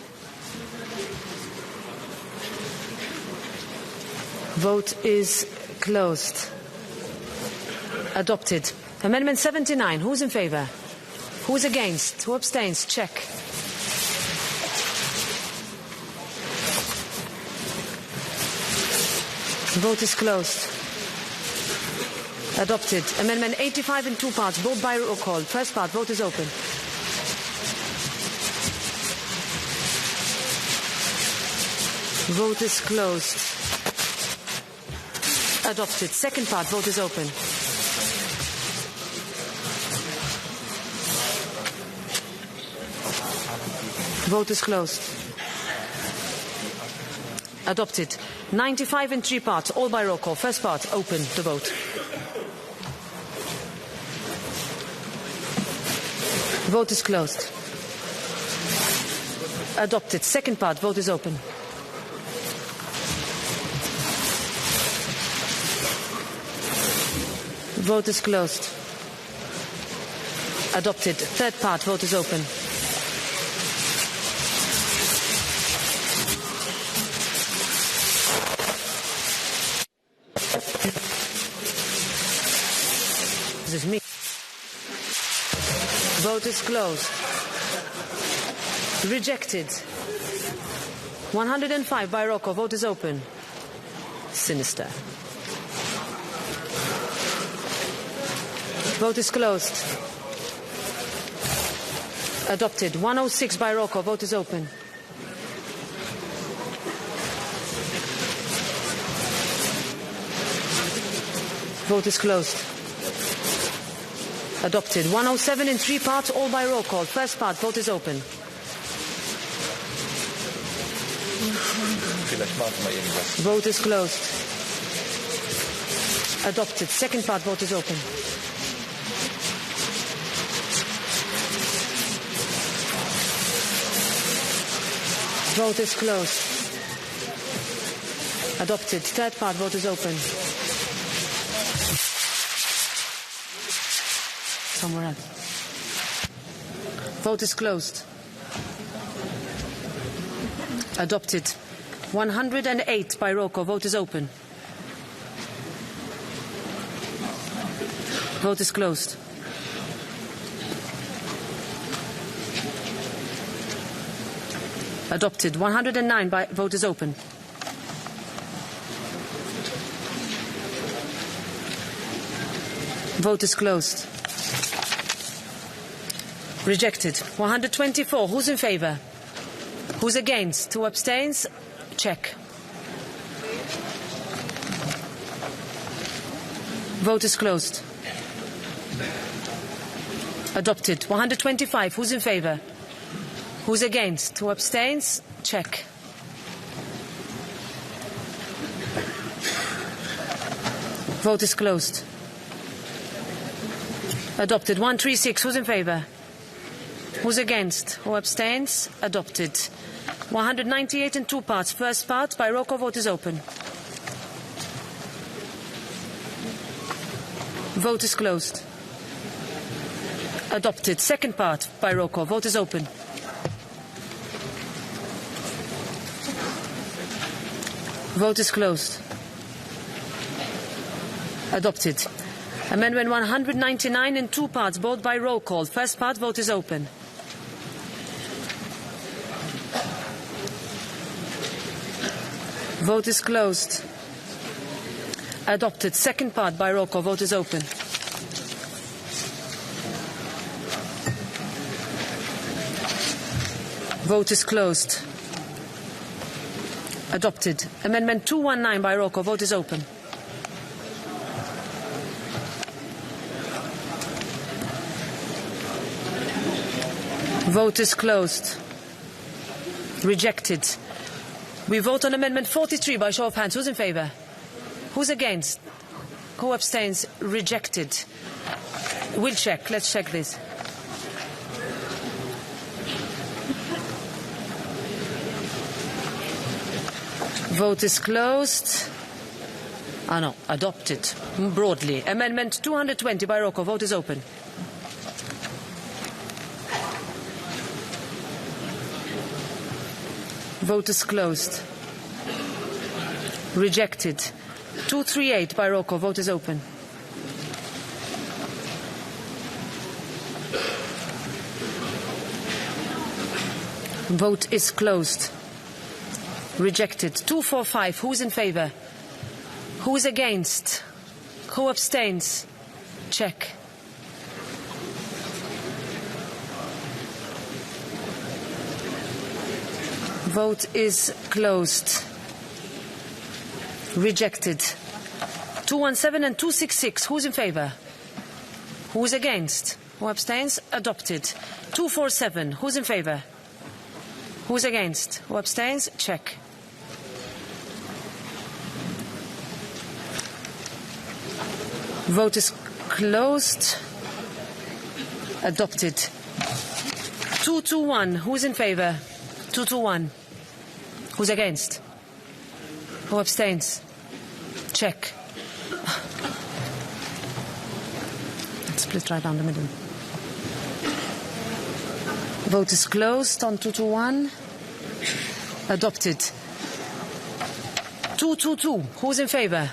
Vote is closed. Adopted. Amendment 79. Who's in favour? Who's against? Who abstains? Check. Vote is closed. Adopted. Amendment 85 in two parts, both by roll call. First part, vote is open. Vote is closed. Adopted. Second part, vote is open. Vote is closed. Adopted. 95 in three parts, all by roll call. First part, open the vote. Vote is closed. Adopted. Second part, vote is open. Vote is closed. Adopted. Third part, vote is open. This is me. Vote is closed. Rejected. 105 by Rocco. Vote is open. Sinister. Vote is closed. Adopted. 106 by Rocco. Vote is open. Vote is closed. Adopted. 107 in three parts, all by roll call. First part, vote is open. Vote is closed. Adopted. Second part, vote is open. Vote is closed. Adopted. Third part, vote is open. Somewhere else. Vote is closed. Adopted. 108 by Rocco. Vote is open. Vote is closed. Adopted. 109 by vote is open. Vote is closed. Rejected. 124. Who's in favour? Who's against? Who abstains? Check. Vote is closed. Adopted. 125. Who's in favour? Who's against? Who abstains? Check. Vote is closed. Adopted. 136. Who's in favour? Who's against? Who abstains? Adopted. 198 in two parts. First part, by roll call, vote is open. Vote is closed. Adopted. Second part, by roll call, vote is open. Vote is closed. Adopted. Amendment 199 in two parts, both by roll call. First part, vote is open. Vote is closed. Adopted. Second part, by roll call, vote is open. Vote is closed. Adopted. Amendment 219 by roll call, vote is open. Vote is closed. Rejected. We vote on Amendment 43 by show of hands. Who's in favour? Who's against? Who abstains? Rejected. We'll check. Let's check this. Vote is closed. Ah no, adopted. Broadly. Amendment 220 by Rocco. Vote is open. Vote is closed. Rejected. 238 by roll call. Vote is open. Vote is closed. Rejected. 245. Who's in favor? Who's against? Who abstains? Check. Vote is closed. Rejected. 217 and 266. Who's in favor? Who's against? Who abstains? Adopted. 247. Who's in favor? Who's against? Who abstains? Check. Vote is closed. Adopted. 221. Who's in favor? 221. Who's against? Who abstains? Check. Split right down the middle. Vote is closed on 221. Adopted. 222. Who's in favor?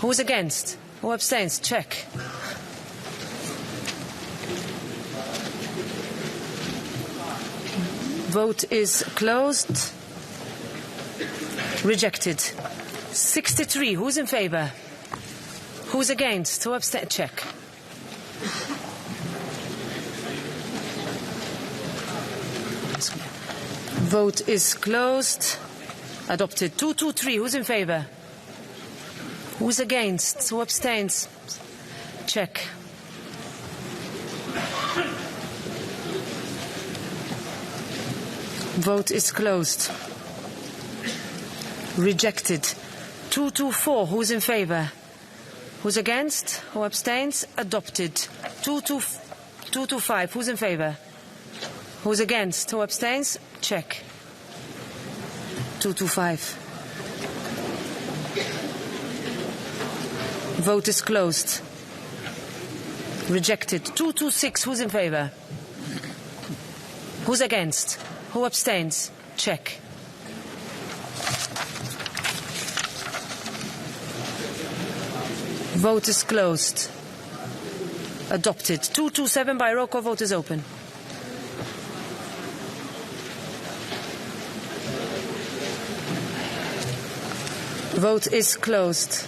Who's against? Who abstains? Check. Vote is closed. Rejected. 63. Who's in favor? Who's against? Who abstains? Check. Vote is closed. Adopted. 223. Who's in favor? Who's against? Who abstains? Check. Vote is closed. Rejected. 224. Who's in favor? Who's against? Who abstains? Adopted. 225. Who's in favor? Who's against? Who abstains? Check. 225. Vote is closed. Rejected. 226. Who's in favor? Who's against? Who abstains? Check. Vote is closed. Adopted. 227 by roll call. Vote is open. Vote is closed.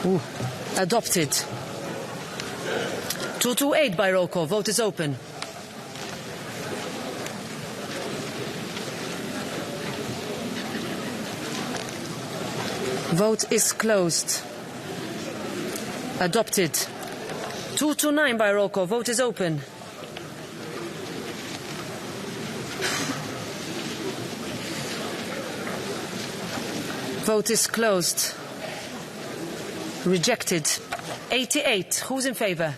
Ooh. Adopted. 228 by roll call. Vote is open. Vote is closed. Adopted. 229 by roll call. Vote is open. Vote is closed. Rejected. 88. Who's in favor?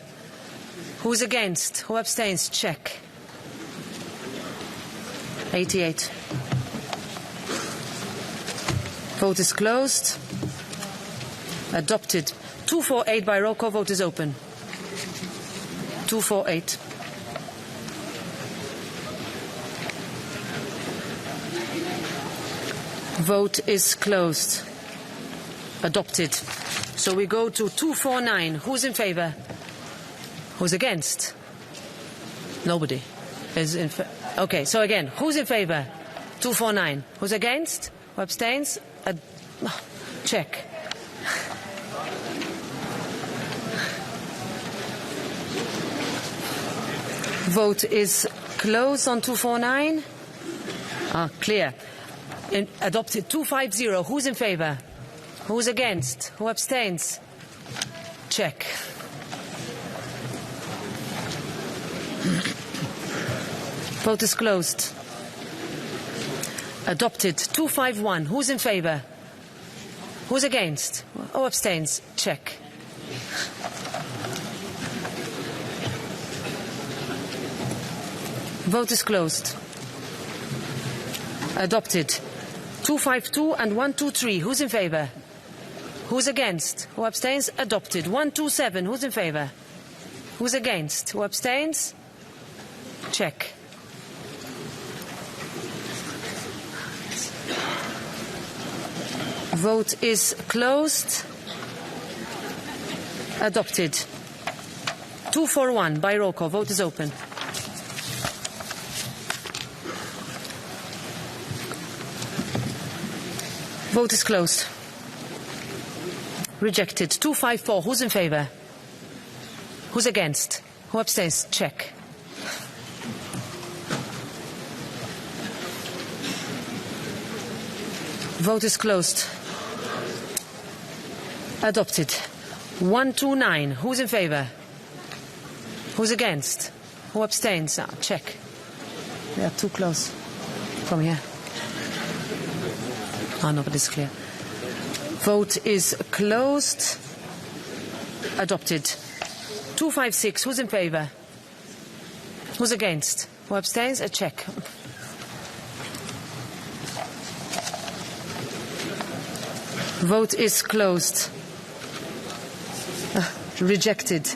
Who's against? Who abstains? Check. 88. Vote is closed. Adopted. 248 by roll call. Vote is open. 248. Vote is closed. Adopted. So we go to 249. Who's in favor? Who's against? Nobody is in favor. Okay, so again, who's in favor? 249. Who's against? Who abstains? Check. Vote is closed on 249. Clear. Adopted. 250. Who's in favor? Who's against? Who abstains? Check. Vote is closed. Adopted. 251. Who's in favor? Who's against? Who abstains? Check. Vote is closed. Adopted. 252 and 123. Who's in favor? Who's against? Who abstains? Adopted. 127. Who's in favor? Who's against? Who abstains? Check. Vote is closed. Adopted. 241 by roll call. Vote is open. Vote is closed. Rejected. 254. Who's in favour? Who's against? Who abstains? Check. Vote is closed. Adopted. 129. Who's in favour? Who's against? Who abstains? Check. They are too close from here. No, but it's clear. Vote is closed. Adopted. 256. Who's in favour? Who's against? Who abstains? A check. Vote is closed. Rejected.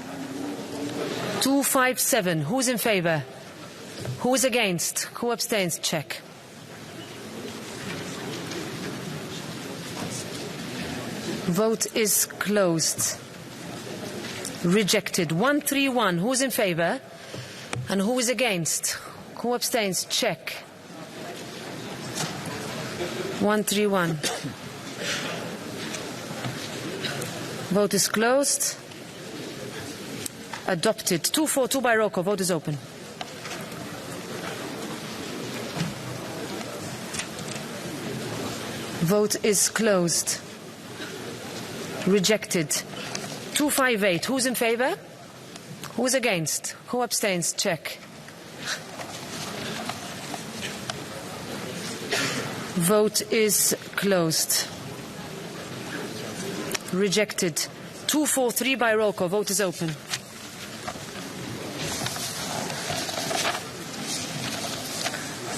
257. Who's in favour? Who is against? Who abstains? Check. Vote is closed. Rejected. 131. Who's in favour? And who is against? Who abstains? Check. 131. Vote is closed. Adopted. 242 by roll call. Vote is open. Vote is closed. Rejected. 258. Who's in favour? Who's against? Who abstains? Check. Vote is closed. Rejected. 243 by roll call. Vote is open.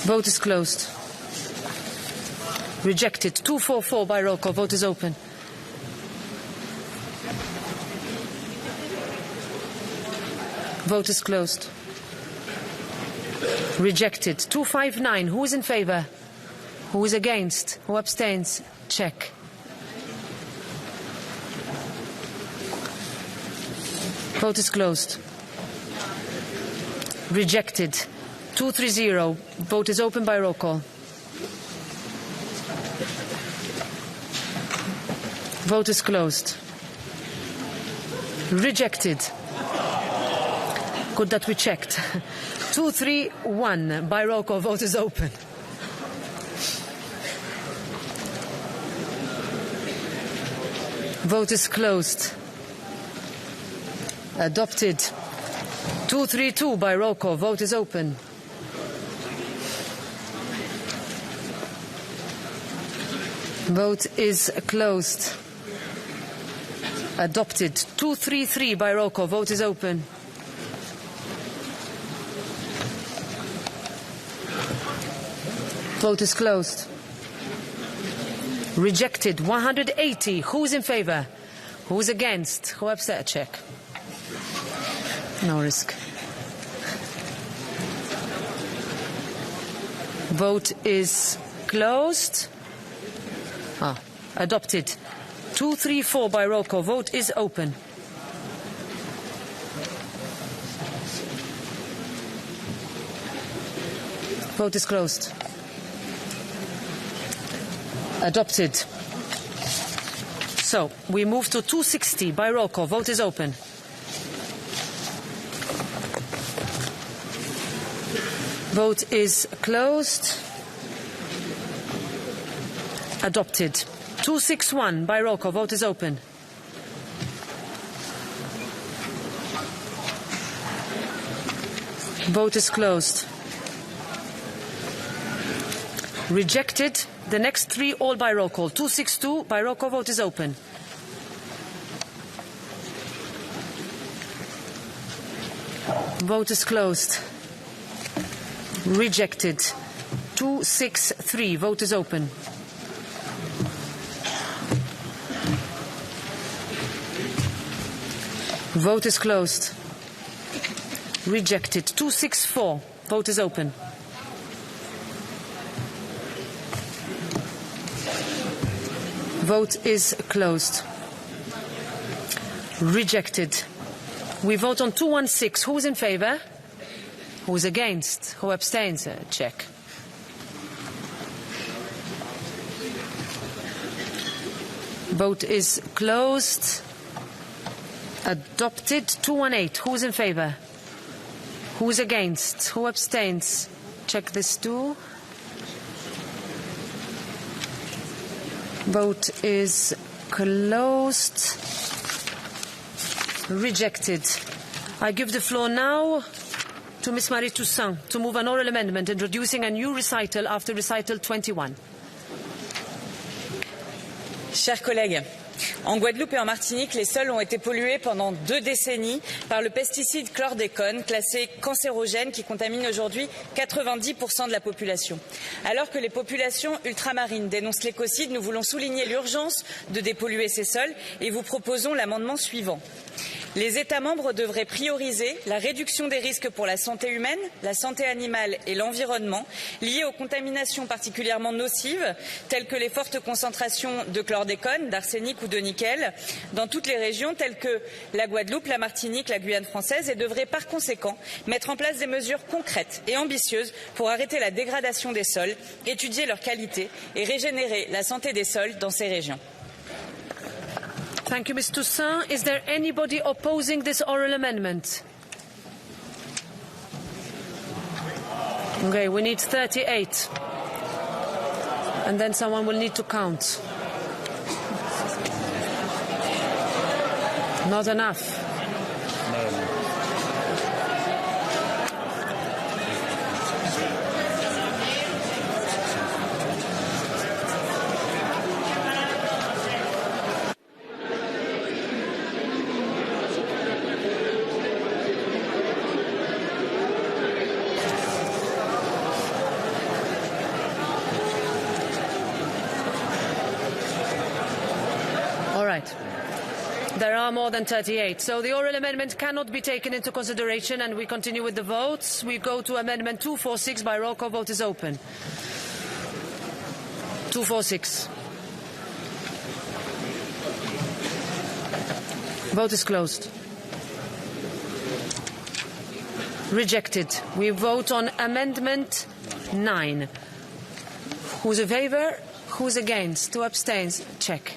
Vote is closed. Rejected. 244 by roll call. Vote is open. Vote is closed. Rejected. 259. Who is in favour? Who is against? Who abstains? Check. Vote is closed. Rejected. 230. Vote is open by roll call. Vote is closed. Rejected. Good that we checked. 231 by roll call. Vote is open. Vote is closed. Adopted. 232 by roll call. Vote is open. Vote is closed. Adopted. 233 by roll call. Vote is open. Vote is closed. Rejected. 180. Who's in favour? Who's against? Who abstains? Check. No risk. Vote is closed. Adopted. 234 by roll call. Vote is open. Vote is closed. Adopted. So, we move to 260 by roll call. Vote is open. Vote is closed. Adopted. 261 by roll call. Vote is open. Vote is closed. Rejected. The next three all by roll call. 262 by roll call. Vote is open. Vote is closed. Rejected. 263. Vote is open. Vote is closed. Rejected. 264. Vote is open. Vote is closed. Rejected. We vote on 216. Who's in favour? Who's against? Who abstains? Check. Vote is closed. Adopted. 218. Who's in favour? Who's against? Who abstains? Check this too. Vote is closed. Rejected. I give the floor now to Ms. Marie Toussaint to move an oral amendment introducing a new recital after recital 21. Chers collègues, en Guadeloupe et en Martinique, les sols ont été pollués pendant 2 décennies par le pesticide chlordécone, classé cancérogène, qui contamine aujourd'hui 90% de la population. Alors que les populations ultramarines dénoncent l'écocide, nous voulons souligner l'urgence de dépolluer ces sols et vous proposons l'amendement suivant. Les États membres devraient prioriser la réduction des risques pour la santé humaine, la santé animale et l'environnement liés aux contaminations particulièrement nocives, telles que les fortes concentrations de chlordécone, d'arsenic ou de nickel, dans toutes les régions telles que la Guadeloupe, la Martinique, la Guyane française, et devraient par conséquent mettre en place des mesures concrètes et ambitieuses pour arrêter la dégradation des sols, étudier leur qualité et régénérer la santé des sols dans ces régions. Thank you, Ms. Toussaint. Is there anybody opposing this oral amendment? Okay, we need 38. And then someone will need to count. Not enough. There are more than 38. So the oral amendment cannot be taken into consideration, and we continue with the votes. We go to Amendment 246 by roll call. Vote is open. 246. Vote is closed. Rejected. We vote on Amendment 9. Who's in favour? Who's against? Who abstains? Check.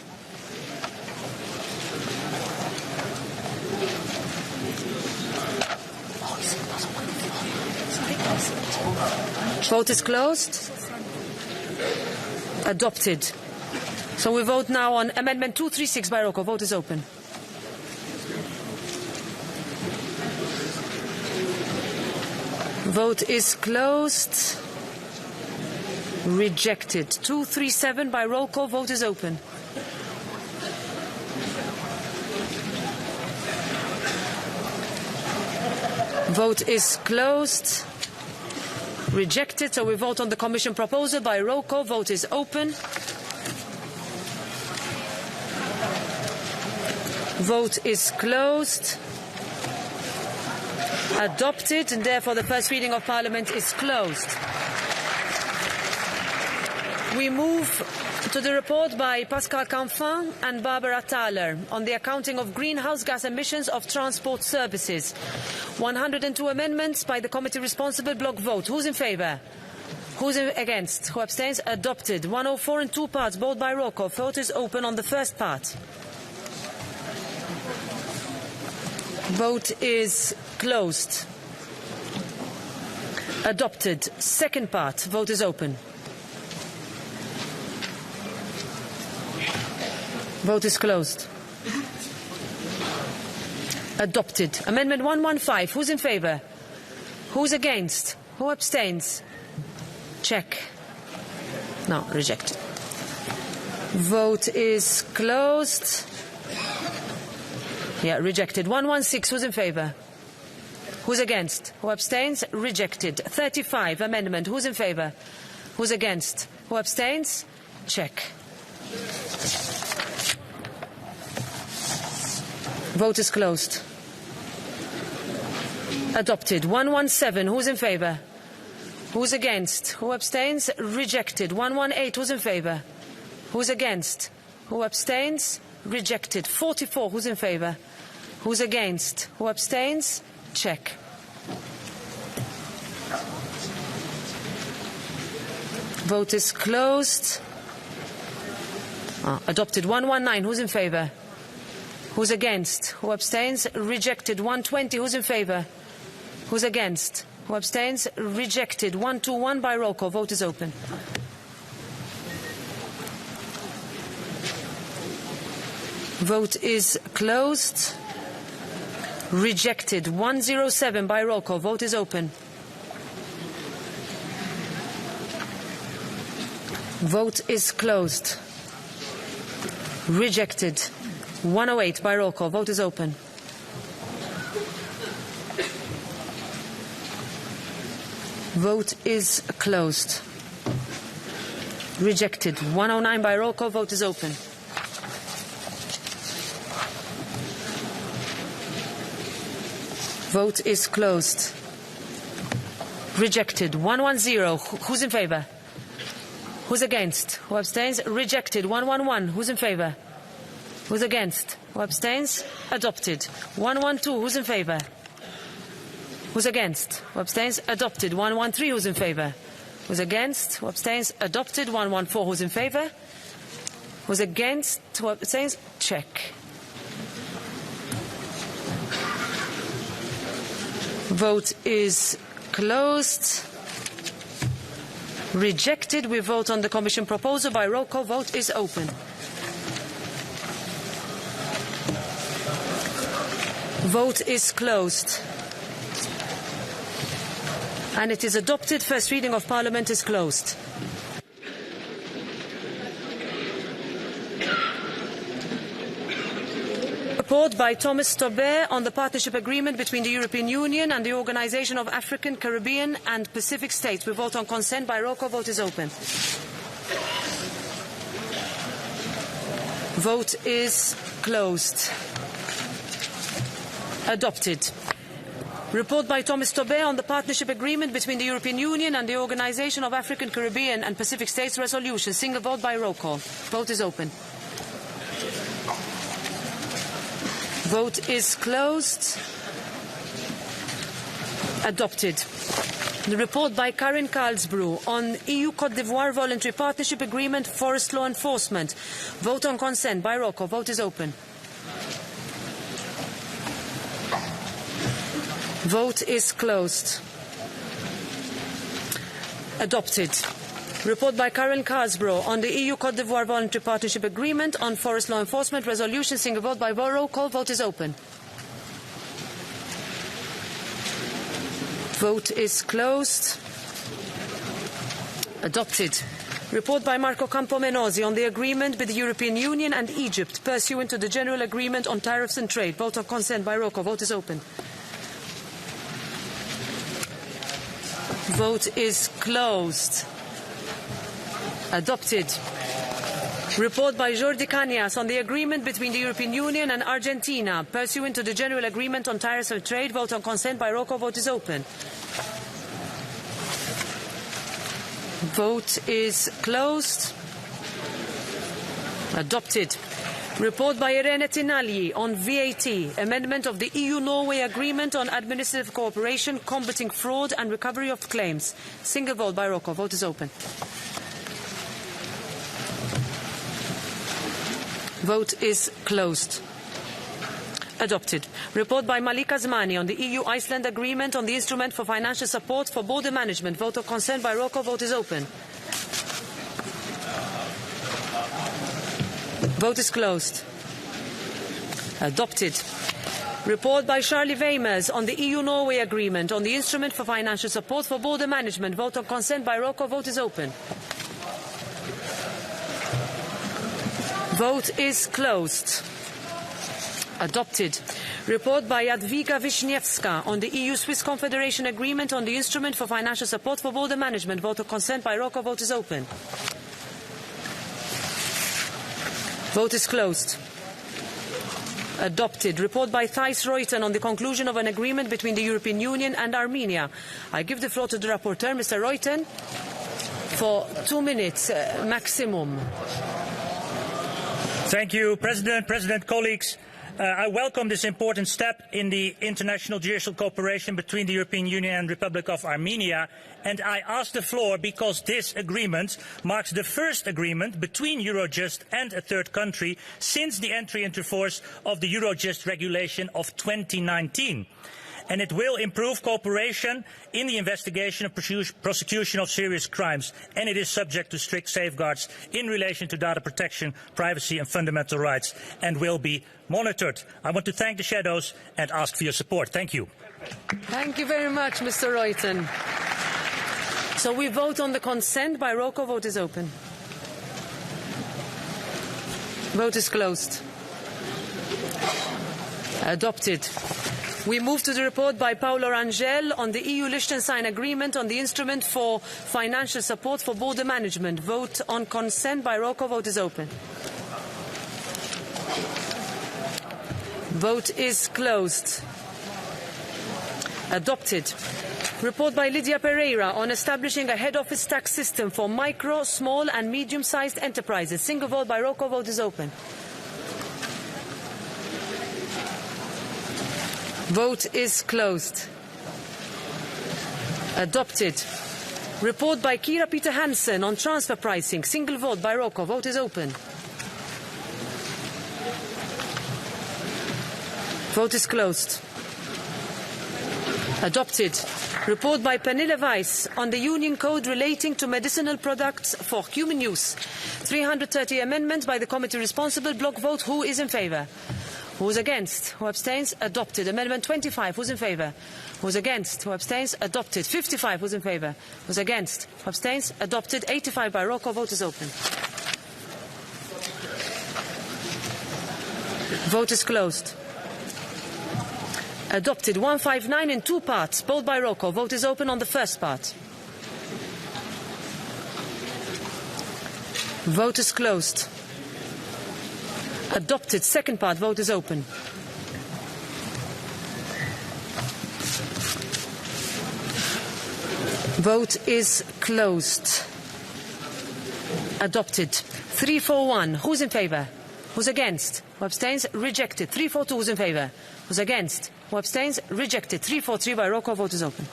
Vote is closed. Adopted. So we vote now on Amendment 236 by roll call. Vote is open. Vote is closed. Rejected. 237 by roll call. Vote is open. Vote is closed. Rejected. So we vote on the Commission proposal by roll call. Vote is open. Vote is closed. Adopted, and therefore the first reading of Parliament is closed. We move to the report by Pascal Canfin and Barbara Thaler on the accounting of greenhouse gas emissions of transport services. 102 amendments by the committee responsible. Block vote. Who's in favour? Who's against? Who abstains? Adopted. 104 in 2 parts, both by roll call. Vote is open on the first part. Vote is closed. Adopted. Second part. Vote is open. Vote is closed. Adopted. Amendment 115. Who's in favour? Who's against? Who abstains? Check. No, rejected. Vote is closed. Yeah, rejected. 116. Who's in favour? Who's against? Who abstains? Rejected. 35. Amendment. Who's in favour? Who's against? Who abstains? Check. Vote is closed. Adopted. 117. Who's in favour? Who's against? Who abstains? Rejected. 118. Who's in favour? Who's against? Who abstains? Rejected. 44. Who's in favour? Who's against? Who abstains? Check. Vote is closed. Adopted. 119. Who's in favour? Who's against? Who abstains? Rejected. 120. Who's in favour? Who's against? Who abstains? Rejected. 121 by roll call. Vote is open. Vote is closed. Rejected. 107 by roll call. Vote is open. Vote is closed. Rejected. 108 by roll call. Vote is open. Vote is closed. Rejected. 109 by roll call. Vote is open. Vote is closed. Rejected. 110. Who's in favour? Who's against? Who abstains? Rejected. 111. Who's in favour? Who's against? Who abstains? Adopted. 112. Who's in favour? Who's against? Who abstains? Adopted. 113. Who's in favour? Who's against? Who abstains? Adopted. 114. Who's in favour? Who's against? Who abstains? Check. Vote is closed. Rejected. We vote on the Commission proposal by roll call. Vote is open. Vote is closed. And it is adopted. First reading of Parliament is closed. Report by Thomas Tobé on the partnership agreement between the European Union and the Organisation of African, Caribbean and Pacific States. We vote on consent by roll call. Vote is open. Vote is closed. Adopted. Report by Thomas Tobé on the partnership agreement between the European Union and the Organisation of African, Caribbean and Pacific States resolution. Single vote by roll call. Vote is open. Vote is closed. Adopted. The report by Karin Karlsbro on EU-Côte d'Ivoire voluntary partnership agreement, forest law enforcement. Vote on consent by roll call. Vote is open. Vote is closed. Adopted. Report by Karin Karlsbro on the EU-Côte d'Ivoire voluntary partnership agreement on forest law enforcement resolution. Single vote by roll call. Vote is open. Vote is closed. Adopted. Report by Marco Campomenosi on the agreement with the European Union and Egypt pursuant to the General Agreement on Tariffs and Trade. Vote on consent by roll call. Vote is open. Vote is closed. Adopted. Report by Jordi Cañas on the agreement between the European Union and Argentina pursuant to the General Agreement on Tariffs and Trade. Vote on consent by roll call. Vote is open. Vote is closed. Adopted. Report by Irene Tinagli on VAT, amendment of the EU-Norway Agreement on Administrative Cooperation, combating fraud and recovery of claims. Single vote by roll call. Vote is open. Vote is closed. Adopted. Report by Malik Azmani on the EU-Iceland Agreement on the Instrument for Financial Support for Border Management. Vote of consent by roll call. Vote is open. Vote is closed. Adopted. Report by Charlie Weimers on the EU-Norway Agreement on the Instrument for Financial Support for Border Management. Vote on consent by roll call. Vote is open. Vote is closed. Adopted. Report by Jadwiga Wiśniewska on the EU-Swiss Confederation Agreement on the Instrument for Financial Support for Border Management. Vote of consent by roll call. Vote is open. Vote is closed. Adopted. Report by Thijs Reuten on the conclusion of an agreement between the European Union and Armenia. I give the floor to the rapporteur, Mr. Reuten, for 2 minutes maximum. Thank you, President, colleagues. I welcome this important step in the international judicial cooperation between the European Union and the Republic of Armenia, and I ask the floor because this agreement marks the first agreement between Eurojust and a third country since the entry into force of the Eurojust regulation of 2019. And it will improve cooperation in the investigation and prosecution of serious crimes, and it is subject to strict safeguards in relation to data protection, privacy and fundamental rights, and will be monitored. I want to thank the shadows and ask for your support. Thank you. Thank you very much, Mr. Reuten. So we vote on the consent by roll call. Vote is open. Vote is closed. Adopted. We move to the report by Paolo Rangel on the EU-Liechtenstein agreement on the instrument for financial support for border management. Vote on consent by roll call. Vote is open. Vote is closed. Adopted. Report by Lydia Pereira on establishing a head office tax system for micro, small and medium-sized enterprises. Single vote by roll call. Vote is open. Vote is closed. Adopted. Report by Kira Peter Hansen on transfer pricing. Single vote by roll call. Vote is open. Vote is closed. Adopted. Report by Pernille Weiss on the Union Code relating to medicinal products for human use. 330 amendments by the committee responsible. Block vote. Who is in favour? Who's against? Who abstains? Adopted. Amendment 25. Who's in favour? Who's against? Who abstains? Adopted. 55. Who's in favour? Who's against? Who abstains? Adopted. 85 by roll call. Vote is open. Vote is closed. Adopted. 159 in two parts, both by roll call. Vote is open on the first part. Vote is closed. Adopted. Second part. Vote is open. Vote is closed. Adopted. 341. Who's in favour? Who's against? Who abstains? Rejected. 342. Who's in favour? Who's against? Who abstains? Rejected. 343 by roll call. Vote is open.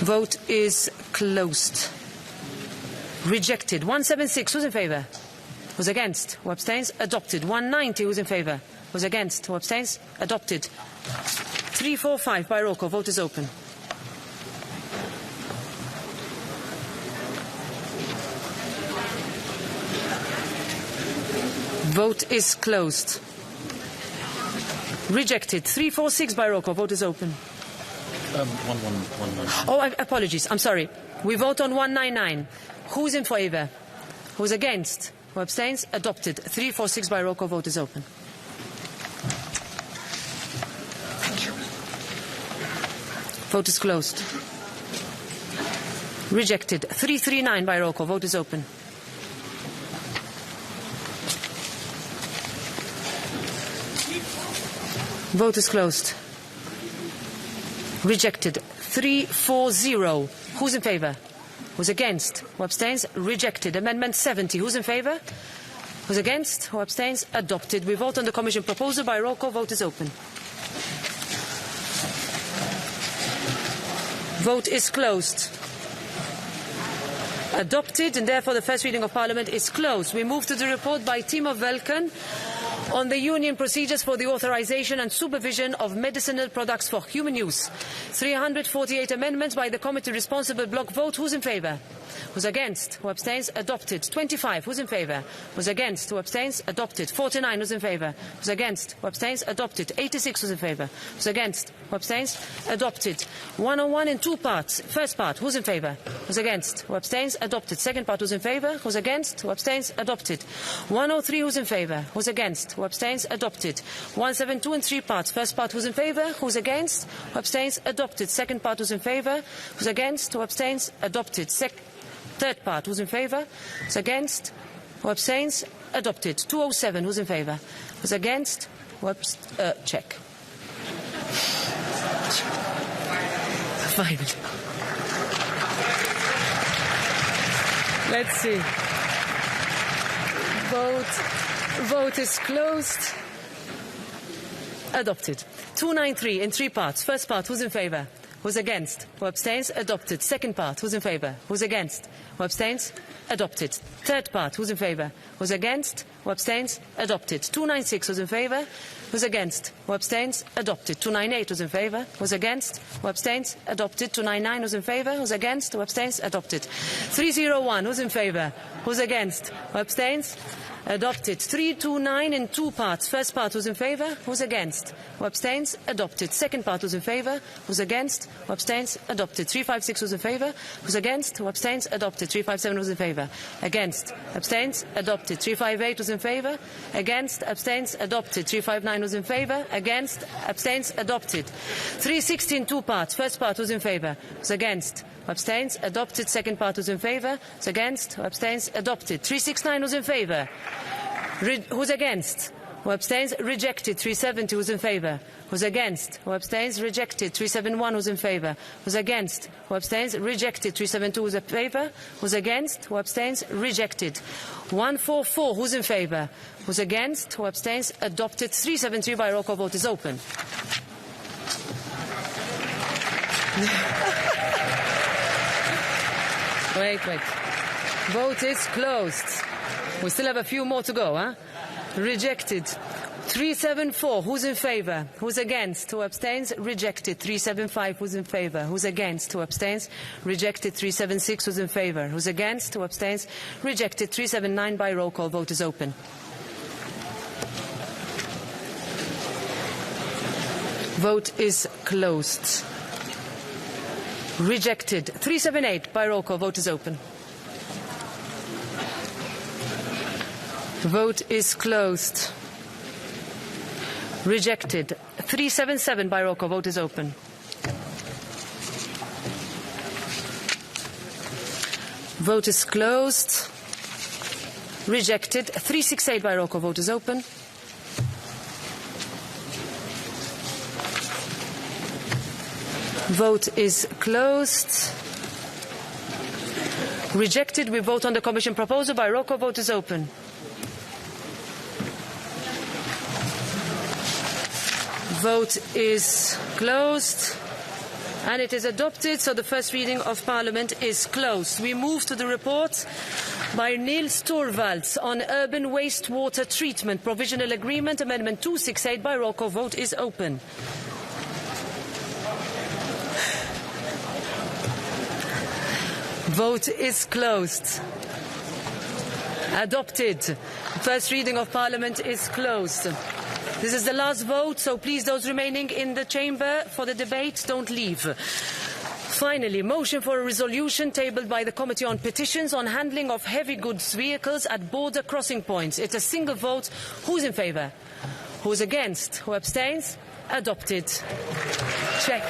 Vote is closed. Rejected. 176. Who's in favour? Who's against? Who abstains? Adopted. 190. Who's in favour? Who's against? Who abstains? Adopted. 345 by roll call. Vote is open. Vote is closed. Rejected. 346 by roll call. Vote is open. Oh, apologies. I'm sorry. We vote on 199. Who's in favour? Who's against? Who abstains? Adopted. 346 by roll call. Vote is open. Vote is closed. Rejected. 339 by roll call. Vote is open. Vote is closed. Rejected. 340. Who's in favour? Who's against? Who abstains? Rejected. Amendment 70. Who's in favour? Who's against? Who abstains? Adopted. We vote on the Commission proposal by roll call. Vote is open. Vote is closed. Adopted, and therefore the first reading of Parliament is closed. We move to the report by Timo Velken on the Union procedures for the authorisation and supervision of medicinal products for human use. 348 amendments by the committee responsible. Block vote. Who's in favour? Who's against? Who abstains? Adopted. 25. Who's in favour? Who's against? Who abstains? Adopted. 49. Who's in favour? Who's against? Who abstains? Adopted. 86. Who's in favour? Who's against? Who abstains? Adopted. 101 in two parts. First part. Who's in favour? Who's against? Who abstains? Adopted. Second part. Who's in favour? Who's against? Who abstains? Adopted. 103. Who's in favour? Who's against? Who abstains? Adopted. 172 in three parts. First part. Who's in favour? Who's against? Who abstains? Adopted. Second part. Who's in favour? Who's against? Who abstains? Adopted. Third part. Who's in favour? Who's against? Who abstains? Adopted. 207. Who's in favour? Who's against? Check. Finally. Let's see. Vote is closed. Adopted. 293 in 3 parts. First part, who's in favour? Who's against? Who abstains? Adopted. Second part, who's in favour? Who's against? Who abstains? Adopted. Third part, who's in favour? Who's against? Who abstains? Adopted. 296, who's in favour? Who's against? Who abstains? Adopted. 298, who's in favour? Who's against? Who abstains? Adopted. 299, who's in favour? Who's against? Who abstains? Adopted. 301, who's in favour? Who's against? Who abstains? Adopted. 329 in 2 parts. First part, who's in favour? Who's against? Who abstains? Adopted. Second part, who's in favour? Who's against? Who abstains? Adopted. 356, who's in favour? Who's against? Who abstains? Adopted. 357, who's in favour? Against? Abstains? Adopted. 358, who's in favour? Against? Abstains? Adopted. 359, who's in favour? Against? Abstains? Adopted. 360 in 2 parts. First part, who's in favour? Who's against? Who abstains? Adopted. Second part, who's in favour? Who's against? Who abstains? Adopted. 369, who's in favour? Who's against? Who abstains? Rejected. 370, who's in favour? Who's against? Who abstains? Rejected. 371, who's in favour? Who's against? Who abstains? Rejected. 372, who's in favour? Who's against? Who abstains? Rejected. 144, who's in favour? Who's against? Who abstains? Adopted. 373 by roll call vote is open. Wait. Vote is closed. We still have a few more to go, huh? Rejected. 374, who's in favour? Who's against? Who abstains? Rejected. 375, who's in favour? Who's against? Who abstains? Rejected. 376, who's in favour? Who's against? Who abstains? Rejected. 379 by roll call. Vote is open. Vote is closed. Rejected. 378 by roll call. Vote is open. Vote is closed. Rejected. 377 by roll call. Vote is open. Vote is closed. Rejected. 368 by roll call. Vote is open. Vote is closed. Rejected. We vote on the Commission proposal by roll call. Vote is open. Vote is closed. And it is adopted, so the first reading of Parliament is closed. We move to the report by Niels Torvalds on urban wastewater treatment provisional agreement, Amendment 268 by roll call. Vote is open. Vote is closed. Adopted. First reading of Parliament is closed. This is the last vote, so please, those remaining in the chamber for the debate, don't leave. Finally, motion for a resolution tabled by the Committee on Petitions on handling of heavy goods vehicles at border crossing points. It's a single vote. Who's in favour? Who's against? Who abstains? Adopted. Check.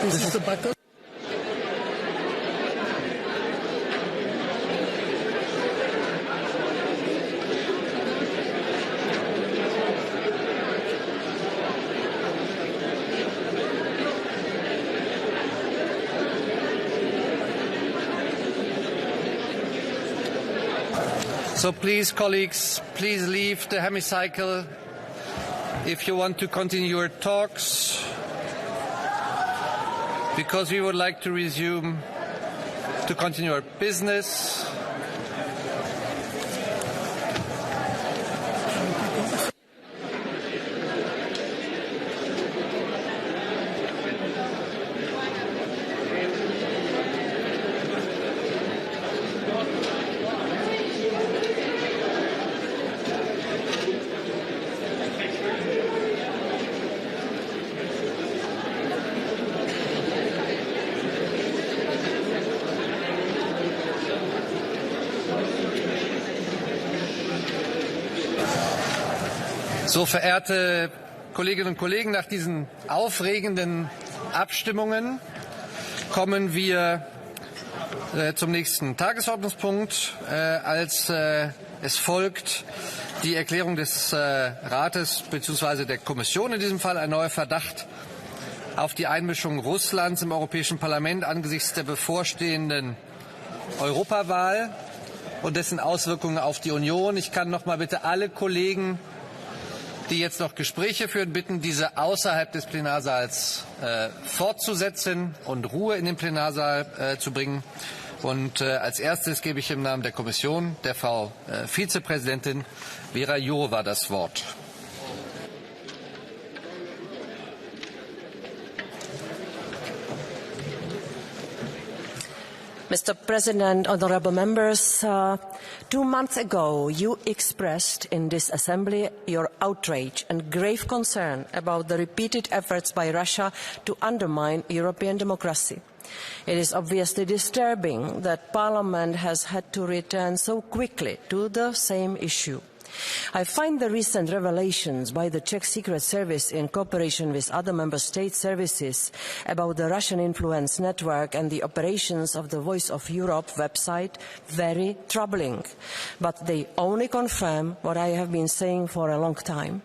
This is the backup. So please, colleagues, please leave the hemicycle if you want to continue your talks, because we would like to resume to continue our business. So, verehrte Kolleginnen und Kollegen, nach diesen aufregenden Abstimmungen kommen wir zum nächsten Tagesordnungspunkt. Es folgt die Erklärung des Rates bzw. der Kommission, in diesem Fall ein neuer Verdacht auf die Einmischung Russlands im Europäischen Parlament angesichts der bevorstehenden Europawahl und dessen Auswirkungen auf die Union. Ich kann noch mal bitte alle Kollegen, die jetzt noch Gespräche führen, bitten, diese außerhalb des Plenarsaals fortzusetzen und Ruhe in den Plenarsaal zu bringen. Und als erstes gebe ich im Namen der Kommission der Frau Vizepräsidentin Věra Jourová das Wort. Mr. President, honourable members, 2 months ago you expressed in this Assembly your outrage and grave concern about the repeated efforts by Russia to undermine European democracy. It is obviously disturbing that Parliament has had to return so quickly to the same issue. I find the recent revelations by the Czech Secret Service in cooperation with other Member State services about the Russian influence network and the operations of the Voice of Europe website very troubling. But they only confirm what I have been saying for a long time.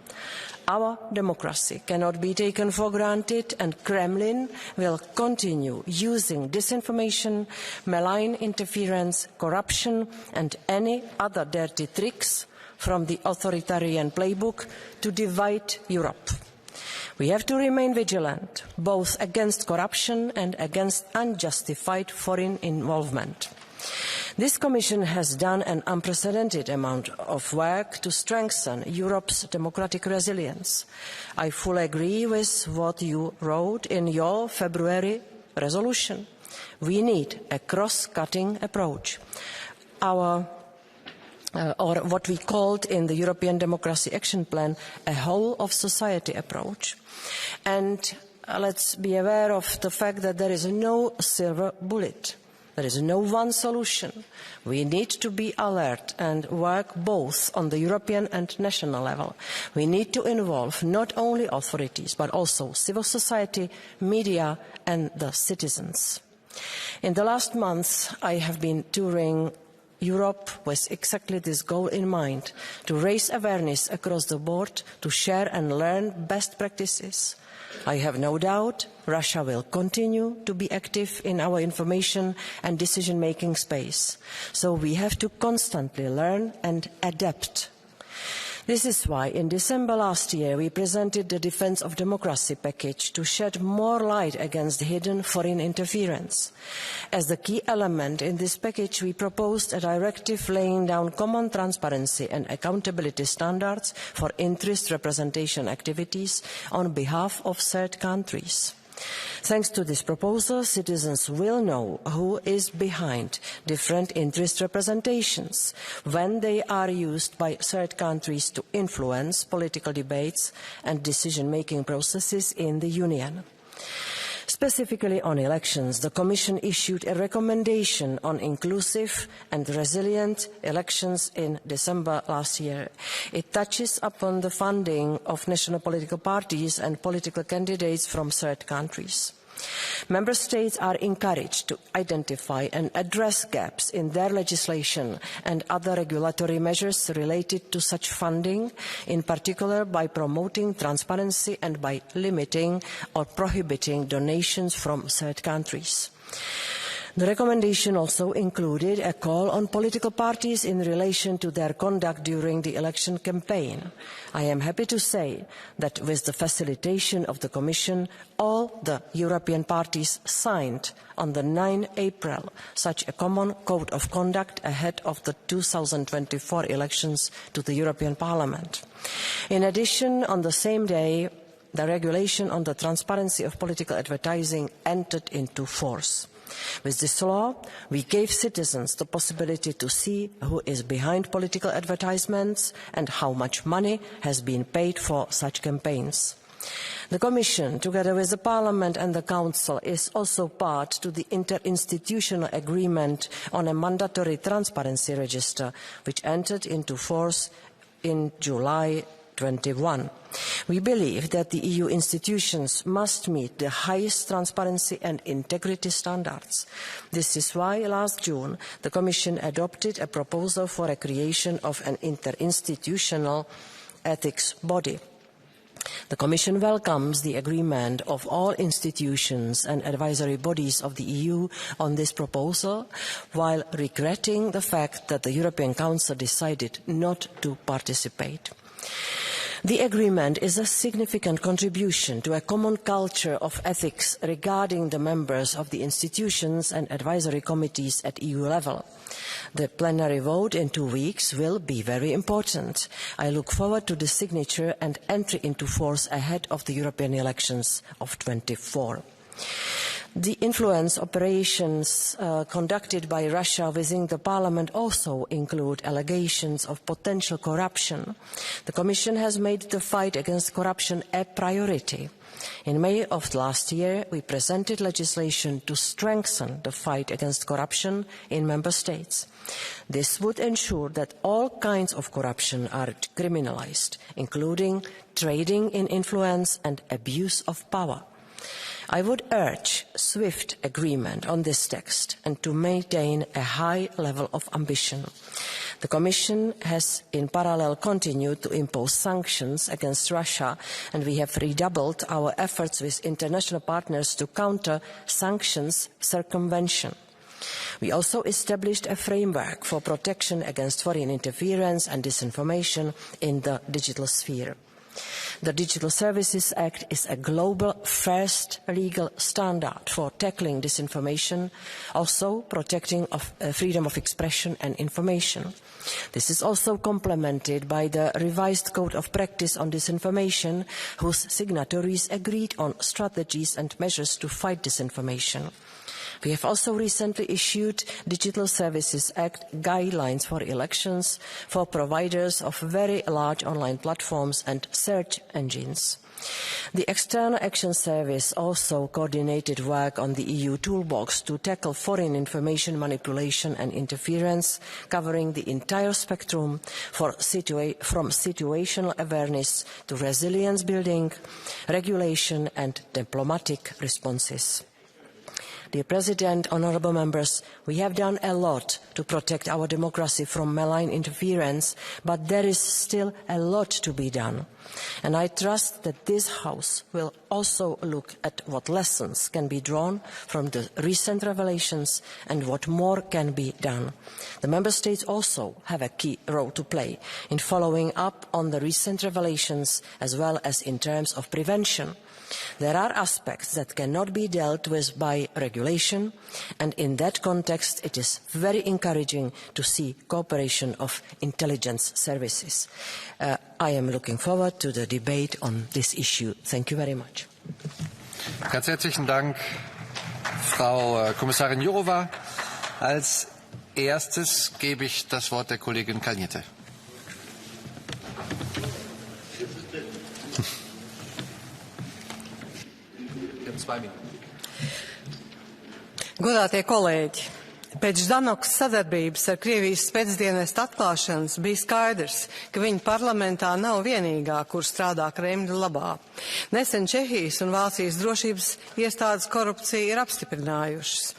Our democracy cannot be taken for granted, and Kremlin will continue using disinformation, malign interference, corruption and any other dirty tricks from the authoritarian playbook to divide Europe. We have to remain vigilant, both against corruption and against unjustified foreign involvement. This Commission has done an unprecedented amount of work to strengthen Europe's democratic resilience. I fully agree with what you wrote in your February resolution. We need a cross-cutting approach. Or what we called in the European Democracy Action Plan, a whole-of-society approach. And let's be aware of the fact that there is no silver bullet. There is no one solution. We need to be alert and work both on the European and national level. We need to involve not only authorities, but also civil society, media and the citizens. In the last months, I have been touring Europe with exactly this goal in mind, to raise awareness across the board, to share and learn best practices. I have no doubt Russia will continue to be active in our information and decision-making space. So we have to constantly learn and adapt. This is why in December last year we presented the Defence of Democracy package to shed more light against hidden foreign interference. As the key element in this package, we proposed a directive laying down common transparency and accountability standards for interest representation activities on behalf of third countries. Thanks to this proposal, citizens will know who is behind different interest representations when they are used by third countries to influence political debates and decision-making processes in the Union. Specifically on elections, the Commission issued a recommendation on inclusive and resilient elections in December last year. It touches upon the funding of national political parties and political candidates from third countries. Member States are encouraged to identify and address gaps in their legislation and other regulatory measures related to such funding, in particular by promoting transparency and by limiting or prohibiting donations from third countries. The recommendation also included a call on political parties in relation to their conduct during the election campaign. I am happy to say that with the facilitation of the Commission, all the European parties signed on the 9th April such a common code of conduct ahead of the 2024 elections to the European Parliament. In addition, on the same day, the regulation on the transparency of political advertising entered into force. With this law, we gave citizens the possibility to see who is behind political advertisements and how much money has been paid for such campaigns. The Commission, together with the Parliament and the Council, is also part to the interinstitutional agreement on a mandatory transparency register, which entered into force in July 2021. We believe that the EU institutions must meet the highest transparency and integrity standards. This is why last June the Commission adopted a proposal for a creation of an interinstitutional ethics body. The Commission welcomes the agreement of all institutions and advisory bodies of the EU on this proposal, while regretting the fact that the European Council decided not to participate. The agreement is a significant contribution to a common culture of ethics regarding the members of the institutions and advisory committees at EU level. The plenary vote in 2 weeks will be very important. I look forward to the signature and entry into force ahead of the European elections of 2024. The influence operations conducted by Russia within the Parliament also include allegations of potential corruption. The Commission has made the fight against corruption a priority. In May of last year, we presented legislation to strengthen the fight against corruption in Member States. This would ensure that all kinds of corruption are criminalised, including trading in influence and abuse of power. I would urge swift agreement on this text and to maintain a high level of ambition. The Commission has in parallel continued to impose sanctions against Russia, and we have redoubled our efforts with international partners to counter sanctions circumvention. We also established a framework for protection against foreign interference and disinformation in the digital sphere. The Digital Services Act is a global first legal standard for tackling disinformation, also protecting freedom of expression and information. This is also complemented by the revised Code of Practice on Disinformation, whose signatories agreed on strategies and measures to fight disinformation. We have also recently issued Digital Services Act guidelines for elections for providers of very large online platforms and search engines. The External Action Service also coordinated work on the EU toolbox to tackle foreign information manipulation and interference, covering the entire spectrum from situational awareness to resilience building, regulation and diplomatic responses. Dear President, honourable members, we have done a lot to protect our democracy from malign interference, but there is still a lot to be done. And I trust that this House will also look at what lessons can be drawn from the recent revelations and what more can be done. The Member States also have a key role to play in following up on the recent revelations, as well as in terms of prevention. There are aspects that cannot be dealt with by regulation, and in that context it is very encouraging to see cooperation of intelligence services. I am looking forward to the debate on this issue. Thank you very much. Ganz herzlichen Dank, Frau Kommissarin Jourová. Als erstes gebe ich das Wort der Kollegin Kalniete. Godātie kolēģi, Pēc Ždanokas sadarbības ar Krievijas spēcdienestu atklāšanas bija skaidrs, ka viņa parlamentā nav vienīgā, kur strādā Kremļa labā. Nesen Čehijas un Vācijas drošības iestādes korupciju ir apstiprinājušas.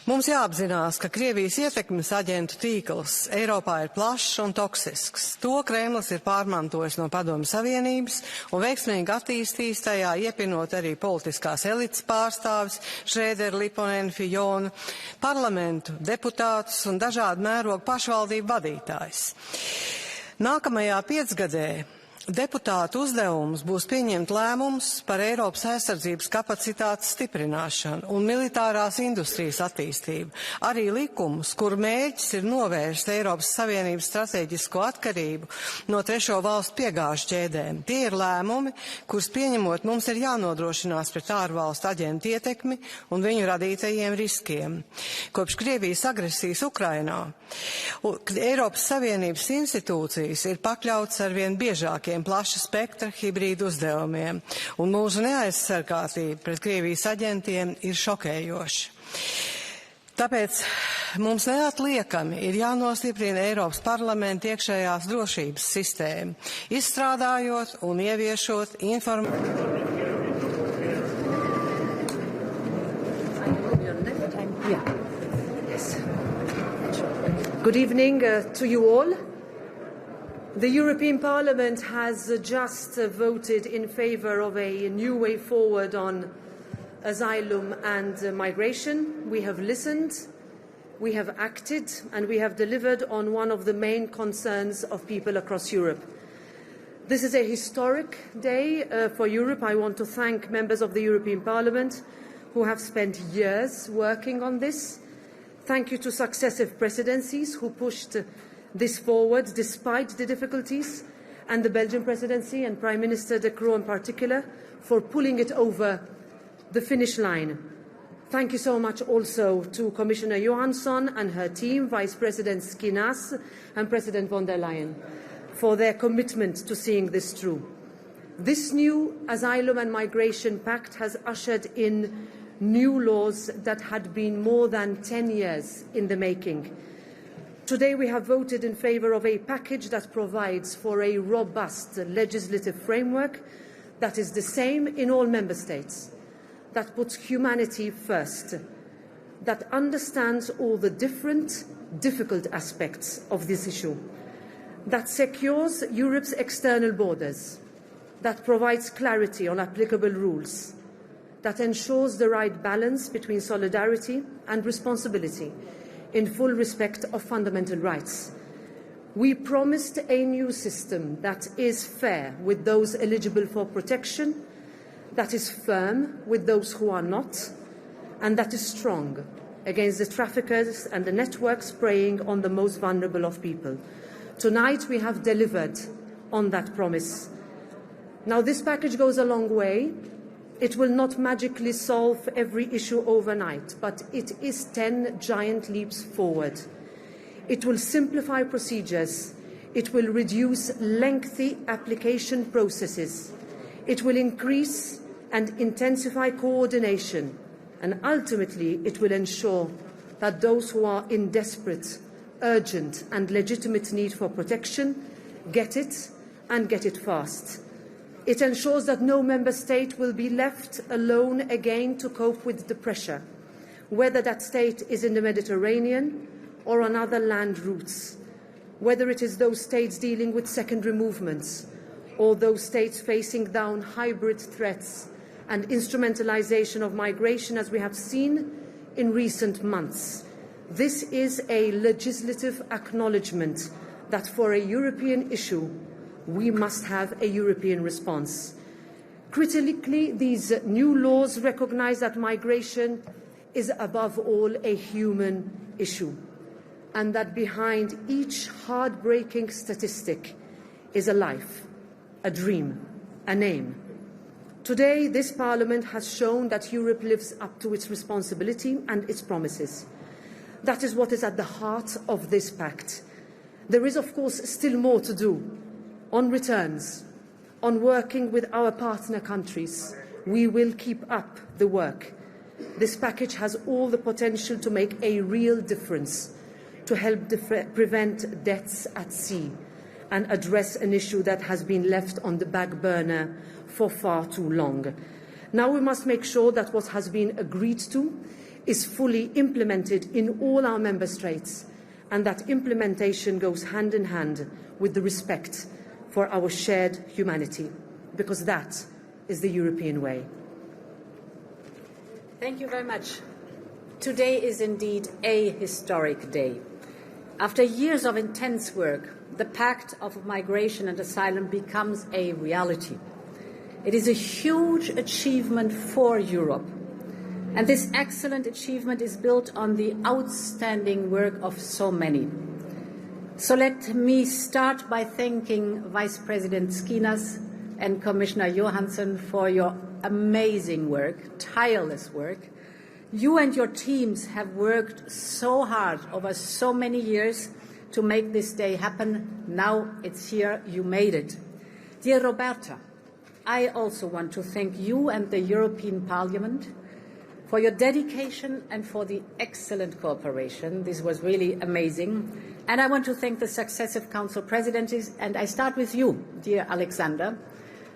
Mums jāapzinās, ka Krievijas ietekmes aģentu tīkls Eiropā ir plašs un toksisks. To Kremlis ir pārmantojis no Padomju Savienības un veiksmīgi attīstījis tajā, iepinot arī politiskās elites pārstāvis Šrēderu, Liponenu, Fijonu, parlamentu deputātus un dažādu mērogu pašvaldību vadītājus. Nākamajā piecgadē deputātu uzdevums būs pieņemt lēmumus par Eiropas aizsardzības kapacitātes stiprināšanu un militārās industrijas attīstību, arī likumus, kuru mērķis ir novērst Eiropas Savienības strateģisko atkarību no trešo valstu piegāžu ķēdēm. Tie ir lēmumi, kurus pieņemot mums ir jānodrošinās pret ārvalstu aģentu ietekmi un viņu radītajiem riskiem. Kopš Krievijas agresijas Ukrainā Eiropas Savienības institūcijas ir pakļautas arvien biežākiem plaša spektra hibrīdu uzdevumiem, un mūsu neaizsargātība pret Krievijas aģentiem ir šokējoša. Tāpēc mums neatliekami ir jānostiprina Eiropas parlamenta iekšējās drošības sistēma, izstrādājot un ieviešot Good evening to you all. The European Parliament has just voted in favour of a new way forward on asylum and migration. We have listened, we have acted, and we have delivered on one of the main concerns of people across Europe. This is a historic day for Europe. I want to thank members of the European Parliament who have spent years working on this. Thank you to successive presidencies who pushed this forward despite the difficulties, and the Belgian presidency and Prime Minister De Croo in particular for pulling it over the finish line. Thank you so much also to Commissioner Johansson and her team, Vice President Skinas and President von der Leyen, for their commitment to seeing this through. This new Asylum and Migration Pact has ushered in new laws that had been more than 10 years in the making. Today we have voted in favour of a package that provides for a robust legislative framework that is the same in all member states, that puts humanity first, that understands all the different, difficult aspects of this issue, that secures Europe's external borders, that provides clarity on applicable rules, that ensures the right balance between solidarity and responsibility in full respect of fundamental rights. We promised a new system that is fair with those eligible for protection, that is firm with those who are not, and that is strong against the traffickers and the networks preying on the most vulnerable of people. Tonight we have delivered on that promise. Now this package goes a long way. It will not magically solve every issue overnight, but it is 10 giant leaps forward. It will simplify procedures. It will reduce lengthy application processes. It will increase and intensify coordination. And ultimately, it will ensure that those who are in desperate, urgent and legitimate need for protection get it, and get it fast. It ensures that no member state will be left alone again to cope with the pressure, whether that state is in the Mediterranean or on other land routes, whether it is those states dealing with secondary movements or those states facing down hybrid threats and instrumentalisation of migration, as we have seen in recent months. This is a legislative acknowledgement that for a European issue, we must have a European response. Critically, these new laws recognise that migration is above all a human issue, and that behind each heartbreaking statistic is a life, a dream, a name. Today, this Parliament has shown that Europe lives up to its responsibility and its promises. That is what is at the heart of this pact. There is, of course, still more to do. On returns, on working with our partner countries, we will keep up the work. This package has all the potential to make a real difference, to help prevent deaths at sea and address an issue that has been left on the back burner for far too long. Now we must make sure that what has been agreed to is fully implemented in all our member states, and that implementation goes hand in hand with the respect for our shared humanity, because that is the European way. Thank you very much. Today is indeed a historic day. After years of intense work, the Pact of Migration and Asylum becomes a reality. It is a huge achievement for Europe. And this excellent achievement is built on the outstanding work of so many. So let me start by thanking Vice President Skinas and Commissioner Johansson for your amazing work, tireless work. You and your teams have worked so hard over so many years to make this day happen. Now it's here, you made it. Dear Roberta, I also want to thank you and the European Parliament for your dedication and for the excellent cooperation. This was really amazing. And I want to thank the successive Council Presidencies, and I start with you, dear Alexander,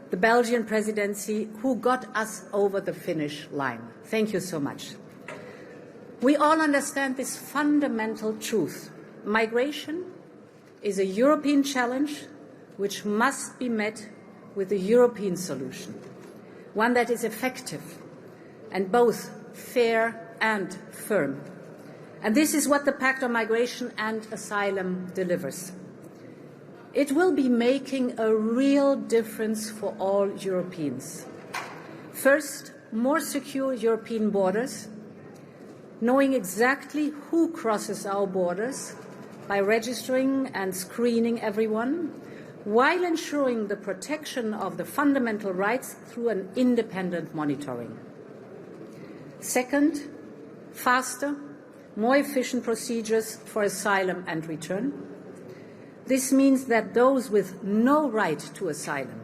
the Belgian presidency, who got us over the finish line. Thank you so much. We all understand this fundamental truth. Migration is a European challenge which must be met with a European solution, one that is effective and both fair and firm. And this is what the Pact on Migration and Asylum delivers. It will be making a real difference for all Europeans. First, more secure European borders, knowing exactly who crosses our borders by registering and screening everyone, while ensuring the protection of the fundamental rights through an independent monitoring. Second, faster, more efficient procedures for asylum and return. This means that those with no right to asylum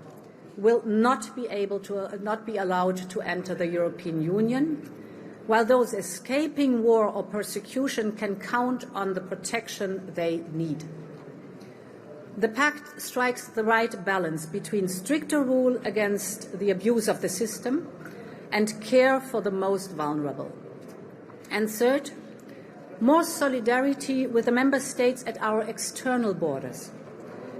will not be allowed to enter the European Union, while those escaping war or persecution can count on the protection they need. The Pact strikes the right balance between stricter rule against the abuse of the system and care for the most vulnerable. And third, more solidarity with the member states at our external borders,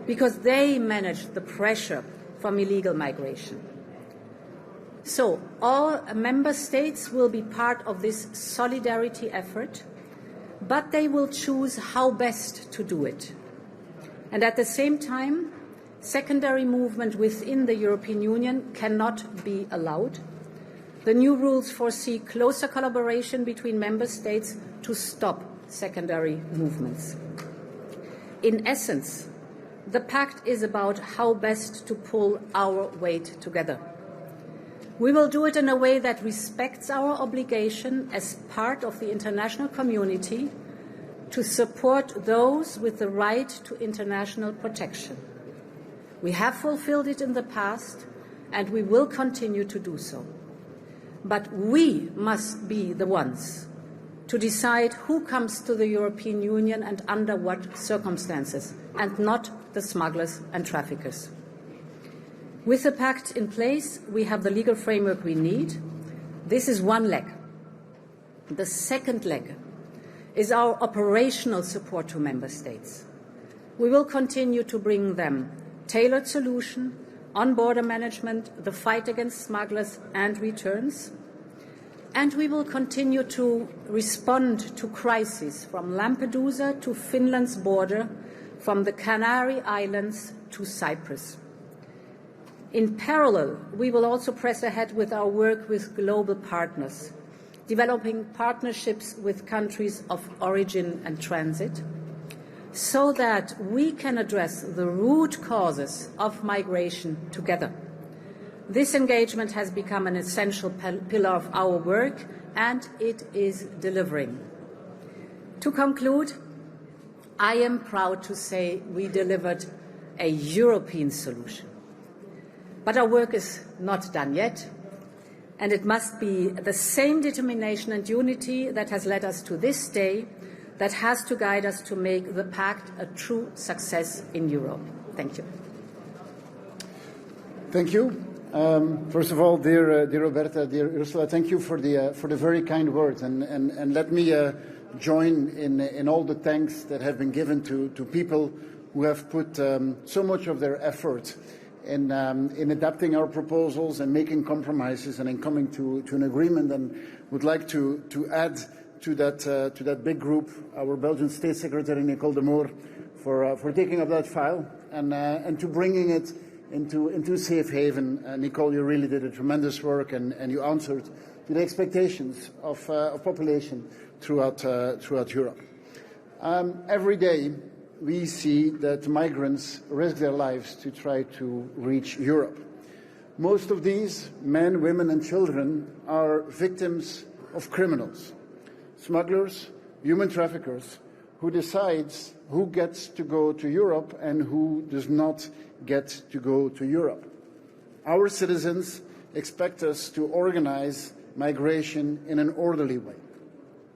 because they manage the pressure from illegal migration. So all member states will be part of this solidarity effort, but they will choose how best to do it. And at the same time, secondary movement within the European Union cannot be allowed. The new rules foresee closer collaboration between member states to stop secondary movements. In essence, the Pact is about how best to pull our weight together. We will do it in a way that respects our obligation as part of the international community to support those with the right to international protection. We have fulfilled it in the past, and we will continue to do so. But we must be the ones to decide who comes to the European Union and under what circumstances, and not the smugglers and traffickers. With the Pact in place, we have the legal framework we need. This is one leg. The second leg is our operational support to member states. We will continue to bring them tailored solutions on border management, the fight against smugglers and returns, and we will continue to respond to crises from Lampedusa to Finland's border, from the Canary Islands to Cyprus. In parallel, we will also press ahead with our work with global partners, developing partnerships with countries of origin and transit, so that we can address the root causes of migration together. This engagement has become an essential pillar of our work, and it is delivering. To conclude, I am proud to say we delivered a European solution. But our work is not done yet. And it must be the same determination and unity that has led us to this day that has to guide us to make the Pact a true success in Europe. Thank you. Thank you. First of all, dear Roberta, dear Ursula, thank you for the very kind words, and let me join in all the thanks that have been given to people who have put so much of their effort in adapting our proposals and making compromises and in coming to an agreement. And would like to add to that big group our Belgian State Secretary Nicole de Moor for taking up that file and to bringing it into safe haven. Nicole, you really did a tremendous work, and you answered to the expectations of population throughout Europe. Every day we see that migrants risk their lives to try to reach Europe. Most of these men, women and children are victims of criminals, smugglers, human traffickers, who decides who gets to go to Europe and who does not get to go to Europe. Our citizens expect us to organize migration in an orderly way.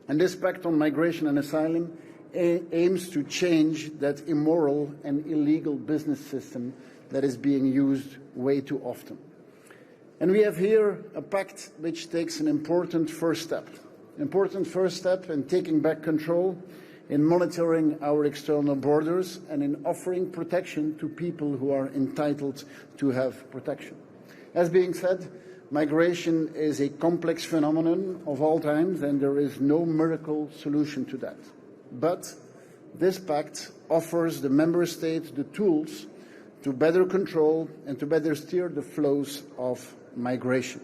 And this Pact on Migration and Asylum aims to change that immoral and illegal business system that is being used way too often. And we have here a pact which takes an important first step in taking back control, in monitoring our external borders, and in offering protection to people who are entitled to have protection. As being said, migration is a complex phenomenon of all times, and there is no miracle solution to that. But this pact offers the member states the tools to better control and to better steer the flows of migration.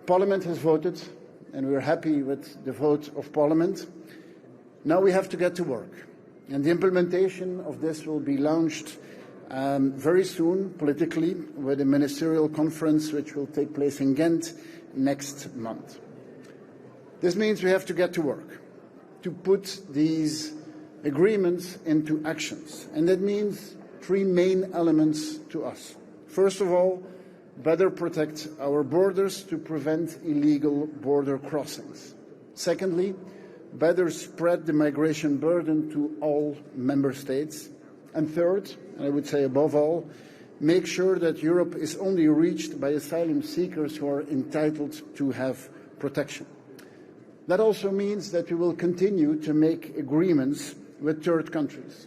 Parliament has voted, and we are happy with the vote of Parliament. Now we have to get to work, and the implementation of this will be launched very soon politically with a ministerial conference which will take place in Ghent next month. This means we have to get to work to put these agreements into actions, and that means three main elements to us. First of all, better protect our borders to prevent illegal border crossings. Secondly, better spread the migration burden to all member states. And third, and I would say above all, make sure that Europe is only reached by asylum seekers who are entitled to have protection. That also means that we will continue to make agreements with third countries,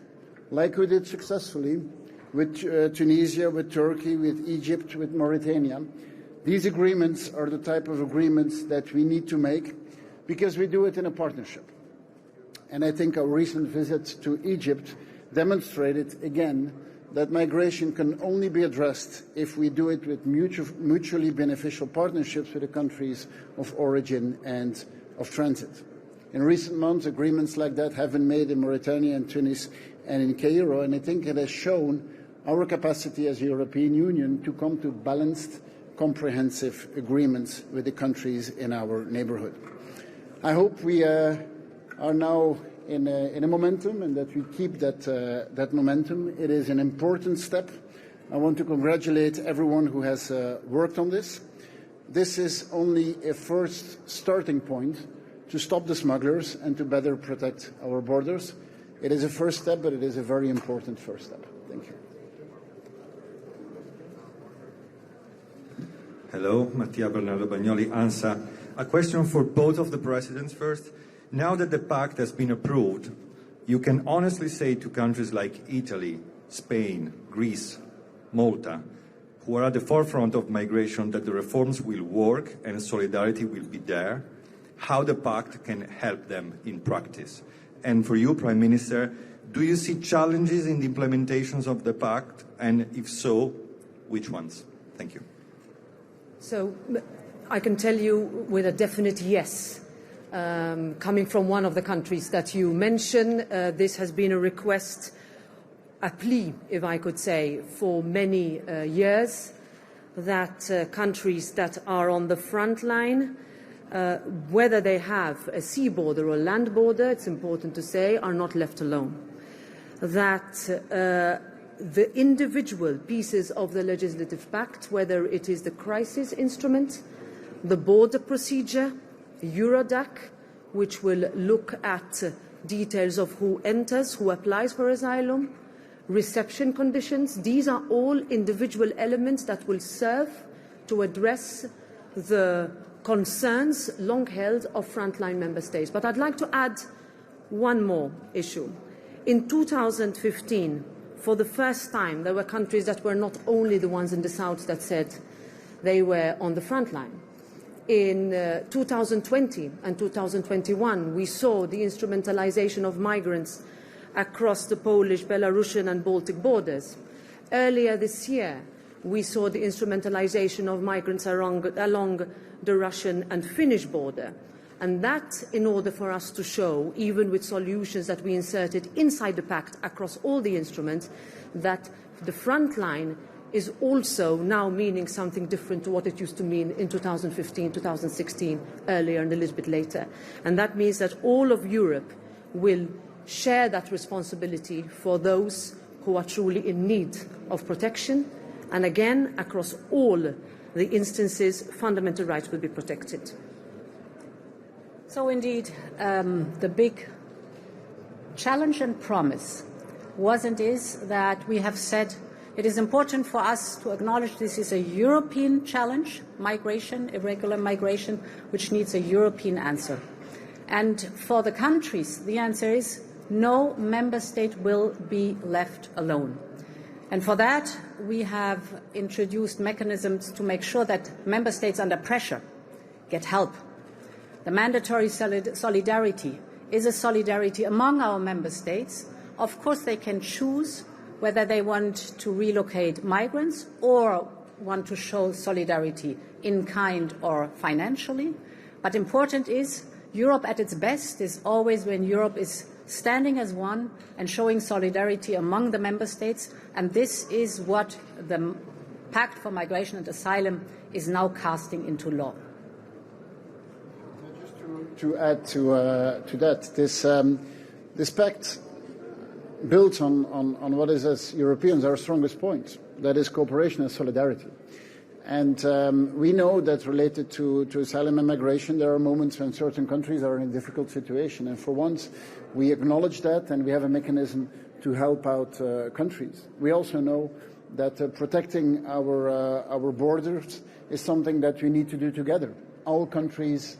like we did successfully with Tunisia, with Turkey, with Egypt, with Mauritania. These agreements are the type of agreements that we need to make because we do it in a partnership. And I think our recent visit to Egypt demonstrated again that migration can only be addressed if we do it with mutually beneficial partnerships with the countries of origin and of transit. In recent months, agreements like that have been made in Mauritania and Tunis and in Cairo, and I think it has shown our capacity as a European Union to come to balanced, comprehensive agreements with the countries in our neighbourhood. I hope we are now in a momentum, and that we keep that momentum. It is an important step. I want to congratulate everyone who has worked on this. This is only a first starting point to stop the smugglers and to better protect our borders. It is a first step, but it is a very important first step. Thank you. Hello, Mattia Bernardo Bagnoli, ANSA. A question for both of the presidents first. Now that the pact has been approved, you can honestly say to countries like Italy, Spain, Greece, Malta, who are at the forefront of migration, that the reforms will work and solidarity will be there, how the pact can help them in practice. And for you, Prime Minister, do you see challenges in the implementations of the pact? And if so, which ones? Thank you. So I can tell you with a definite yes. Coming from one of the countries that you mentioned, this has been a request, a plea, if I could say, for many years, that countries that are on the front line, whether they have a sea border or a land border, it's important to say, are not left alone. That the individual pieces of the legislative pact, whether it is the crisis instrument, the border procedure, Eurodac, which will look at details of who enters, who applies for asylum, reception conditions. These are all individual elements that will serve to address the concerns long held of frontline member states. But I'd like to add one more issue. In 2015, for the first time, there were countries that were not only the ones in the south that said they were on the front line. In 2020 and 2021, we saw the instrumentalization of migrants across the Polish, Belarusian and Baltic borders. Earlier this year, we saw the instrumentalization of migrants along the Russian and Finnish border. And that, in order for us to show, even with solutions that we inserted inside the Pact across all the instruments, that the front line is also now meaning something different to what it used to mean in 2015, 2016, earlier and a little bit later. And that means that all of Europe will share that responsibility for those who are truly in need of protection. And again, across all the instances, fundamental rights will be protected. So indeed, the big challenge and promise was and is that we have said it is important for us to acknowledge this is a European challenge, migration, irregular migration, which needs a European answer. And for the countries, the answer is no member state will be left alone. And for that, we have introduced mechanisms to make sure that member states under pressure get help. The mandatory solidarity is a solidarity among our member states. Of course, they can choose whether they want to relocate migrants or want to show solidarity in kind or financially. But important is Europe at its best is always when Europe is standing as one and showing solidarity among the member states. And this is what the Pact for Migration and Asylum is now casting into law. Just to add to that, this pact builds on what is, as Europeans, our strongest point, that is cooperation and solidarity. And we know that related to asylum and migration, there are moments when certain countries are in a difficult situation. And for once, we acknowledge that and we have a mechanism to help out countries. We also know that protecting our borders is something that we need to do together. All countries,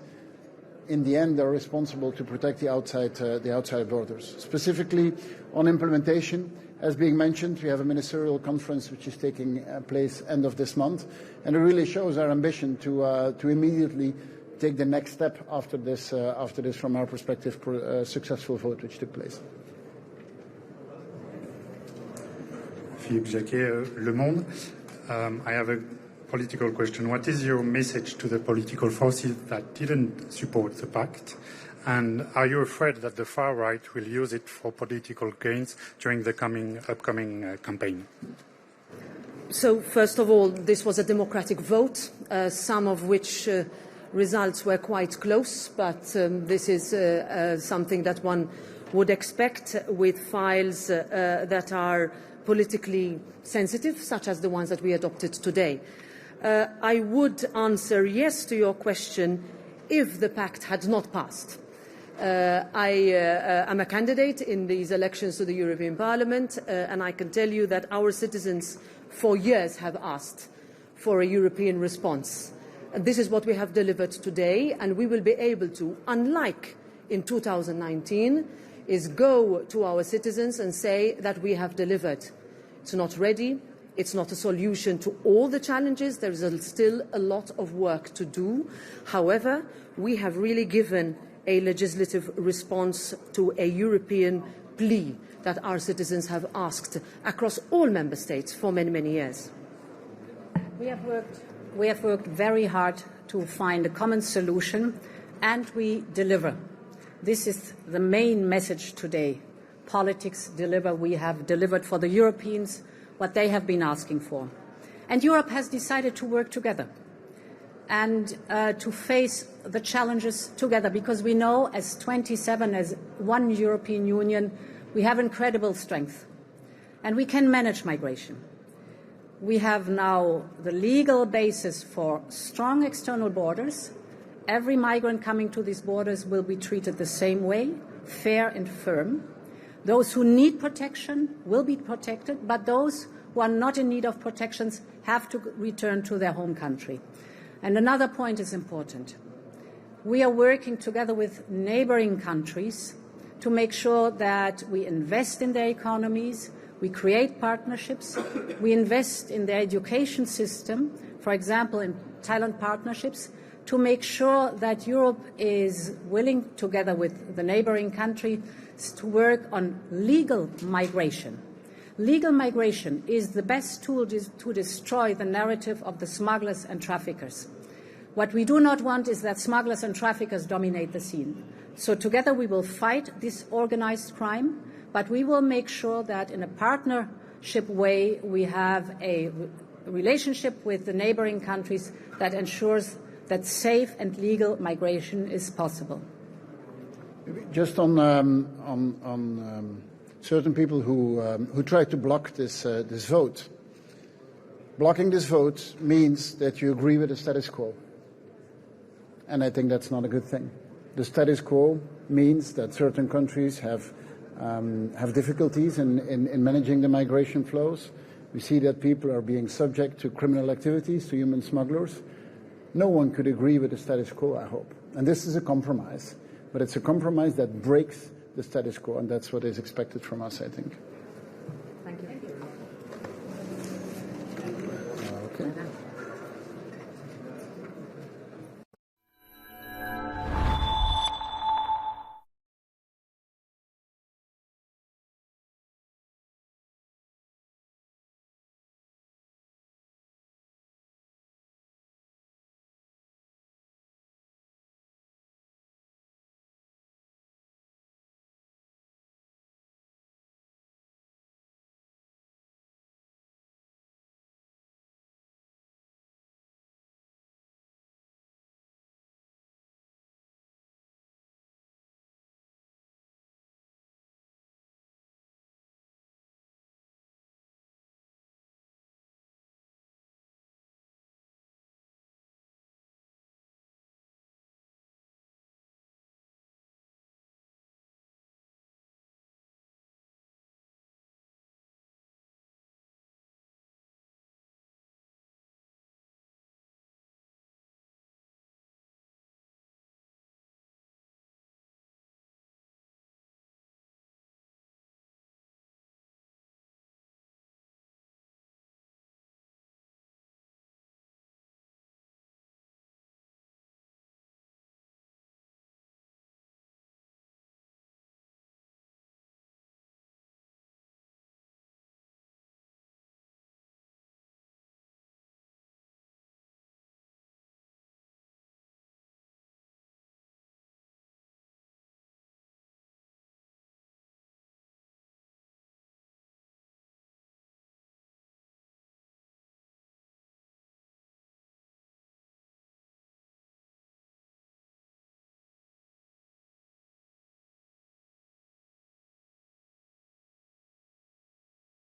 in the end, are responsible to protect the outside borders. Specifically on implementation, as being mentioned, we have a ministerial conference which is taking place end of this month, and it really shows our ambition to immediately take the next step after this, from our perspective, successful vote which took place. Philippe Jacquet, Le Monde. I have a political question. What is your message to the political forces that didn't support the pact? And are you afraid that the far right will use it for political gains during the upcoming campaign? So, first of all, this was a democratic vote, some of which results were quite close, but this is something that one would expect with files that are politically sensitive, such as the ones that we adopted today. I would answer yes to your question if the pact had not passed. I am a candidate in these elections to the European Parliament, and I can tell you that our citizens for years have asked for a European response. And this is what we have delivered today, and we will be able to, unlike in 2019, is go to our citizens and say that we have delivered. It's not ready. It's not a solution to all the challenges. There is still a lot of work to do. However, we have really given a legislative response to a European plea that our citizens have asked across all member states for many, many years. We have worked very hard to find a common solution, and we deliver. This is the main message today. Politics deliver. We have delivered for the Europeans what they have been asking for. And Europe has decided to work together and to face the challenges together, because we know as 27, as one European Union, we have incredible strength and we can manage migration. We have now the legal basis for strong external borders. Every migrant coming to these borders will be treated the same way, fair and firm. Those who need protection will be protected, but those who are not in need of protections have to return to their home country. And another point is important. We are working together with neighboring countries to make sure that we invest in their economies, we create partnerships, we invest in their education system, for example, in talent partnerships, to make sure that Europe is willing, together with the neighboring country, to work on legal migration. Legal migration is the best tool to destroy the narrative of the smugglers and traffickers. What we do not want is that smugglers and traffickers dominate the scene. So together we will fight this organized crime, but we will make sure that in a partnership way we have a relationship with the neighboring countries that ensures that safe and legal migration is possible. Just on certain people who try to block this vote. Blocking this vote means that you agree with the status quo. And I think that's not a good thing. The status quo means that certain countries have difficulties in managing the migration flows. We see that people are being subject to criminal activities, to human smugglers. No one could agree with the status quo, I hope. And this is a compromise. But it's a compromise that breaks the status quo, and that's what is expected from us, I think.